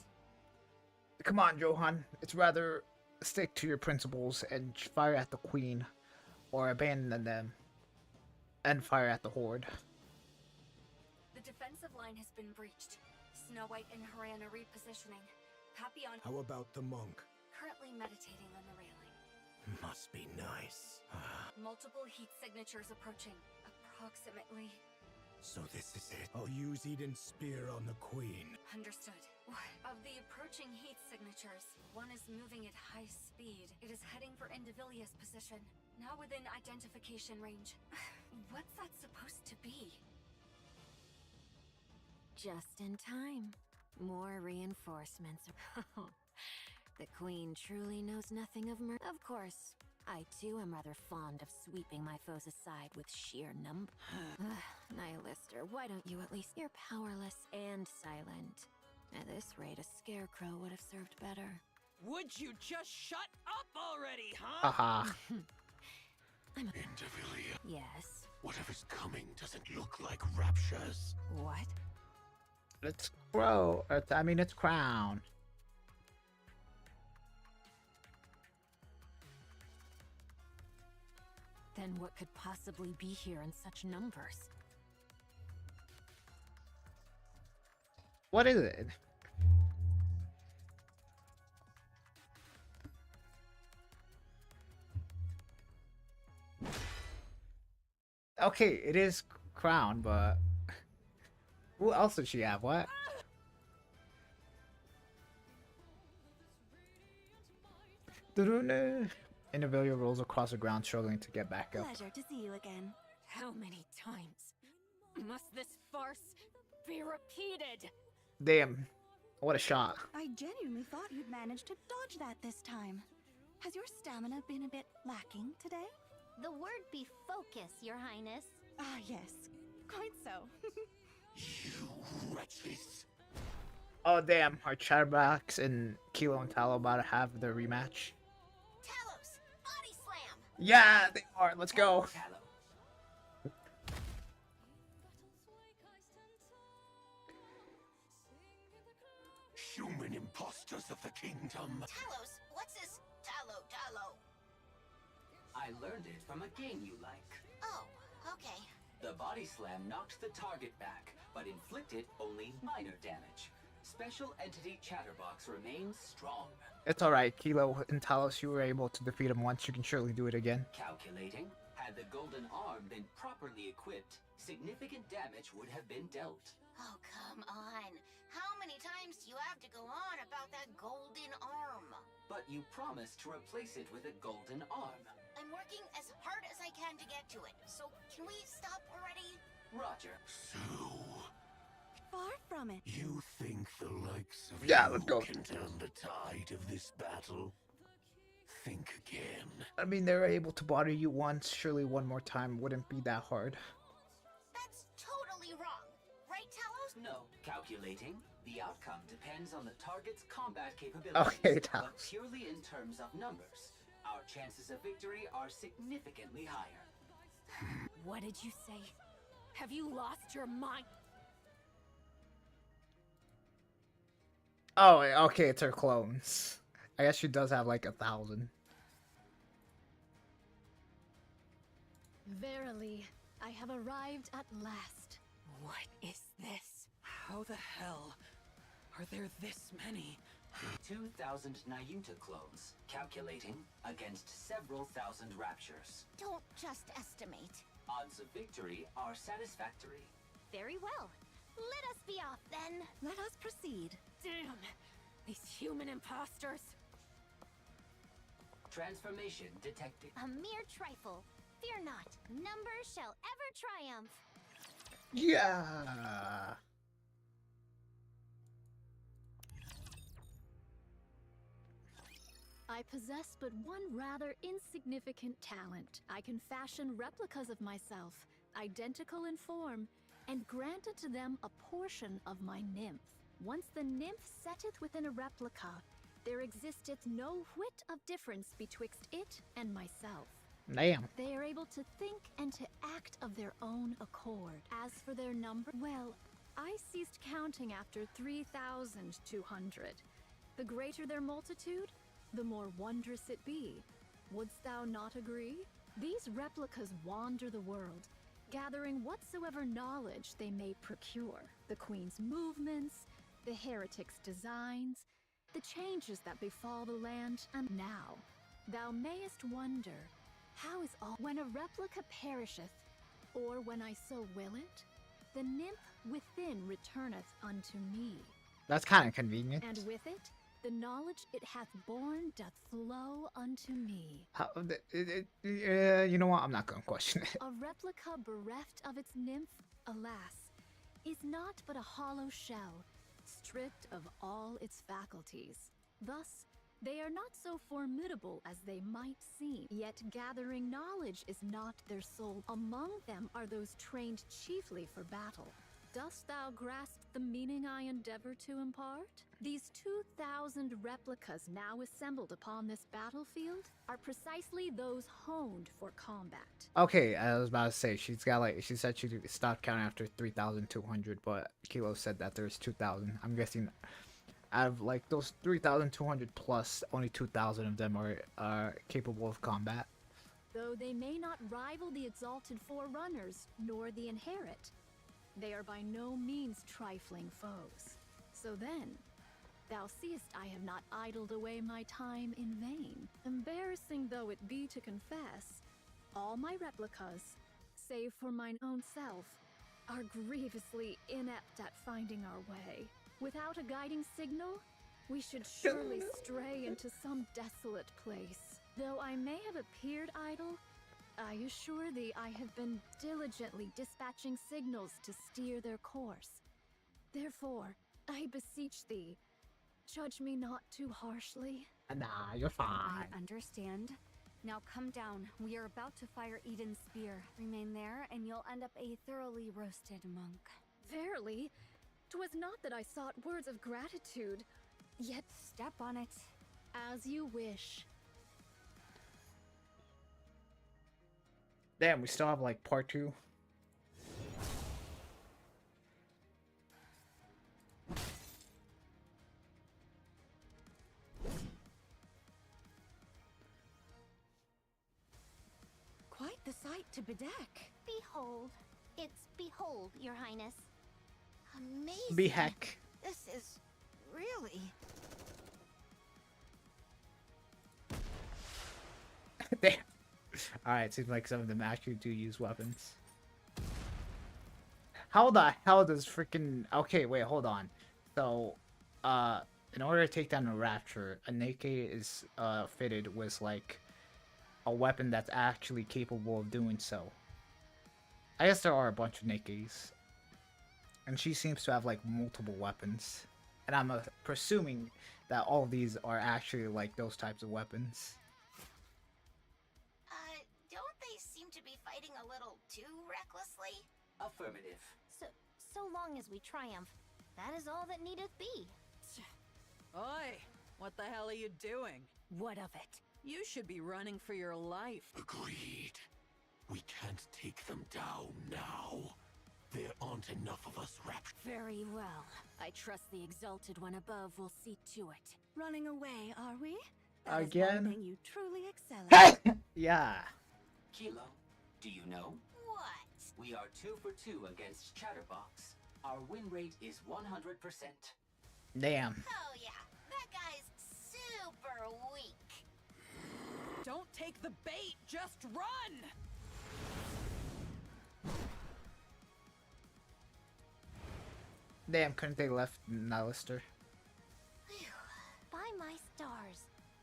Come on, Johan. It's rather stick to your principles and fire at the queen, or abandon them and fire at the horde. The defensive line has been breached. Snow White and Haran are repositioning. Papillon How about the monk? currently meditating on the railing. Must be nice. Multiple heat signatures approaching. Approximately. So this is it. I'll use Eden's spear on the queen. Understood. Of the approaching heat signatures, one is moving at high speed. It is heading for Indivilia's position, now within identification range. What's that supposed to be? Just in time. More reinforcements. The queen truly knows nothing of murder. Of course, I too am rather fond of sweeping my foes aside with sheer number. Nihilister, why don't you at least? You're powerless and silent. At this rate, a scarecrow would have served better. Would you just shut up already, huh? Haha. Indivilia. Yes. Whatever's coming doesn't look like raptures. What? It's Crow. I mean, it's Crown. Then what could possibly be here in such numbers? What is it? Okay, it is Crown, but who else did she have? What? Indivilia rolls across the ground, struggling to get back up. Pleasure to see you again. How many times must this farce be repeated? Damn, what a shot. I genuinely thought you'd managed to dodge that this time. Has your stamina been a bit lacking today? The word be focus, Your Highness. Ah, yes. Quite so. You wretches. Oh damn, are Chatterbox and Kilo and Talo about to have their rematch? Talos, body slam. Yeah, they are. Let's go. Human imposters of the kingdom. Talos, what's this Talo? I learned it from a game you like. Oh, okay. The body slam knocked the target back, but inflicted only minor damage. Special entity Chatterbox remains strong. It's alright, Kilo and Talos, you were able to defeat him once, you can surely do it again. Calculating, had the golden arm been properly equipped, significant damage would have been dealt. Oh, come on. How many times do you have to go on about that golden arm? But you promised to replace it with a golden arm. I'm working as hard as I can to get to it, so can we stop already? Roger. So, Far from it. you think the likes of Let's go. can turn the tide of this battle? Think again. I mean, they were able to bother you once, surely one more time wouldn't be that hard. That's totally wrong. Right, Talos? No. Calculating, the outcome depends on the target's combat capabilities. Okay, but Talos. purely in terms of numbers, our chances of victory are significantly higher. What did you say? Have you lost your mind? Oh, okay, it's her clones. I guess she does have like 1,000. Verily, I have arrived at last. What is this? How the hell are there this many? 2,000 Nayuta clones, calculating against several thousand raptures. Don't just estimate. Odds of victory are satisfactory. Very well. Let us be off then. Let us proceed. Damn! These human imposters. Transformation detected. A mere trifle. Fear not. Numbers shall ever triumph. Yeah. I possess but one rather insignificant talent. I can fashion replicas of myself, identical in form, and granted to them a portion of my nymph. Once the nymph setteth within a replica, there existeth no whit of difference betwixt it and myself. Damn. They are able to think and to act of their own accord. As for their number, well, I ceased counting after 3,200. The greater their multitude, the more wondrous it be. Wouldst thou not agree? These replicas wander the world, gathering whatsoever knowledge they may procure. The Queen's movements, the heretic's designs, the changes that befall the land, and now, thou mayest wonder, how is all when a replica perisheth, or when I so will it, the nymph within returneth unto me. That's kind of convenient. And with it, the knowledge it hath borne doth flow unto me. You know what? I'm not gonna question it. A replica bereft of its nymph, alas, is not but a hollow shell, stripped of all its faculties. Thus, they are not so formidable as they might seem, yet gathering knowledge is not their sole. Among them are those trained chiefly for battle. Dost thou grasp the meaning I endeavor to impart? These 2,000 replicas now assembled upon this battlefield are precisely those honed for combat. Okay, I was about to say, she said she stopped counting after 3,200, but Kilo said that there's 2,000. I'm guessing out of like those 3,200 plus, only 2,000 of them are capable of combat. Though they may not rival the exalted forerunners, nor the inherit, they are by no means trifling foes. So then, thou seest I have not idled away my time in vain. Embarrassing though it be to confess, all my replicas, save for mine own self, are grievously inept at finding our way. Without a guiding signal, we should surely stray into some desolate place. Though I may have appeared idle, I assure thee I have been diligently dispatching signals to steer their course. Therefore, I beseech thee, judge me not too harshly. Nah, you're fine. I understand. Now come down. We are about to fire Eden's spear. Remain there, and you'll end up a thoroughly roasted monk. Verily, 'twas not that I sought words of gratitude, yet step on it. As you wish. Damn, we still have like part 2. Quite the sight to bedeck. Behold. It's behold, Your Highness. Amazing. Be heck. This is really... Damn. Alright, seems like some of them actually do use weapons. How the hell does freaking... Okay, wait, hold on. So, in order to take down a Rapture, a Nikke is fitted with, like, a weapon that's actually capable of doing so. I guess there are a bunch of Nikkes. And she seems to have, like, multiple weapons. And I'm presuming that all of these are actually, like, those types of weapons. Don't they seem to be fighting a little too recklessly? Affirmative. So long as we triumph, that is all that needeth be. Oi! What the hell are you doing? What of it? You should be running for your life. Agreed. We can't take them down now. There aren't enough of us wrapped. Very well. I trust the Exalted One above will see to it. Running away, are we? Again? One thing you truly excel at. Yeah. Kilo, do you know? What? We are 2 for 2 against Chatterbox. Our win rate is 100%. Damn. Oh yeah, that guy's super weak. Don't take the bait, just run! Damn, couldn't they left Nalister?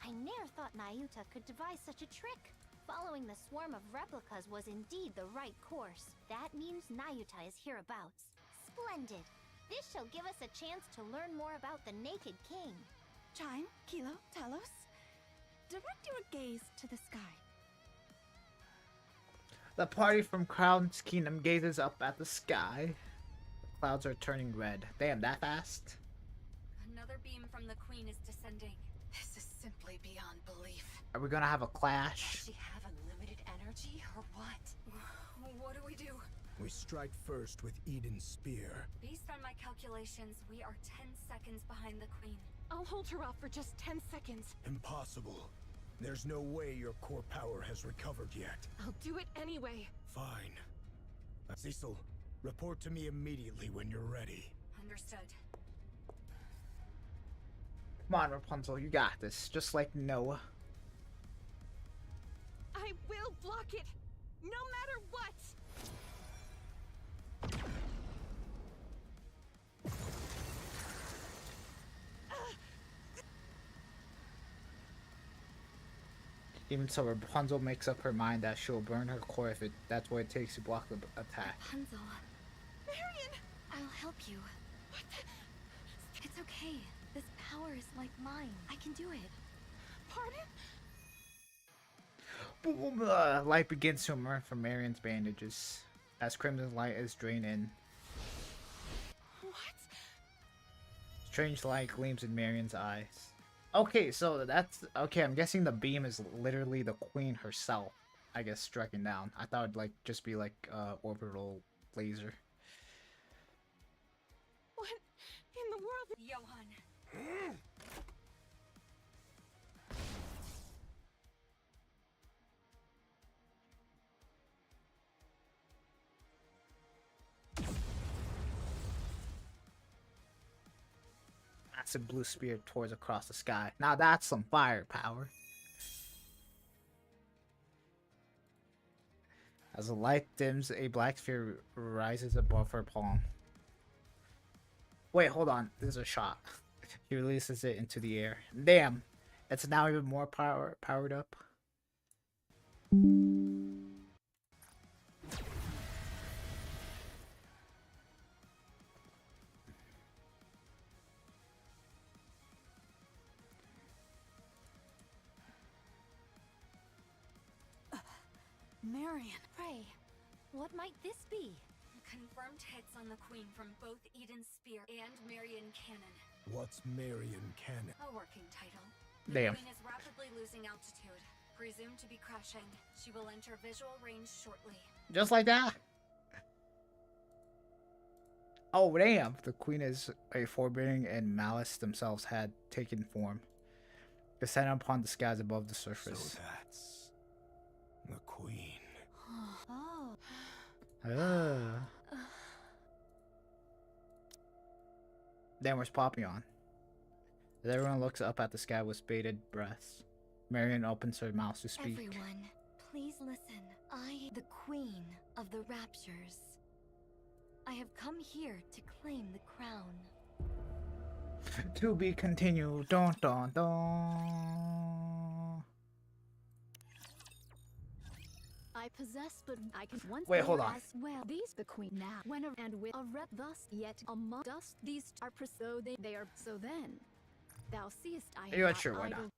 I ne'er thought Nayuta could devise such a trick. Following the swarm of replicas was indeed the right course. That means Nayuta is hereabouts. Splendid! This shall give us a chance to learn more about the Naked King. Chime, Kilo, Talos, direct your gaze to the sky. The party from Crown's Kingdom gazes up at the sky. The clouds are turning red. Damn, that fast? Another beam from the Queen is descending. This is simply beyond belief. Are we gonna have a clash? Does she have unlimited energy or what? What do we do? We strike first with Eden's spear. Based on my calculations, we are 10 seconds behind the Queen. I'll hold her off for just 10 seconds. Impossible. There's no way your core power has recovered yet. I'll do it anyway. Fine. Cecil, report to me immediately when you're ready. Understood. Come on, Rapunzel, you got this. Just like Noah. I will block it, no matter what! Even so, Rapunzel makes up her mind that she'll burn her core if that's what it takes to block the attack. Rapunzel. Marion! I'll help you. It's okay. This power is like mine. I can do it. Pardon? Boom! Light begins to emerge from Marion's bandages as crimson light is drained in. What? Strange light gleams in Marion's eyes. Okay, so that's okay. I'm guessing the beam is literally the Queen herself, I guess, striking down. I thought it'd like just be like orbital laser. What in the world? Johan. Massive blue spear tours across the sky. Now that's some firepower. As the light dims, a black sphere rises above her palm. Wait, hold on. There's a shot. He releases it into the air. Damn! It's now even more powered up. Marion. Pray, what might this be? Confirmed hits on the Queen from both Eden's Spear and Marion Cannon. What's Marion Cannon? A working title. Damn. The Queen is rapidly losing altitude. Presumed to be crashing. She will enter visual range shortly. Just like that? Oh, damn. The Queen is a forbidding and malice themselves had taken form. Descending upon the skies above the surface. So that's the Queen. Oh. Then where's Papillon? As everyone looks up at the sky with bated breaths, Marion opens her mouth to speak. Everyone, please listen. I, the Queen of the Raptures, I have come here to claim the crown. To be continued. Dun dun dun. I possess, but I can once. Wait, hold on. As well, these the Queen now. When and with a rep, thus yet among us, these are so they are so then. Thou seest, I You're am not sure why idle. not.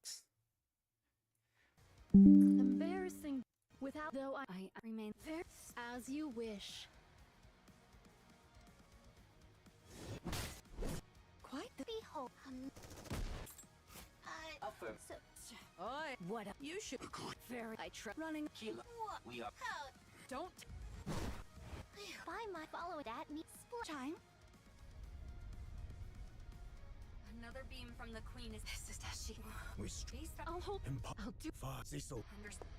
Embarrassing. Without though I remain there as you wish. Quite the behold. Affirm. Oi, What? you should Very. I try running. Kilo, we are. don't. By my follow that me Chime. Another beam from the Queen is. This is she. We Based on. I'll hold. I'll do. Cecil. Understand.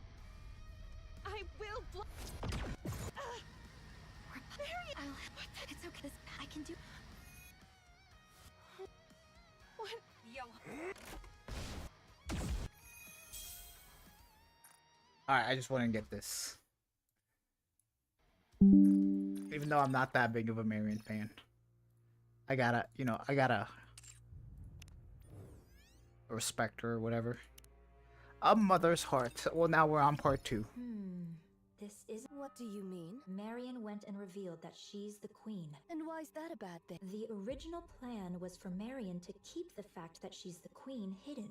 I will block. Marion, it's okay. This I can do. What? Johan. Alright, I just want to get this. Even though I'm not that big of a Marion fan. I gotta respect her or whatever. A mother's heart. Well, now we're on part 2. This is... What do you mean? Marion went and revealed that she's the queen. And why is that a bad thing? The original plan was for Marion to keep the fact that she's the queen hidden.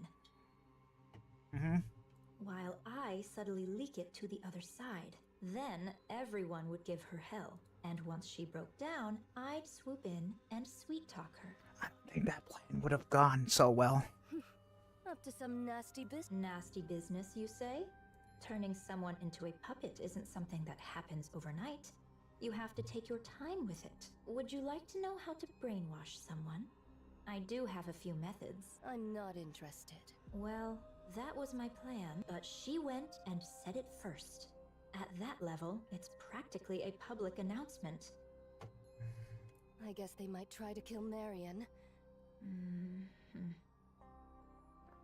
While I subtly leak it to the other side. Then everyone would give her hell. And once she broke down, I'd swoop in and sweet-talk her. I don't think that plan would have gone so well. Up to some nasty business. Nasty business, you say? Turning someone into a puppet isn't something that happens overnight. You have to take your time with it. Would you like to know how to brainwash someone? I do have a few methods. I'm not interested. Well, that was my plan, but she went and said it first. At that level, it's practically a public announcement. I guess they might try to kill Marion.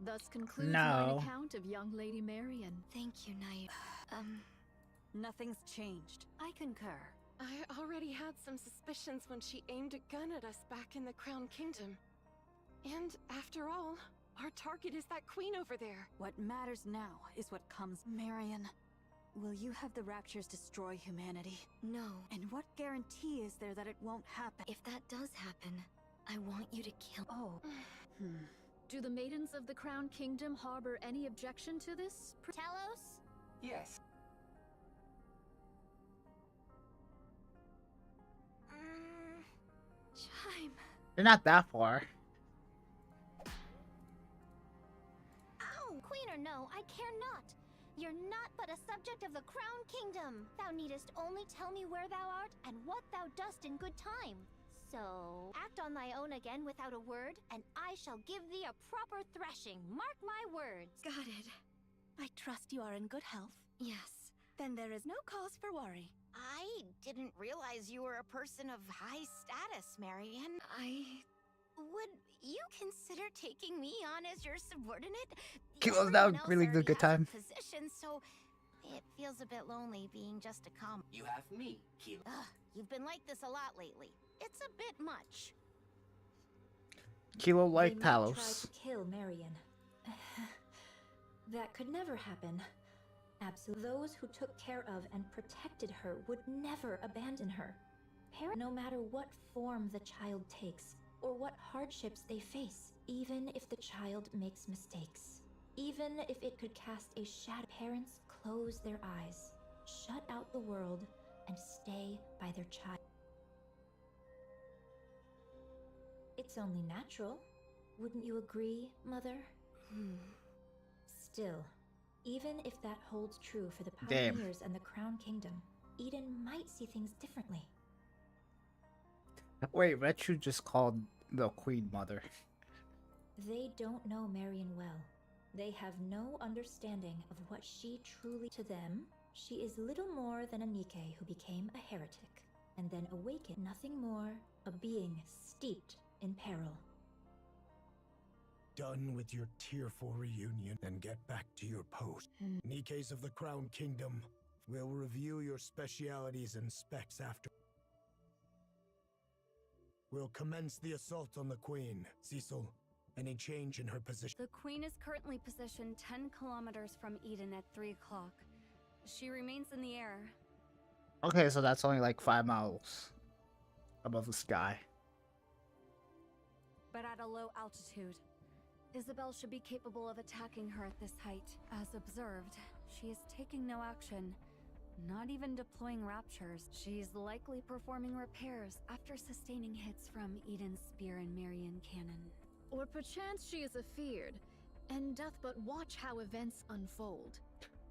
Thus concludes my account of young Lady Marion. Thank you, Nayuta. Nothing's changed. I concur. I already had some suspicions when she aimed a gun at us back in the Crown Kingdom. And after all, our target is that queen over there. What matters now is what comes. Marion, will you have the Raptures destroy humanity? No. And what guarantee is there that it won't happen? If that does happen, I want you to kill... Oh. Do the maidens of the Crown Kingdom harbor any objection to this? Telos? Yes. Chime. They're not that far. Ow! Queen or no, I care not. You're not but a subject of the Crown Kingdom. Thou needest only tell me where thou art and what thou dost in good time. So, act on thy own again without a word, and I shall give thee a proper thrashing. Mark my words. Got it. I trust you are in good health. Yes. Then there is no cause for worry. I didn't realize you were a person of high status, Marion. Would you consider taking me on as your subordinate? Kilo's now really the good time. Position, so it feels a bit lonely being just a comm. You have me, Kilo. You've been like this a lot lately. It's a bit much. Kilo like They might try Talos. to kill Marion. That could never happen. Absolutely. Those who took care of and protected her would never abandon her. No matter what form the child takes, or what hardships they face, even if the child makes mistakes, even if it could cast a shadow, parents close their eyes, shut out the world, and stay by their child. It's only natural. Wouldn't you agree, Mother? Still, even if that holds true for the pioneers and the Crown Kingdom, Eden might see things differently. Wait, Retru just called the Queen Mother. They don't know Marion well. They have no understanding of what she truly... To them, she is little more than a Nikke who became a heretic, and then awakened nothing more, a being steeped in peril. Done with your Tier 4 reunion, then get back to your post. Nikkes of the Crown Kingdom will review your specialities and specs after. We'll commence the assault on the Queen. Cecil, any change in her position? The Queen is currently positioned 10 kilometers from Eden at 3 o'clock. She remains in the air. Okay, so that's only like 5 miles above the sky. But at a low altitude. Isabel should be capable of attacking her at this height. As observed, she is taking no action, not even deploying raptures. She is likely performing repairs after sustaining hits from Eden's spear and Marion cannon. Or perchance she is afeared, and doth but watch how events unfold.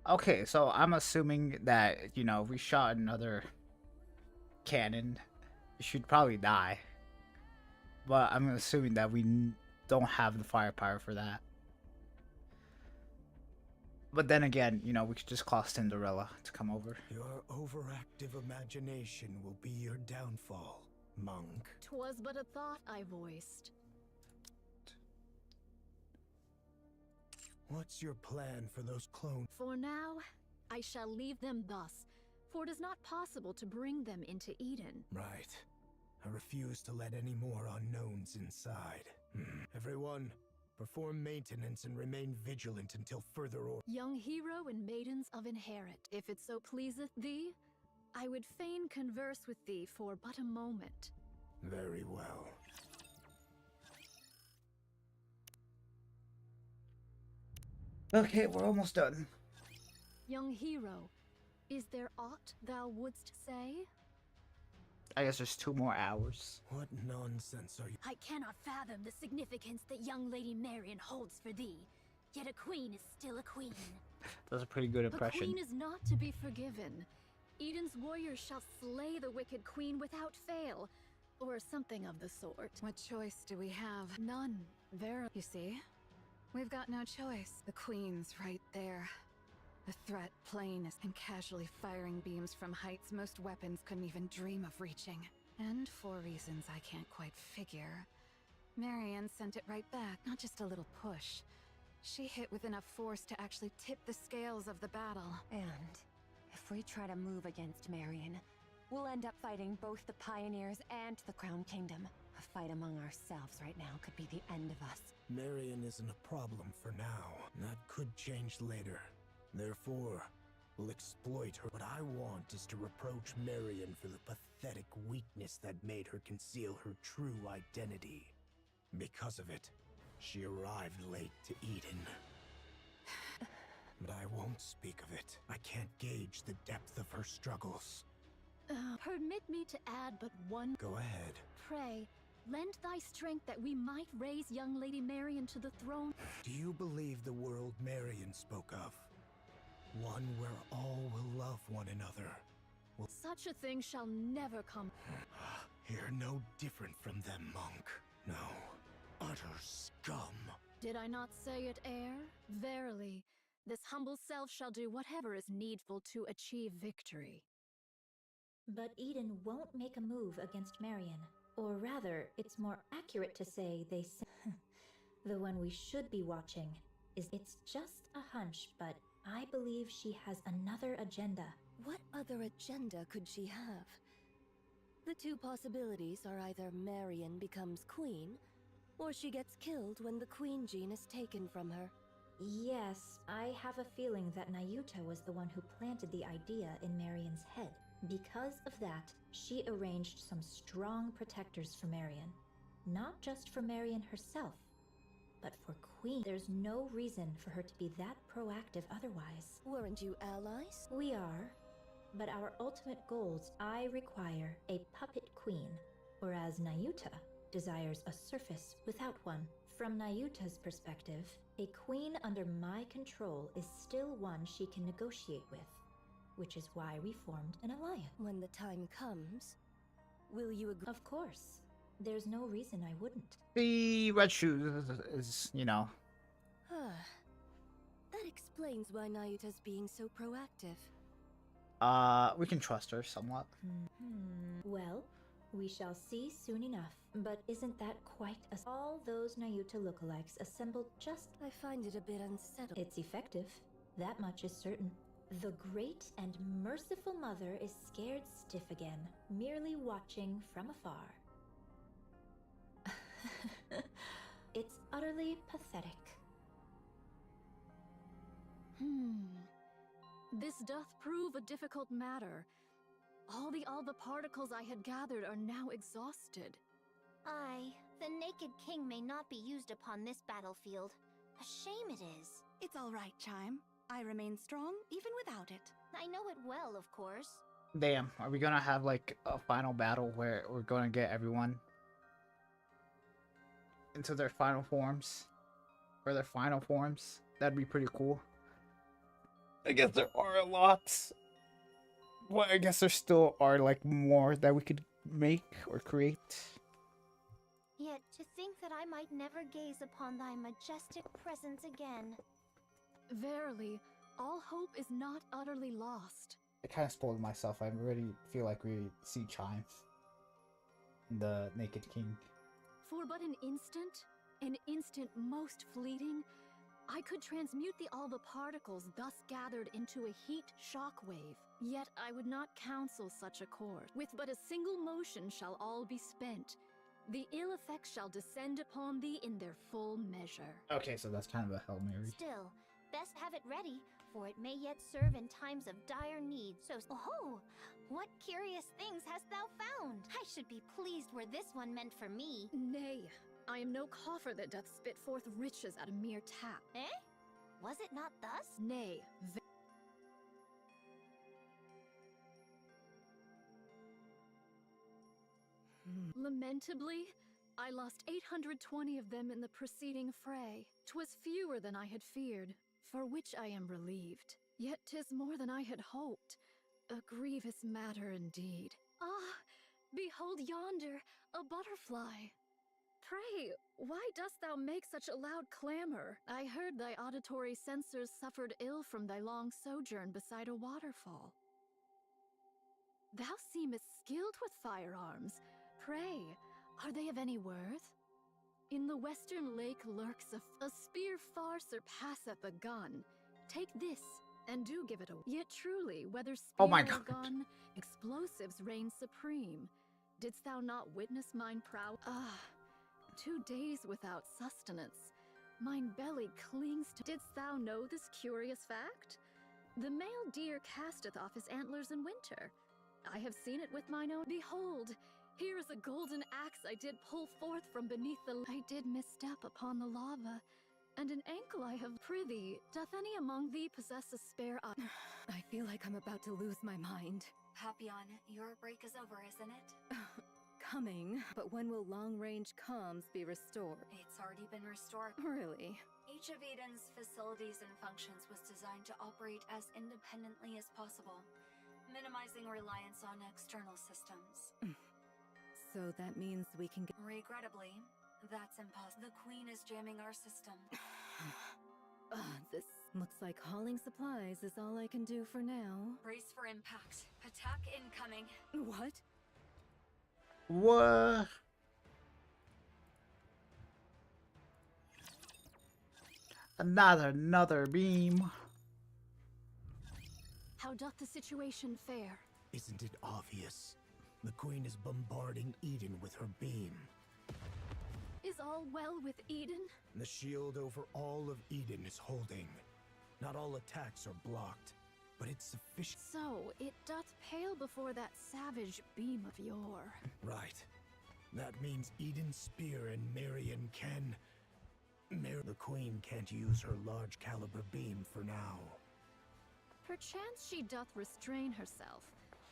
Okay, so I'm assuming that, you know, if we shot another cannon, she'd probably die. But I'm assuming that we don't have the firepower for that. But then again, you know, we could just call Cinderella to come over. Your overactive imagination will be your downfall, monk. 'Twas but a thought I voiced. What's your plan for those clones? For now, I shall leave them thus, for it is not possible to bring them into Eden. Right. I refuse to let any more unknowns inside. Everyone, Perform maintenance and remain vigilant until further order. Young hero and maidens of Inherit, if it so pleaseth thee, I would fain converse with thee for but a moment. Very well. Okay, we're almost done. Young hero, is there aught thou wouldst say? I guess there's 2 more hours. What nonsense are you? I cannot fathom the significance that young Lady Marion holds for thee. Yet a queen is still a queen. That's a pretty good impression. A queen is not to be forgiven. Eden's warriors shall slay the wicked queen without fail, or something of the sort. What choice do we have? None, verily. You see? We've got no choice. The queen's right there. The threat plain as and casually firing beams from heights most weapons couldn't even dream of reaching. And for reasons I can't quite figure, Marion sent it right back, not just a little push. She hit with enough force to actually tip the scales of the battle. And if we try to move against Marion, we'll end up fighting both the Pioneers and the Crown Kingdom. A fight among ourselves right now could be the end of us. Marion isn't a problem for now. That could change later. Therefore, we'll exploit her. What I want is to reproach Marion for the pathetic weakness that made her conceal her true identity. Because of it, she arrived late to Eden. But I won't speak of it. I can't gauge the depth of her struggles. Permit me to add but one. Go ahead. Pray, lend thy strength that we might raise young Lady Marion to the throne. Do you believe the world Marion spoke of? One where all will love one another. Such a thing shall never come. You're no different from them, monk. No. Utter scum. Did I not say it ere? Verily, this humble self shall do whatever is needful to achieve victory. But Eden won't make a move against Marion. Or rather, it's more accurate to say they the one we should be watching is it's just a hunch, but I believe she has another agenda. What other agenda could she have? The 2 possibilities are either Marion becomes queen, or she gets killed when the queen gene is taken from her. Yes, I have a feeling that Nayuta was the one who planted the idea in Marion's head. Because of that, she arranged some strong protectors for Marion. Not just for Marion herself, but for Queen. There's no reason for her to be that proactive otherwise. Weren't you allies? We are, but our ultimate goals, I require a puppet queen, whereas Nayuta desires a surface without one. From Nayuta's perspective, a queen under my control is still one she can negotiate with, which is why we formed an alliance. When the time comes, will you agree? Of course. There's no reason I wouldn't. The red shoes is, you know. That explains why Nayuta's being so proactive. We can trust her somewhat. Well, we shall see soon enough. But isn't that quite all those Nayuta lookalikes assembled just... I find it a bit unsettling. It's effective. That much is certain. The great and merciful mother is scared stiff again, merely watching from afar. It's utterly pathetic. This doth prove a difficult matter. All the Alba particles I had gathered are now exhausted. Aye, the Naked King may not be used upon this battlefield. A shame it is. It's all right, Chime. I remain strong even without it. I know it well, of course. Damn, are we gonna have like a final battle where we're gonna get everyone into their final forms? Or their final forms? That'd be pretty cool. I guess there are a lot. Well, I guess there still are like more that we could make or create. Yet to think that I might never gaze upon thy majestic presence again. Verily, all hope is not utterly lost. I kind of spoiled myself. I already feel like we see Chime, the Naked King. For but an instant most fleeting, I could transmute the Alba particles thus gathered into a heat shockwave. Yet I would not counsel such a course. With but a single motion shall all be spent. The ill effects shall descend upon thee in their full measure. Okay, so that's kind of a Hail Mary. Still, best have it ready, for it may yet serve in times of dire need. So, oh, what curious things hast thou found? I should be pleased were this one meant for me. Nay, I am no coffer that doth spit forth riches at a mere tap. Eh? Was it not thus? Nay, lamentably, I lost 820 of them in the preceding fray. 'Twas fewer than I had feared, for which I am relieved. Yet 'tis more than I had hoped. A grievous matter indeed. Ah, behold yonder, a butterfly. Pray, why dost thou make such a loud clamor? I heard thy auditory sensors suffered ill from thy long sojourn beside a waterfall. Thou seemest skilled with firearms. Pray, are they of any worth? In the western lake lurks a spear far surpasseth a gun. Take this, and do give it a— Yet truly, whether spear Oh my or God. gun, explosives reign supreme. Didst thou not witness mine proud— 2 days without sustenance. Mine belly clings to— Didst thou know this curious fact? The male deer casteth off his antlers in winter. I have seen it with mine own— Behold, here is a golden axe I did pull forth from beneath the— I did misstep upon the lava, and an ankle I have— Prithee, doth any among thee possess a spare eye? I feel like I'm about to lose my mind. Papillon, your break is over, isn't it? Coming, but when will long-range comms be restored? It's already been restored. Really? Each of Eden's facilities and functions was designed to operate as independently as possible, minimizing reliance on external systems. So that means we can get— Regrettably, that's impossible. The Queen is jamming our system. This looks like hauling supplies is all I can do for now. Brace for impact. Attack incoming. What? What? Another beam. How doth the situation fare? Isn't it obvious? The Queen is bombarding Eden with her beam. Is all well with Eden? The shield over all of Eden is holding. Not all attacks are blocked, but it's sufficient. So, it doth pale before that savage beam of yore. Right. That means Eden's spear and Marion can... The Queen can't use her large caliber beam for now. Perchance she doth restrain herself,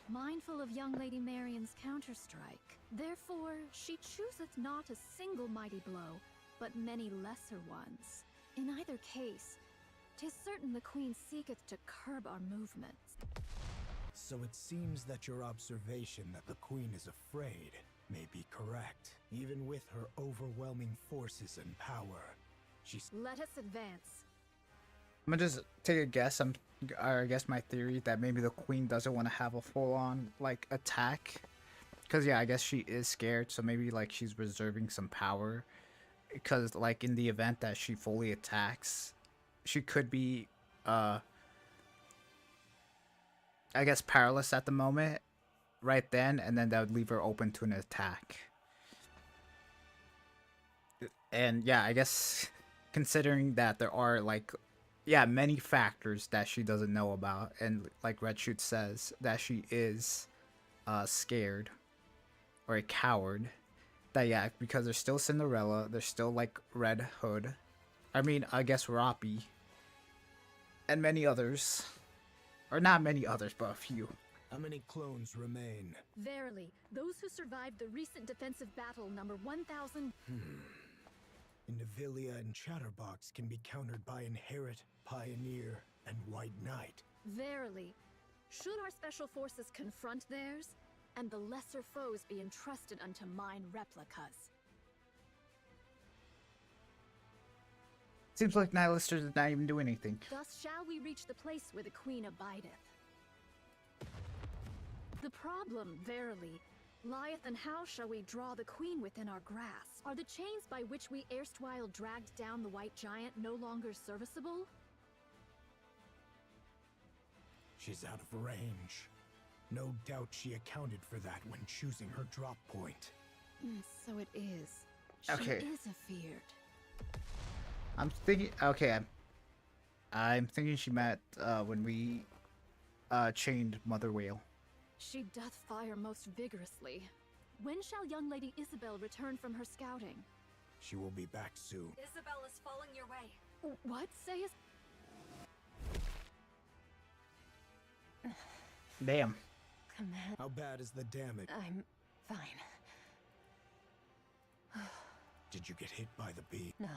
mindful of young Lady Marion's counterstrike. Therefore, she chooseth not a single mighty blow, but many lesser ones. In either case, 'tis certain the Queen seeketh to curb our movements. So it seems that your observation that the Queen is afraid may be correct. Even with her overwhelming forces and power, she's... Let us advance. I'm gonna just take a guess. I guess my theory that maybe the Queen doesn't want to have a full-on like attack, because yeah, I guess she is scared. So maybe like she's reserving some power, because like in the event that she fully attacks, she could be I guess powerless at the moment, right then, and then that would leave her open to an attack. And yeah, I guess considering that there are like, yeah, many factors that she doesn't know about, and like Red Shoot says that she is scared or a coward, that yeah, because there's still Cinderella, there's still like Red Hood, I mean I guess Roppy, and many others, or not many others, but a few. How many clones remain? Verily, those who survived the recent defensive battle number 1,000. Indivilia and Chatterbox can be countered by Inherit, Pioneer, and White Knight. Verily, should our special forces confront theirs, and the lesser foes be entrusted unto mine replicas. Seems like Nihilister did not even do anything. Thus shall we reach the place where the Queen abideth. The problem, verily, lieth in how shall we draw the Queen within our grasp? Are the chains by which we erstwhile dragged down the White Giant no longer serviceable? She's out of range. No doubt she accounted for that when choosing her drop point. So it is. Okay. She is afeared. I'm thinking. Okay, I'm thinking she met when we chained Mother Whale. She doth fire most vigorously. When shall young Lady Isabel return from her scouting? She will be back soon. Isabel is following your way. What sayest? Damn. How bad is the damage? I'm fine. Did you get hit by the bee? No.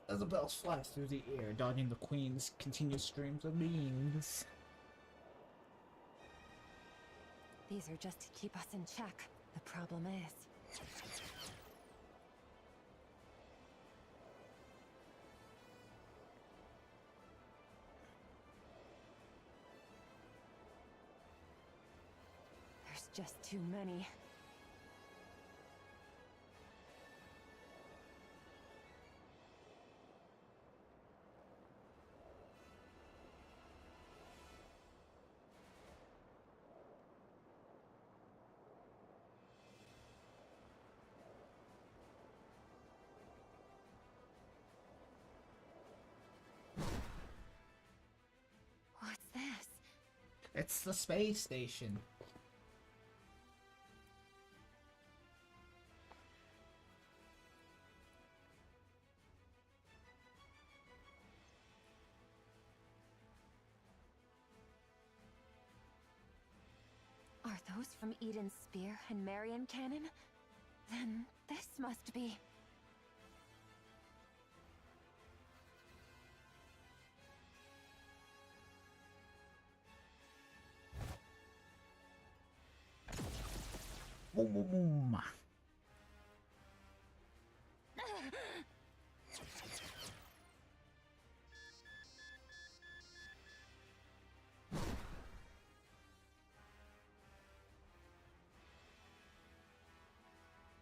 Isabel's flies through the air, dodging the Queen's continuous streams of beams. These are just to keep us in check. The problem is... there's just too many. What's this? It's the space station. Are those from Eden's spear and Marion cannon? Then this must be... Boom, boom, boom.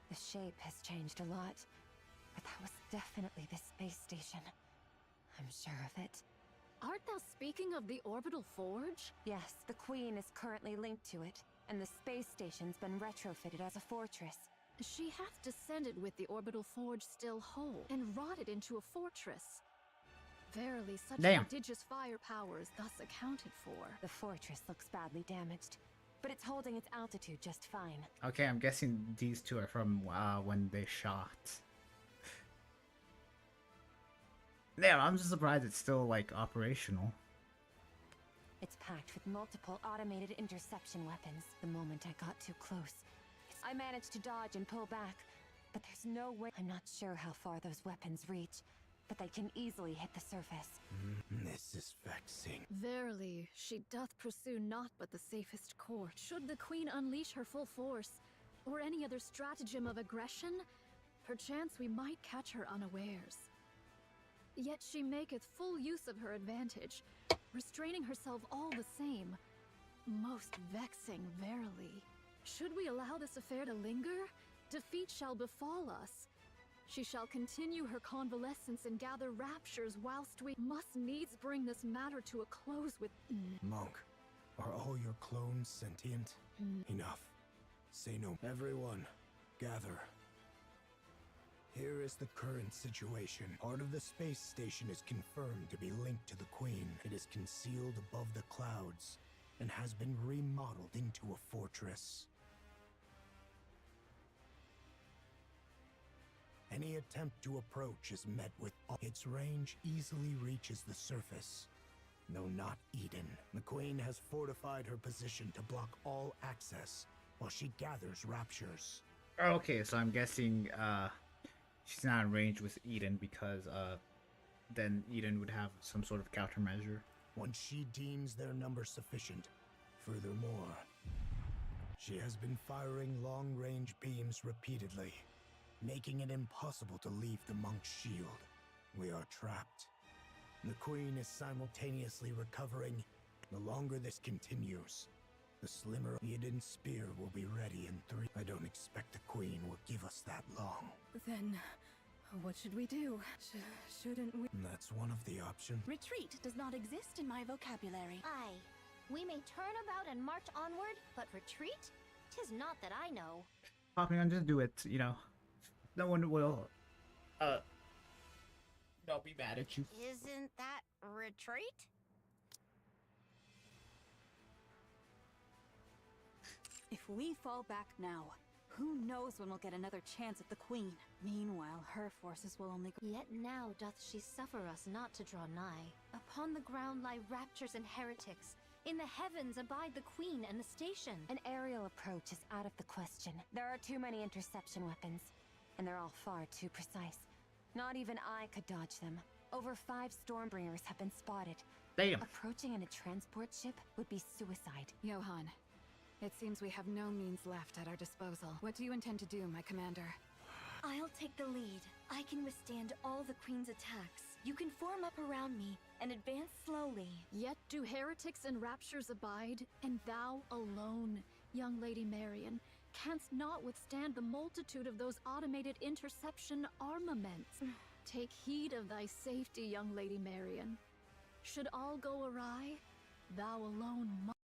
The shape has changed a lot, but that was definitely the space station. I'm sure of it. Art thou speaking of the orbital forge? Yes, the Queen is currently linked to it, and the space station's been retrofitted as a fortress. She hath descended with the orbital forge still whole, and rotted into a fortress. Verily, such prodigious firepower is thus accounted for. The fortress looks badly damaged, but it's holding its altitude just fine. Okay, I'm guessing these two are from when they shot. Damn, I'm just surprised it's still, like, operational. It's packed with multiple automated interception weapons. The moment I got too close, I managed to dodge and pull back, but there's no way. I'm not sure how far those weapons reach, but they can easily hit the surface. This is vexing. Verily, she doth pursue naught but the safest course. Should the Queen unleash her full force, or any other stratagem of aggression, perchance we might catch her unawares. Yet she maketh full use of her advantage, restraining herself all the same. Most vexing, verily. Should we allow this affair to linger, defeat shall befall us. She shall continue her convalescence and gather raptures whilst we must needs bring this matter to a close with... Monk, are all your clones sentient? Enough. Say no. Everyone, gather. Here is the current situation. Part of the space station is confirmed to be linked to the Queen. It is concealed above the clouds and has been remodeled into a fortress. Any attempt to approach is met with... its range easily reaches the surface. No, not Eden. The Queen has fortified her position to block all access while she gathers raptures. Okay, so I'm guessing she's not in range with Eden because then Eden would have some sort of countermeasure. Once she deems their number sufficient. Furthermore, she has been firing long-range beams repeatedly, making it impossible to leave the monk's shield. We are trapped. The Queen is simultaneously recovering. The longer this continues, the slimmer Eden's spear will be ready in 3. I don't expect the Queen will give us that long. Then, what should we do? Shouldn't we... That's one of the options. Retreat does not exist in my vocabulary. Aye, We may turn about and march onward, but retreat? 'Tis not that I know. Popping just do it, you know. No one will, don't be mad at you. Isn't that retreat? If we fall back now, who knows when we'll get another chance at the Queen. Meanwhile, her forces will only go. Yet now doth she suffer us not to draw nigh. Upon the ground lie raptures and heretics. In the heavens abide the Queen and the station. An aerial approach is out of the question. There are too many interception weapons, and they're all far too precise. Not even I could dodge them. Over 5 Stormbringers have been spotted. Damn. Approaching in a transport ship would be suicide. Johan, it seems we have no means left at our disposal. What do you intend to do, my commander? I'll take the lead. I can withstand all the Queen's attacks. You can form up around me and advance slowly. Yet do heretics and raptures abide, and thou alone, young Lady Marion, canst not withstand the multitude of those automated interception armaments. Take heed of thy safety, young Lady Marion. Should all go awry, thou alone must.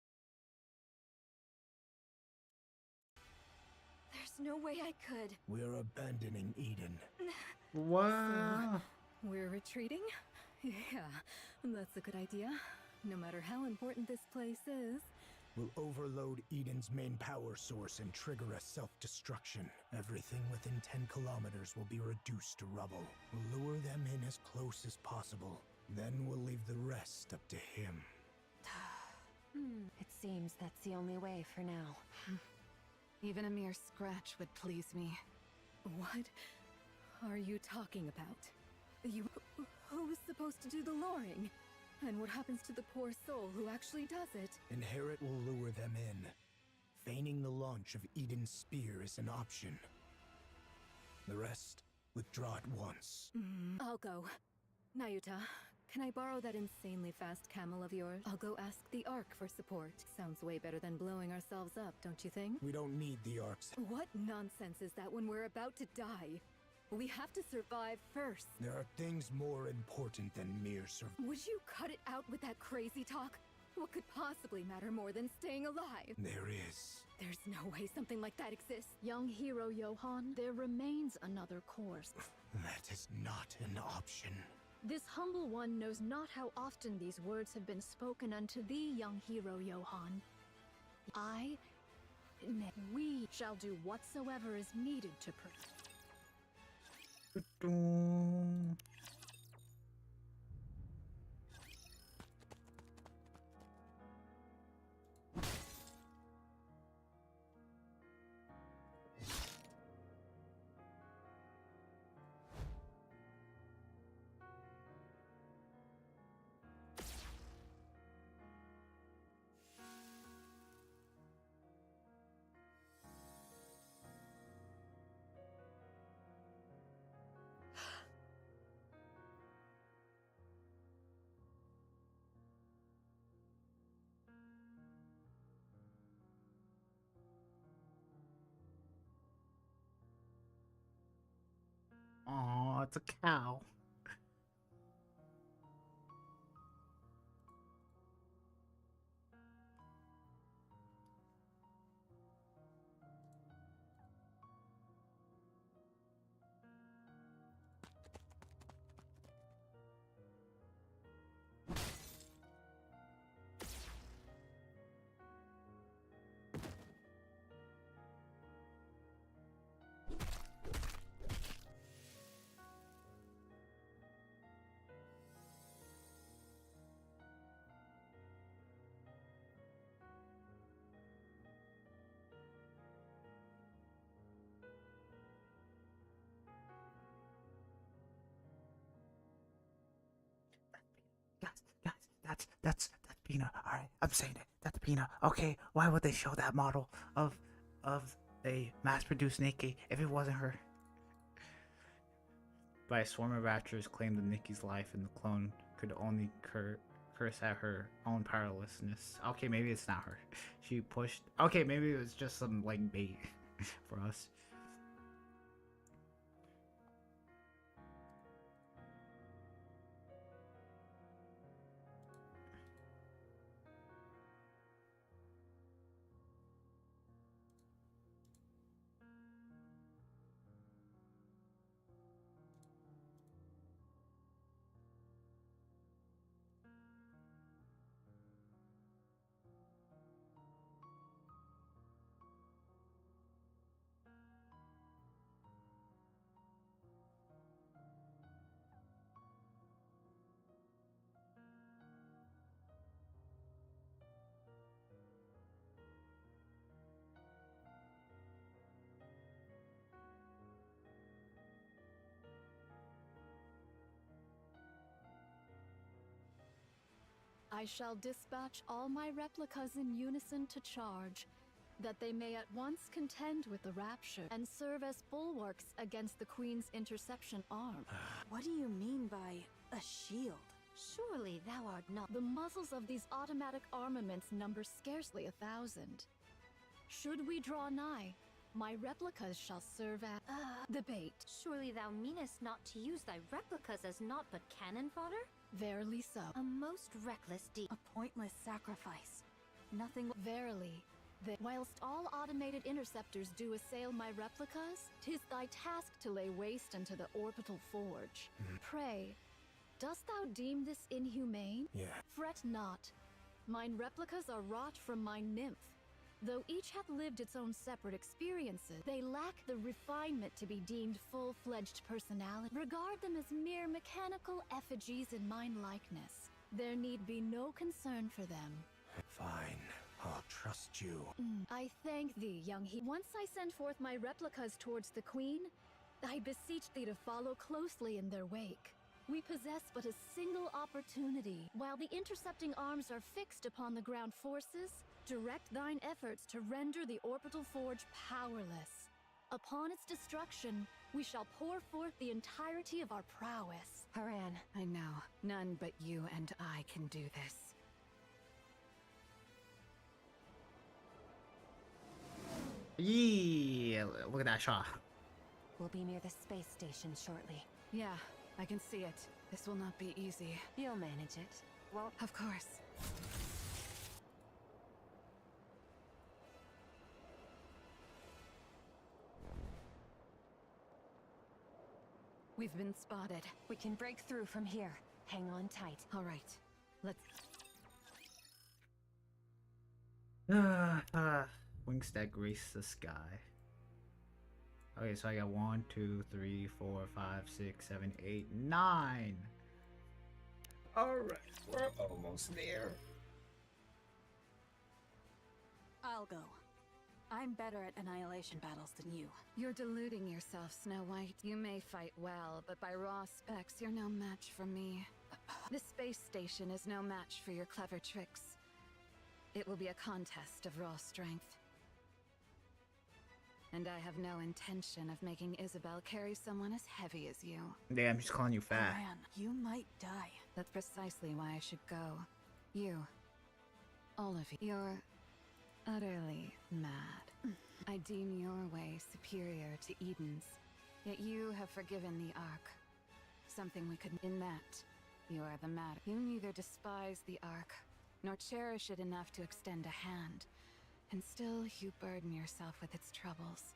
There's no way I could. We're abandoning Eden. Wow. We're retreating? Yeah, that's a good idea. No matter how important this place is. We'll overload Eden's main power source and trigger a self-destruction. Everything within 10 kilometers will be reduced to rubble. We'll lure them in as close as possible. Then we'll leave the rest up to him. It seems that's the only way for now. Even a mere scratch would please me. What are you talking about? Who's supposed to do the luring? And what happens to the poor soul who actually does it? Inherit will lure them in. Feigning the launch of Eden's spear is an option. The rest, withdraw at once. I'll go. Nayuta, can I borrow that insanely fast camel of yours? I'll go ask the Ark for support. Sounds way better than blowing ourselves up, don't you think? We don't need the Arks. What nonsense is that when we're about to die? We have to survive first. There are things more important than mere survival. Would you cut it out with that crazy talk? What could possibly matter more than staying alive? There is. There's no way something like that exists. Young hero Johan, there remains another course. That is not an option. This humble one knows not how often these words have been spoken unto thee, young hero Johan. We shall do whatsoever is needed to protect. Aw, it's a cow. That's Pina. Alright, I'm saying it. That's Pina. Okay, why would they show that model of a mass-produced Nikke if it wasn't her? By a swarm of raptors claimed the Nikke's life, and the clone could only curse at her own powerlessness. Okay, maybe it's not her. She pushed. Okay, maybe it was just some like bait for us. I shall dispatch all my replicas in unison to charge, that they may at once contend with the rapture and serve as bulwarks against the Queen's interception arm. What do you mean by a shield? Surely thou art not. The muzzles of these automatic armaments number scarcely 1,000. Should we draw nigh, my replicas shall serve as the bait. Surely thou meanest not to use thy replicas as naught but cannon fodder? Verily so. A most reckless deed. A pointless sacrifice. Nothing. Verily. Whilst all automated interceptors do assail my replicas, 'tis thy task to lay waste unto the orbital forge. Pray, dost thou deem this inhumane? Yeah. Fret not. Mine replicas are wrought from my nymph. Though each hath lived its own separate experiences, they lack the refinement to be deemed full-fledged personality. Regard them as mere mechanical effigies in mine likeness. There need be no concern for them. Fine. I'll trust you. I thank thee, young he. Once I send forth my replicas towards the Queen, I beseech thee to follow closely in their wake. We possess but a single opportunity. While the intercepting arms are fixed upon the ground forces, direct thine efforts to render the orbital forge powerless. Upon its destruction, we shall pour forth the entirety of our prowess. Haran, I know. None but you and I can do this. Yeah, look at that shot. We'll be near the space station shortly. Yeah, I can see it. This will not be easy. You'll manage it. Well, of course. We've been spotted. We can break through from here. Hang on tight. All right. Let's... Wings that grace the sky. Okay, so I got 1, 2, 3, 4, 5, 6, 7, 8, 9. Alright, we're almost there. I'll go. I'm better at annihilation battles than you. You're deluding yourself, Snow White. You may fight well, but by raw specs, you're no match for me. This space station is no match for your clever tricks. It will be a contest of raw strength. And I have no intention of making Isabel carry someone as heavy as you. Damn, she's calling you fat. Man, you might die. That's precisely why I should go. You. All of you. You're utterly mad. I deem your way superior to Eden's. Yet you have forgiven the Ark. Something we could... In that, you are the matter. You neither despise the Ark, nor cherish it enough to extend a hand. And still you burden yourself with its troubles,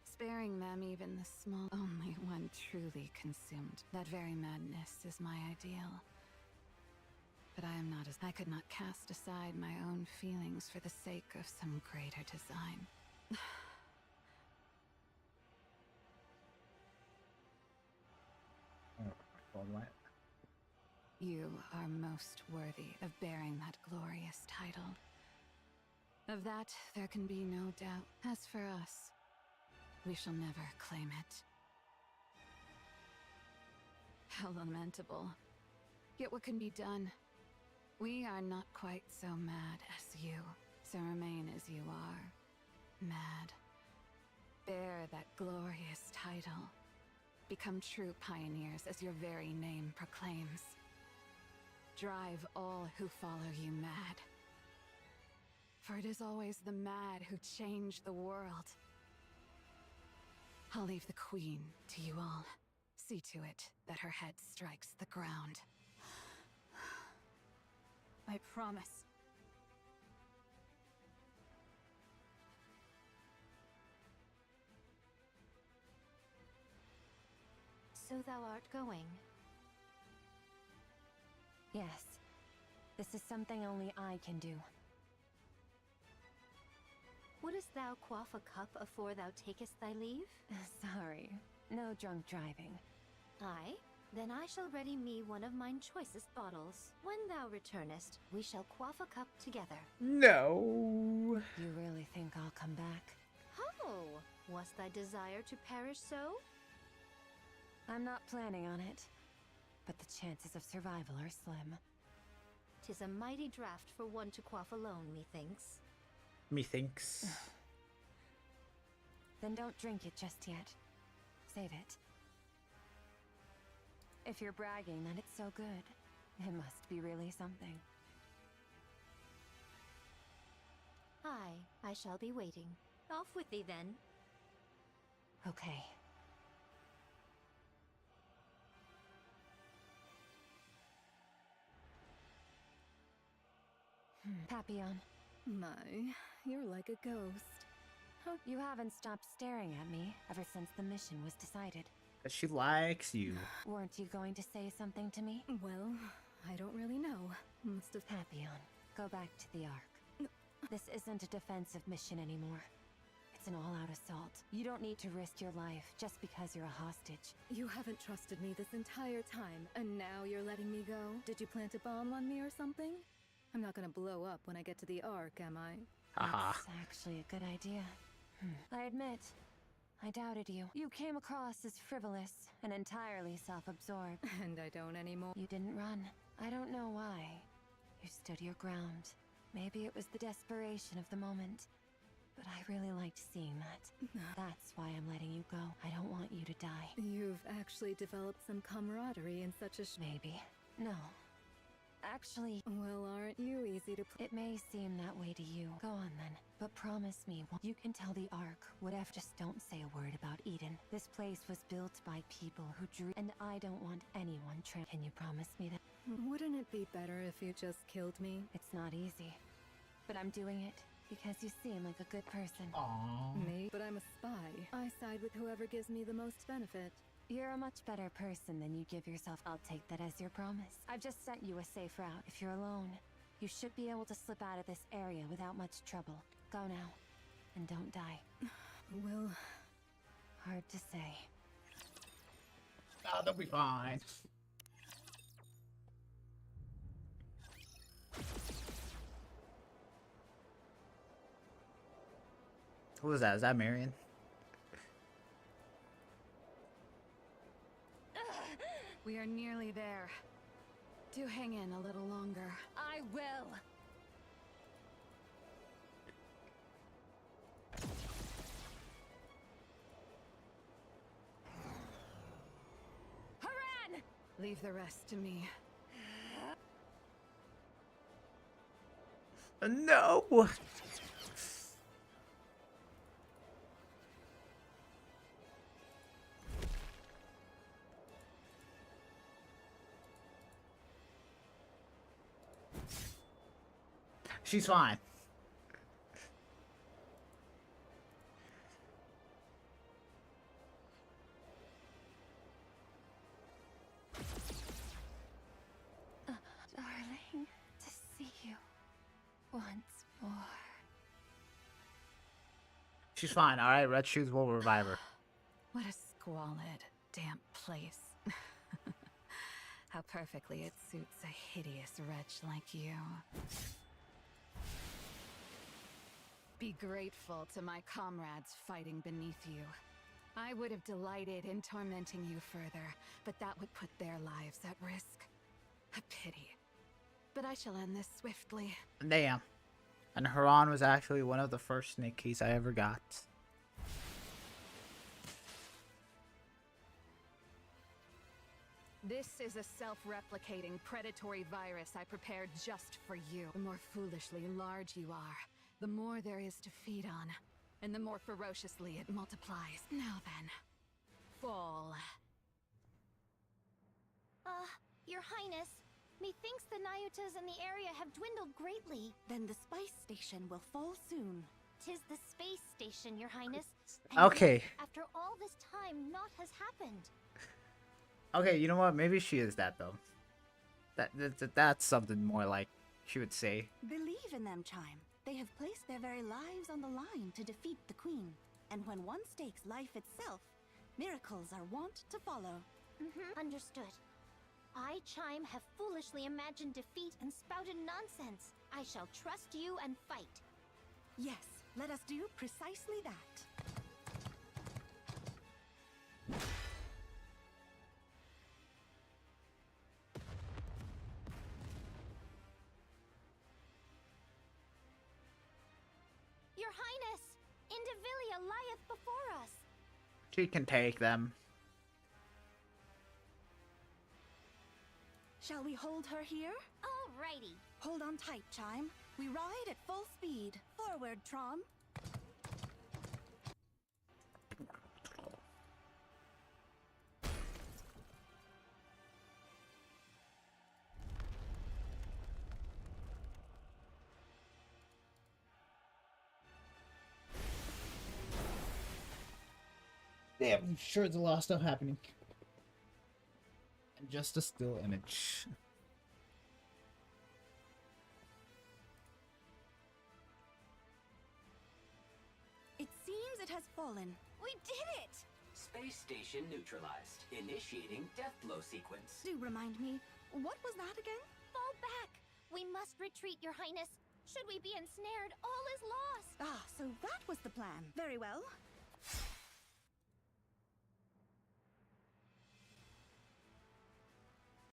sparing them even the small... Only one truly consumed. That very madness is my ideal. But I am not as... I could not cast aside my own feelings for the sake of some greater design. You are most worthy of bearing that glorious title. Of that, there can be no doubt. As for us, we shall never claim it. How lamentable. Yet what can be done? We are not quite so mad as you, so remain as you are. Mad. Bear that glorious title. Become true pioneers as your very name proclaims. Drive all who follow you mad. For it is always the mad who change the world. I'll leave the Queen to you all. See to it that her head strikes the ground. I promise. So thou art going? Yes. This is something only I can do. Wouldst thou quaff a cup afore thou takest thy leave? Sorry, no drunk driving. Aye? Then I shall ready me one of mine choicest bottles. When thou returnest, we shall quaff a cup together. No! You really think I'll come back? Ho! Was thy desire to perish so? I'm not planning on it, but the chances of survival are slim. 'Tis a mighty draft for one to quaff alone, methinks. Methinks. Then don't drink it just yet. Save it. If you're bragging that it's so good, it must be really something. Aye, I shall be waiting. Off with thee then. Okay. Papillon. My, you're like a ghost. Hope you haven't stopped staring at me ever since the mission was decided. She likes you. Weren't you going to say something to me? Well, I don't really know. Must have... Papillon, go back to the Ark. This isn't a defensive mission anymore. It's an all-out assault. You don't need to risk your life just because you're a hostage. You haven't trusted me this entire time, and now you're letting me go? Did you plant a bomb on me or something? I'm not gonna blow up when I get to the Ark, am I? That's actually a good idea. I admit, I doubted you. You came across as frivolous and entirely self-absorbed. And I don't anymore. You didn't run. I don't know why. You stood your ground. Maybe it was the desperation of the moment. But I really liked seeing that. That's why I'm letting you go. I don't want you to die. You've actually developed some camaraderie in such a Maybe. No. Actually... Well, aren't you easy to... It may seem that way to you. Go on then. But promise me, you can tell the Ark whatever. Just don't say a word about Eden. This place was built by people who drew... And I don't want anyone Can you promise me that? Wouldn't it be better if you just killed me? It's not easy. But I'm doing it because you seem like a good person. Aww. Me? But I'm a spy. I side with whoever gives me the most benefit. You're a much better person than you give yourself. I'll take that as your promise. I've just sent you a safe route. If you're alone, you should be able to slip out of this area without much trouble. Go now. And don't die. Well... Hard to say. Oh, they'll be fine. Who was that? Is that Marion? We are nearly there. Do hang in a little longer. I will! Haran! Leave the rest to me. No! She's fine. Darling, to see you once more. She's fine, alright? Red Shoes will revive her. What a squalid, damp place. How perfectly it suits a hideous wretch like you. Be grateful to my comrades fighting beneath you. I would have delighted in tormenting you further, but that would put their lives at risk. A pity. But I shall end this swiftly. Damn. And Haran was actually one of the first Nikkes I ever got. This is a self-replicating predatory virus I prepared just for you. The more foolishly large you are, the more there is to feed on, and the more ferociously it multiplies. Now then, fall. Your Highness, methinks the Nayutas in the area have dwindled greatly. Then the spice station will fall soon. 'Tis the space station, Your Highness. Okay. Yet, after all this time, naught has happened. Okay, you know what? Maybe she is that, though. That's something more like she would say. Believe in them, Chime. They have placed their very lives on the line to defeat the Queen. And when one stakes life itself, miracles are wont to follow. Understood. I, Chime, have foolishly imagined defeat and spouted nonsense. I shall trust you and fight. Yes, let us do precisely that. Your Highness! Indivilia lieth before us! She can take them. Shall we hold her here? Alrighty. Hold on tight, Chime. We ride at full speed. Forward, Trom. Damn, I'm sure there's a lot of stuff happening. And just a still image. It seems it has fallen. We did it! Space station neutralized. Initiating death blow sequence. Do remind me, what was that again? Fall back! We must retreat, Your Highness. Should we be ensnared, all is lost. Ah, so that was the plan. Very well.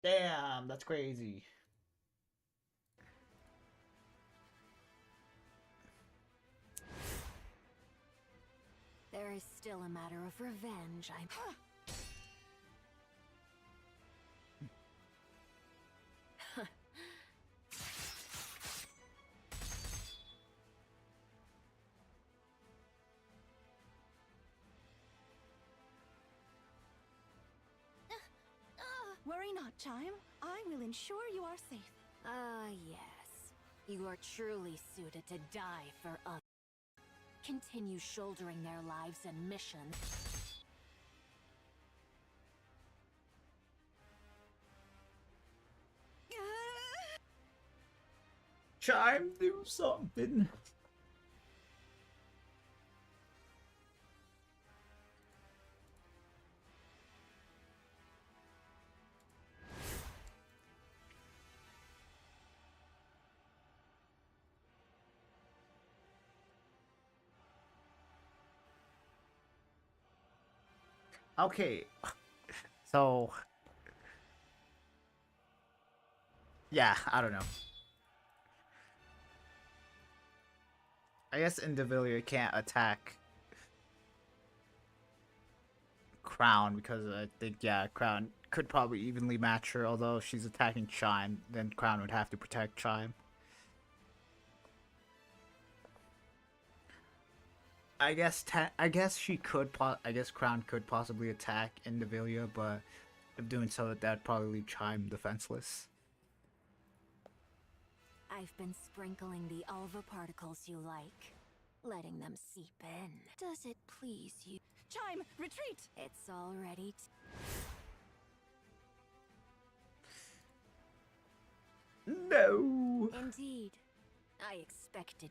Damn, that's crazy. There is still a matter of revenge. Worry not, Chime. I will ensure you are safe. Ah, yes. You are truly suited to die for others. Continue shouldering their lives and missions. Chime, do something. Okay, so yeah, I don't know. I guess Indivilia can't attack Crown because I think, yeah, Crown could probably evenly match her, although if she's attacking Chime, then Crown would have to protect Chime. I guess she could I guess Crown could possibly attack Indivilia, but if doing so, that'd probably leave Chime defenseless. I've been sprinkling the alva particles you like, letting them seep in. Does it please you? Chime, retreat! It's already No! Indeed. I expected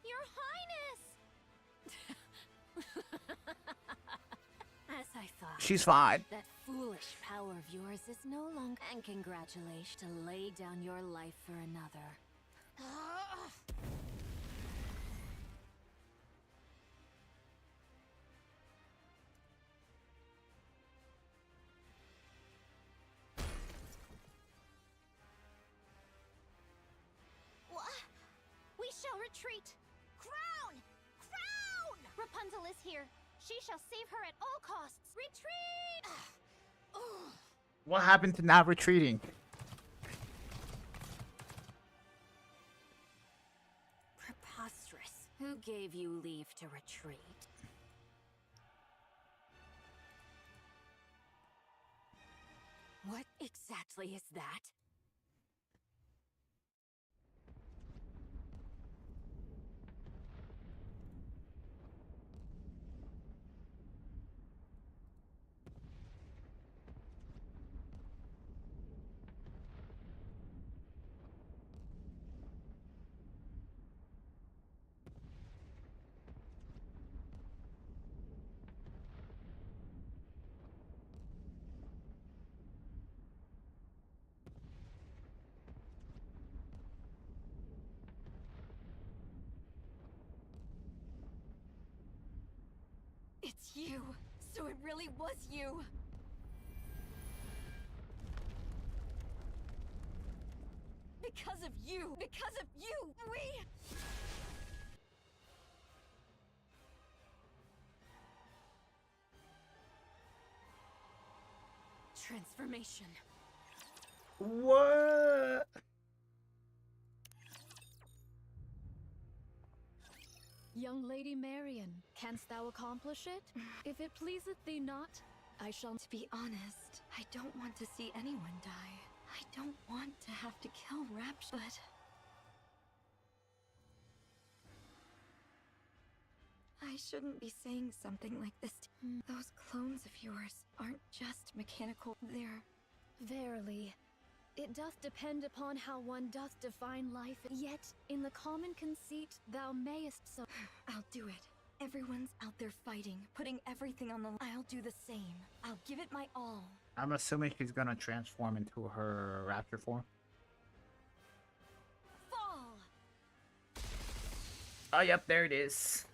Your Highness! As I thought. She's fine. That foolish power of yours is no longer. And congratulations to lay down your life for another. We shall retreat. Crown! Crown! Rapunzel is here. She shall save her at all costs. Retreat! What happened to not retreating? Preposterous. Who gave you leave to retreat? What exactly is that? It's you. So it really was you. Because of you. Because of you. We... Transformation. What? Young Lady Marion, canst thou accomplish it? If it pleaseth thee not, I shall... To be honest, I don't want to see anyone die. I don't want to have to kill Rapture, but... I shouldn't be saying something like this. Those clones of yours aren't just mechanical, they're... Verily, it doth depend upon how one doth define life. Yet, in the common conceit, thou mayest so... I'll do it. Everyone's out there fighting, putting everything on the line. I'll do the same. I'll give it my all. I'm assuming she's gonna transform into her raptor form. Fall! Oh, yep, there it is.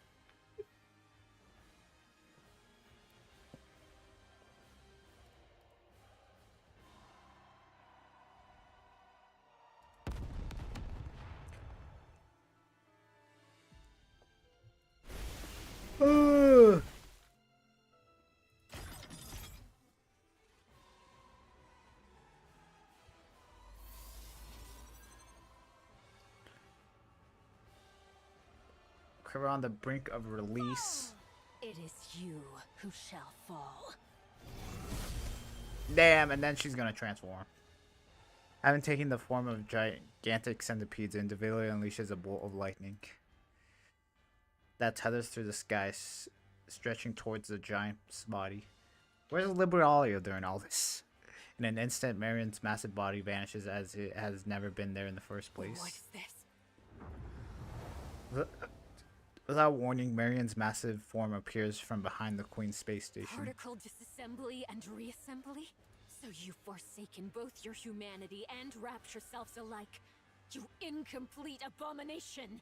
We're on the brink of release. It is you who shall fall. Damn, and then she's gonna transform. Having taken the form of gigantic centipedes, Individually unleashes a bolt of lightning that tethers through the sky, stretching towards the giant's body. Where's Liberalio during all this? In an instant, Marion's massive body vanishes as it has never been there in the first place. What is this? Without warning, Marion's massive form appears from behind the Queen's space station. Particle disassembly and reassembly? So you've forsaken both your humanity and Rapture selves alike. You incomplete abomination!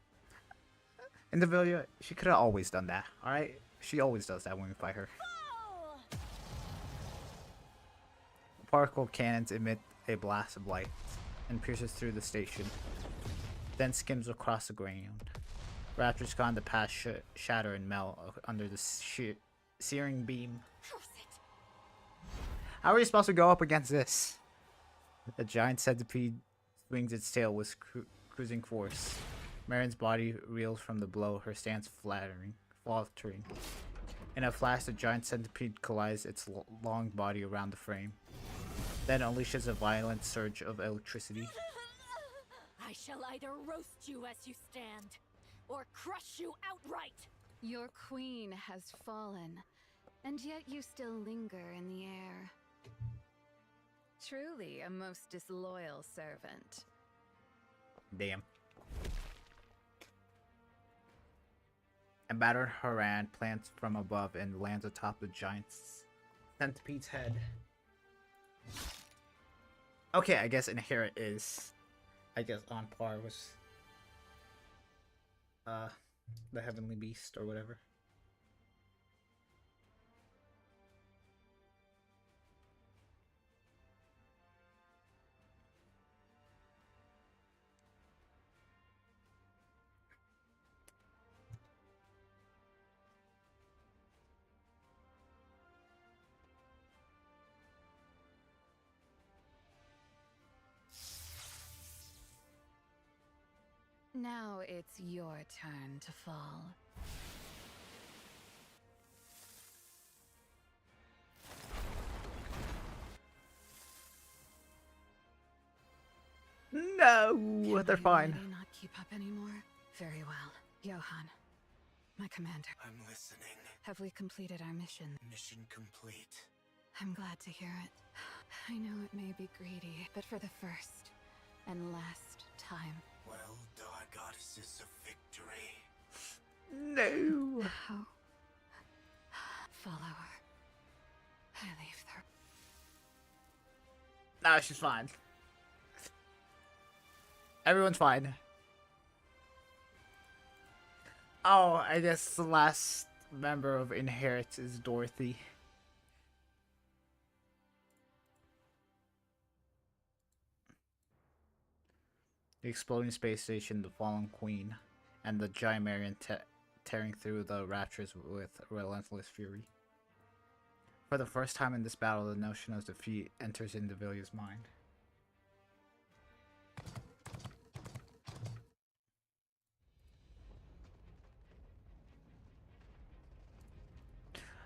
Individual, she could have always done that, alright? She always does that when we fight her. Particle cannons emit a blast of light and pierces through the station, then skims across the ground. Raptors gone to pass shatter and melt under the searing beam. How are you supposed to go up against this? The giant centipede swings its tail with cruising force. Marion's body reels from the blow, her stance faltering. In a flash, the giant centipede collides its long body around the frame, then unleashes a violent surge of electricity. I shall either roast you as you stand, or crush you outright! Your queen has fallen, and yet you still linger in the air. Truly a most disloyal servant. Damn. A battered Haran plants from above and lands atop the giant centipede's head. Okay, I guess Inherit is, on par with the Heavenly Beast or whatever. Now it's your turn to fall. No, they're fine. Can not keep up anymore? Very well. Johan, my commander. I'm listening. Have we completed our mission? Mission complete. I'm glad to hear it. I know it may be greedy, but for the first and last time. Well done, goddesses of victory. No. How? Follow her. I leave her. No, she's fine. Everyone's fine. Oh, I guess the last member of Inherits is Dorothy. The exploding space station, the fallen queen, and the Gymarian tearing through the Raptures with relentless fury. For the first time in this battle, the notion of defeat enters into Villia's mind.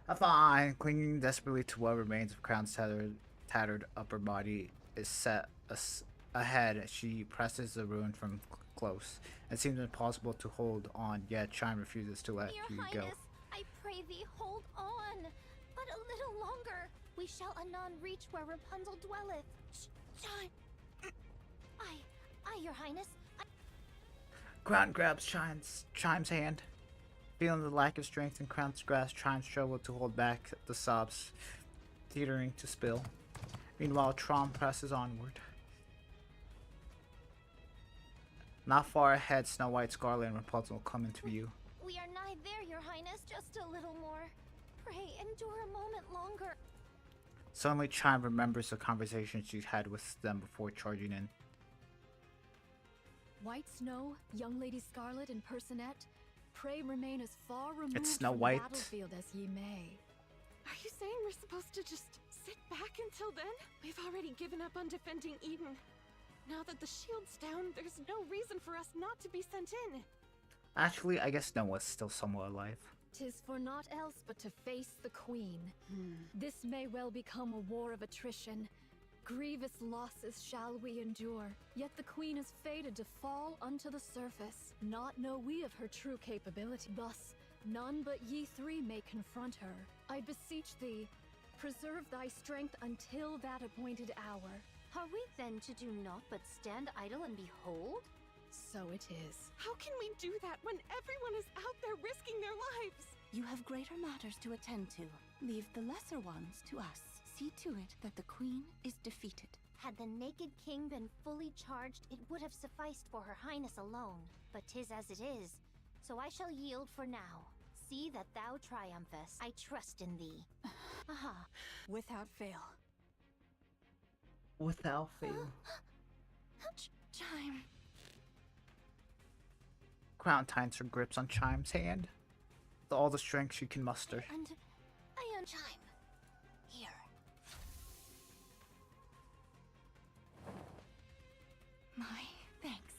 A fine, clinging desperately to what remains of Crown's tattered upper body, is set ahead. She presses the ruin from close. It seems impossible to hold on, yet Chime refuses to let Your you Highness, go. I pray thee, hold on. But a little longer. We shall anon reach where Rapunzel dwelleth. Chime. Your Highness. Crown grabs Chime's hand. Feeling the lack of strength in Crown's grasp, Chime struggled to hold back the sobs, teetering to spill. Meanwhile, Trom presses onward. Not far ahead, Snow White, Scarlet, and Rapunzel come into view. We are nigh there, Your Highness. Just a little more. Pray, endure a moment longer. Suddenly, Chime remembers the conversation she's had with them before charging in. White Snow, Young Lady Scarlet, and Personette, pray remain as far removed Snow from White. the battlefield as ye may. Are you saying we're supposed to just sit back until then? We've already given up on defending Eden. Now that the shield's down, there's no reason for us not to be sent in. Actually, I guess Noah's still somewhat alive. 'Tis for naught else but to face the Queen. This may well become a war of attrition. Grievous losses shall we endure, yet the Queen is fated to fall unto the surface. Not know we of her true capability. Thus, none but ye three may confront her. I beseech thee, preserve thy strength until that appointed hour. Are we then to do naught but stand idle and behold? So it is. How can we do that when everyone is out there risking their lives? You have greater matters to attend to. Leave the lesser ones to us. See to it that the Queen is defeated. Had the Naked King been fully charged, it would have sufficed for her Highness alone. But 'tis as it is, so I shall yield for now. See that thou triumphest. I trust in thee. Aha. Without fail. Without fail. Chime. Crown tightens her grips on Chime's hand, with all the strength she can muster. I am Chime. Here. My thanks.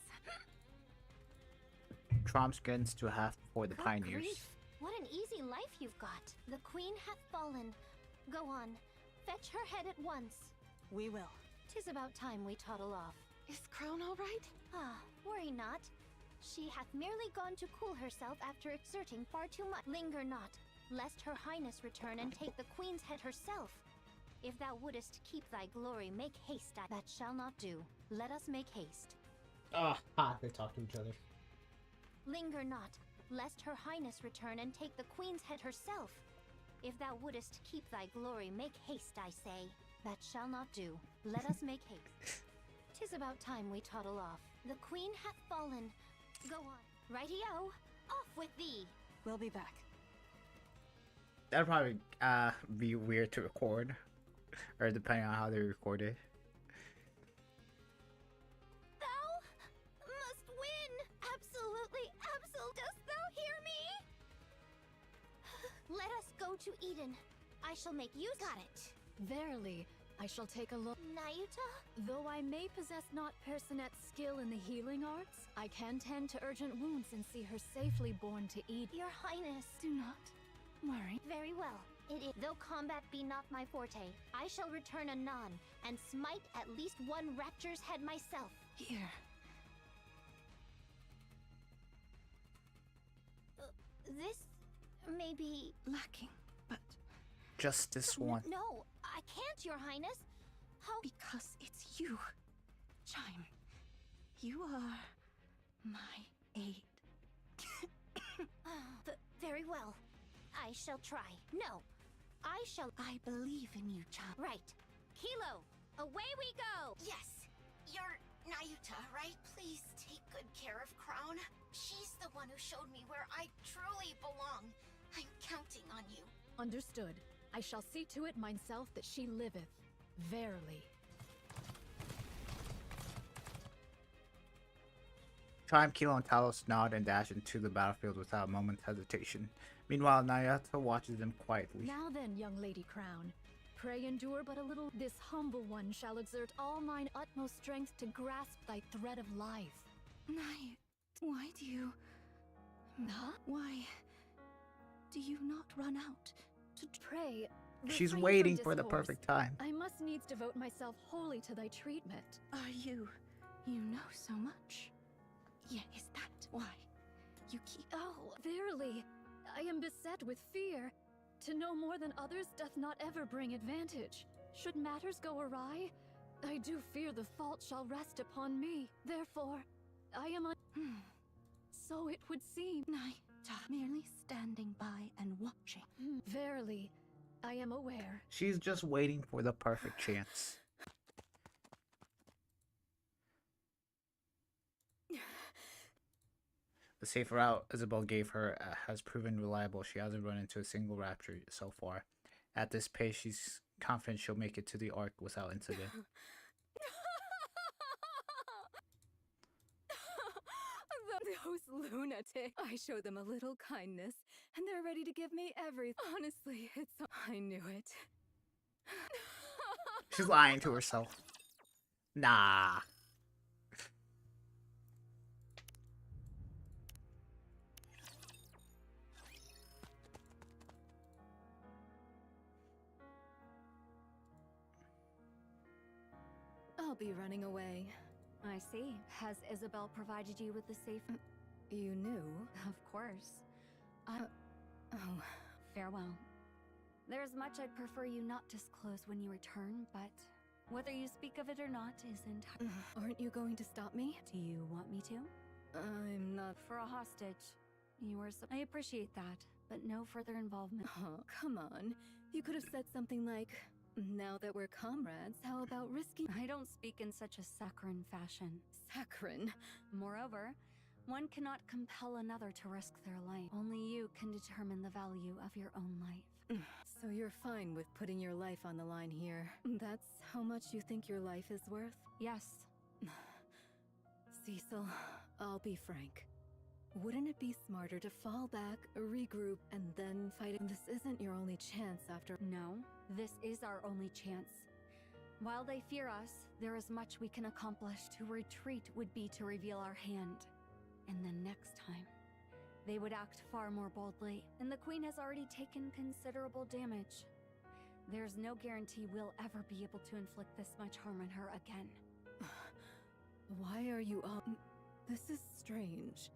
Trom skins to a half before the Good pioneers. grief. What an easy life you've got. The Queen hath fallen. Go on. Fetch her head at once. We will. 'Tis about time we toddle off. Is Crown all right? Worry not. She hath merely gone to cool herself after exerting far too much. Linger not, lest her Highness return and take the Queen's head herself. If thou wouldest keep thy glory, make haste. That shall not do. Let us make haste. They talk to each other. Linger not, lest her Highness return and take the Queen's head herself. If thou wouldest keep thy glory, make haste, I say. That shall not do. Let us make haste. 'Tis about time we toddle off. The Queen hath fallen. Go on. Righty-o. Off with thee. We'll be back. That'd probably be weird to record, or depending on how they record it. Thou must win. Absolutely, dost thou hear me? Let us go to Eden. I shall make use. Got it. Verily, I shall take a look. Nayuta? Though I may possess not Personette's skill in the healing arts, I can tend to urgent wounds and see her safely borne to Eden. Your Highness. Do not worry. Very well. It is. Though combat be not my forte, I shall return anon and smite at least one rapture's head myself. Here. This may be lacking, but just this one. No, I can't, Your Highness. How? Because it's you, Chime. You are my aid. Very well. I shall try. No, I shall. I believe in you, Chime. Right. Kilo, away we go! Yes, you're Nayuta, right? Please take good care of Crown. She's the one who showed me where I truly belong. I'm counting on you. Understood. I shall see to it myself that she liveth. Verily. Chime, Kilo, and Talos nod and dash into the battlefield without a moment's hesitation. Meanwhile, Nayuta watches them quietly. Now then, young Lady Crown, pray endure but a little. This humble one shall exert all mine utmost strength to grasp thy thread of life. Why do you... Huh? Why do you not run out to pray? She's refrain waiting from for the discourse. perfect time. I must needs devote myself wholly to thy treatment. You know so much. Yeah, is that why you keep... Oh, verily, I am beset with fear. To know more than others doth not ever bring advantage. Should matters go awry, I do fear the fault shall rest upon me. Therefore, I am so it would seem. Nayuta, merely standing by and watching. Verily, I am aware. She's just waiting for the perfect chance. The safe route Isabel gave her has proven reliable. She hasn't run into a single rapture so far. At this pace, she's confident she'll make it to the Ark without incident. Those lunatics. I show them a little kindness, and they're ready to give me everything. Honestly, I knew it. She's lying to herself. Nah. I'll be running away. I see. Has Isabel provided you with the safe... You knew? Of course. Oh, farewell. There's much I'd prefer you not disclose when you return, but whether you speak of it or not is entirely... Aren't you going to stop me? Do you want me to? I'm not... For a hostage. You were I appreciate that, but no further involvement. Oh, come on. You could have said something like, now that we're comrades, how about risking... I don't speak in such a saccharine fashion. Saccharine? Moreover, one cannot compel another to risk their life. Only you can determine the value of your own life. So you're fine with putting your life on the line here. That's how much you think your life is worth? Yes. Cecil, I'll be frank. Wouldn't it be smarter to fall back, regroup, and then fight? This isn't your only chance after... No, this is our only chance. While they fear us, there is much we can accomplish. To retreat would be to reveal our hand. And then next time, they would act far more boldly. And the Queen has already taken considerable damage. There's no guarantee we'll ever be able to inflict this much harm on her again. Why are you all... This is strange.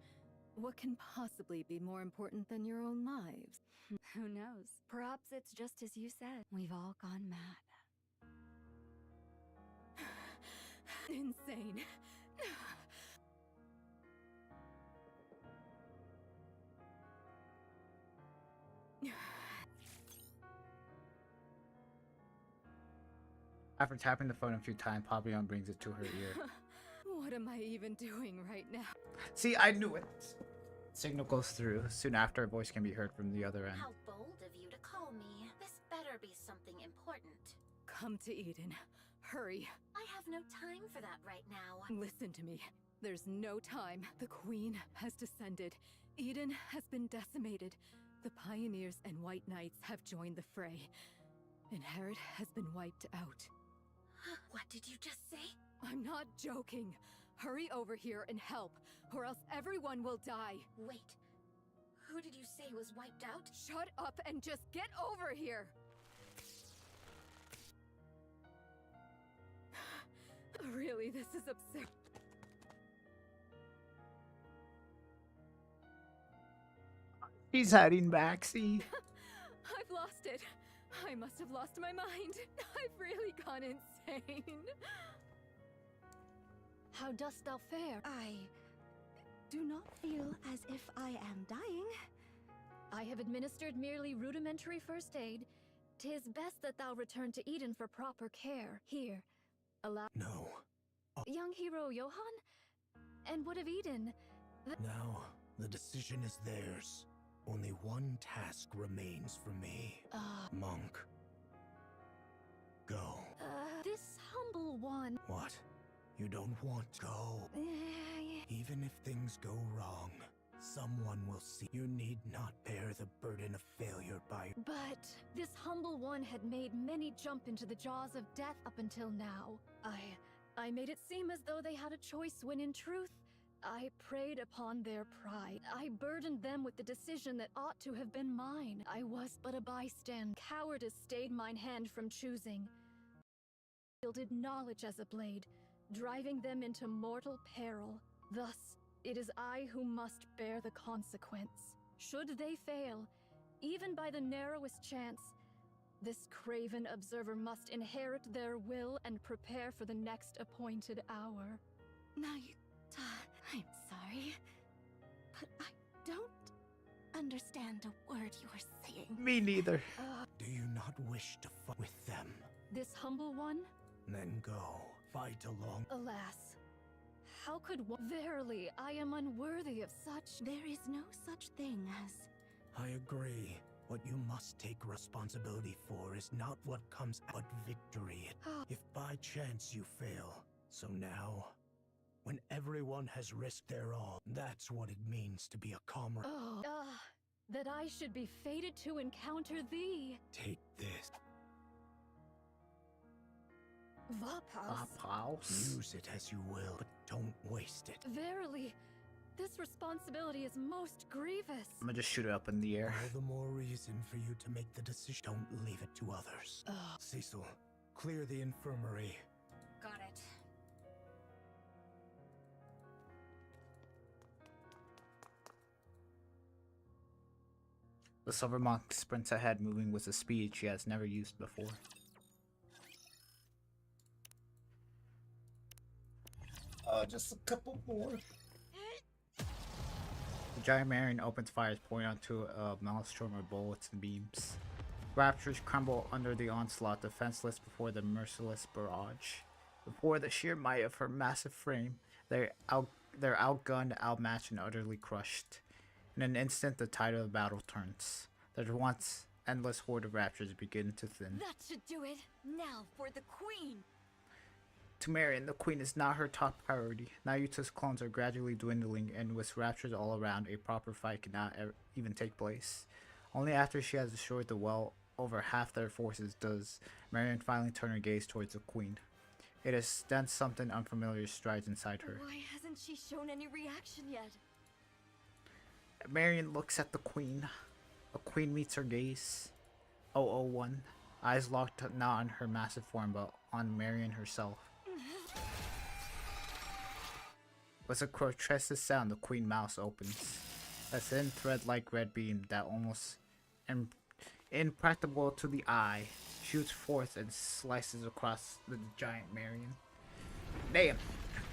What can possibly be more important than your own lives? Who knows? Perhaps it's just as you said. We've all gone mad. Insane. After tapping the phone a few times, Papillon brings it to her ear. What am I even doing right now? See, I knew it. Signal goes through. Soon after, a voice can be heard from the other end. How bold of you to call me. This better be something important. Come to Eden. Hurry. I have no time for that right now. Listen to me. There's no time. The Queen has descended. Eden has been decimated. The Pioneers and White Knights have joined the fray. And Herod has been wiped out. What did you just say? I'm not joking. Hurry over here and help, or else everyone will die. Wait. Who did you say was wiped out? Shut up and just get over here! Really, this is absurd. He's heading back, see? I've lost it. I must have lost my mind. I've really gone insane. How dost thou fare? I do not feel as if I am dying. I have administered merely rudimentary first aid. 'Tis best that thou return to Eden for proper care. Here, allow... No. Young hero Johann? And what of Eden? Now, the decision is theirs. Only one task remains for me. Monk. Go. This humble one. What? You don't want to go? Even if things go wrong, someone will see. You need not bear the burden of failure by... But this humble one had made many jump into the jaws of death up until now. I made it seem as though they had a choice when in truth, I preyed upon their pride. I burdened them with the decision that ought to have been mine. I was but a bystander. Cowardice stayed mine hand from choosing. Wielded knowledge as a blade, driving them into mortal peril. Thus, it is I who must bear the consequence. Should they fail, even by the narrowest chance, this craven observer must inherit their will and prepare for the next appointed hour. Nayuta, I'm sorry, but I don't understand a word you are saying. Me neither. Do you not wish to fight with them? This humble one? Then go. Fight along. Alas, how could one? Verily, I am unworthy of such. There is no such thing as... I agree. What you must take responsibility for is not what comes out, but victory. If by chance you fail, so now, when everyone has risked their all, that's what it means to be a comrade. That I should be fated to encounter thee. Take this. Vapaus. Use it as you will, but don't waste it. Verily, this responsibility is most grievous. I'm gonna just shoot it up in the air. All the more reason for you to make the decision. Don't leave it to others. Cecil, clear the infirmary. Got it. The silver monk sprints ahead, moving with a speed she has never used before. Just a couple more. The giant Marion opens fires, pouring onto a maelstrom of bullets and beams. Raptors crumble under the onslaught, defenseless before the merciless barrage. Before the sheer might of her massive frame, they're outgunned, outmatched, and utterly crushed. In an instant, the tide of the battle turns. The once endless horde of raptors begin to thin. That should do it. Now for the queen. To Marion, the queen is not her top priority. Nayuta's clones are gradually dwindling, and with raptors all around, a proper fight cannot even take place. Only after she has destroyed the well over half their forces does Marion finally turn her gaze towards the queen. It is then something unfamiliar strides inside her. Why hasn't she shown any reaction yet? Marion looks at the queen. A queen meets her gaze. 001. Eyes locked not on her massive form, but on Marion herself. With a grotesque sound, the queen mouth opens. A thin thread-like red beam that almost impracticable to the eye shoots forth and slices across the giant Marion. Damn!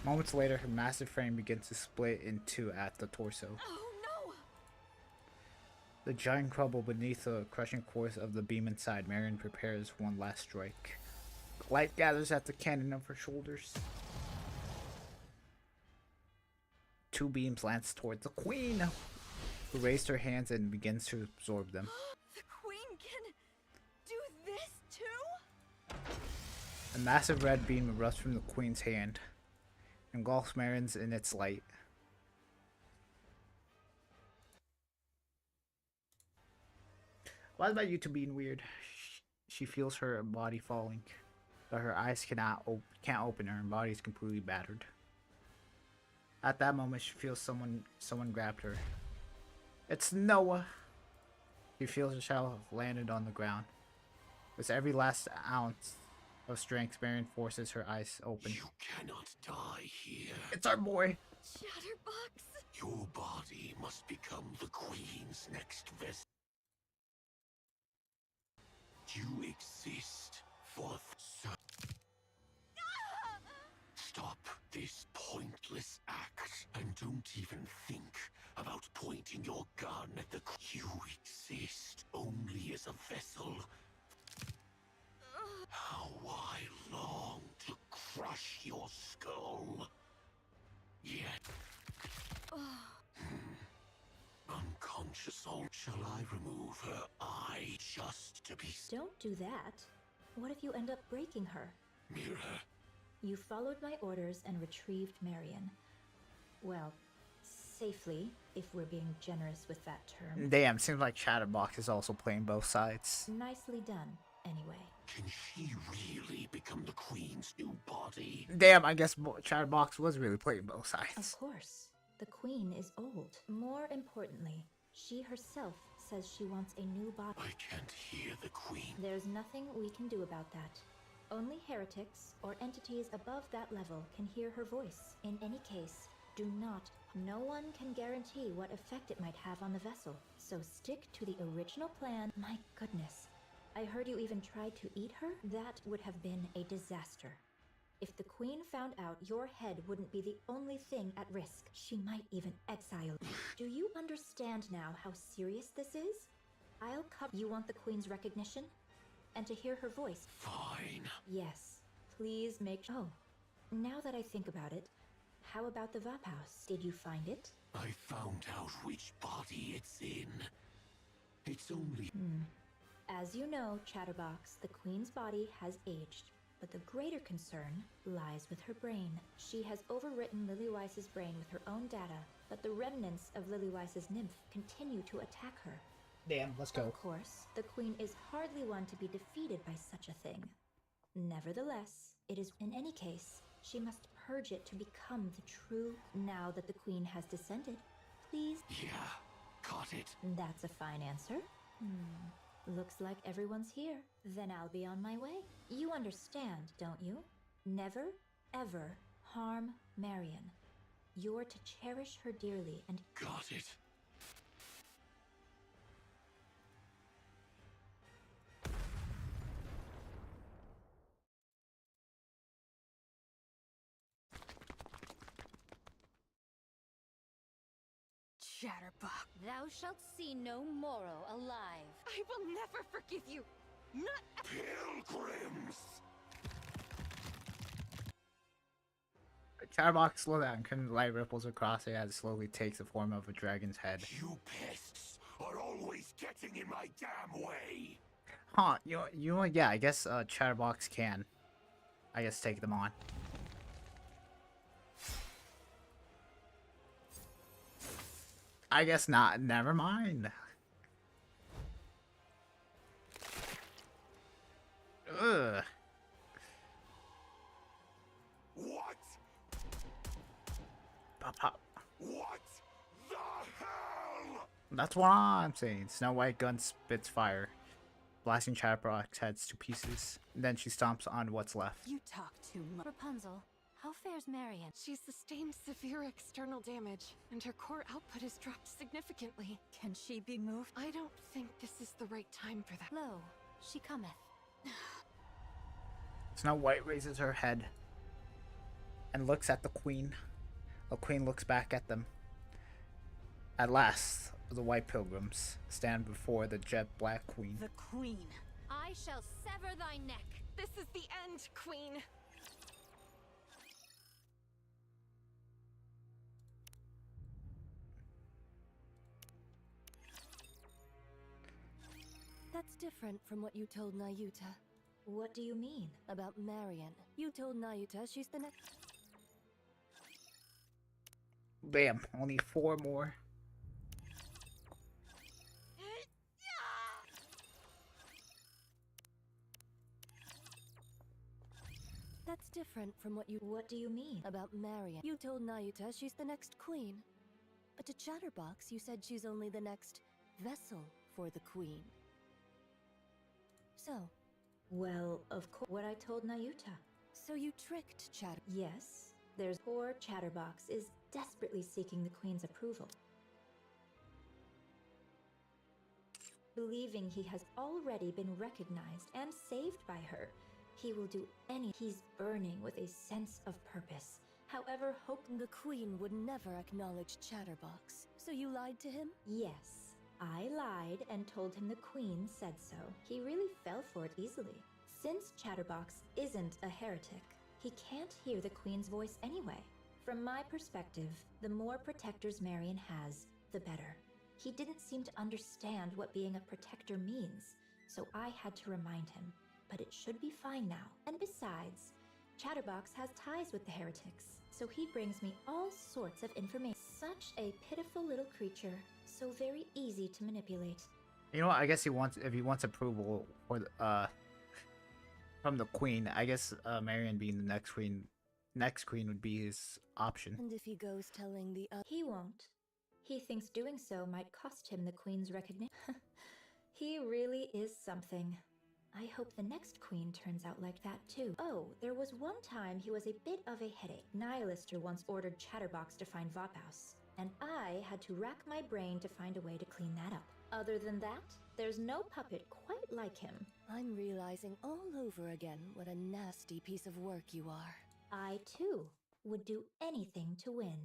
Moments later, her massive frame begins to split in two at the torso. Oh no! The giant crumble beneath the crushing force of the beam inside. Marion prepares one last strike. Light gathers at the cannon of her shoulders. Two beams lance towards the queen, who raised her hands and begins to absorb them. The queen can do this too? A massive red beam erupts from the queen's hand, engulfs Marion's in its light. What about you two being weird? She feels her body falling, but her eyes can't open her, and body is completely battered. At that moment, she feels someone grabbed her. It's Noah. She feels herself landed on the ground. With every last ounce of strength, Marion forces her eyes open. You cannot die here. It's our boy. Chatterbox. Your body must become the queen's next vessel. You exist for Stop this pointless act and don't even think about pointing your gun at the You exist only as a vessel. How I long to crush your skull. Yet unconscious such assault. Shall I remove her eye just to be... Don't do that. What if you end up breaking her? Mirror. You followed my orders and retrieved Marion. Well, safely, if we're being generous with that term. Damn, seems like Chatterbox is also playing both sides. Nicely done, anyway. Can she really become the Queen's new body? Damn, I guess Chatterbox was really playing both sides. Of course. The Queen is old. More importantly, she herself says she wants a new body. I can't hear the Queen. There's nothing we can do about that. Only heretics or entities above that level can hear her voice. In any case, do not. No one can guarantee what effect it might have on the vessel. So stick to the original plan. My goodness. I heard you even tried to eat her? That would have been a disaster. If the Queen found out, your head wouldn't be the only thing at risk. She might even exile you. Do you understand now how serious this is? I'll cover. You want the Queen's recognition? And to hear her voice? Fine. Yes. Please make... Oh, now that I think about it, how about the Vap House? Did you find it? I found out which body it's in. It's only... As you know, Chatterbox, the Queen's body has aged. But the greater concern lies with her brain. She has overwritten Lillyweiss's brain with her own data, but the remnants of Lillyweiss's nymph continue to attack her. Damn, let's go. Of course, the Queen is hardly one to be defeated by such a thing. Nevertheless, it is in any case, she must purge it to become the true... Now that the Queen has descended, please... Yeah, got it. That's a fine answer. Looks like everyone's here. Then I'll be on my way. You understand, don't you? Never, ever harm Marion. You're to cherish her dearly and... Got it. Chatterbox, thou shalt see no morrow alive. I will never forgive you. Not... Pilgrims! Chatterbox, slow down. Couldn't light ripples across it as it slowly takes the form of a dragon's head. You pests are always getting in my damn way. Huh, you know, yeah, I guess Chatterbox can. I guess take them on. I guess not. Never mind. Ugh. What? Pop, pop. What the hell? That's what I'm saying. Snow White gun spits fire, blasting Chatterbox's heads to pieces. Then she stomps on what's left. You talk too much. Rapunzel, how fares Marion? She's sustained severe external damage, and her core output has dropped significantly. Can she be moved? I don't think this is the right time for that. Lo, she cometh. Snow White raises her head and looks at the Queen. The Queen looks back at them. At last, the White Pilgrims stand before the jet black Queen. The Queen. I shall sever thy neck. This is the end, Queen. That's different from what you told Nayuta. What do you mean? About Marion. You told Nayuta she's the next... Bam, only 4 more. That's different from what you... What do you mean? About Marion. You told Nayuta she's the next queen. But to Chatterbox, you said she's only the next vessel for the queen. So... Well, of course, what I told Nayuta. So you tricked Chatter... Yes, there's poor Chatterbox is desperately seeking the Queen's approval. Believing he has already been recognized and saved by her, he will do any... He's burning with a sense of purpose. However, The Queen would never acknowledge Chatterbox. So you lied to him? Yes. I lied and told him the Queen said so. He really fell for it easily. Since Chatterbox isn't a heretic, he can't hear the Queen's voice anyway. From my perspective, the more protectors Marion has, the better. He didn't seem to understand what being a protector means, so I had to remind him. But it should be fine now. And besides, Chatterbox has ties with the heretics, so he brings me all sorts of information. Such a pitiful little creature, so very easy to manipulate. You know what? I guess if he wants approval for the, from the queen, I guess Marion being the next queen would be his option. And if he goes telling the other... He won't. He thinks doing so might cost him the queen's recognition. He really is something. I hope the next queen turns out like that too. Oh, there was one time he was a bit of a headache. Nihilister once ordered Chatterbox to find Vophouse, and I had to rack my brain to find a way to clean that up. Other than that, there's no puppet quite like him. I'm realizing all over again what a nasty piece of work you are. I, too, would do anything to win.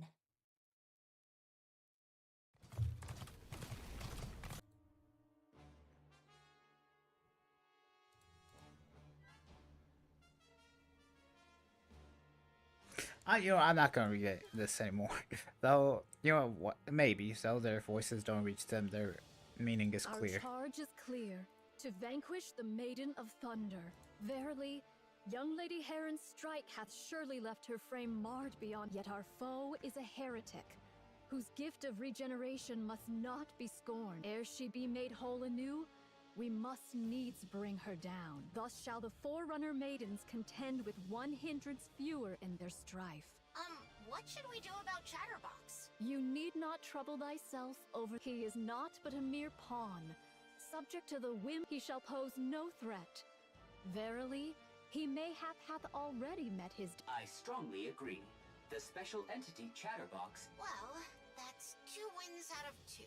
I'm not gonna read this anymore. Though, you know what? Maybe so. Their voices don't reach them. Their meaning is clear. Our charge is clear: to vanquish the Maiden of Thunder. Verily, young Lady Heron's strike hath surely left her frame marred beyond. Yet our foe is a heretic, whose gift of regeneration must not be scorned. Ere she be made whole anew, we must needs bring her down. Thus shall the Forerunner Maidens contend with one hindrance fewer in their strife. What should we do about Chatterbox? You need not trouble thyself over. He is not but a mere pawn. Subject to the whim, he shall pose no threat. Verily, he mayhap hath already met his... I strongly agree. The special entity Chatterbox... Well, that's 2 wins out of 2.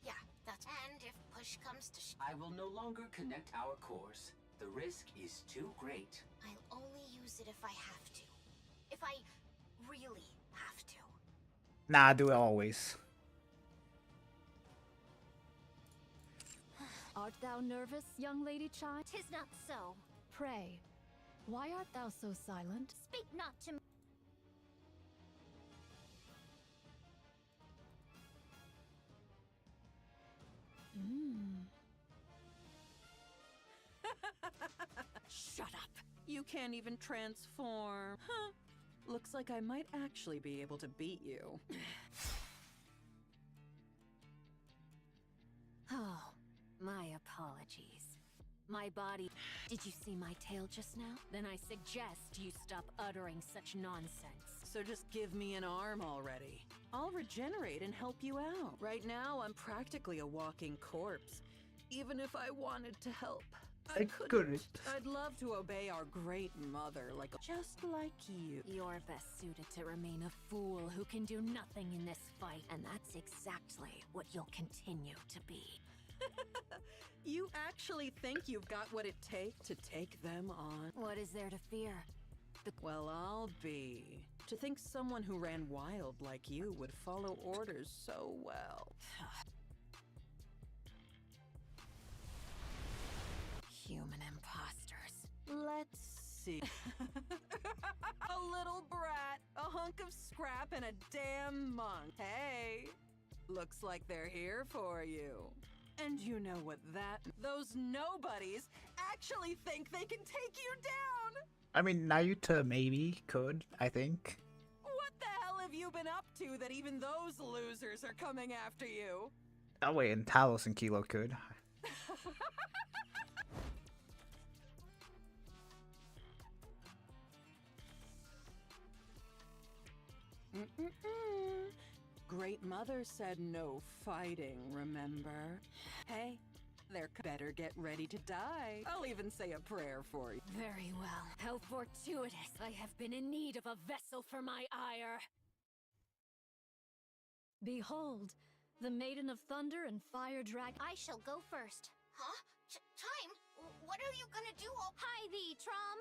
Yeah, that's... And if push comes to I will no longer connect our cores. The risk is too great. I'll only use it if I have to. If I really have to. Nah, I do it always. Art thou nervous, young lady child? 'Tis not so. Pray, why art thou so silent? Speak not to me. Shut up! You can't even transform. Huh. Looks like I might actually be able to beat you. Oh, my apologies. My body... Did you see my tail just now? Then I suggest you stop uttering such nonsense. So just give me an arm already. I'll regenerate and help you out. Right now, I'm practically a walking corpse. Even if I wanted to help, I couldn't. I'd love to obey our great mother, just like you. You're best suited to remain a fool who can do nothing in this fight, and that's exactly what you'll continue to be. You actually think you've got what it takes to take them on? What is there to fear? Well, I'll be. To think someone who ran wild like you would follow orders so well. Human imposters. Let's see. A little brat, a hunk of scrap, and a damn monk. Hey, looks like they're here for you. And you know what those nobodies actually think they can take you down! I mean, Nayuta maybe could, I think. What the hell have you been up to that even those losers are coming after you? That way, and Talos and Kilo could. Great Mother said no fighting, remember? Hey, they're better get ready to die. I'll even say a prayer for you. Very well. How fortuitous. I have been in need of a vessel for my ire. Behold, the Maiden of Thunder and Fire Dragon. I shall go first. Huh? Time? What are you gonna do? Hi thee, Trom!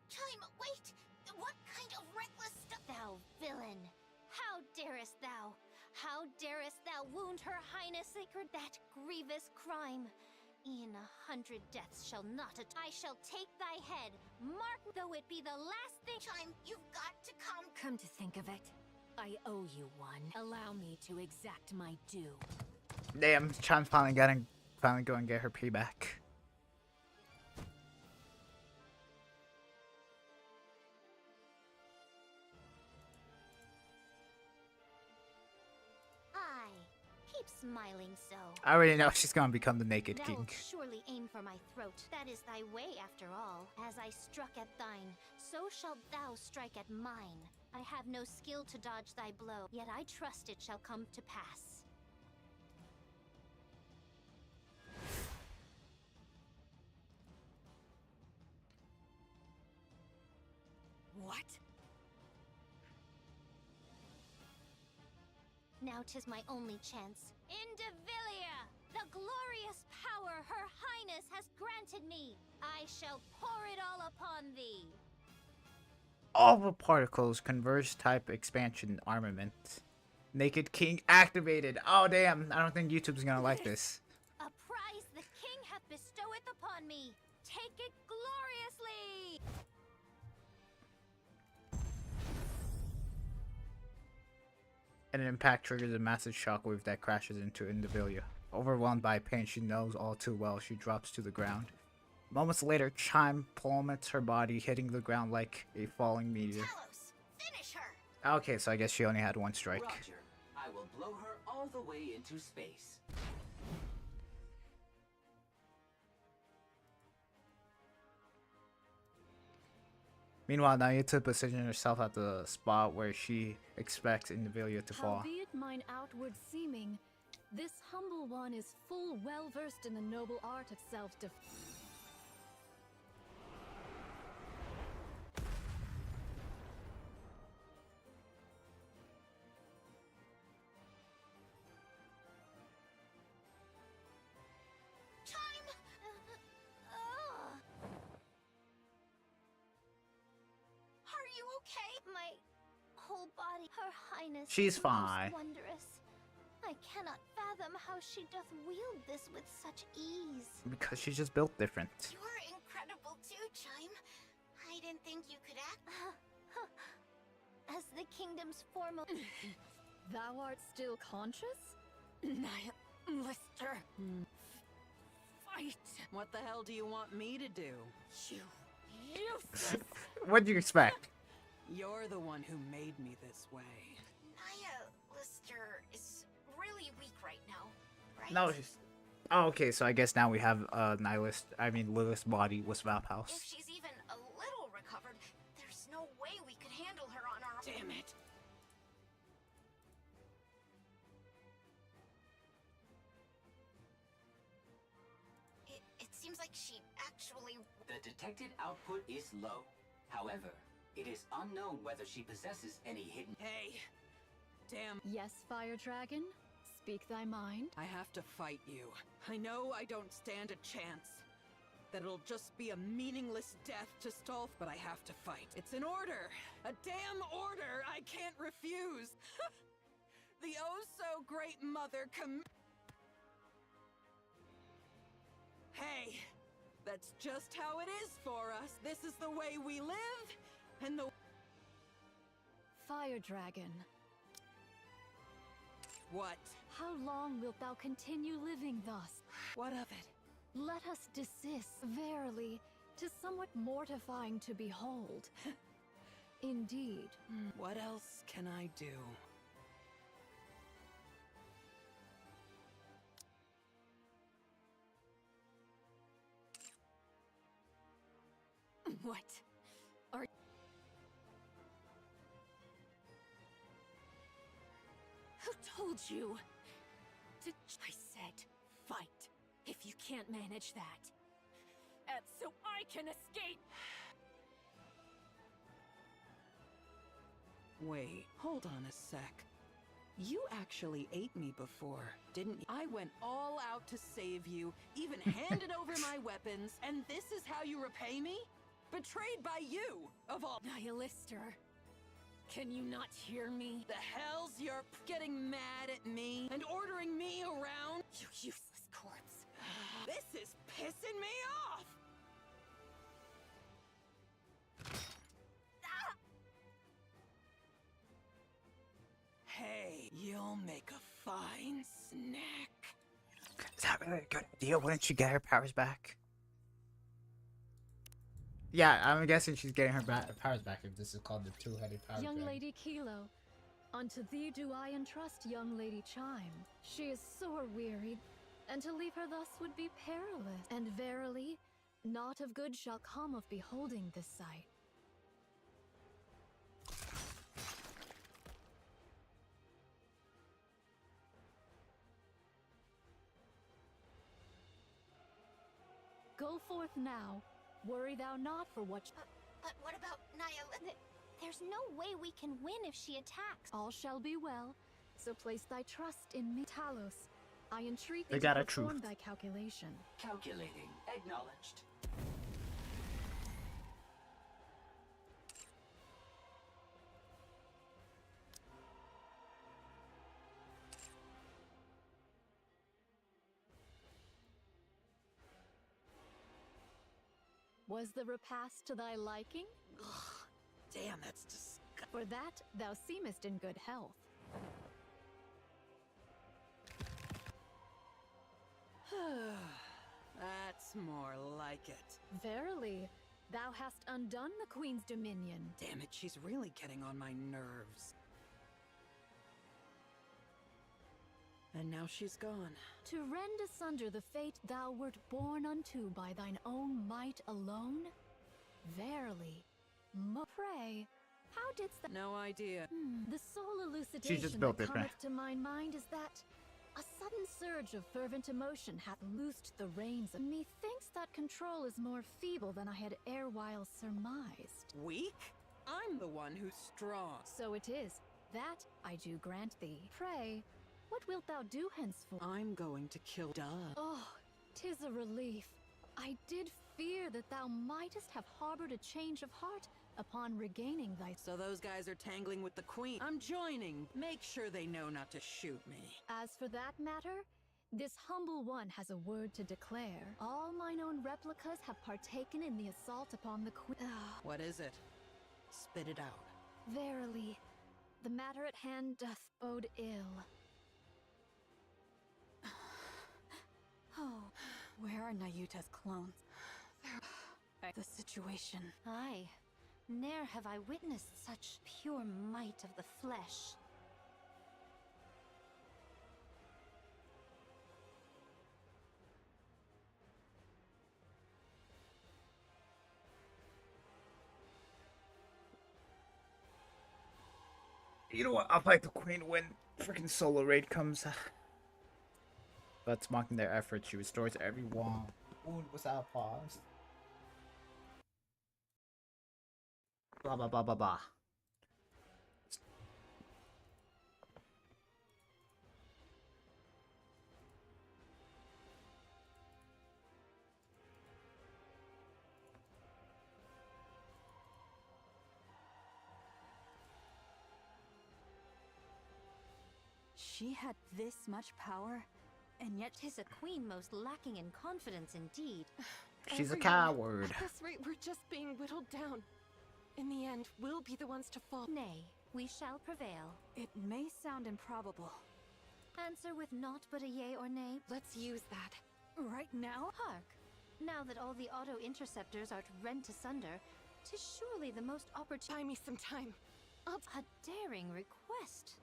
Time, wait! What kind of reckless stuff? Thou villain! How darest thou? How darest thou wound her highness sacred that grievous crime? In 100 deaths shall not I shall take thy head, mark though it be the last thing. Chime, you've got to come. Come to think of it, I owe you one. Allow me to exact my due. Damn, Chime's finally going to get her payback. Keep smiling so. I already know she's gonna become the Naked King. Thou'lt surely aim for my throat. That is thy way after all. As I struck at thine, so shalt thou strike at mine. I have no skill to dodge thy blow, yet I trust it shall come to pass. What? Now 'tis my only chance. Indivilia! The glorious power Her Highness has granted me! I shall pour it all upon thee! All the particles converge type expansion armament. Naked King activated. Oh damn, I don't think YouTube's gonna like this. A prize the king hath bestoweth upon me! Take it gloriously! An impact triggers a massive shockwave that crashes into Indivilia. Overwhelmed by pain she knows all too well, she drops to the ground. Moments later, Chime plummets her body, hitting the ground like a falling meteor. Talos, finish her! Okay, so I guess she only had one strike. Roger. I will blow her all the way into space. Meanwhile, Nayuta positions herself at the spot where she expects Indivilia to fall. Howbeit mine outward seeming, this humble one is full well versed in the noble art of self-defense. My whole body, Her Highness, She's is fine. most wondrous. I cannot fathom how she doth wield this with such ease. Because she's just built different. You're incredible too, Chime. I didn't think you could act. As the kingdom's foremost. Thou art still conscious? Lister. Fight. What the hell do you want me to do? You useless. What do you expect? You're the one who made me this way. Naya Lister is really weak right now, right? No, she's... Oh, okay, so I guess now we have Lilith's body with Valve If House. she's even a little recovered, there's no way we could handle her on our own. Damn it. It seems like she actually... The detected output is low. However, it is unknown whether she possesses any hidden... Hey! Damn. Yes, Fire Dragon? Speak thy mind. I have to fight you. I know I don't stand a chance. That it'll just be a meaningless death to stall, but I have to fight. It's an order! A damn order I can't refuse! The oh-so-great mother Hey! That's just how it is for us. This is the way we live, and the... Fire Dragon. What? How long wilt thou continue living thus? What of it? Let us desist. Verily, 'tis somewhat mortifying to behold. Indeed. What else can I do? What? Are... Who told you? I said, fight. If you can't manage that. And so I can escape! Wait, hold on a sec. You actually ate me before, didn't you? I went all out to save you, even handed over my weapons, and this is how you repay me? Betrayed by you, of all— Nihilister, can you not hear me? The hell's you're getting mad at me and ordering me around? You useless corpse. This is I'll make a fine snack. Is that really a good idea? Wouldn't she get her powers back? Yeah, I'm guessing she's getting her powers back if this is called the two-headed power Young dragon. Lady Kilo, unto thee do I entrust young Lady Chime. She is sore wearied, and to leave her thus would be perilous. And verily, naught of good shall come of beholding this sight. Go forth now. Worry thou not for what. But what about Naya? There's no way we can win if she attacks. All shall be well. So place thy trust in me, Talos. I entreat They thee got to a perform truth. thy calculation. Calculating. Acknowledged. Was the repast to thy liking? Ugh, damn, that's disgusting. For that thou seemest in good health. That's more like it. Verily, thou hast undone the Queen's dominion. Damn it, she's really getting on my nerves. And now she's gone. To rend asunder the fate thou wert born unto by thine own might alone? Verily, pray, how didst thou— No idea. The sole elucidation built that it, right? cometh to my mind is that a sudden surge of fervent emotion hath loosed the reins. Methinks that control is more feeble than I had erewhile surmised. Weak? I'm the one who's strong. So it is. That I do grant thee. Pray, what wilt thou do henceforth? I'm going to kill Duh. Oh, 'tis a relief. I did fear that thou mightest have harbored a change of heart upon regaining thy— So those guys are tangling with the Queen. I'm joining. Make sure they know not to shoot me. As for that matter, this humble one has a word to declare. All mine own replicas have partaken in the assault upon the Queen. What is it? Spit it out. Verily, the matter at hand doth bode ill. Oh, where are Nayuta's clones? The situation. Aye. Ne'er have I witnessed such pure might of the flesh. You know what? I'll fight the Queen when freaking solo raid comes. That's mocking their efforts. She restores every wound without pause. Blah blah blah blah blah. She had this much power, and yet— 'Tis a queen most lacking in confidence indeed. She's a Everyone, coward. At this rate, we're just being whittled down. In the end, we'll be the ones to fall. Nay, we shall prevail. It may sound improbable. Answer with naught but a yea or nay. Let's use that. Right now? Hark! Now that all the auto-interceptors are rent asunder, 'tis surely the most opportune— Buy me some time. A daring request.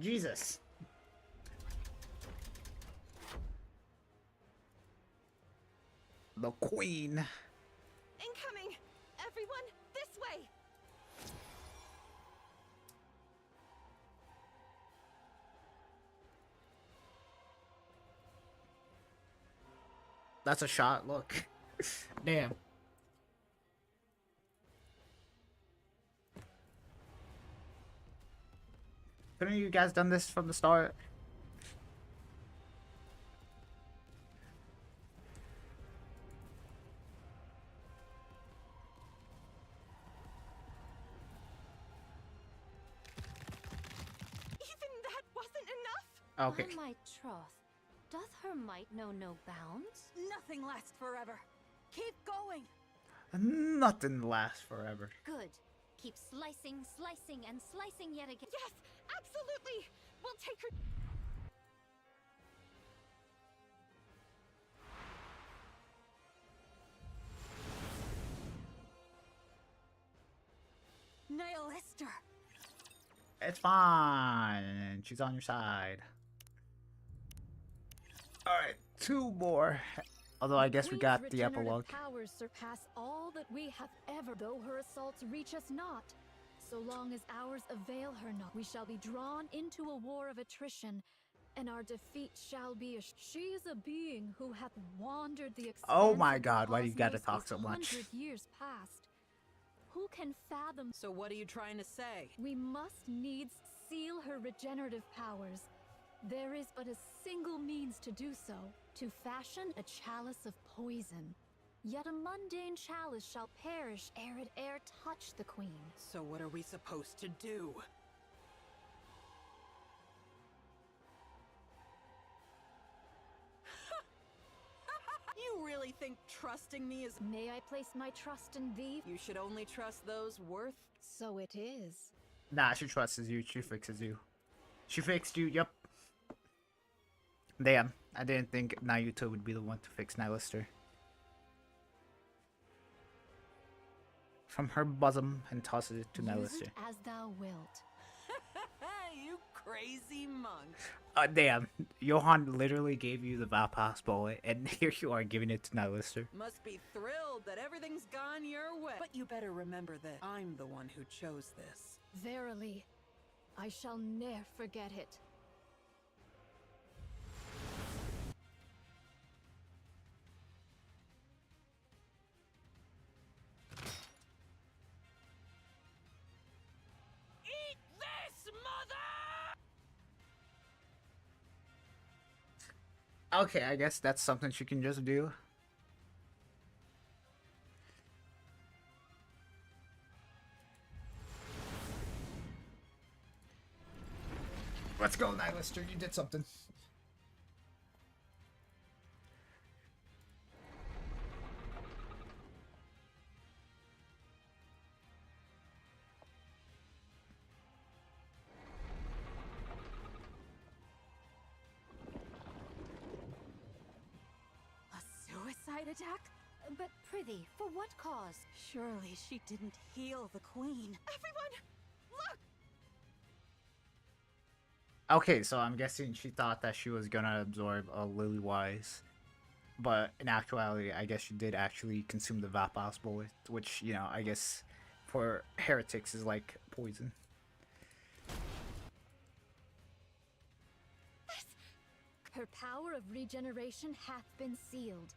Jesus. The Queen. way! That's a shot. Look. Damn. Couldn't you guys done this from the start? Even that wasn't enough? Okay. On my troth, doth her might know no bounds? Nothing lasts forever. Keep going. Nothing lasts forever. Good. Keep slicing, slicing, and slicing yet again. Yes, absolutely! We'll take her. Nihilister. It's fine. She's on your side. Alright, 2 more. Although I guess we got the epilogue. Powers surpass all that we have ever, though her assaults reach us not. So long as ours avail her not, we shall be drawn into a war of attrition, and our defeat shall be she is a being who hath wandered the expanse Oh my of the god, why do you gotta cosmos talk so these much? 100 years past. Who can fathom? So what are you trying to say? We must needs seal her regenerative powers. There is but a single means to do so, to fashion a chalice of poison. Yet a mundane chalice shall perish ere it e'er touch the queen. So what are we supposed to do? You really think trusting me is— May I place my trust in thee? You should only trust those worth— So it is. Nah, she trusts you. She fixes you. She fixed you, yep. Damn, I didn't think Nayuta would be the one to fix Nihilister. From her bosom and tosses it to Use Nihilister. it as thou wilt. You crazy monk. Damn, Johan literally gave you the Valpass bullet, and here you are giving it to Nihilister. Must be thrilled that everything's gone your way. But you better remember that I'm the one who chose this. Verily, I shall ne'er forget it. Eat this, mother! Okay, I guess that's something she can just do. Let's go, Nihilister. You did something. Suicide attack? But prithee, for what cause? Surely she didn't heal the queen. Everyone, look! Okay, so I'm guessing she thought that she was gonna absorb a Lily-wise. But in actuality, I guess she did actually consume the Valpass bullet, which, you know, I guess for heretics is like poison. Her power of regeneration hath been sealed.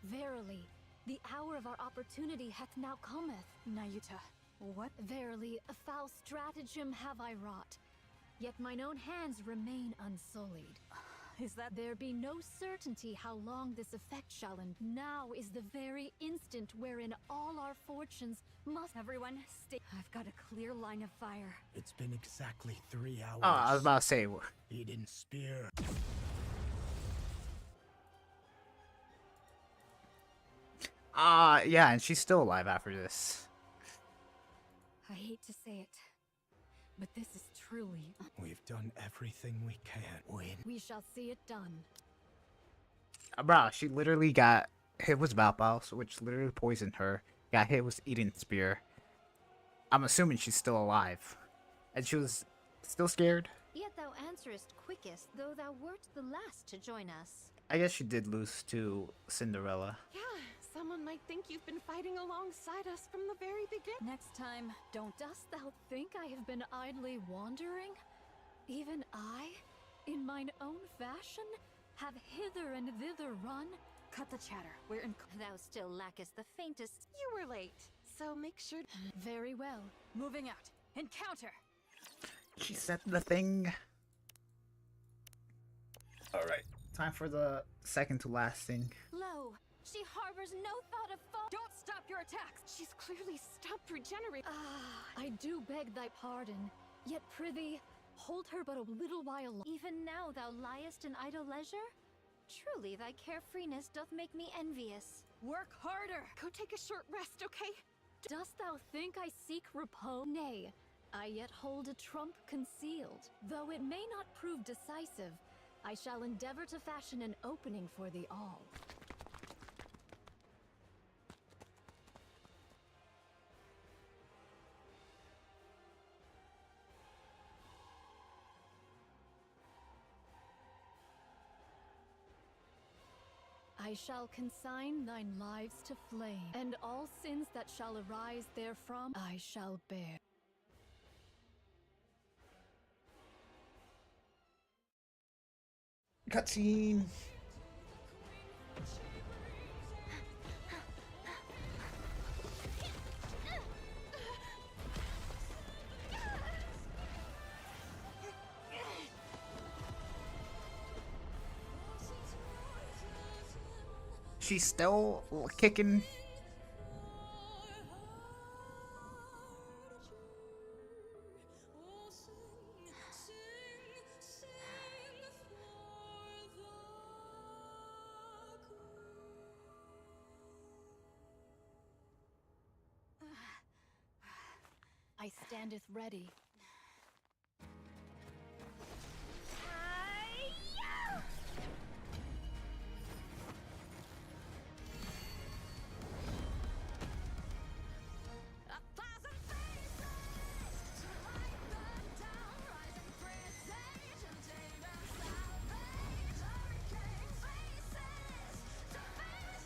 Verily, the hour of our opportunity hath now cometh. Nayuta, what? Verily, a foul stratagem have I wrought, yet mine own hands remain unsullied. Is that— There be no certainty how long this effect shall end. Now is the very instant wherein all our fortunes must— Everyone, stay— I've got a clear line of fire. It's been exactly 3 hours. Oh, I was about to say. Eden's spear. Yeah, and she's still alive after this. I hate to say it, but this is truly— We've done everything we can. Win. We shall see it done. Bruh, she literally got hit with Valpass, which literally poisoned her. Got hit with Eden's spear. I'm assuming she's still alive. And she was still scared. Yet thou answerest quickest, though thou wert the last to join us. I guess she did lose to Cinderella. Yeah, Someone might think you've been fighting alongside us from the very beginning. Next time, don't. Dost thou think I have been idly wandering? Even I, in mine own fashion, have hither and thither run? Cut the chatter. We're in. Thou still lackest the faintest. You were late, so make sure. Very well. Moving out. Encounter! She said the thing. Alright, time for the second to last thing. Lo, she harbors no thought of fall. Don't stop your attacks! She's clearly stopped regenerating. I do beg thy pardon. Yet prithee, hold her but a little while longer. Even now thou liest in idle leisure? Truly thy carefreeness doth make me envious. Work harder! Go take a short rest, okay? Dost thou think I seek repose? Nay, I yet hold a trump concealed. Though it may not prove decisive, I shall endeavor to fashion an opening for thee all. I shall consign thine lives to flame, and all sins that shall arise therefrom I shall bear. Cutscene. She's still kicking. I standeth ready.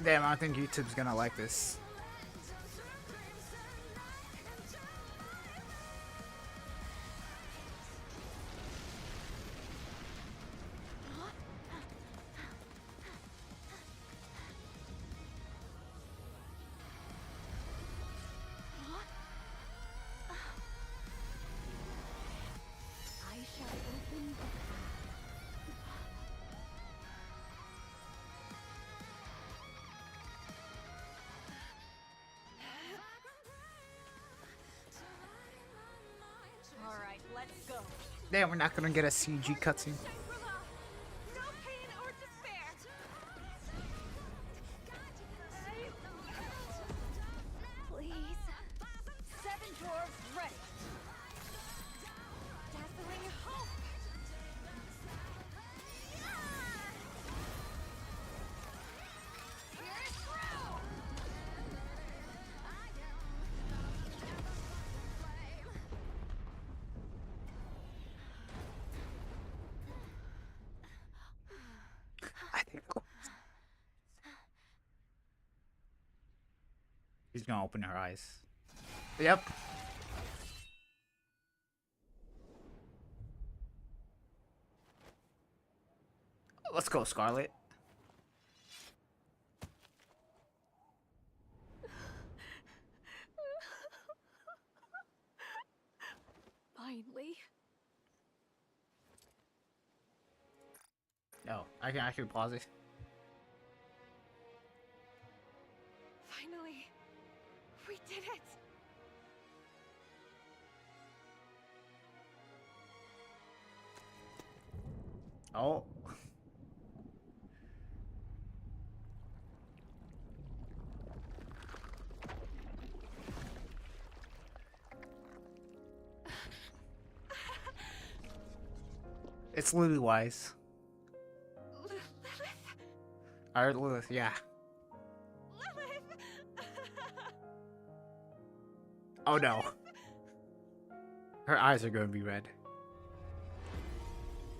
Damn, I don't think YouTube's gonna like this. Alright, let's go. Damn, we're not gonna get a CG cutscene. No pain or despair. Please. 7 dwarves ready. Dazzling hope. I think she's gonna open her eyes. Yep. Let's go, Scarlet. Finally. No, I can actually pause it. Finally, we did it. Oh. It's Lily Wise. Or Lilith, yeah. Oh no. Her eyes are going to be red.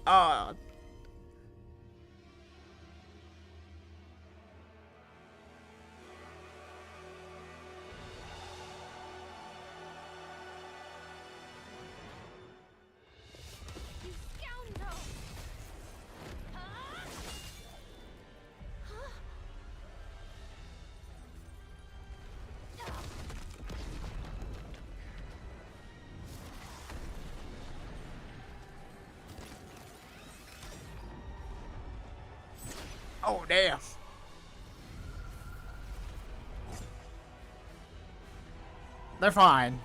Oh. Oh, damn. They're fine.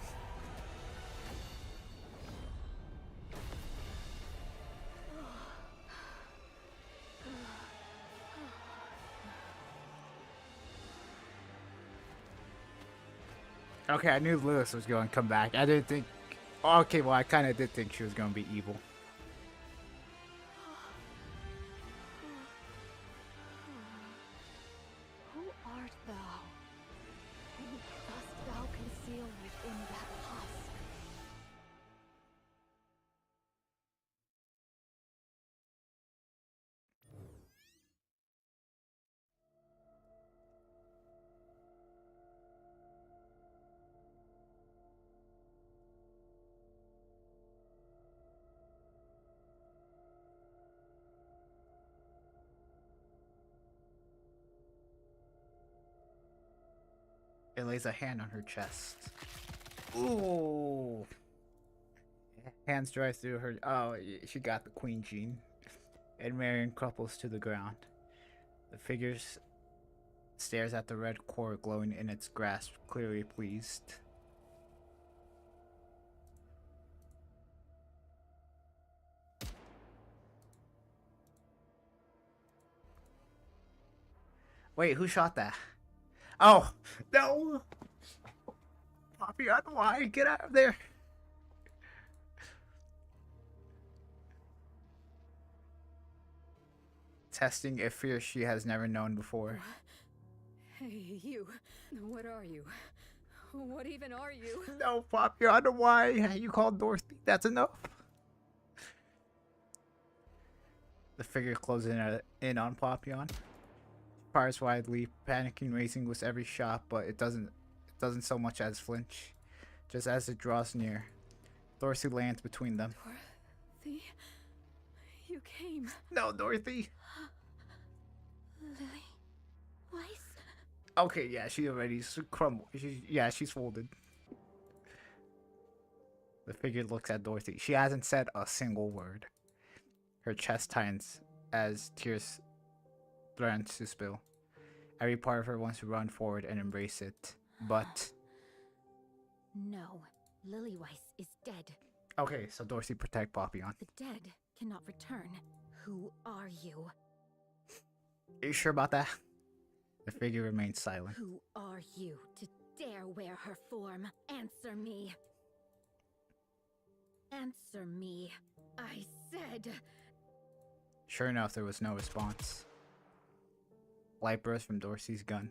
Okay, I knew Lewis was going to come back. I didn't think... Okay, well, I kind of did think she was going to be evil. Who art thou? Who dost thou conceal within that husk? It lays a hand on her chest. Ooh. Hands drive through her. Oh, she got the queen gene. And Marion crumples to the ground. The figure stares at the red core glowing in its grasp, clearly pleased. Wait, who shot that? Oh, no! Poppy, why? Get out of there! Testing a fear she has never known before. Hey, you. What are you? What even are you? No, Poppy, I don't know why you called Dorothy. That's enough. The figure closes in on Papillon. Fires widely, panicking, racing with every shot, but it doesn't so much as flinch. Just as it draws near, Dorothy lands between them. Dorothy, you came. No, Dorothy. Lily, Weiss. Okay, yeah, she already crumbled. She's folded. The figure looks at Dorothy. She hasn't said a single word. Her chest tightens as tears threaten to spill. Every part of her wants to run forward and embrace it, but... No, Lily Weiss is dead. Okay, so Dorothy protect Papillon. The dead cannot return. Who are you? Are you sure about that? The figure remains silent. Who are you to dare wear her form? Answer me. Answer me. I said... Sure enough, there was no response. Light bursts from Dorothy's gun.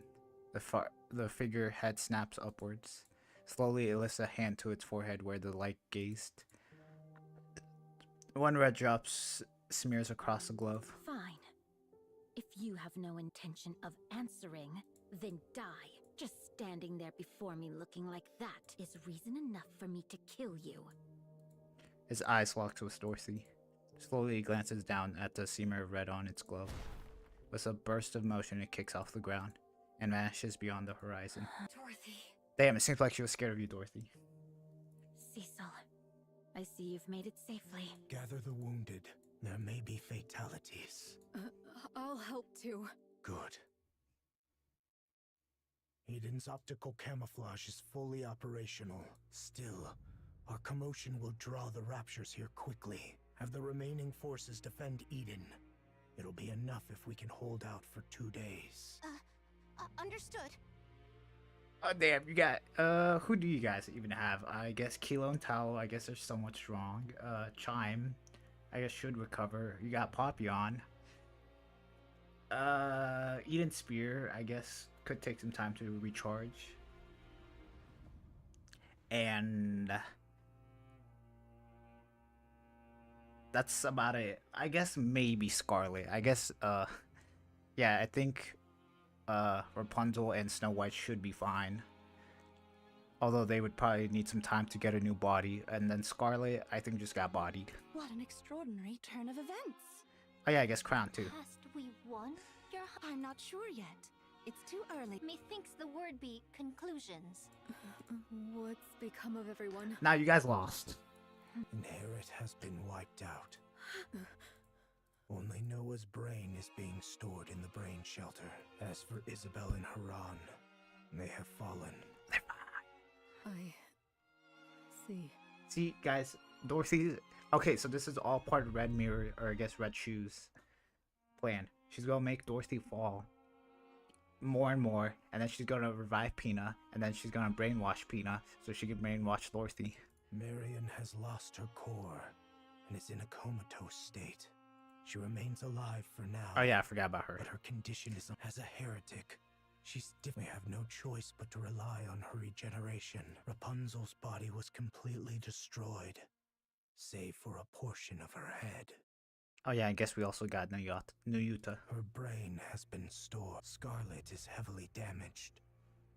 The figure head snaps upwards. Slowly, it lifts a hand to its forehead where the light gazed. One red drop smears across the glove. Fine. If you have no intention of answering, then die. Just standing there before me looking like that is reason enough for me to kill you. His eyes lock with Dorothy. Slowly, he glances down at the seamer of red on its glove. With a burst of motion, it kicks off the ground and vanishes beyond the horizon. Dorothy. Damn, it seems like she was scared of you, Dorothy. Cecil, I see you've made it safely. Gather the wounded. There may be fatalities. I'll help too. Good. Eden's optical camouflage is fully operational. Still, our commotion will draw the raptures here quickly. Have the remaining forces defend Eden. It'll be enough if we can hold out for 2 days. Understood. Oh, damn, you got, who do you guys even have? I guess Kilo and Tao, I guess they're somewhat strong. Chime, I guess should recover. You got Papillon. Eden Spear, I guess, could take some time to recharge. And... that's about it. I guess maybe Scarlet. I guess, yeah, I think, Rapunzel and Snow White should be fine. Although they would probably need some time to get a new body. And then Scarlet, I think, just got bodied. What an extraordinary turn of events. Oh yeah, I guess Crown too. Hast we won? I'm not sure yet. It's too early. Methinks the word be conclusions. What's become of everyone? Now you guys lost. Inherit has been wiped out. Only Noah's brain is being stored in the brain shelter. As for Isabel and Haran, they have fallen. I see. See, guys, Dorothy. Okay, so this is all part of Red Mirror, or I guess Red Shoes plan. She's gonna make Dorothy fall more and more, and then she's gonna revive Pina, and then she's gonna brainwash Pina so she can brainwash Dorothy. Marion has lost her core and is in a comatose state. She remains alive for now. Oh yeah, I forgot about her. But her condition is as a heretic. She's definitely have no choice but to rely on her regeneration. Rapunzel's body was completely destroyed, save for a portion of her head. Oh yeah, I guess we also got Nayuta. Her brain has been stored. Scarlet is heavily damaged,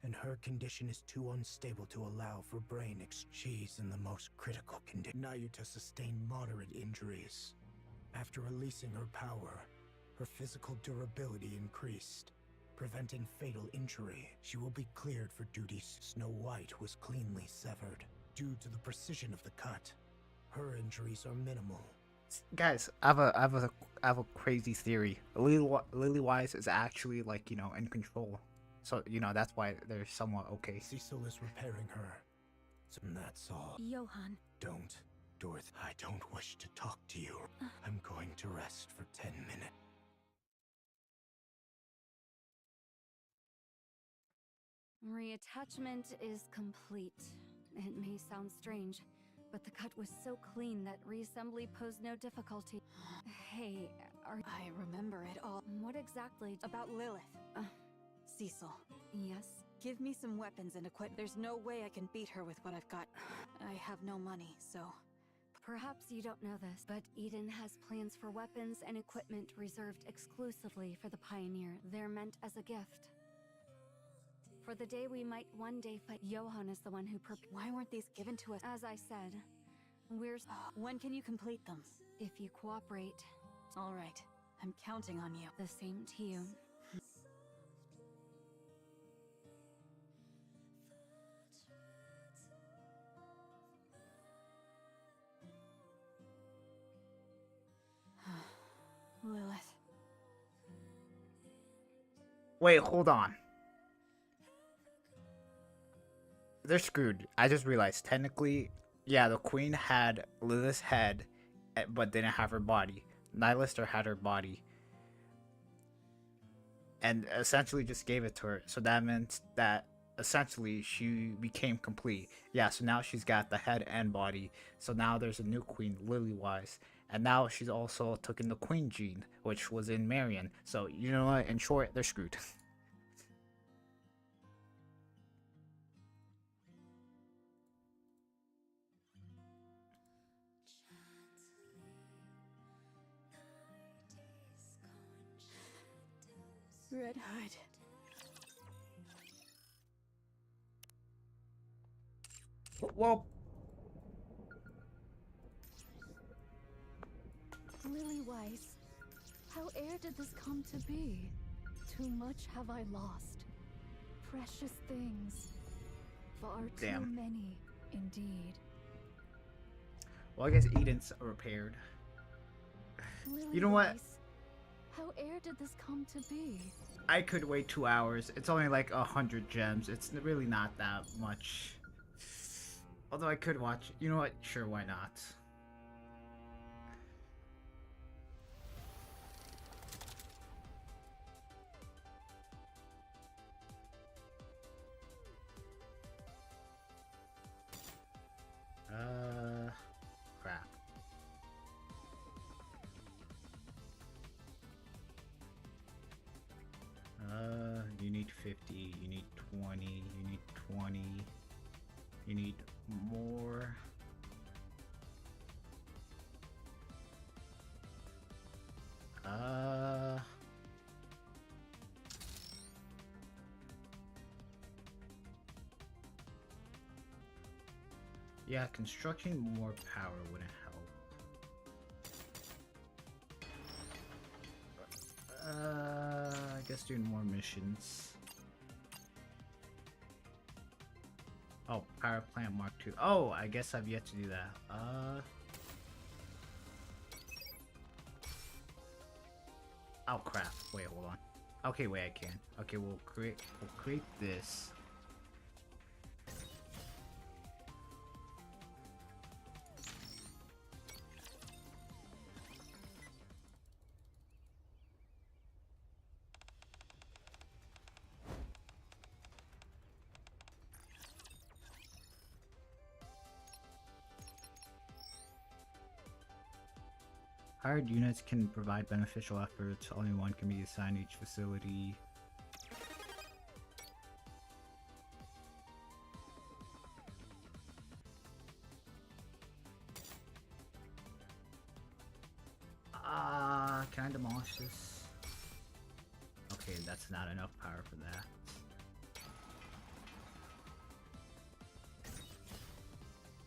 and her condition is too unstable to allow for brain She's in the most critical condition. Nayuta sustained moderate injuries. After releasing her power, her physical durability increased, preventing fatal injury. She will be cleared for duties. Snow White was cleanly severed. Due to the precision of the cut, her injuries are minimal. Guys, I have a crazy theory. Lily Wise is actually, like, you know, in control. So, you know, that's why they're somewhat okay. Cecil is repairing her. So that's all. Johan. Don't, Dorothy. I don't wish to talk to you. I'm going to rest for 10 minutes. Reattachment is complete. It may sound strange, but the cut was so clean that reassembly posed no difficulty. Hey, I remember it all. What exactly? About Lilith. Cecil. Yes? Give me some weapons and equipment. There's no way I can beat her with what I've got. I have no money, so... Perhaps you don't know this, but Eden has plans for weapons and equipment reserved exclusively for the Pioneer. They're meant as a gift. For the day we might one day fight, Johan is the one who Why weren't these given to us? As I said, we're... When can you complete them? If you cooperate. All right. I'm counting on you. The same to you. Lilith. Wait, hold on. They're screwed. I just realized, technically, yeah, the queen had Lilith's head, but didn't have her body. Nylister had her body. And essentially just gave it to her. So that meant that essentially she became complete. Yeah, so now she's got the head and body. So now there's a new queen, Lily-wise. And now she's also taken the queen gene, which was in Marion. So, you know what? In short, they're screwed. Red Hood. Well, Lily Weiss, how ere did this come to be? Too much have I lost. Precious things. Far too many, indeed. Well, I guess Eden's repaired. Lily You know what? Weiss, how ere did this come to be? I could wait 2 hours. It's only like 100 gems. It's really not that much. Although I could watch. You know what? Sure, why not? Crap. You need 50, you need 20, you need 20, you need more. Yeah, constructing more power wouldn't help. I guess doing more missions. Oh, power plant Mark II. Oh, I guess I've yet to do that. Oh crap! Wait, hold on. Okay, wait, I can. Okay, we'll create this. Hired units can provide beneficial efforts. Only one can be assigned each facility. Can I demolish this? Okay, that's not enough power for that.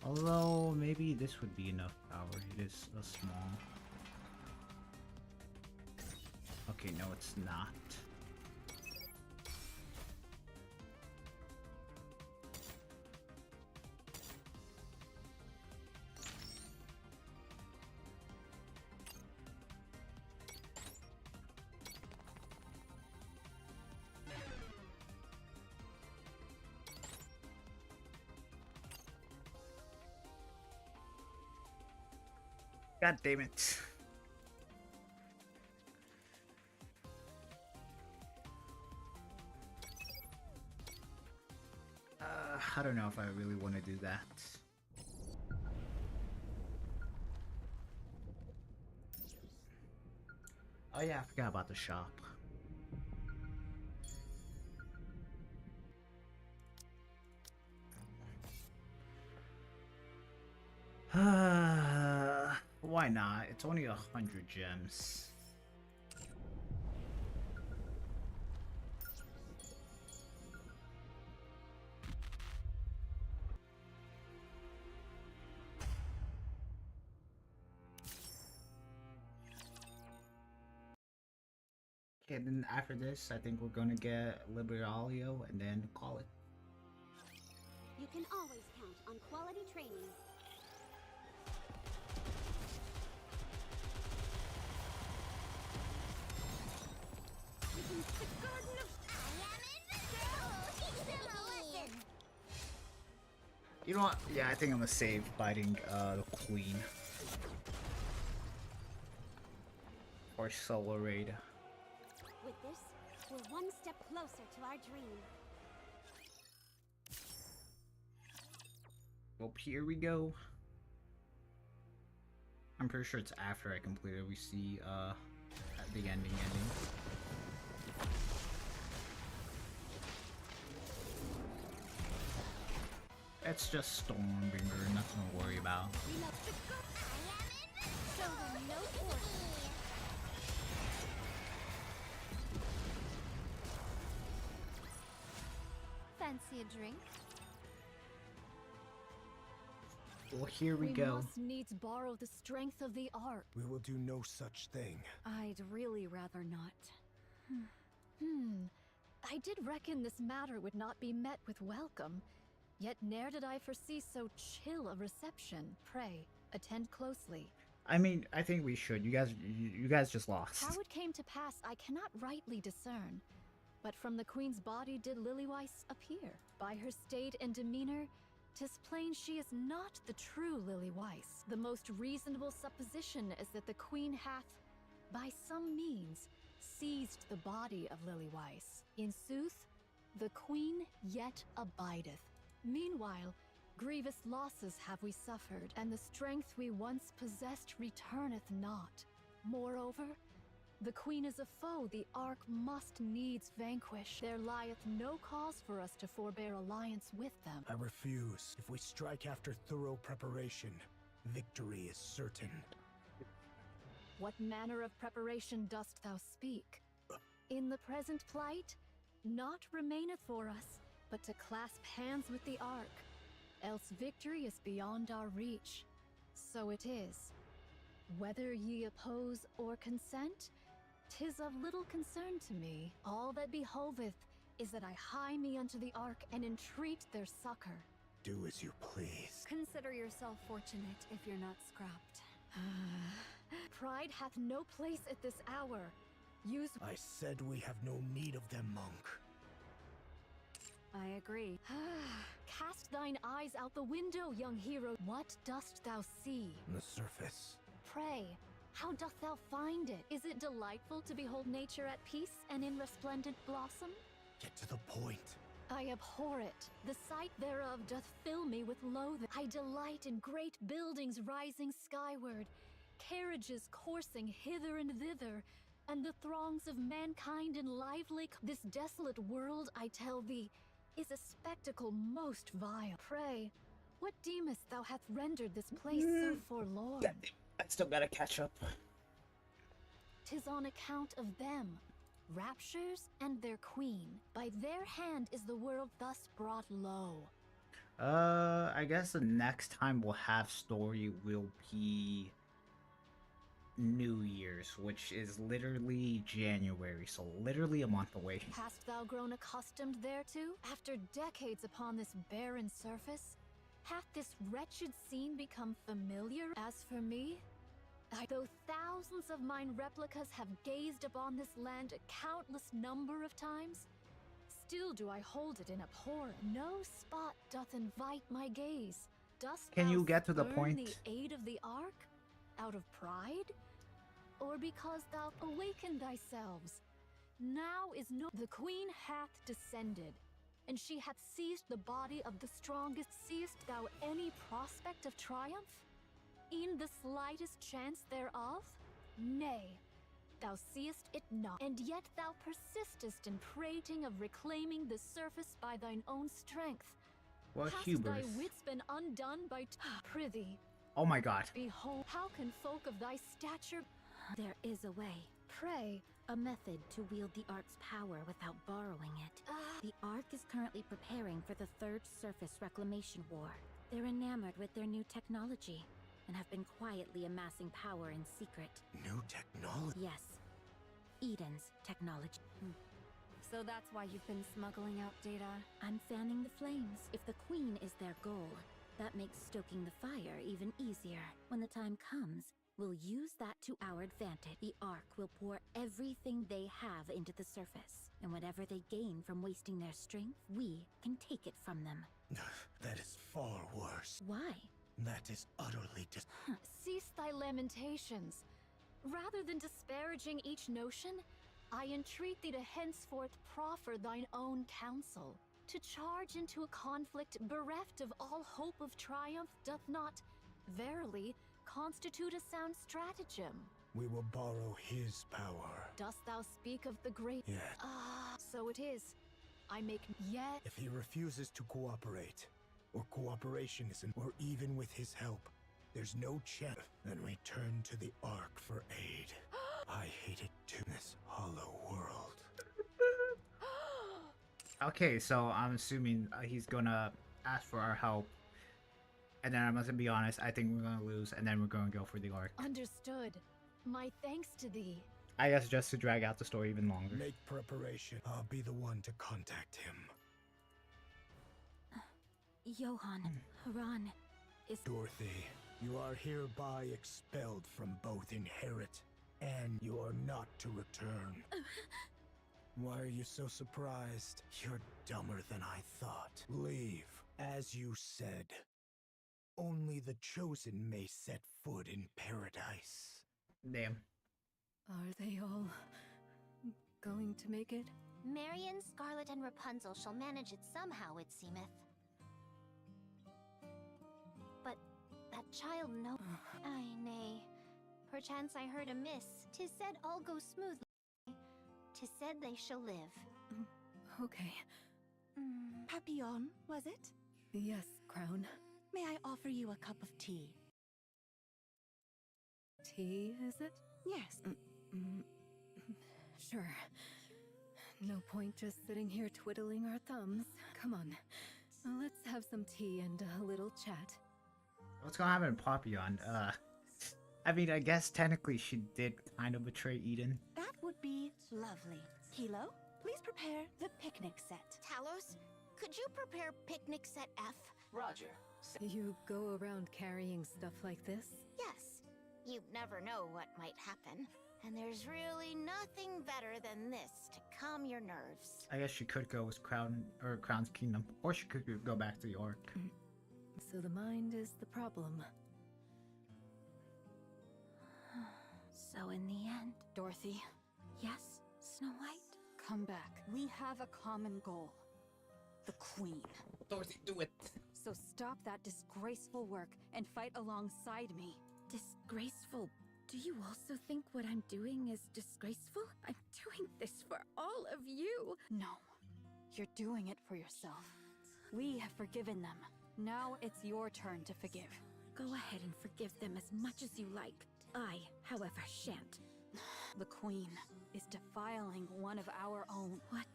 Although, maybe this would be enough power. It is a small. Okay, no, it's not. God damn it. I don't know if I really want to do that. Oh yeah, I forgot about the shop. Why not? It's only 100 gems. Okay, then after this, I think we're gonna get Liberalio and then call it. You can always count on quality training. The Garden of You know what? Yeah, I think I'm gonna save fighting the Queen. Or solo raid. With this, we're one step closer to our dream. Well, here we go. I'm pretty sure it's after I complete it. We see the ending. It's just Stormbringer, nothing to worry about. Fancy a drink? Well, here we go. Must needs borrow the strength of the ark. We will do no such thing. I'd really rather not. I did reckon this matter would not be met with welcome, yet ne'er did I foresee so chill a reception. Pray, attend closely. I mean, I think we should. You guys just lost. How it came to pass, I cannot rightly discern. But from the queen's body did Lilyweiss appear. By her state and demeanor, 'tis plain she is not the true Lilyweiss. The most reasonable supposition is that the queen hath, by some means, seized the body of Lilyweiss. In sooth, the queen yet abideth. Meanwhile, grievous losses have we suffered, and the strength we once possessed returneth not. Moreover, the queen is a foe the Ark must needs vanquish. There lieth no cause for us to forbear alliance with them. I refuse. If we strike after thorough preparation, victory is certain. What manner of preparation dost thou speak? In the present plight, naught remaineth for us, but to clasp hands with the Ark, else victory is beyond our reach. So it is. Whether ye oppose or consent, 'tis of little concern to me. All that behoveth is that I hie me unto the Ark and entreat their succor. Do as you please. Consider yourself fortunate if you're not scrapped. Pride hath no place at this hour. Use. I said we have no need of them, monk. I agree. Cast thine eyes out the window, young hero. What dost thou see? The surface. Pray, how doth thou find it? Is it delightful to behold nature at peace and in resplendent blossom? Get to the point. I abhor it. The sight thereof doth fill me with loathing. I delight in great buildings rising skyward, carriages coursing hither and thither, and the throngs of mankind in lively. This desolate world, I tell thee, is a spectacle most vile. Pray, what deemest thou hath rendered this place so forlorn? I still gotta catch up. 'Tis on account of them, raptures and their queen. By their hand is the world thus brought low. I guess the next time we'll have story will be New Year's, which is literally January, so literally a month away. Hast thou grown accustomed thereto? After decades upon this barren surface, hath this wretched scene become familiar? As for me, though thousands of mine replicas have gazed upon this land a countless number of times, still do I hold it in abhorrence. No spot doth invite my gaze. Dost Can thou you get to the spurn point? the aid of the Ark? Out of pride? Or because thou awakened thyself? Now is no— The queen hath descended, and she hath seized the body of the strongest. Seest thou any prospect of triumph? E'en the slightest chance thereof? Nay, thou seest it not, and yet thou persistest in prating of reclaiming the surface by thine own strength. What Hast hubris. thy wits been undone by prithee? Oh my god. Behold, how can folk of thy stature— There is a way. Pray. A method to wield the Ark's power without borrowing it. The Ark is currently preparing for the Third Surface Reclamation War. They're enamored with their new technology and have been quietly amassing power in secret. New technology? Yes. Eden's technology. So that's why you've been smuggling out data? I'm fanning the flames. If the Queen is their goal, that makes stoking the fire even easier. When the time comes, we'll use that to our advantage. The Ark will pour everything they have into the surface, and whatever they gain from wasting their strength, we can take it from them. That is far worse. Why? That is utterly Cease thy lamentations. Rather than disparaging each notion, I entreat thee to henceforth proffer thine own counsel. To charge into a conflict bereft of all hope of triumph doth not, verily, constitute a sound stratagem. We will borrow his power. Dost thou speak of the great— Yes. So it is. I make— Yet— If he refuses to cooperate, or cooperation isn't, or even with his help, there's no chance. Then we turn to the Ark for aid. I hate it too, this hollow world. Okay, so I'm assuming he's gonna ask for our help. And then I must be honest, I think we're gonna lose, and then we're gonna go for the Ark. Understood. My thanks to thee. I guess just to drag out the story even longer. Make preparation. I'll be the one to contact him. Johan, Haran is— Dorothy, you are hereby expelled from both Inherit, and you are not to return. Why are you so surprised? You're dumber than I thought. Leave, as you said. Only the chosen may set foot in paradise. Damn. Are they all going to make it? Marion, Scarlet, and Rapunzel shall manage it somehow, it seemeth. But that child no— Ay, nay. Perchance I heard amiss. 'Tis said all go smoothly. 'Tis said they shall live. Okay. Papillon, was it? Yes, Crown. May I offer you a cup of tea? Tea, is it? Yes. Sure. No point just sitting here twiddling our thumbs. Come on. Let's have some tea and a little chat. What's gonna happen in Papillon? I mean, I guess technically she did kind of betray Eden. That would be lovely. Kilo, please prepare the picnic set. Talos, could you prepare picnic set F? Roger. You go around carrying stuff like this? Yes. You never know what might happen. And there's really nothing better than this to calm your nerves. I guess she could go with Crown's Kingdom, or she could go back to the Ark. So the mind is the problem. So in the end, Dorothy, yes, Snow White? come back. We have a common goal. The Queen. Dorothy, do it! So stop that disgraceful work and fight alongside me. Disgraceful? Do you also think what I'm doing is disgraceful? I'm doing this for all of you. No, you're doing it for yourself. We have forgiven them. Now it's your turn to forgive. Go ahead and forgive them as much as you like. I, however, shan't. The Queen is defiling one of our own. What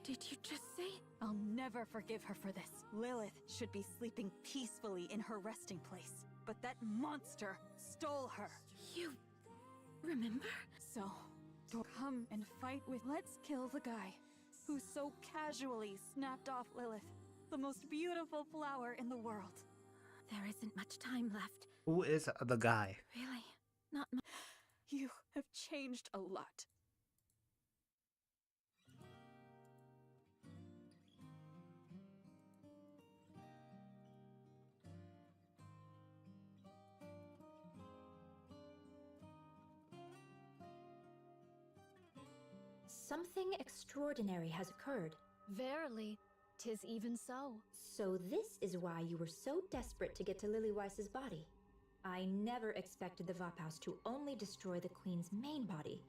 did you just say? I'll never forgive her for this. Lilith should be sleeping peacefully in her resting place. But that monster stole her. You remember? So, come and fight with. Let's kill the guy who so casually snapped off Lilith, the most beautiful flower in the world. There isn't much time left. Who is the guy? Really? Not much. You have changed a lot. Something extraordinary has occurred. Verily, 'tis even so. So this is why you were so desperate to get to Lilyweise's body. I never expected the Vophouse to only destroy the Queen's main body,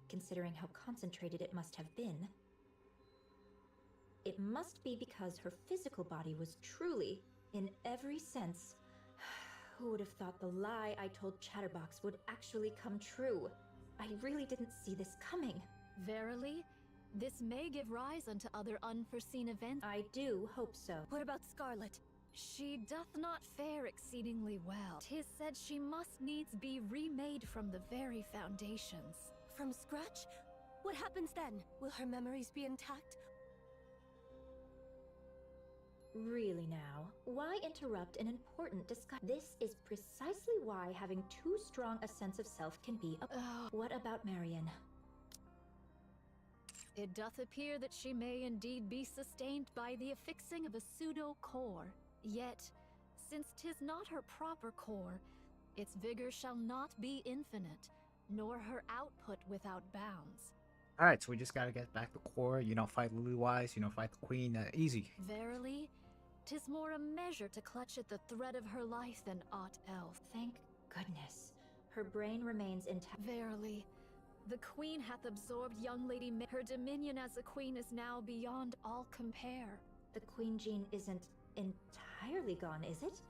considering how concentrated it must have been. It must be because her physical body was truly, in every sense... Who would have thought the lie I told Chatterbox would actually come true? I really didn't see this coming. Verily, this may give rise unto other unforeseen events. I do hope so. What about Scarlet? She doth not fare exceedingly well. 'Tis said she must needs be remade from the very foundations. From scratch? What happens then? Will her memories be intact? Really now, why interrupt an important discussion? This is precisely why having too strong a sense of self can be a... What about Marion? It doth appear that she may indeed be sustained by the affixing of a pseudo-core. Yet, since 'tis not her proper core, its vigor shall not be infinite, nor her output without bounds. Alright, so we just gotta get back to core, fight Lilywise, fight the Queen, easy. Verily, 'tis more a measure to clutch at the thread of her life than aught else. Thank goodness. Her brain remains intact. Verily, the Queen hath absorbed young Lady her dominion as a queen is now beyond all compare. The Queen gene isn't entirely gone, is it?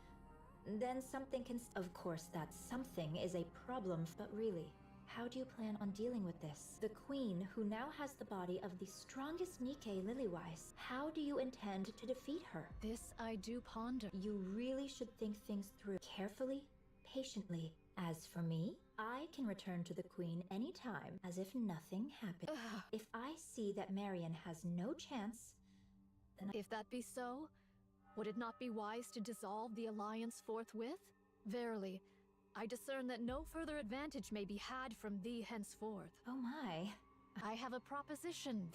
Then something can... Of course, that something is a problem, but really, how do you plan on dealing with this? The Queen, who now has the body of the strongest Nikke Lilywise, how do you intend to defeat her? This I do ponder. You really should think things through carefully, patiently. As for me, I can return to the Queen anytime, as if nothing happened. If I see that Marion has no chance, then If that be so, would it not be wise to dissolve the alliance forthwith? Verily, I discern that no further advantage may be had from thee henceforth. Oh my. I have a proposition.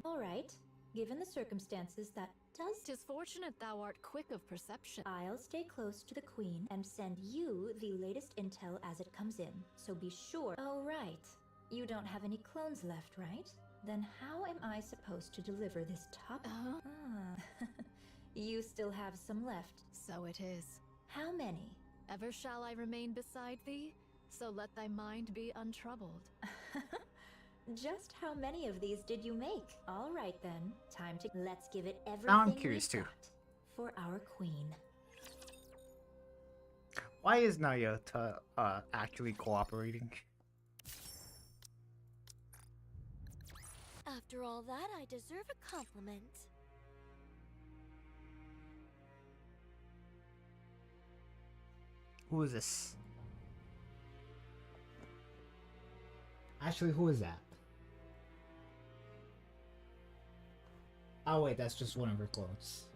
All right. Given the circumstances, that does... 'Tis fortunate thou art quick of perception. I'll stay close to the Queen and send you the latest intel as it comes in, so be sure... Oh, right. You don't have any clones left, right? Then how am I supposed to deliver this top... You still have some left. So it is. How many? Ever shall I remain beside thee, so let thy mind be untroubled. Just how many of these did you make? All right then, time to... Let's give it everything Now I'm curious we've too. got for our Queen. Why is Nayuta actually cooperating? After all that, I deserve a compliment. Who is this? Actually, who is that? Oh wait, that's just one of her clothes.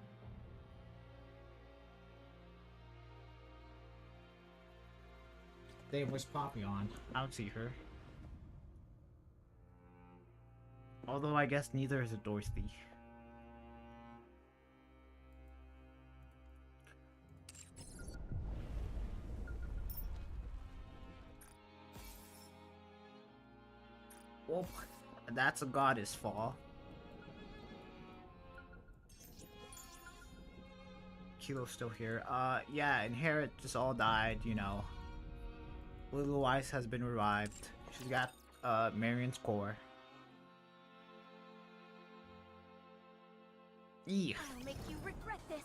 They was Poppy on. I don't see her. Although I guess neither is a Dorothy. Well, that's a goddess fall. Kilo's still here. Yeah, Inherit just all died, you know. Little Weiss has been revived. She's got, Marion's core. Yeah. I'll make you regret this.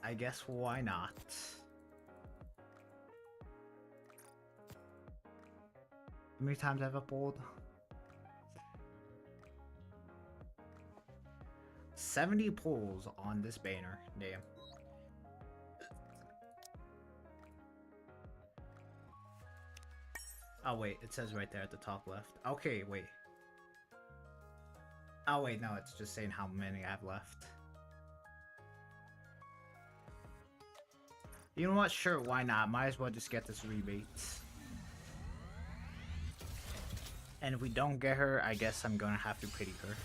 I guess why not? How many times have I pulled? 70 pulls on this banner. Damn. Oh wait, it says right there at the top left. Okay, wait. Oh wait, no, it's just saying how many I have left. You know what? Sure, why not? Might as well just get this rebate. And if we don't get her, I guess I'm gonna have to pity her.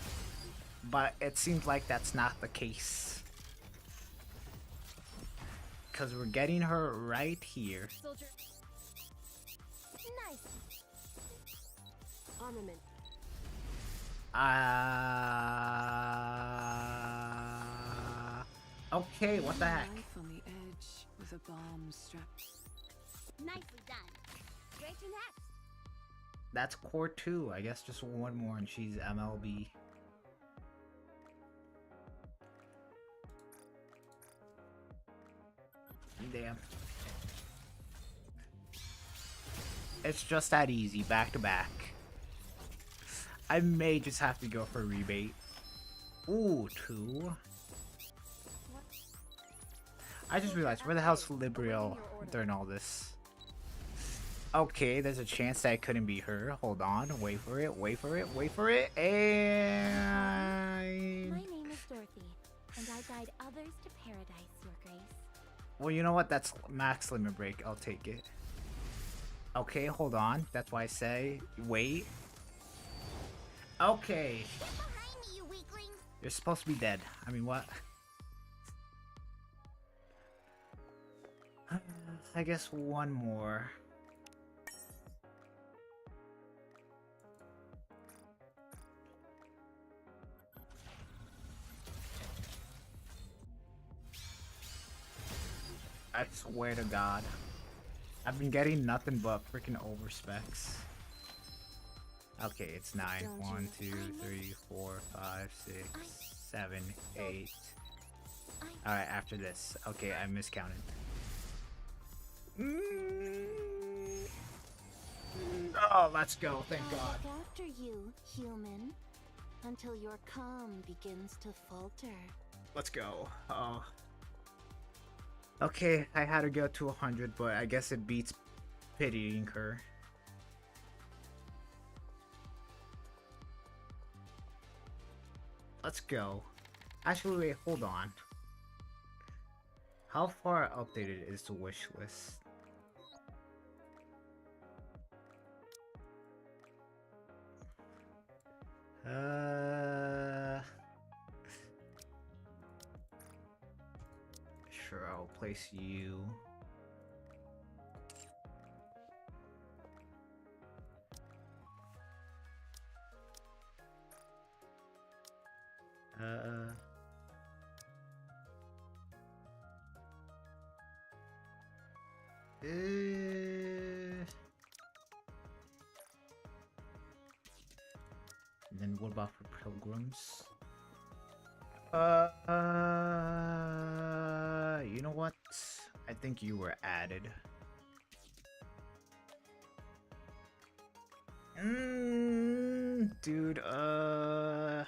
But it seems like that's not the case. Because we're getting her right here. Soldier. Nice. Armament. Okay, what the heck? Life on the edge with a bomb strapped. Nicely done. Straight to next. That's core 2. I guess just one more and she's MLB. Damn. It's just that easy, back to back. I may just have to go for a rebate. Ooh, 2. I just realized, where the hell's Liberalio during all this? Okay, there's a chance that it couldn't be her. Hold on, wait for it, wait for it, wait for it, and... My name is Dorothy, and I guide others to paradise, Your Grace. Well, you know what? That's max limit break. I'll take it. Okay, hold on. That's why I say, wait. Okay. Get behind me, you weakling. You're supposed to be dead. I mean, what? I guess one more. I swear to God. I've been getting nothing but freaking over specs. Okay, it's 9. 1, 2, 3, 4, 5, 6, 7, 8. Alright, after this. Okay, I miscounted. Oh, let's go. Thank God. Look after you, human, until your calm begins to falter. Let's go. Oh. Okay, I had to go to 100, but I guess it beats pitying her. Let's go. Actually, wait, hold on. How far updated is the wish list? Sure, I'll place you. And then what about for pilgrims? You know what? I think you were added. Dude, a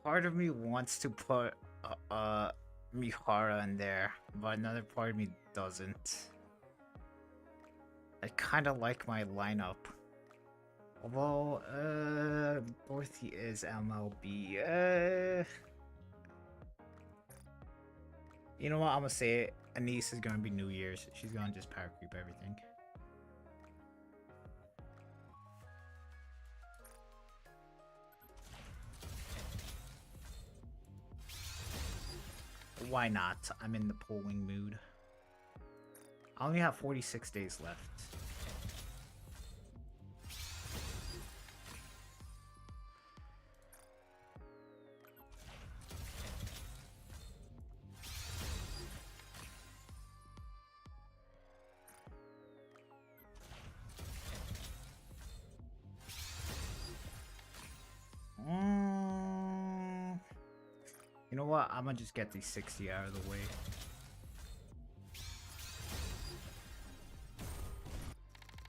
part of me wants to put, Mihara in there, but another part of me doesn't. I kinda like my lineup. Although, Dorothy is MLB. You know what? I'm gonna say it. Anise is gonna be New Year's. She's gonna just power creep everything. Why not? I'm in the polling mood. I only have 46 days left. You know what? I'm gonna just get these 60 out of the way.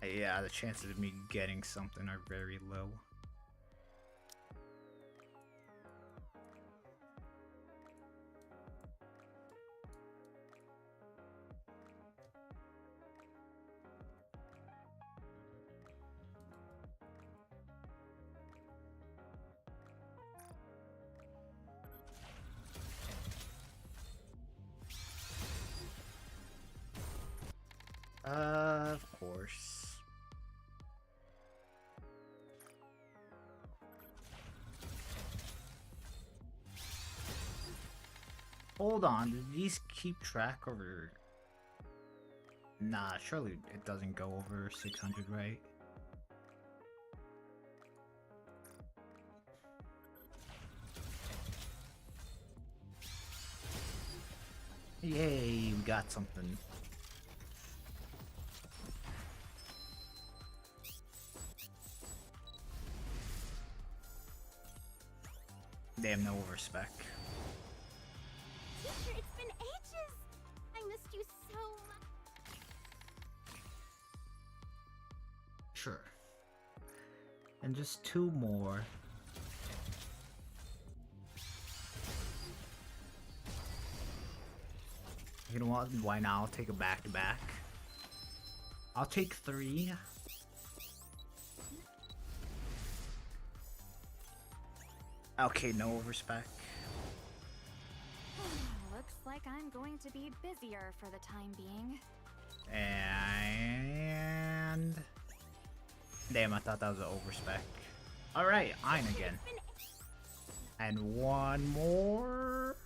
Yeah, the chances of me getting something are very low. Of course. Hold on, did these keep track over? Nah, surely it doesn't go over 600, right? Yay, we got something. Damn, no overspec. Teacher, it's been ages! I missed you so much. Sure. And just 2 more. You know what? Why not? I'll take a back-to-back. I'll take 3. Okay, no overspec. Looks like I'm going to be busier for the time being. And... Damn, I thought that was an overspec. Alright, Ein again. And 1 more.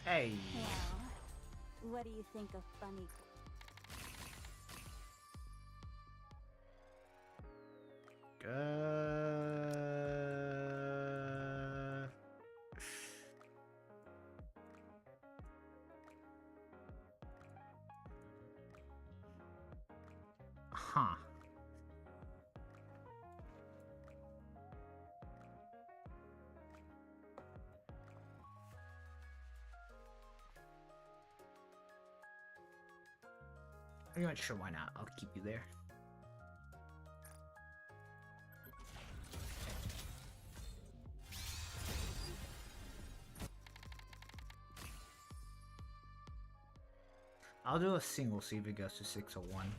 Hey. Well, what do you think of funny? Huh. I'm not sure why not. I'll keep you there. I'll do a single, see if it goes to 601.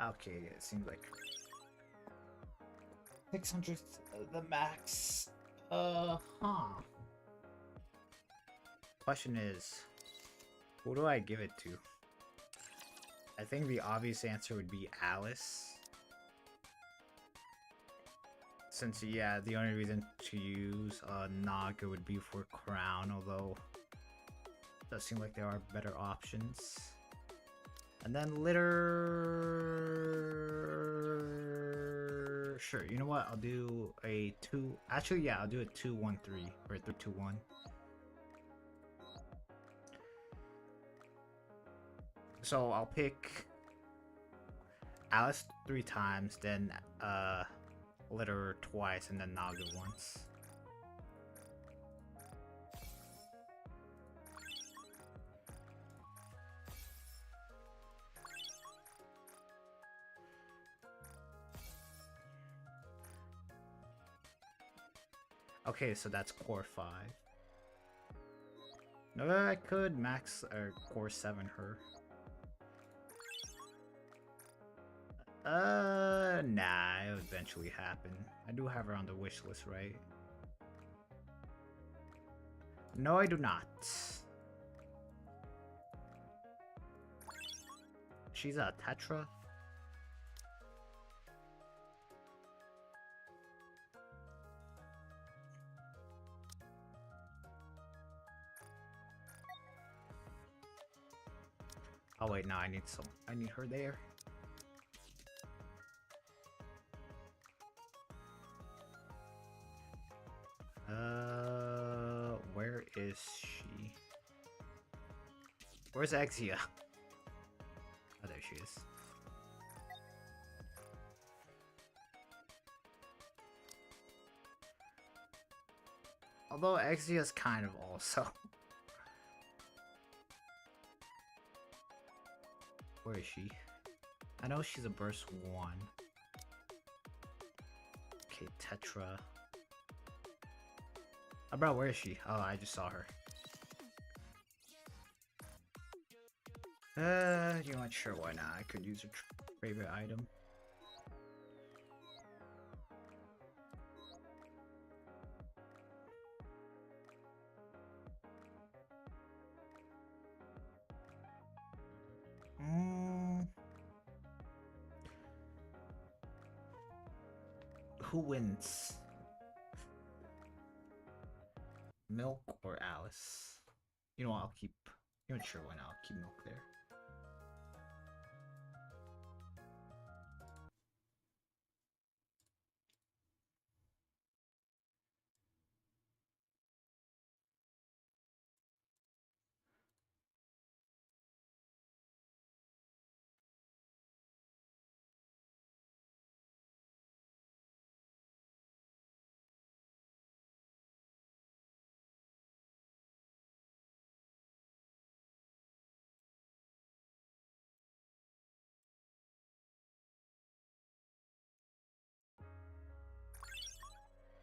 Okay, it seems like 600 the max. Question is, who do I give it to? I think the obvious answer would be Alice. Since, yeah, the only reason to use Naga would be for Crown, although it does seem like there are better options. And then Litter... Sure, you know what? I'll do a 2... Actually, yeah, I'll do a 2-1-3, or 3-2-1. So I'll pick Alice 3 times, then Litter twice, and then Naga once. Okay, so that's core 5. No, I could max or core 7 her. Nah, it'll eventually happen. I do have her on the wish list, right? No, I do not. She's a Tetra? Oh wait, no, I need her there. Where is she? Where's Exia? Oh, there she is. Although Exia's kind of also. Where is she? I know she's a burst 1. Okay, Tetra. Oh, bro, where is she? Oh, I just saw her. You know what? Sure, why not? I could use a favorite item. Who wins? Milk or Alice? You know what? I'll keep. You know what? Sure, why not? I'll keep Milk there.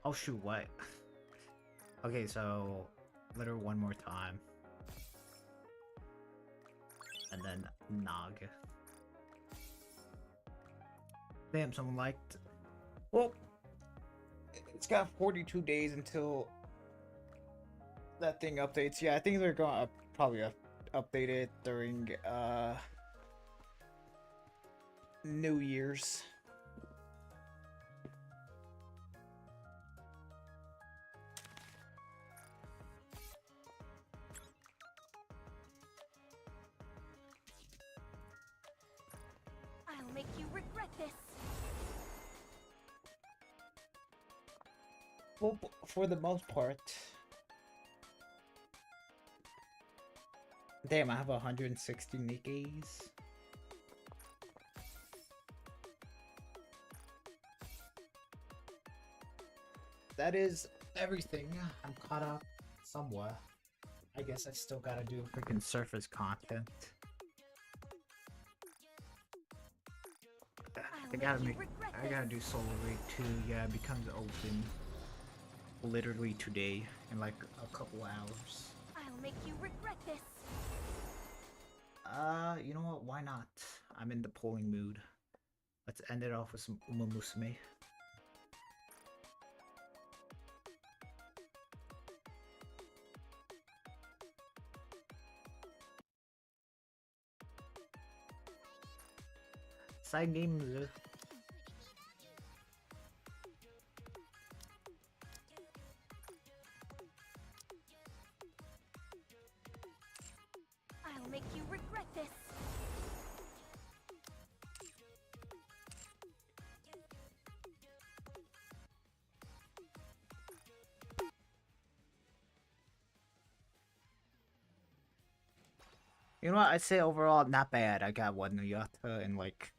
Oh shoot, what? Okay, so let her one more time. And then Nog. Damn, someone liked. Well, it's got 42 days until that thing updates. Yeah, I think they're gonna probably update it during New Year's. I'll make you regret this. Well, for the most part. Damn, I have 160 Nikkes. That is everything. I'm caught up somewhat. I guess I still gotta do freaking surface content. I gotta do Solar Raid 2. Yeah, it becomes open literally today in like a couple hours. I'll make you regret this. You know what? Why not? I'm in the polling mood. Let's end it off with some Uma Musume. Side games. I'll make you regret this. You know what? I'd say overall not bad. I got one Nayuta and like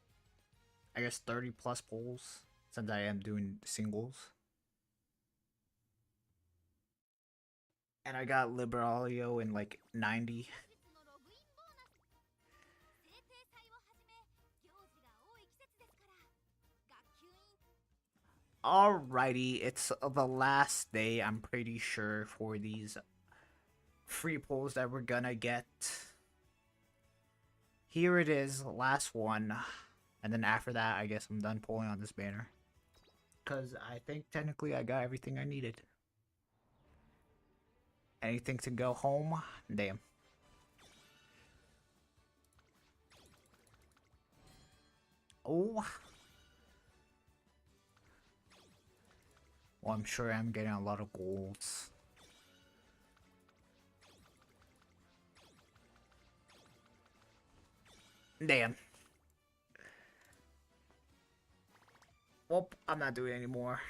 I guess 30 plus polls since I am doing singles. And I got Liberalio in like 90. Alrighty, it's the last day, I'm pretty sure, for these free polls that we're gonna get. Here it is, last one. And then after that, I guess I'm done pulling on this banner. Because I think technically I got everything I needed. Anything to go home? Damn. Oh. Well, I'm sure I'm getting a lot of golds. Damn. Well, I'm not doing it anymore.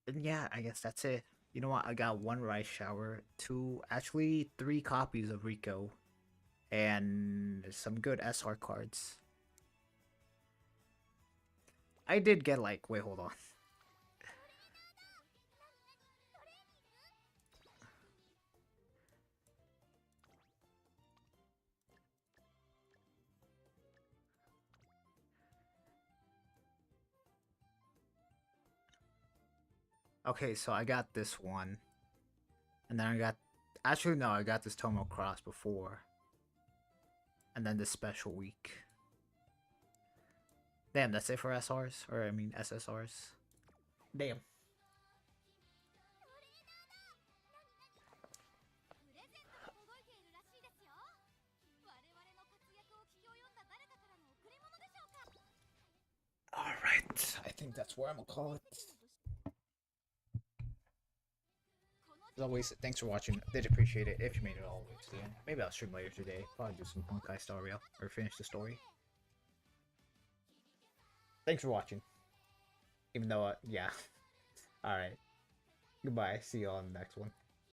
And yeah, I guess that's it. You know what? I got 1 rice shower, 2, actually 3 copies of Rico, and some good SR cards. I did get like, wait, hold on. Okay, so I got this one. And then I got... Actually, no, I got this Tomo Cross before. And then this special week. Damn, that's it for SRs? Or, I mean, SSRs. Damn. Alright, I think that's where I'm gonna call it. As always, thanks for watching. I did appreciate it if you made it all the way to the end. Maybe I'll stream later today. Probably do some Honkai Star Rail or finish the story. Thanks for watching. Even though, yeah. Alright. Goodbye. See you all in the next one.